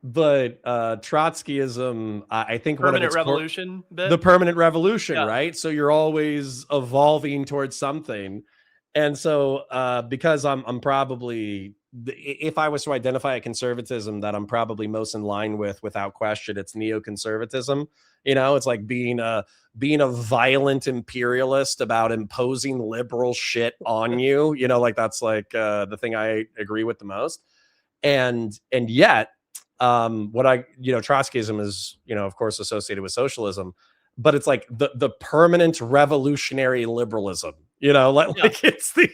But Trotskyism, I think one of permanent its revolution the bit. permanent revolution, Yeah. right? So you're always evolving towards something. And so because I'm probably, if I was to identify a conservatism that I'm probably most in line with, without question, it's neoconservatism. You know, it's like being a violent imperialist about imposing liberal shit on you. You know, like that's like the thing I agree with the most. And yet what Trotskyism is, of course, associated with socialism, but it's like the permanent revolutionary liberalism, like, Yeah. like it's the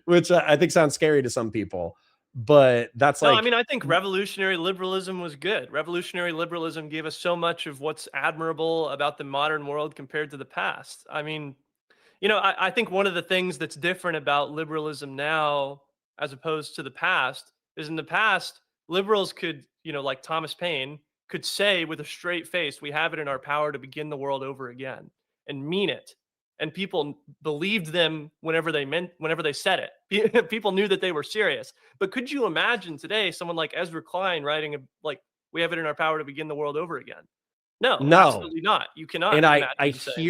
which I think sounds scary to some people, but that's No, like I mean, I think revolutionary liberalism was good. Revolutionary liberalism gave us so much of what's admirable about the modern world compared to the past. I mean, I think one of the things that's different about liberalism now as opposed to the past is in the past, liberals could, like Thomas Paine, could say with a straight face, we have it in our power to begin the world over again and mean it. And people believed them whenever they said it. People knew that they were serious. But could you imagine today someone like Ezra Klein writing we have it in our power to begin the world over again? No, no. absolutely not. You cannot And imagine I him saying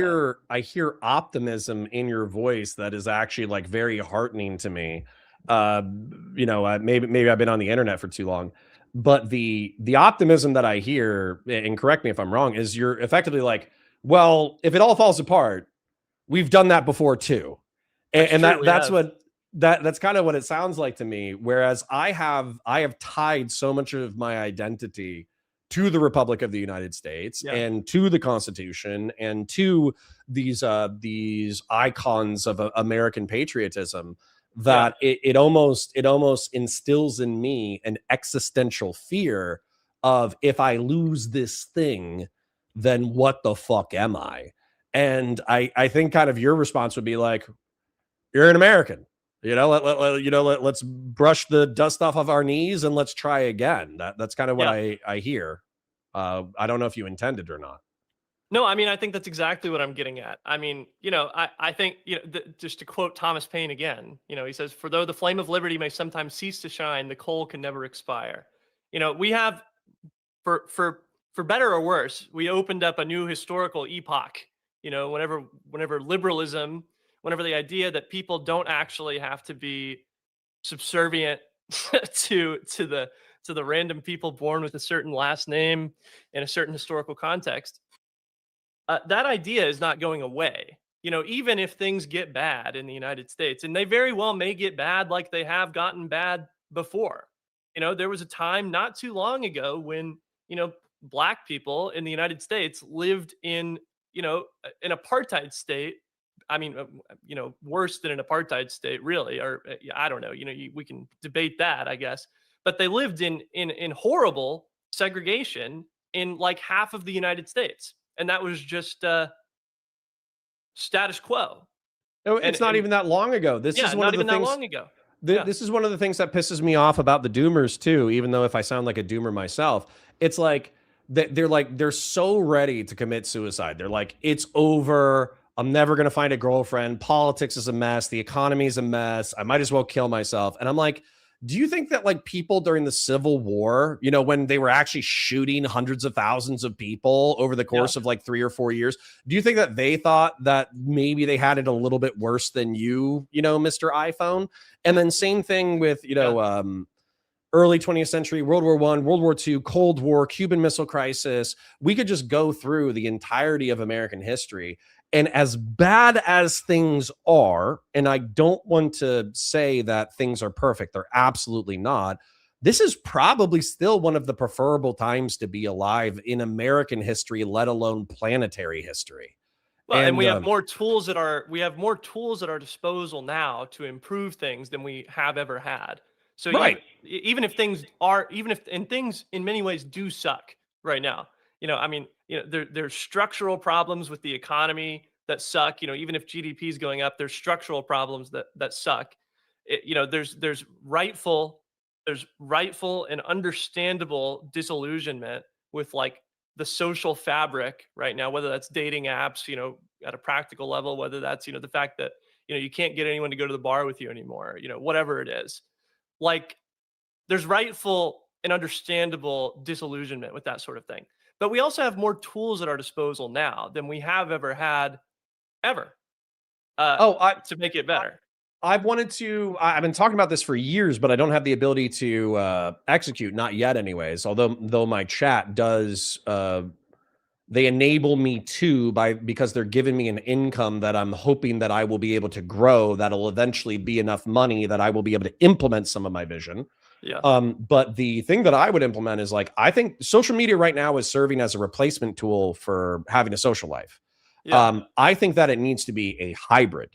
that. hear optimism in your voice that is actually like very heartening to me. Maybe I've been on the internet for too long, but the optimism that I hear, and correct me if I'm wrong, is you're effectively like, well, if it all falls apart, we've done that before too. That's And true, we that's have. what that's kind of what it sounds like to me. Whereas I have tied so much of my identity to the Republic of the United States Yeah. and to the Constitution and to these icons of American patriotism that it almost instills in me an existential fear of, if I lose this thing, then what the fuck am I? And I think kind of your response would be like, you're an American. Let's brush the dust off of our knees and let's try again. That's kind of what Yeah. I hear. I don't know if you intended or not. No, I mean, I think that's exactly what I'm getting at. I mean, I think, just to quote Thomas Paine again, he says, for though the flame of liberty may sometimes cease to shine, the coal can never expire. We have, for better or worse, we opened up a new historical epoch, whenever liberalism, whenever the idea that people don't actually have to be subservient to the random people born with a certain last name in a certain historical context. That idea is not going away. Even if things get bad in the United States, and they very well may get bad like they have gotten bad before. There was a time not too long ago when, Black people in the United States lived in, an apartheid state. I mean, worse than an apartheid state, really, or I don't know. We can debate that, I guess. But they lived in horrible segregation in like half of the United States, and that was just status quo. No, it's not even that long ago. This is one not of the even that things. long ago. This is one of the things that pisses me off about the doomers too. Even though if I sound like a doomer myself, it's like they're so ready to commit suicide. They're like, it's over. I'm never going to find a girlfriend. Politics is a mess. The economy is a mess. I might as well kill myself. And I'm like, do you think that like people during the Civil War, when they were actually shooting hundreds of thousands of people over the course of like 3 or 4 years, do you think that they thought that maybe they had it a little bit worse than you, Mr. iPhone? And then same thing with, early 20th century, World War I, World War II, Cold War, Cuban Missile Crisis. We could just go through the entirety of American history. And as bad as things are, and I don't want to say that things are perfect, they're absolutely not. This is probably still one of the preferable times to be alive in American history, let alone planetary history. Well, and we have more tools at our disposal now to improve things than we have ever had. So right. even if things in many ways do suck right now, there's structural problems with the economy that suck. Even if GDP is going up, there's structural problems that suck. There's rightful and understandable disillusionment with like the social fabric right now, whether that's dating apps, at a practical level, whether that's, the fact that, you can't get anyone to go to the bar with you anymore, whatever it is. Like, there's rightful and understandable disillusionment with that sort of thing. But we also have more tools at our disposal now than we have ever had, ever, to make it better. I've been talking about this for years, but I don't have the ability to execute, not yet anyways, though my chat does, they enable me to because they're giving me an income that I'm hoping that I will be able to grow, that'll eventually be enough money that I will be able to implement some of my vision. Yeah. But the thing that I would implement is I think social media right now is serving as a replacement tool for having a social life. Yeah. I think that it needs to be a hybrid.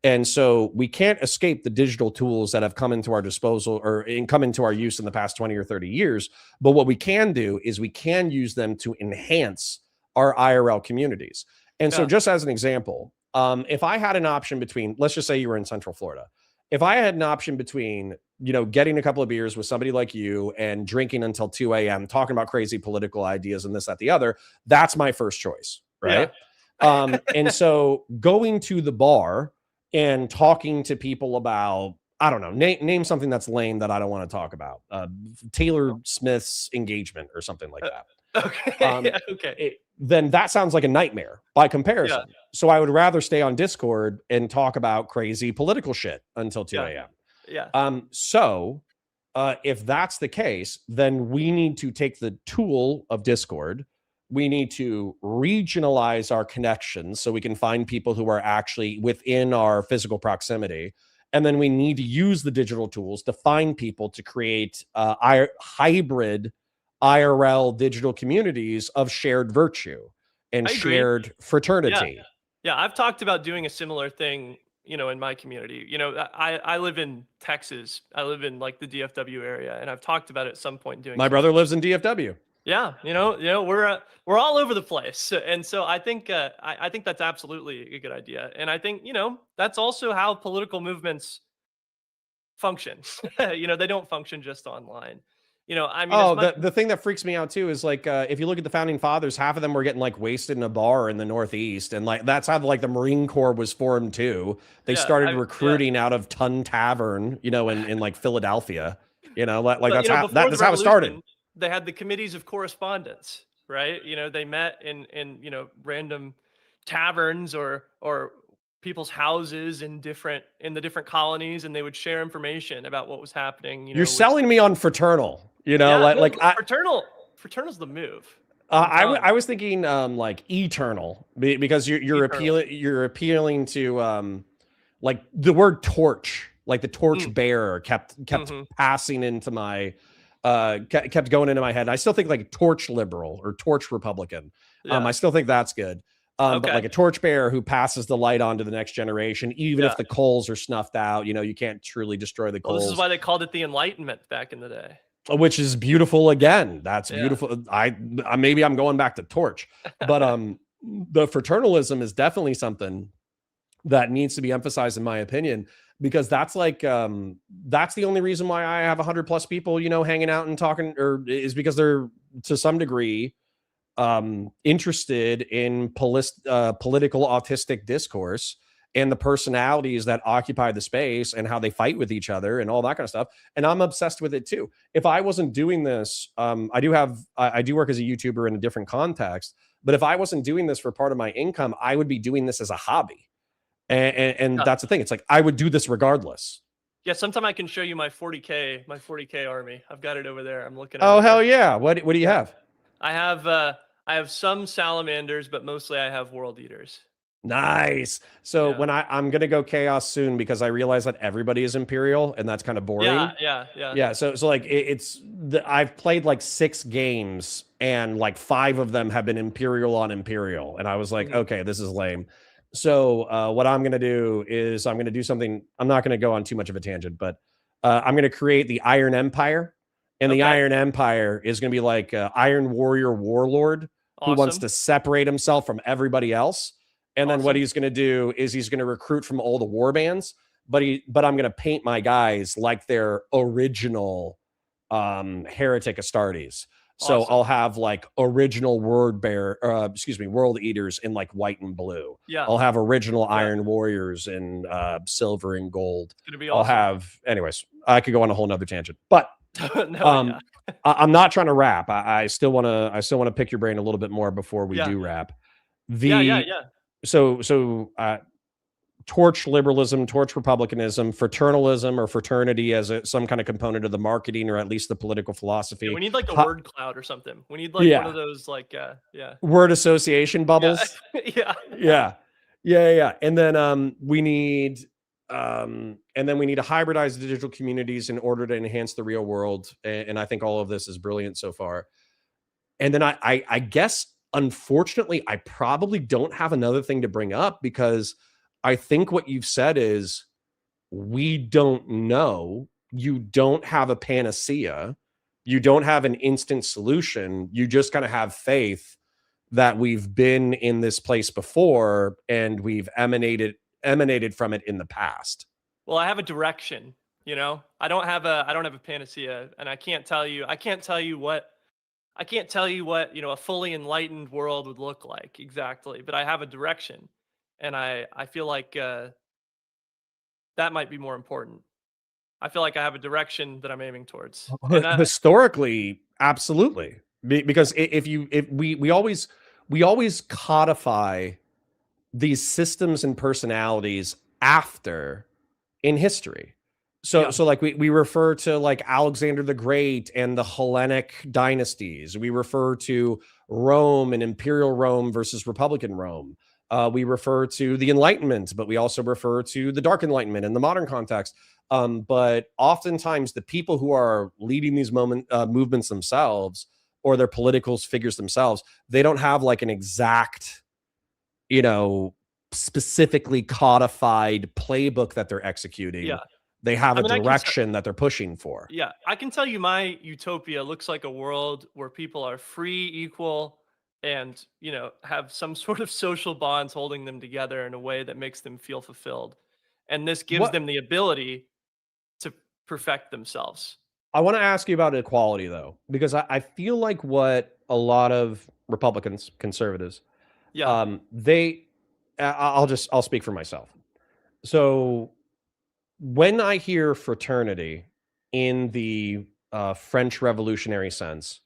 And so we can't escape the digital tools that have come into our disposal or come into our use in the past 20 or 30 years. But what we can do is we can use them to enhance our IRL communities. And so just as an example, if I had an option between, let's just say you were in Central Florida. If I had an option between, getting a couple of beers with somebody like you and drinking until 2 a.m., talking about crazy political ideas and this, that, the other, that's my first choice, right? Yeah. And so going to the bar and talking to people about, I don't know, name something that's lame that I don't want to talk about. Taylor Smith's engagement or something like that. Okay. Okay. Then that sounds like a nightmare by comparison. Yeah. So I would rather stay on Discord and talk about crazy political shit until 2 a.m. Yeah. So if that's the case, then we need to take the tool of Discord. We need to regionalize our connections so we can find people who are actually within our physical proximity. And then we need to use the digital tools to find people to create hybrid IRL digital communities of shared virtue and shared fraternity. Yeah. I've talked about doing a similar thing, in my community. I live in Texas. I live in the DFW area, and I've talked about it at some point doing. My brother lives in DFW. Yeah, we're all over the place, and so I think I think that's absolutely a good idea, and I think that's also how political movements function. They don't function just online. The thing that freaks me out too is if you look at the founding fathers, half of them were getting wasted in a bar in the Northeast, and that's how the Marine Corps was formed too. They started recruiting out of Tun Tavern, in Philadelphia. That's how it started. They had the committees of correspondence, right? They met in random taverns or people's houses in the different colonies, and they would share information about what was happening. You're selling me on fraternal, fraternal's the move. I was thinking eternal because you're appealing to the word torch, the torch bearer kept passing into my kept going into my head. I still think torch liberal or torch Republican. I still think that's good. But a torchbearer who passes the light on to the next generation, even if the coals are snuffed out, you can't truly destroy the coals. This is why they called it the Enlightenment back in the day. Which is beautiful. Again, that's beautiful. Maybe I'm going back to torch, but the fraternalism is definitely something that needs to be emphasized, in my opinion, because that's that's the only reason why I have 100+ people, hanging out and talking, or is because they're to some degree interested in political autistic discourse and the personalities that occupy the space and how they fight with each other and all that kind of stuff. And I'm obsessed with it too. If I wasn't doing this, I do work as a YouTuber in a different context, but if I wasn't doing this for part of my income, I would be doing this as a hobby. And that's the thing. It's I would do this regardless. Yeah, sometime I can show you my 40K army. I've got it over there. I'm looking at Oh, hell yeah. What do you have? I have some salamanders, but mostly I have world eaters. Nice. So when I'm going to go chaos soon because I realize that everybody is Imperial and that's kind of boring. Yeah. So I've played 6 games and 5 of them have been Imperial on Imperial. And I was okay, this is lame. So what I'm going to do is I'm going to do something. I'm not going to go on too much of a tangent, but I'm going to create the Iron Empire. And the Iron Empire is going to be Iron Warrior Warlord who wants to separate himself from everybody else. And then what he's going to do is he's going to recruit from all the war bands, but I'm going to paint my guys like their original Heretic Astartes. So Awesome. I'll have like original world eaters in like white and blue. Yeah, I'll have original yeah, Iron Warriors in silver and gold. it's gonna be I'll awesome. have, anyways, I could go on a whole nother tangent, but No, yeah, um, I'm not trying to rap. I still want to, pick your brain a little bit more before we yeah, do rap. yeah, yeah, The yeah. torch liberalism, torch republicanism, fraternalism or fraternity as some kind of component of the marketing or at least the political Yeah, philosophy. we need like a Ho- word cloud or something. We need like one yeah, of those like yeah. word association Yeah. bubbles. Yeah. Yeah. Yeah. And then we need to hybridize the digital communities in order to enhance the real world. And I think all of this is brilliant so far. And then I guess unfortunately I probably don't have another thing to bring up because I think what you've said is we don't know. You don't have a panacea. You don't have an instant solution. You just kind of have faith that we've been in this place before and we've emanated from it in the past. Well, I have a direction, you know. I don't have a panacea, and I can't tell you what, you know, a fully enlightened world would look like exactly, but I have a direction. And I feel like that might be more important. I feel like I have a direction that I'm aiming towards. And Historically, absolutely. Because if we always codify these systems and personalities after in history. So yeah, so like we refer to like Alexander the Great and the Hellenic dynasties. We refer to Rome and imperial Rome versus republican Rome. We refer to the Enlightenment, but we also refer to the Dark Enlightenment in the modern context. But oftentimes, the people who are leading these movements themselves, or their political figures themselves, they don't have like an exact, you know, specifically codified playbook that they're executing. yeah. They have I a mean, direction that they're pushing for. yeah, I can tell you my utopia looks like a world where people are free, equal, and, you know, have some sort of social bonds holding them together in a way that makes them feel fulfilled. And this gives What them the ability to perfect themselves. I want to ask you about equality though, because I feel like what a lot of Republicans, conservatives, Yeah, they, I'll speak for myself. So when I hear fraternity in the French Revolutionary sense,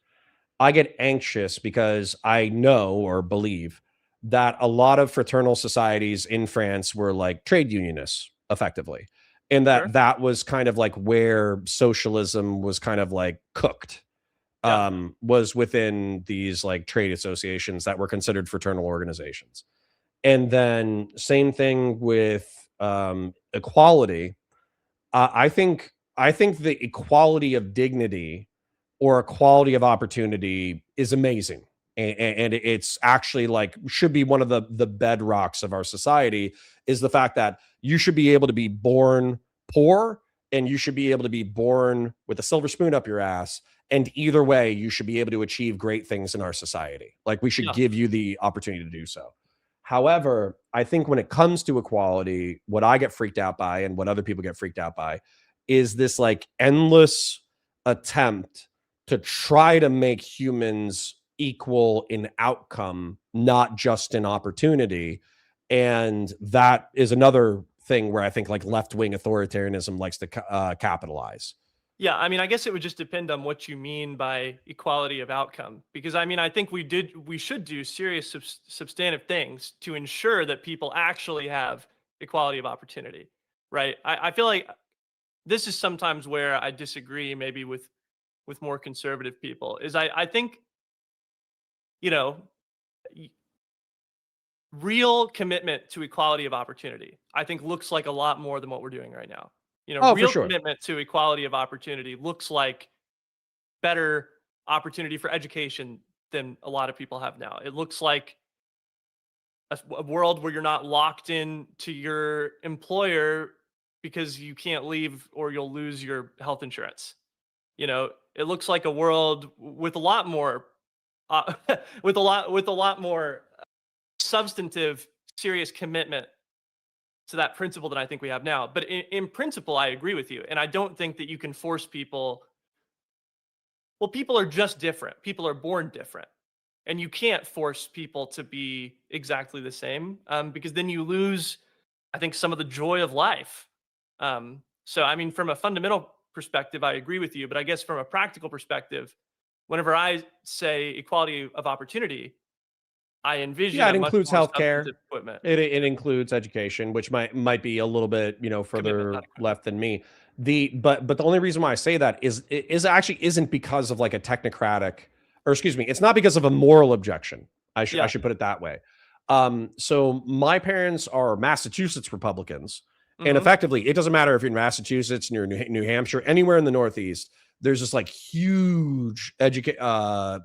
I get anxious because I know or believe that a lot of fraternal societies in France were like trade unionists, effectively, and sure. that was kind of like where socialism was kind of like cooked, Yeah, was within these like trade associations that were considered fraternal organizations. And then same thing with equality. I think the equality of dignity or equality of opportunity is amazing. And it's actually like should be one of the bedrocks of our society is the fact that you should be able to be born poor and you should be able to be born with a silver spoon up your ass. And either way, you should be able to achieve great things in our society. Like we should yeah, give you the opportunity to do so. However, I think when it comes to equality, what I get freaked out by and what other people get freaked out by is this like endless attempt to try to make humans equal in outcome, not just in opportunity. And that is another thing where I think like left wing authoritarianism likes to capitalize. yeah. I mean, I guess it would just depend on what you mean by equality of outcome, because I mean, I think we should do serious substantive things to ensure that people actually have equality of opportunity, right? I feel like this is sometimes where I disagree, maybe with more conservative people. Is I think, you know, y- real commitment to equality of opportunity, I think looks like a lot more than what we're doing right now. You know, Oh, for real sure. commitment to equality of opportunity looks like better opportunity for education than a lot of people have now. It looks like a world where you're not locked in to your employer because you can't leave or you'll lose your health insurance. You know, it looks like a world with a lot more uh, with a lot more substantive serious commitment to that principle than I think we have now. But in principle, I agree with you. And I don't think that you can force people Well, people are just different. People are born different. And you can't force people to be exactly the same, because then you lose, I think, some of the joy of life. So, I mean, from a fundamental perspective, I agree with you. But I guess from a practical perspective, whenever I say equality of opportunity, I envision Yeah, it a much includes more healthcare. substantive equipment It includes education, which might be a little bit, you know, commitment, further not equipment. left than me. But the only reason why I say that is actually isn't because of like a technocratic, or excuse me, it's not because of a moral objection. I Yeah. should put it that way. So my parents are Massachusetts Republicans, and Mhm. effectively, it doesn't matter if you're in Massachusetts, near New Hampshire, anywhere in the Northeast. There's just like huge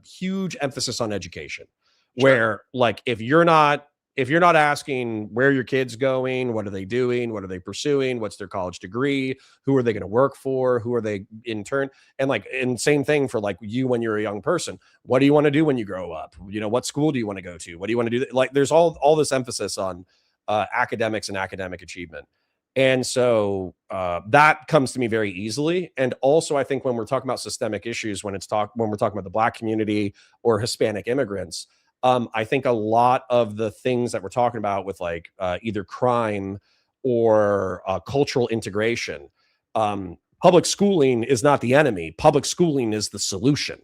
huge emphasis on education, Sure. where like if you're not asking where your kid's going, what are they doing, what are they pursuing, what's their college degree, who are they going to work for, who are they intern, and same thing for like you when you're a young person. What do you want to do when you grow up? You know, what school do you want to go to? What do you want to do? Like, there's all this emphasis on academics and academic achievement. And so that comes to me very easily. And also, I think when we're talking about systemic issues, when we're talking about the Black community or Hispanic immigrants, I think a lot of the things that we're talking about with like either crime or cultural integration, public schooling is not the enemy. Public schooling is the solution.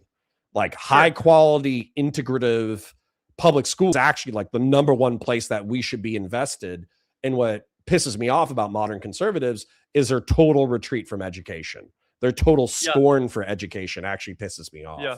Like high quality, integrative public school is actually like the number one place that we should be invested. And what pisses me off about modern conservatives is their total retreat from education. Their total scorn for education actually pisses me off. Yeah.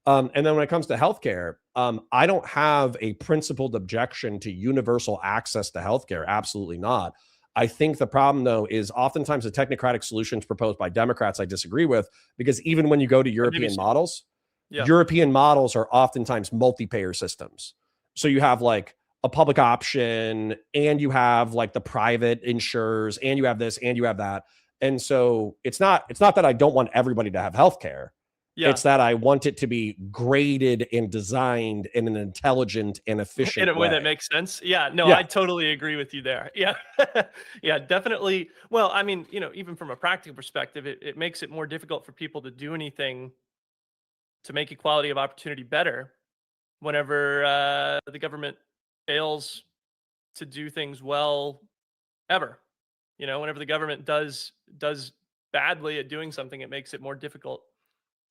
And then when it comes to healthcare, I don't have a principled objection to universal access to healthcare. Absolutely not. I think the problem, though, is oftentimes the technocratic solutions proposed by Democrats I disagree with, because even when you go to European models, European models are oftentimes multi-payer systems. So you have like a public option, and you have like the private insurers, and you have this, and you have that. And so it's not that I don't want everybody to have healthcare. Yeah. It's that I want it to be graded and designed in an intelligent and efficient in a way that makes sense. Yeah, no, Yeah. I totally agree with you there. Yeah. Yeah, definitely. Well, I mean, you know, even from a practical perspective, it makes it more difficult for people to do anything to make equality of opportunity better whenever the government fails to do things well ever. You know, whenever the government does badly at doing something, it makes it more difficult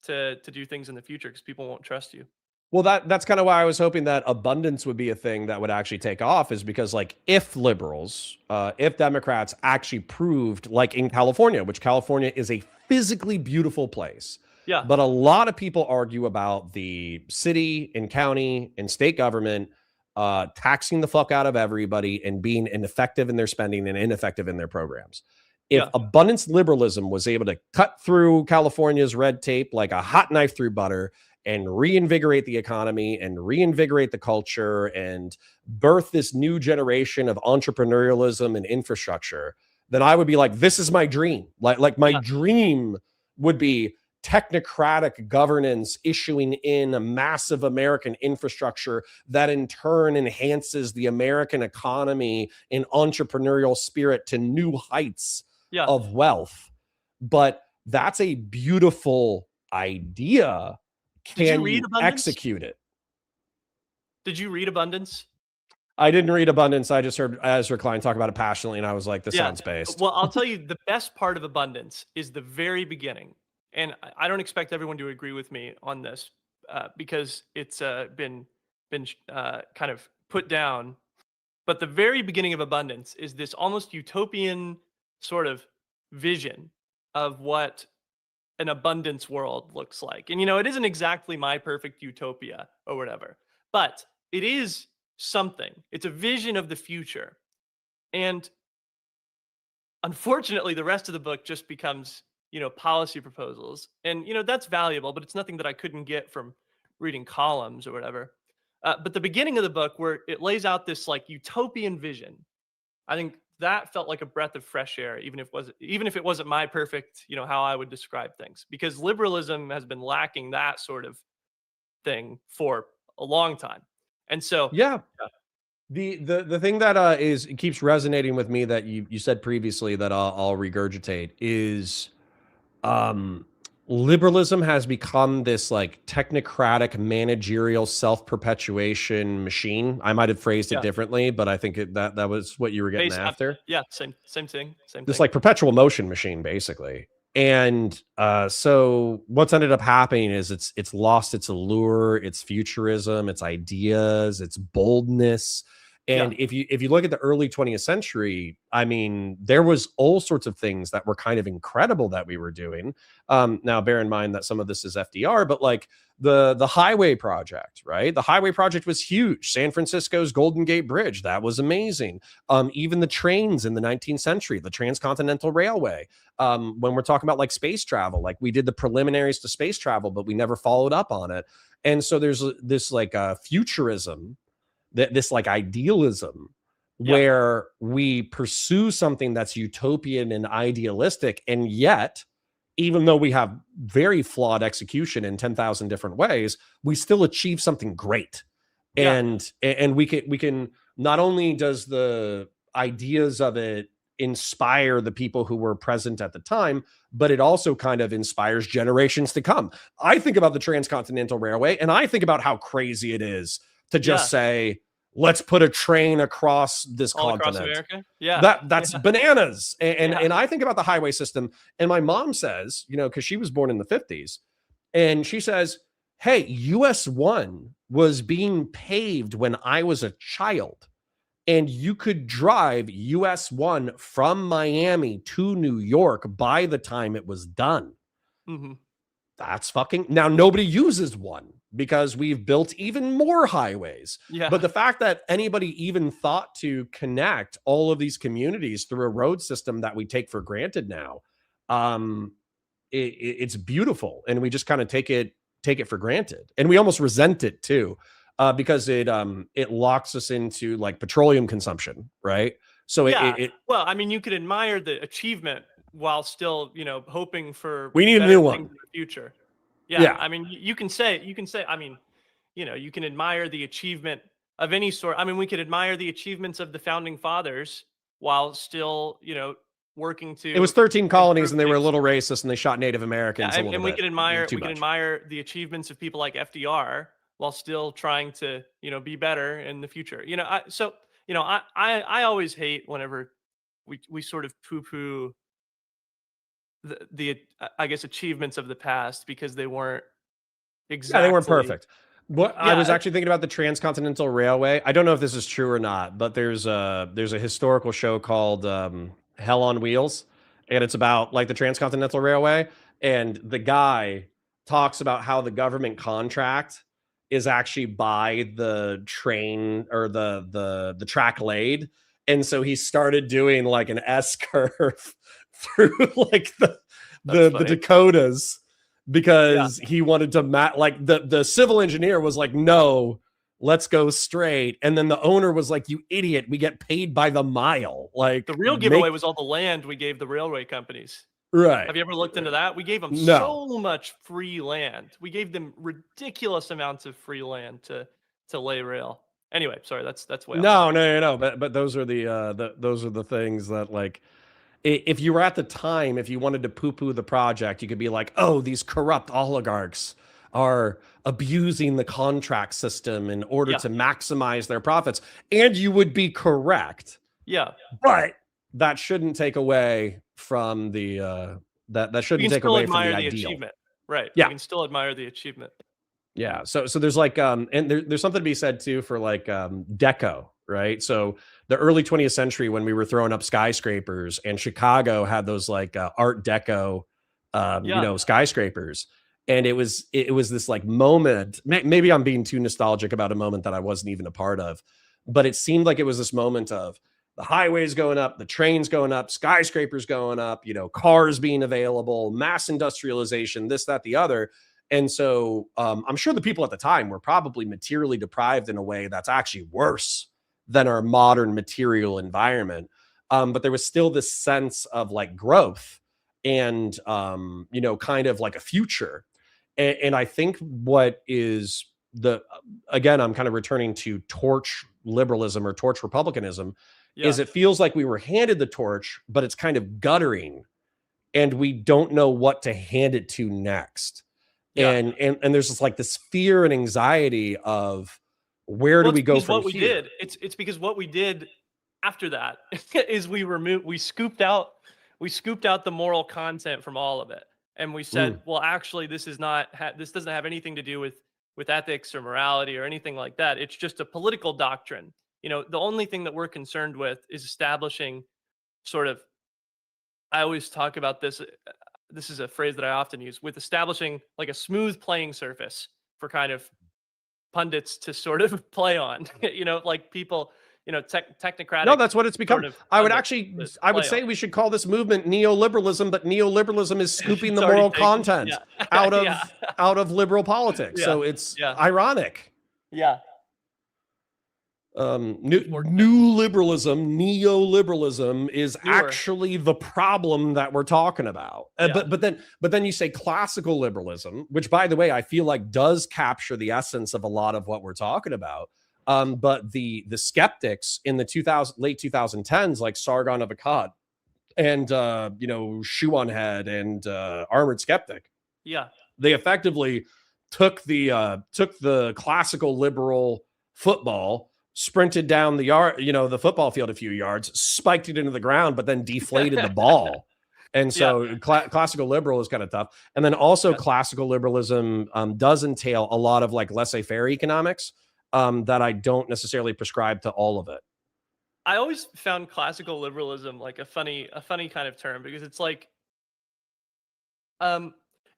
to do things in the future because people won't trust you. Well, that's kind of why I was hoping that abundance would be a thing that would actually take off, is because like if liberals, if Democrats actually proved, like in California, which California is a physically beautiful place. Yeah. But a lot of people argue about the city and county and state government taxing the fuck out of everybody and being ineffective in their spending and ineffective in their programs. If abundance liberalism was able to cut through California's red tape like a hot knife through butter and reinvigorate the economy and reinvigorate the culture and birth this new generation of entrepreneurialism and infrastructure, then I would be like, this is my dream. Like my dream would be technocratic governance issuing in a massive American infrastructure that in turn enhances the American economy and entrepreneurial spirit to new heights of wealth. But that's a beautiful idea. Can you execute it? Did you read Abundance? I didn't read Abundance. I just heard Ezra Klein talk about it passionately, and I was like, this sounds based. Well, I'll tell you, the best part of Abundance is the very beginning. And I don't expect everyone to agree with me on this because it's been kind of put down. But the very beginning of Abundance is this almost utopian sort of vision of what an abundance world looks like. And, you know, it isn't exactly my perfect utopia or whatever, but it is something. It's a vision of the future. And unfortunately, the rest of the book just becomes, you know, policy proposals. And, you know, that's valuable, but it's nothing that I couldn't get from reading columns or whatever. But the beginning of the book, where it lays out this like utopian vision, I think that felt like a breath of fresh air, even if it wasn't my perfect, you know, how I would describe things, because liberalism has been lacking that sort of thing for a long time. And so, the thing that keeps resonating with me, that you said previously, that I'll regurgitate, is liberalism has become this like technocratic managerial self-perpetuation machine. I might have phrased it differently, but I think that was what you were getting after. Yeah, same thing. This like perpetual motion machine, basically. And so what's ended up happening is it's lost its allure, its futurism, its ideas, its boldness. And if you look at the early 20th century, I mean, there was all sorts of things that were kind of incredible that we were doing. Now, bear in mind that some of this is FDR, but like the highway project, right? The highway project was huge. San Francisco's Golden Gate Bridge, that was amazing. Even the trains in the 19th century, the Transcontinental Railway. When we're talking about like space travel, like we did the preliminaries to space travel, but we never followed up on it. And so there's this like futurism, this like idealism where we pursue something that's utopian and idealistic, and yet even though we have very flawed execution in 10,000 different ways, we still achieve something great. And we can not only does the ideas of it inspire the people who were present at the time, but it also kind of inspires generations to come. I think about the Transcontinental Railway and I think about how crazy it is to just say, let's put a train across this continent. Across America? That's bananas. And I think about the highway system. And my mom says, you know, because she was born in the 50s, and she says, hey, US 1 was being paved when I was a child. And you could drive US 1 from Miami to New York by the time it was done. Mm-hmm. That's fucking... Now, nobody uses one because we've built even more highways. But the fact that anybody even thought to connect all of these communities through a road system that we take for granted now, it's beautiful. And we just kind of take it for granted. And we almost resent it too, because it locks us into like petroleum consumption, right? So well, I mean, you could admire the achievement while still, you know, hoping for we need a new one in the future. Yeah. I mean, you can say, I mean, you know, you can admire the achievement of any sort. I mean, we could admire the achievements of the founding fathers while still, you know, working to... It was 13 colonies and they were a little racist and they shot Native Americans a little and bit. we can admire the achievements of people like FDR while still trying to, you know, be better in the future. You know, I always hate whenever we sort of poo-poo the I guess achievements of the past because they weren't exactly... Yeah, they weren't perfect. I was actually thinking about the Transcontinental Railway. I don't know if this is true or not, but there's a historical show called Hell on Wheels, and it's about like the Transcontinental Railway, and the guy talks about how the government contract is actually by the train or the track laid, and so he started doing like an S curve through like the Dakotas because he wanted to like the civil engineer was like, no, let's go straight. And then the owner was like, you idiot, we get paid by the mile. Like the real giveaway was all the land we gave the railway companies. Right. Have you ever looked into that? We gave them so much free land. We gave them ridiculous amounts of free land to lay rail. Anyway, sorry, that's way off. No. But those are the things that, like, if you were at the time, if you wanted to poo-poo the project, you could be like, oh, these corrupt oligarchs are abusing the contract system in order to maximize their profits. And you would be correct. Yeah. But that shouldn't take away from the that shouldn't take away from the ideal. Achievement. Right. Yeah. You can still admire the achievement. Yeah. So there's like and there's something to be said too for like deco, right? So the early 20th century when we were throwing up skyscrapers and Chicago had those like art deco you know, skyscrapers, and it was this like moment. Maybe I'm being too nostalgic about a moment that I wasn't even a part of, but it seemed like it was this moment of the highways going up, the trains going up, skyscrapers going up, you know, cars being available, mass industrialization, this, that, the other. And so I'm sure the people at the time were probably materially deprived in a way that's actually worse than our modern material environment. But there was still this sense of like growth and, you know, kind of like a future. And I think what is again, I'm kind of returning to torch liberalism or torch republicanism, is it feels like we were handed the torch, but it's kind of guttering. and we don't know what to hand it to next. Yeah. And there's just like this fear and anxiety of where do Well, we it's go because from what we here? did. It's because what we did after that is we scooped out the moral content from all of it, and we said, well, actually, this is not this doesn't have anything to do with ethics or morality or anything like that. It's just a political doctrine. You know, the only thing that we're concerned with is establishing sort of. I always talk about this. This is a phrase that I often use, with establishing like a smooth playing surface for kind of pundits to sort of play on. You know, like people, you know, technocratic. No, that's what it's become. sort of I would pundits actually, to I would play say on. we should call this movement neoliberalism, but neoliberalism is scooping It's the already moral taken. content Yeah. out of Yeah. out of liberal politics. Yeah. So it's Yeah. ironic. Yeah. New liberalism, neoliberalism is Newer. actually the problem that we're talking about. Yeah. But then you say classical liberalism, which, by the way, I feel like does capture the essence of a lot of what we're talking about. But the skeptics in the late 2010s, like Sargon of Akkad and Shoe on Head and Armored Skeptic, Yeah. they effectively took the classical liberal football, sprinted down the yard, the football field a few yards, spiked it into the ground, but then deflated the ball. And so classical liberal is kind of tough. And then also classical liberalism does entail a lot of like laissez-faire economics that I don't necessarily prescribe to all of it. I always found classical liberalism like a funny kind of term, because it's like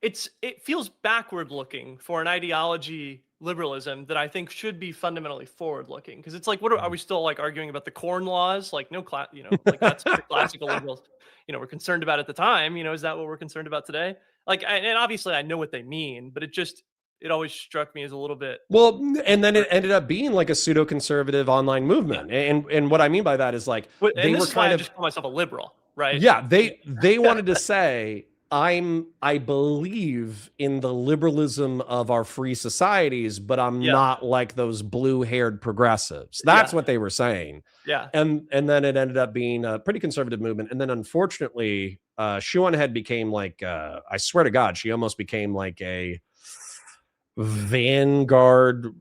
it feels backward looking for an ideology, liberalism, that I think should be fundamentally forward looking. Because it's like, what are we still like arguing about the corn laws? Like like that's what the classical liberals, were concerned about at the time. Is that what we're concerned about today? Like, and obviously I know what they mean, but it always struck me as a little bit. Well, and then it ended up being like a pseudo-conservative online movement. And what I mean by that is like, they were kind of just call myself a liberal, right? Yeah, they wanted to say, I believe in the liberalism of our free societies, but I'm not like those blue-haired progressives. That's what they were saying. Yeah. And then it ended up being a pretty conservative movement. And then unfortunately, Shoe on Head became like, I swear to God, she almost became like a vanguard.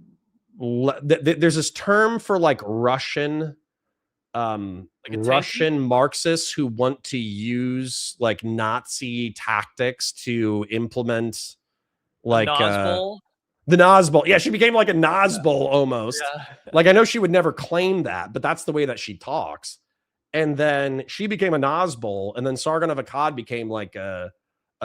There's this term for like Russian Marxists who want to use like Nazi tactics to implement like the Nazbol. Yeah, she became like a Nazbol almost. Yeah. Like, I know she would never claim that, but that's the way that she talks. And then she became a Nazbol, and then Sargon of Akkad became like a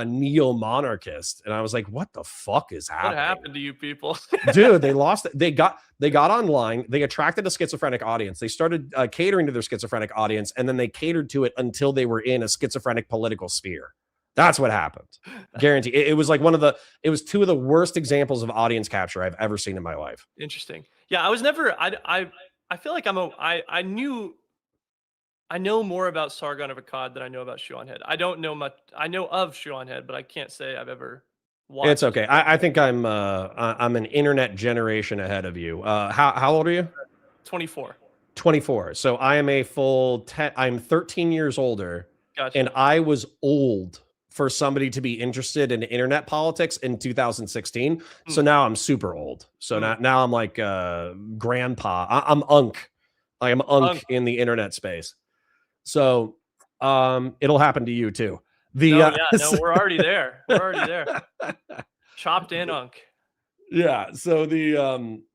neo-monarchist, and I was like, what the fuck is happening? What happened to you people? Dude, they lost it. They got online, they attracted a schizophrenic audience, they started catering to their schizophrenic audience, and then they catered to it until they were in a schizophrenic political sphere. That's what happened. Guarantee. It was like it was two of the worst examples of audience capture I've ever seen in my life. Interesting. Yeah, I was never I feel like I know more about Sargon of Akkad than I know about Shoe on Head. I don't know much. I know of Shoe on Head, but I can't say I've ever watched. It's okay. I think I'm an internet generation ahead of you. How old are you? 24. 24. So I am I'm 13 years older. Gotcha. And I was old for somebody to be interested in internet politics in 2016. So now I'm super old. So now I'm like grandpa. I'm unk. I am unk in the internet space. So it'll happen to you too. No, we're already there. We're already there. Chopped in unk. Yeah. So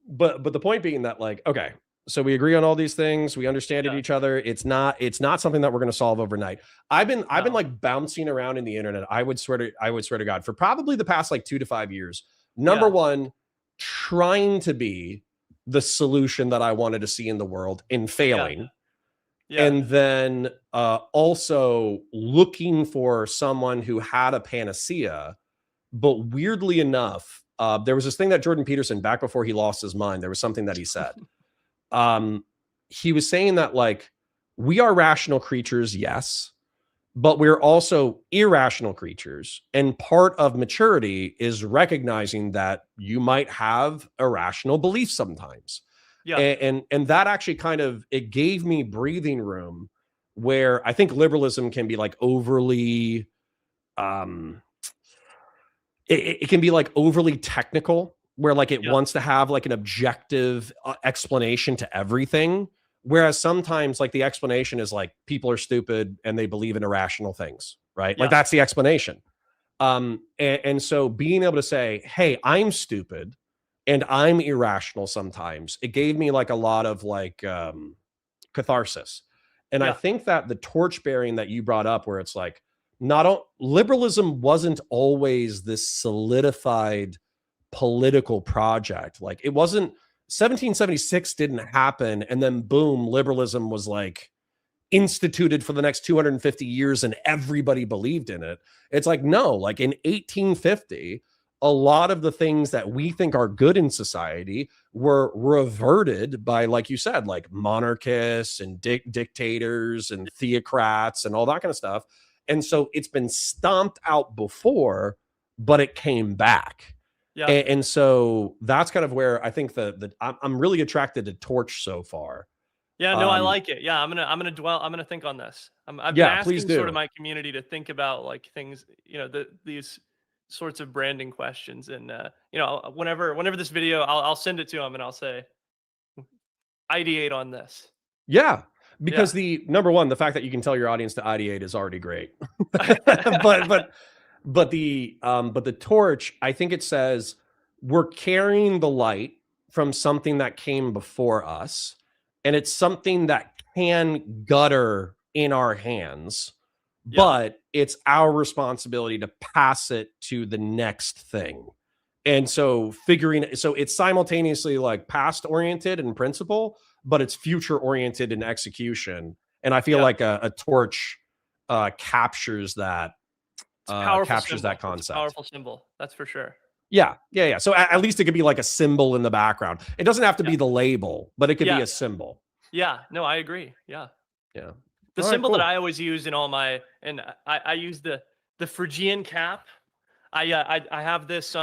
but the point being that, like, okay, so we agree on all these things, we understand each other. It's not something that we're going to solve overnight. I've been like bouncing around in the internet. I would swear to God, for probably the past like 2 to 5 years. Number one, trying to be the solution that I wanted to see in the world and failing. Yeah. And then also looking for someone who had a panacea. But weirdly enough, there was this thing that Jordan Peterson, back before he lost his mind, there was something that he said. He was saying that, like, we are rational creatures, yes, but we're also irrational creatures. And part of maturity is recognizing that you might have irrational beliefs sometimes. Yeah. And that actually it gave me breathing room, where I think liberalism can be like overly it can be like overly technical, where like it Yeah. wants to have like an objective explanation to everything. Whereas sometimes like the explanation is like people are stupid and they believe in irrational things, right? Like Yeah. that's the explanation. And so being able to say, hey, I'm stupid and I'm irrational sometimes, it gave me like a lot of like catharsis. And I Yeah. think that the torch bearing that you brought up, where it's like, not liberalism wasn't always this solidified political project. Like it wasn't 1776 didn't happen and then boom, liberalism was like instituted for the next 250 years and everybody believed in it. It's like, no, like in 1850, a lot of the things that we think are good in society were reverted by, like you said, like monarchists and dictators and theocrats and all that kind of stuff. And so it's been stomped out before, but it came back. Yeah. And so that's kind of where I think I'm really attracted to Torch so far. Yeah, no, I like it. Yeah, I'm gonna think on this. I've been Yeah, please asking sort do. of my community to think about like things, these sorts of branding questions, and whenever this video, I'll send it to them and I'll say, ideate on this. Yeah, because the number one, the fact that you can tell your audience to ideate is already great. but the torch, I think it says we're carrying the light from something that came before us, and it's something that can gutter in our hands, but it's our responsibility to pass it to the next thing. And so it's simultaneously like past oriented in principle, but it's future oriented in execution. And I feel like a torch captures that. Captures that concept. It's a powerful symbol, that's for sure. Yeah. So at least it could be like a symbol in the background. It doesn't have to be the label, but it could be a symbol. Yeah, no, I agree. Yeah. The All symbol right, cool. that I always use in all my, and I use the Phrygian cap. I have this.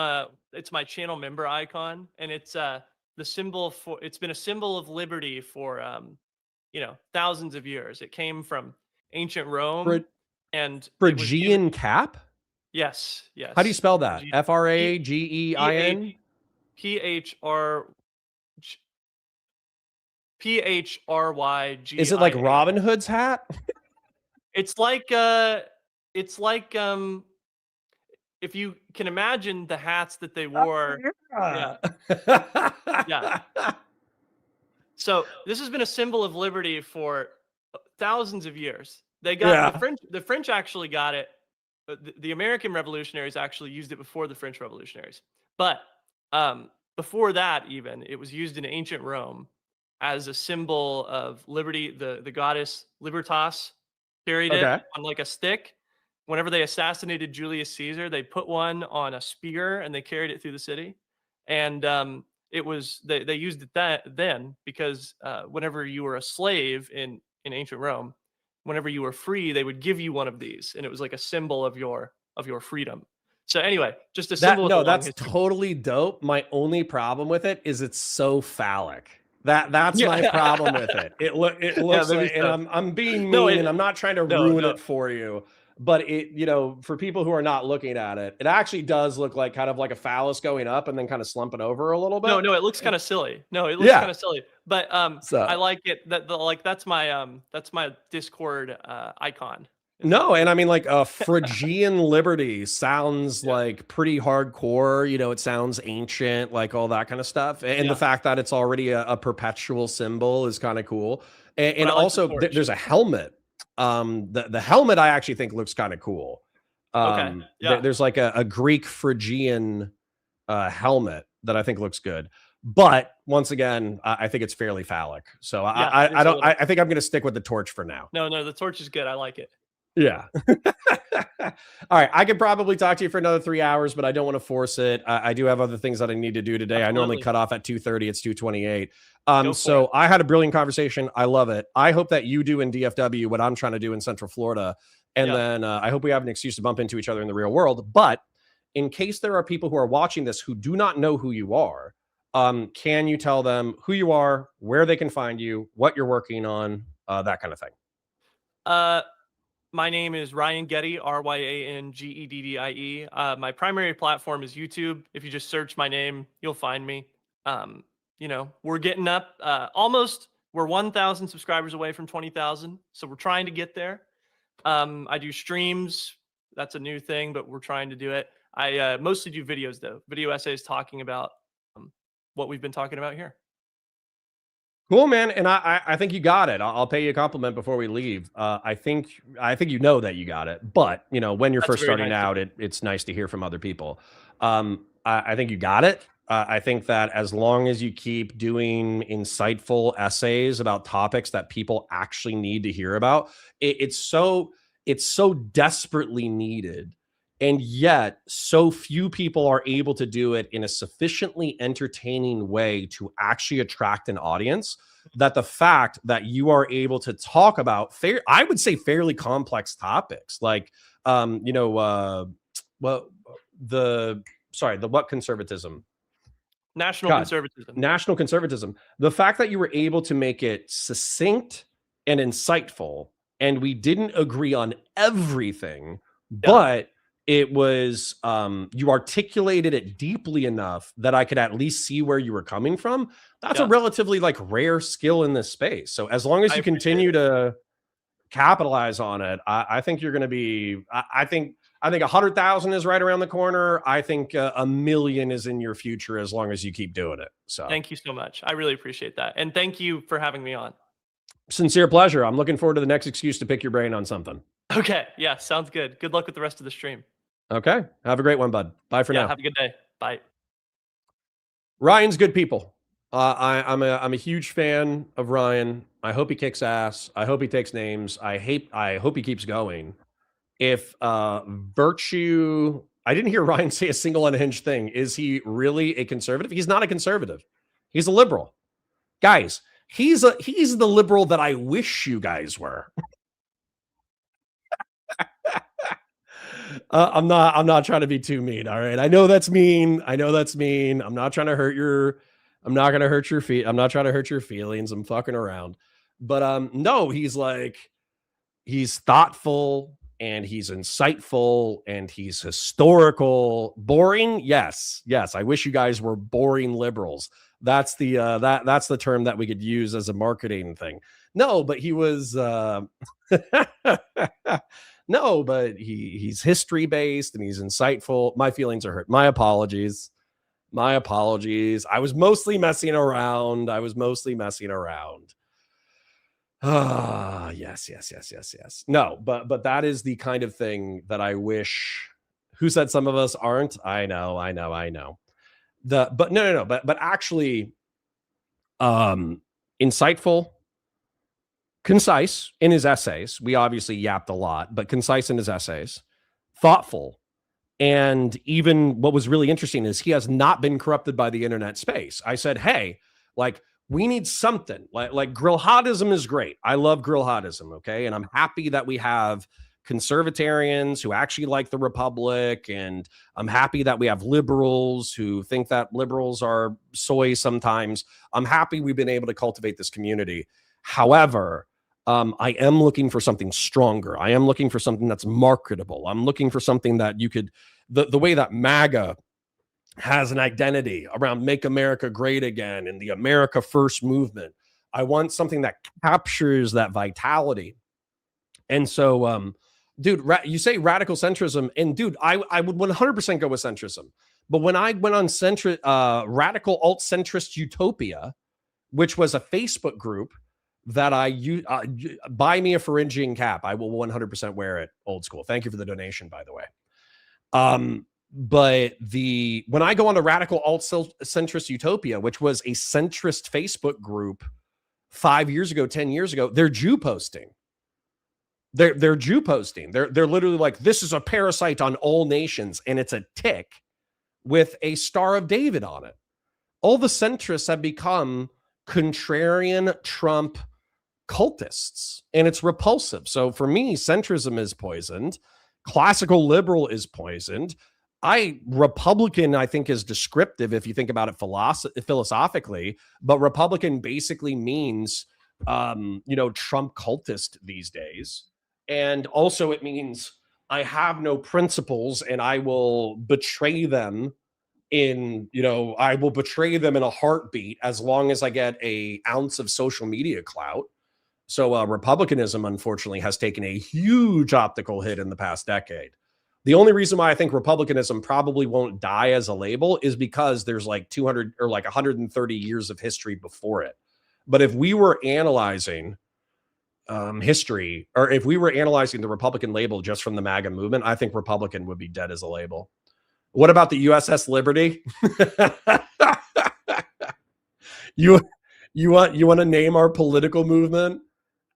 It's my channel member icon, and it's the symbol for. It's been a symbol of liberty for thousands of years. It came from ancient Rome. And Phrygian cap? Yes. How do you spell that? Phragein? Phryg. Is it like Robin Hood's hat? It's like if you can imagine the hats that they wore. Yeah. So this has been a symbol of liberty for thousands of years. They got the French actually got it. The American revolutionaries actually used it before the French revolutionaries. But before that, even, it was used in ancient Rome as a symbol of liberty. The goddess Libertas carried it on like a stick. Whenever they assassinated Julius Caesar, they put one on a spear and they carried it through the city. And it was they used it then because whenever you were a slave in ancient Rome, whenever you were free, they would give you one of these, and it was like a symbol of your freedom. So anyway, just a symbol. No, that's totally dope. My only problem with it is it's so phallic. That's my problem with it. It looks like, and I'm being mean, and I'm not trying to ruin it for you. But for people who are not looking at it, it actually does look like kind of like a phallus going up and then kind of slumping over a little bit. No, it looks kind of silly. No, it looks kind of silly. But I like it. That's my Discord icon. No, and I mean like a Phrygian liberty sounds like pretty hardcore. It sounds ancient, like all that kind of stuff. And the fact that it's already a perpetual symbol is kind of cool. And also there's a helmet. The helmet I actually think looks kind of cool. There's like a Greek Phrygian helmet that I think looks good. But once again, I think it's fairly phallic. So I think I'm going to stick with the torch for now. No, the torch is good. I like it. Yeah. All right. I could probably talk to you for another 3 hours, but I don't want to force it. I do have other things that I need to do today. Absolutely. I normally cut off at 2:30. It's 2:28. So I had a brilliant conversation. I love it. I hope that you do in DFW what I'm trying to do in Central Florida. And then I hope we have an excuse to bump into each other in the real world. But in case there are people who are watching this who do not know who you are, can you tell them who you are, where they can find you, what you're working on, that kind of thing? My name is Ryan Geddie, Ryangeddie. My primary platform is YouTube. If you just search my name, you'll find me. We're getting up we're 1,000 subscribers away from 20,000. So we're trying to get there. I do streams. That's a new thing, but we're trying to do it. I mostly do videos though, video essays talking about what we've been talking about here. Cool, man. And I think you got it. I'll pay you a compliment before we leave. I think you know that you got it, but when you're That's first very starting nice of out, it's nice to hear from other people. I think you got it. I think that as long as you keep doing insightful essays about topics that people actually need to hear about, it's so desperately needed. And yet so few people are able to do it in a sufficiently entertaining way to actually attract an audience, that the fact that you are able to talk about I would say fairly complex topics like, the conservatism? National conservatism. National conservatism. The fact that you were able to make it succinct and insightful, and we didn't agree on everything, but it was you articulated it deeply enough that I could at least see where you were coming from. That's a relatively rare skill in this space. So as long as you continue to capitalize on it, I think you're going to be. I think 100,000 is right around the corner. I think 1 million is in your future as long as you keep doing it. So thank you so much. I really appreciate that, and thank you for having me on. Sincere pleasure. I'm looking forward to the next excuse to pick your brain on something. Okay. Yeah. Sounds good. Good luck with the rest of the stream. Okay. Have a great one, bud. Bye for now. Have a good day. Bye. Ryan's good people. I'm a huge fan of Ryan. I hope he kicks ass. I hope he takes names. I hope he keeps going. If virtue, I didn't hear Ryan say a single unhinged thing. Is he really a conservative? He's not a conservative. He's a liberal. Guys, he's the liberal that I wish you guys were. I'm not trying to be too mean. All right. I know that's mean. I'm not trying to hurt your feelings. I'm fucking around. But no, he's thoughtful and he's insightful and he's historical. Boring? Yes. I wish you guys were boring liberals. That's the that's the term that we could use as a marketing thing. No, but he was no, but he's history based and he's insightful. My feelings are hurt. My apologies. I was mostly messing around. Ah, yes. No, but that is the kind of thing that I wish. Who said some of us aren't? I know. But actually, insightful, concise in his essays. We obviously yapped a lot, but concise in his essays, thoughtful. And even what was really interesting is he has not been corrupted by the internet space. I said, hey, we need something like grillhotism is great. I love grillhotism. Okay. And I'm happy that we have conservatarians who actually like the Republic. And I'm happy that we have liberals who think that liberals are soy sometimes. I'm happy we've been able to cultivate this community. However, I am looking for something stronger. I am looking for something that's marketable. I'm looking for something that you could, the way that MAGA has an identity around Make America Great Again and the America First movement. I want something that captures that vitality. And so, dude, you say radical centrism, and dude, I would 100% go with centrism. But when I went on radical alt-centrist utopia, which was a Facebook group that I use, buy me a Pharyngean cap. I will 100% wear it old school. Thank you for the donation, by the way. But when I go on to radical alt-centrist utopia, which was a centrist Facebook group 5 years ago, 10 years ago, they're Jew posting. They're Jew posting. They're literally like, this is a parasite on all nations, and it's a tick with a Star of David on it. All the centrists have become contrarian Trump cultists, and it's repulsive. So for me, centrism is poisoned. Classical liberal is poisoned. Republican, I think, is descriptive if you think about it philosophically, but Republican basically means, Trump cultist these days. And also it means I have no principles and I will betray them I will betray them in a heartbeat as long as I get a ounce of social media clout. So republicanism, unfortunately, has taken a huge optical hit in the past decade. The only reason why I think republicanism probably won't die as a label is because there's like 200 or like 130 years of history before it. But if we were analyzing history, or if we were analyzing the Republican label just from the MAGA movement, I think Republican would be dead as a label. What about the USS Liberty? you want to name our political movement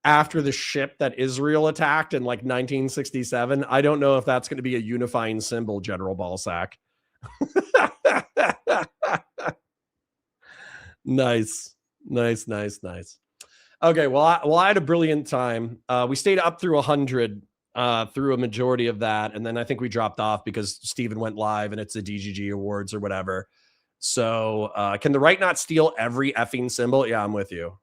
after the ship that Israel attacked in like 1967? I don't know if that's going to be a unifying symbol, General Balsack. Nice. Okay, well, I had a brilliant time. We stayed up through 100 through a majority of that, and then I think we dropped off because Steven went live and it's the DGG Awards or whatever. So can the right not steal every effing symbol? Yeah, I'm with you.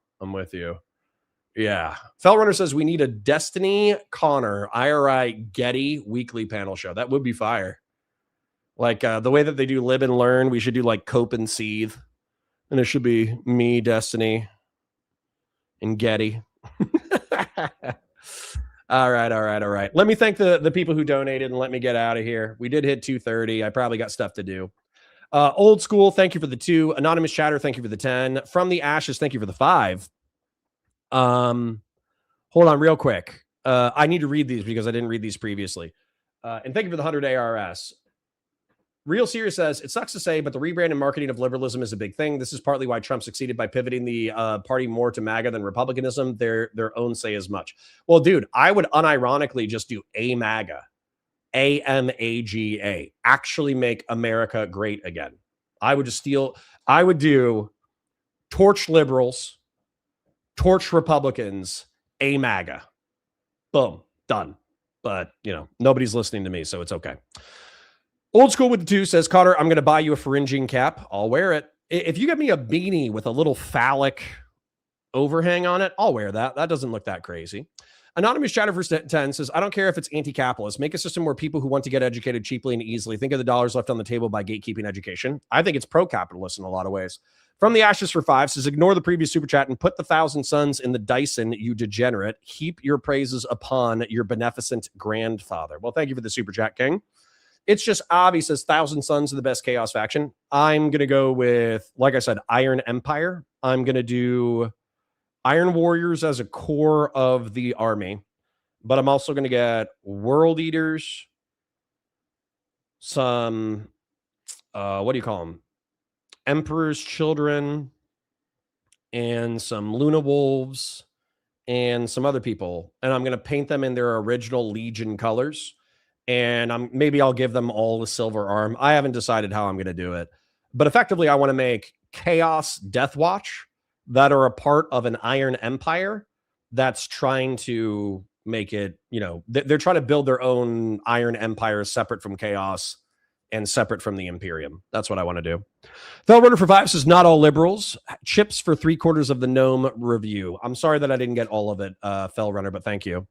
Yeah. Fellrunner says we need a Destiny Connor IRI Geddie weekly panel show. That would be fire. Like the way that they do live and learn, we should do like cope and seethe. And it should be me, Destiny, and Geddie. All right. Let me thank the people who donated and let me get out of here. We did hit 2:30. I probably got stuff to do. Old School, thank you for the 2. Anonymous Chatter, thank you for the 10. From the Ashes, thank you for the 5. Hold on real quick. I need to read these because I didn't read these previously. And thank you for the 100 ARS. Real Serious says, it sucks to say, but the rebrand and marketing of liberalism is a big thing. This is partly why Trump succeeded by pivoting the party more to MAGA than republicanism. Their own say as much. Well, dude, I would unironically just do a MAGA. AMAGA. Actually make America great again. I would do torch liberals, torch Republicans, a MAGA. Boom, done. But, nobody's listening to me, so it's okay. Old School with the 2 says, Cotter, I'm going to buy you a pharyngine cap. I'll wear it. If you get me a beanie with a little phallic overhang on it, I'll wear that. That doesn't look that crazy. Anonymous Chatter for 10 says, I don't care if it's anti-capitalist. Make a system where people who want to get educated cheaply and easily think of the dollars left on the table by gatekeeping education. I think it's pro-capitalist in a lot of ways. From the Ashes for 5 says, ignore the previous super chat and put the 1,000 suns in the Dyson, you degenerate. Heap your praises upon your beneficent grandfather. Well, thank you for the super chat, King. It's just obvious as 1,000 Suns are the best chaos faction. I'm going to go with, like I said, Iron Empire. I'm going to do Iron Warriors as a core of the army. But I'm also going to get World Eaters, some, what do you call them? Emperor's Children, and some Luna Wolves, and some other people. And I'm going to paint them in their original Legion colors. And maybe I'll give them all the silver arm. I haven't decided how I'm going to do it. But effectively, I want to make Chaos Death Watch that are a part of an Iron Empire that's trying to make it, they're trying to build their own Iron Empire separate from Chaos and separate from the Imperium. That's what I want to do. Fellrunner for 5 says, not all liberals. Chips for 3/4 of the Gnome review. I'm sorry that I didn't get all of it, Fellrunner, but thank you.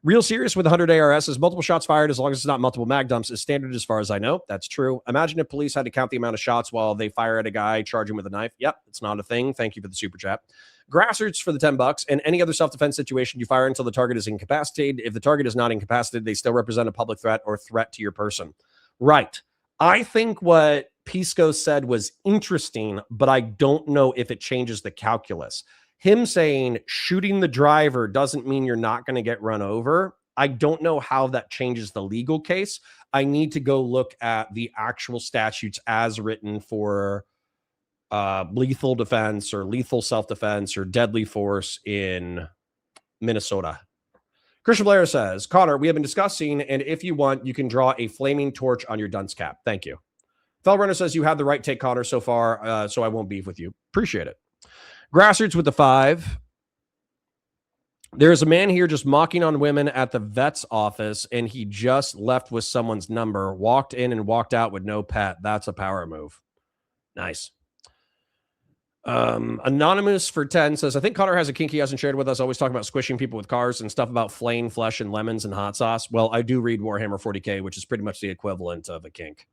Real Serious with 100 ARS says multiple shots fired as long as it's not multiple mag dumps is standard as far as I know. That's true. Imagine if police had to count the amount of shots while they fire at a guy, charge him with a knife. Yep, it's not a thing. Thank you for the super chat. Grassroots for the $10. And any other self-defense situation, you fire until the target is incapacitated. If the target is not incapacitated, they still represent a public threat or threat to your person. Right. I think what Pisco said was interesting, but I don't know if it changes the calculus. Him saying shooting the driver doesn't mean you're not going to get run over. I don't know how that changes the legal case. I need to go look at the actual statutes as written for lethal defense or lethal self-defense or deadly force in Minnesota. Christian Blair says, Connor, we have been discussing, and if you want, you can draw a flaming torch on your dunce cap. Thank you. Fellrunner says you have the right take, Connor, so far, so I won't beef with you. Appreciate it. Grassroots with the 5. There's a man here just mocking on women at the vet's office, and he just left with someone's number, walked in and walked out with no pet. That's a power move. Nice. Anonymous for 10 says, I think Connor has a kink he hasn't shared with us. Always talking about squishing people with cars and stuff about flaying flesh and lemons and hot sauce. Well, I do read Warhammer 40K, which is pretty much the equivalent of a kink.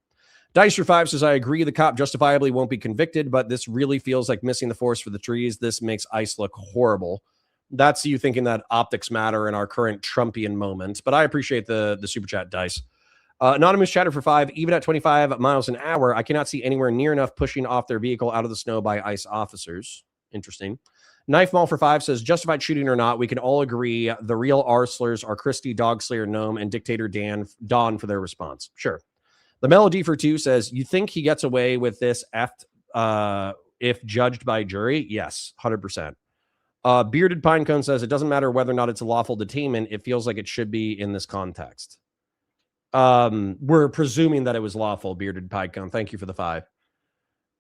Dice for 5 says, I agree the cop justifiably won't be convicted, but this really feels like missing the forest for the trees. This makes ICE look horrible. That's you thinking that optics matter in our current Trumpian moment, but I appreciate the super chat, Dice. Anonymous chatter for 5, even at 25 miles an hour, I cannot see anywhere near enough pushing off their vehicle out of the snow by ICE officers. Interesting. Knife Mall for 5 says, justified shooting or not, we can all agree the real arslers are Christy, Dogslayer, Gnome, and Dictator Don for their response. Sure. The Melody for 2 says, you think he gets away with this if judged by jury? Yes, 100%. Bearded Pinecone says, it doesn't matter whether or not it's a lawful detainment. It feels like it should be in this context. We're presuming that it was lawful, Bearded Pinecone. Thank you for the 5.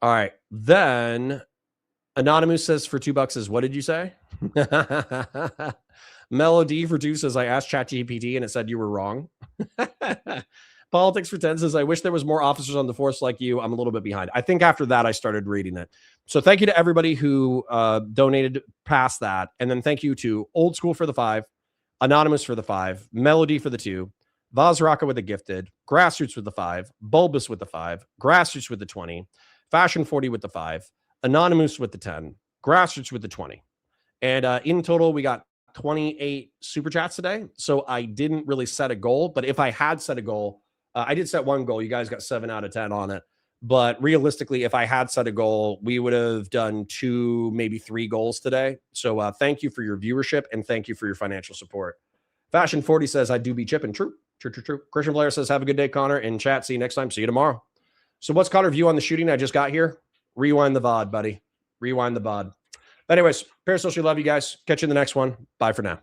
All right. Then Anonymous says for $2 is, what did you say? Melody for 2 says, I asked ChatGPT and it said you were wrong. Politics for 10 says, I wish there was more officers on the force like you. I'm a little bit behind. I think after that, I started reading it. So thank you to everybody who donated past that. And then thank you to Old School for the 5, Anonymous for the 5, Melody for the 2, Vazraka with the gifted, Grassroots with the 5, Bulbous with the 5, Grassroots with the 20, Fashion 40 with the 5, Anonymous with the 10, Grassroots with the 20. And in total, we got 28 super chats today. So I didn't really set a goal, but if I had set a goal, I did set one goal. You guys got 7 out of 10 on it. But realistically, if I had set a goal, we would have done 2, maybe 3 goals today. So thank you for your viewership and thank you for your financial support. Fashion 40 says, I do be chipping. True. Christian Blair says, have a good day, Connor. In chat, see you next time. See you tomorrow. So what's Connor's view on the shooting I just got here? Rewind the VOD, buddy. Rewind the VOD. Anyways, parasocial, love you guys. Catch you in the next one. Bye for now.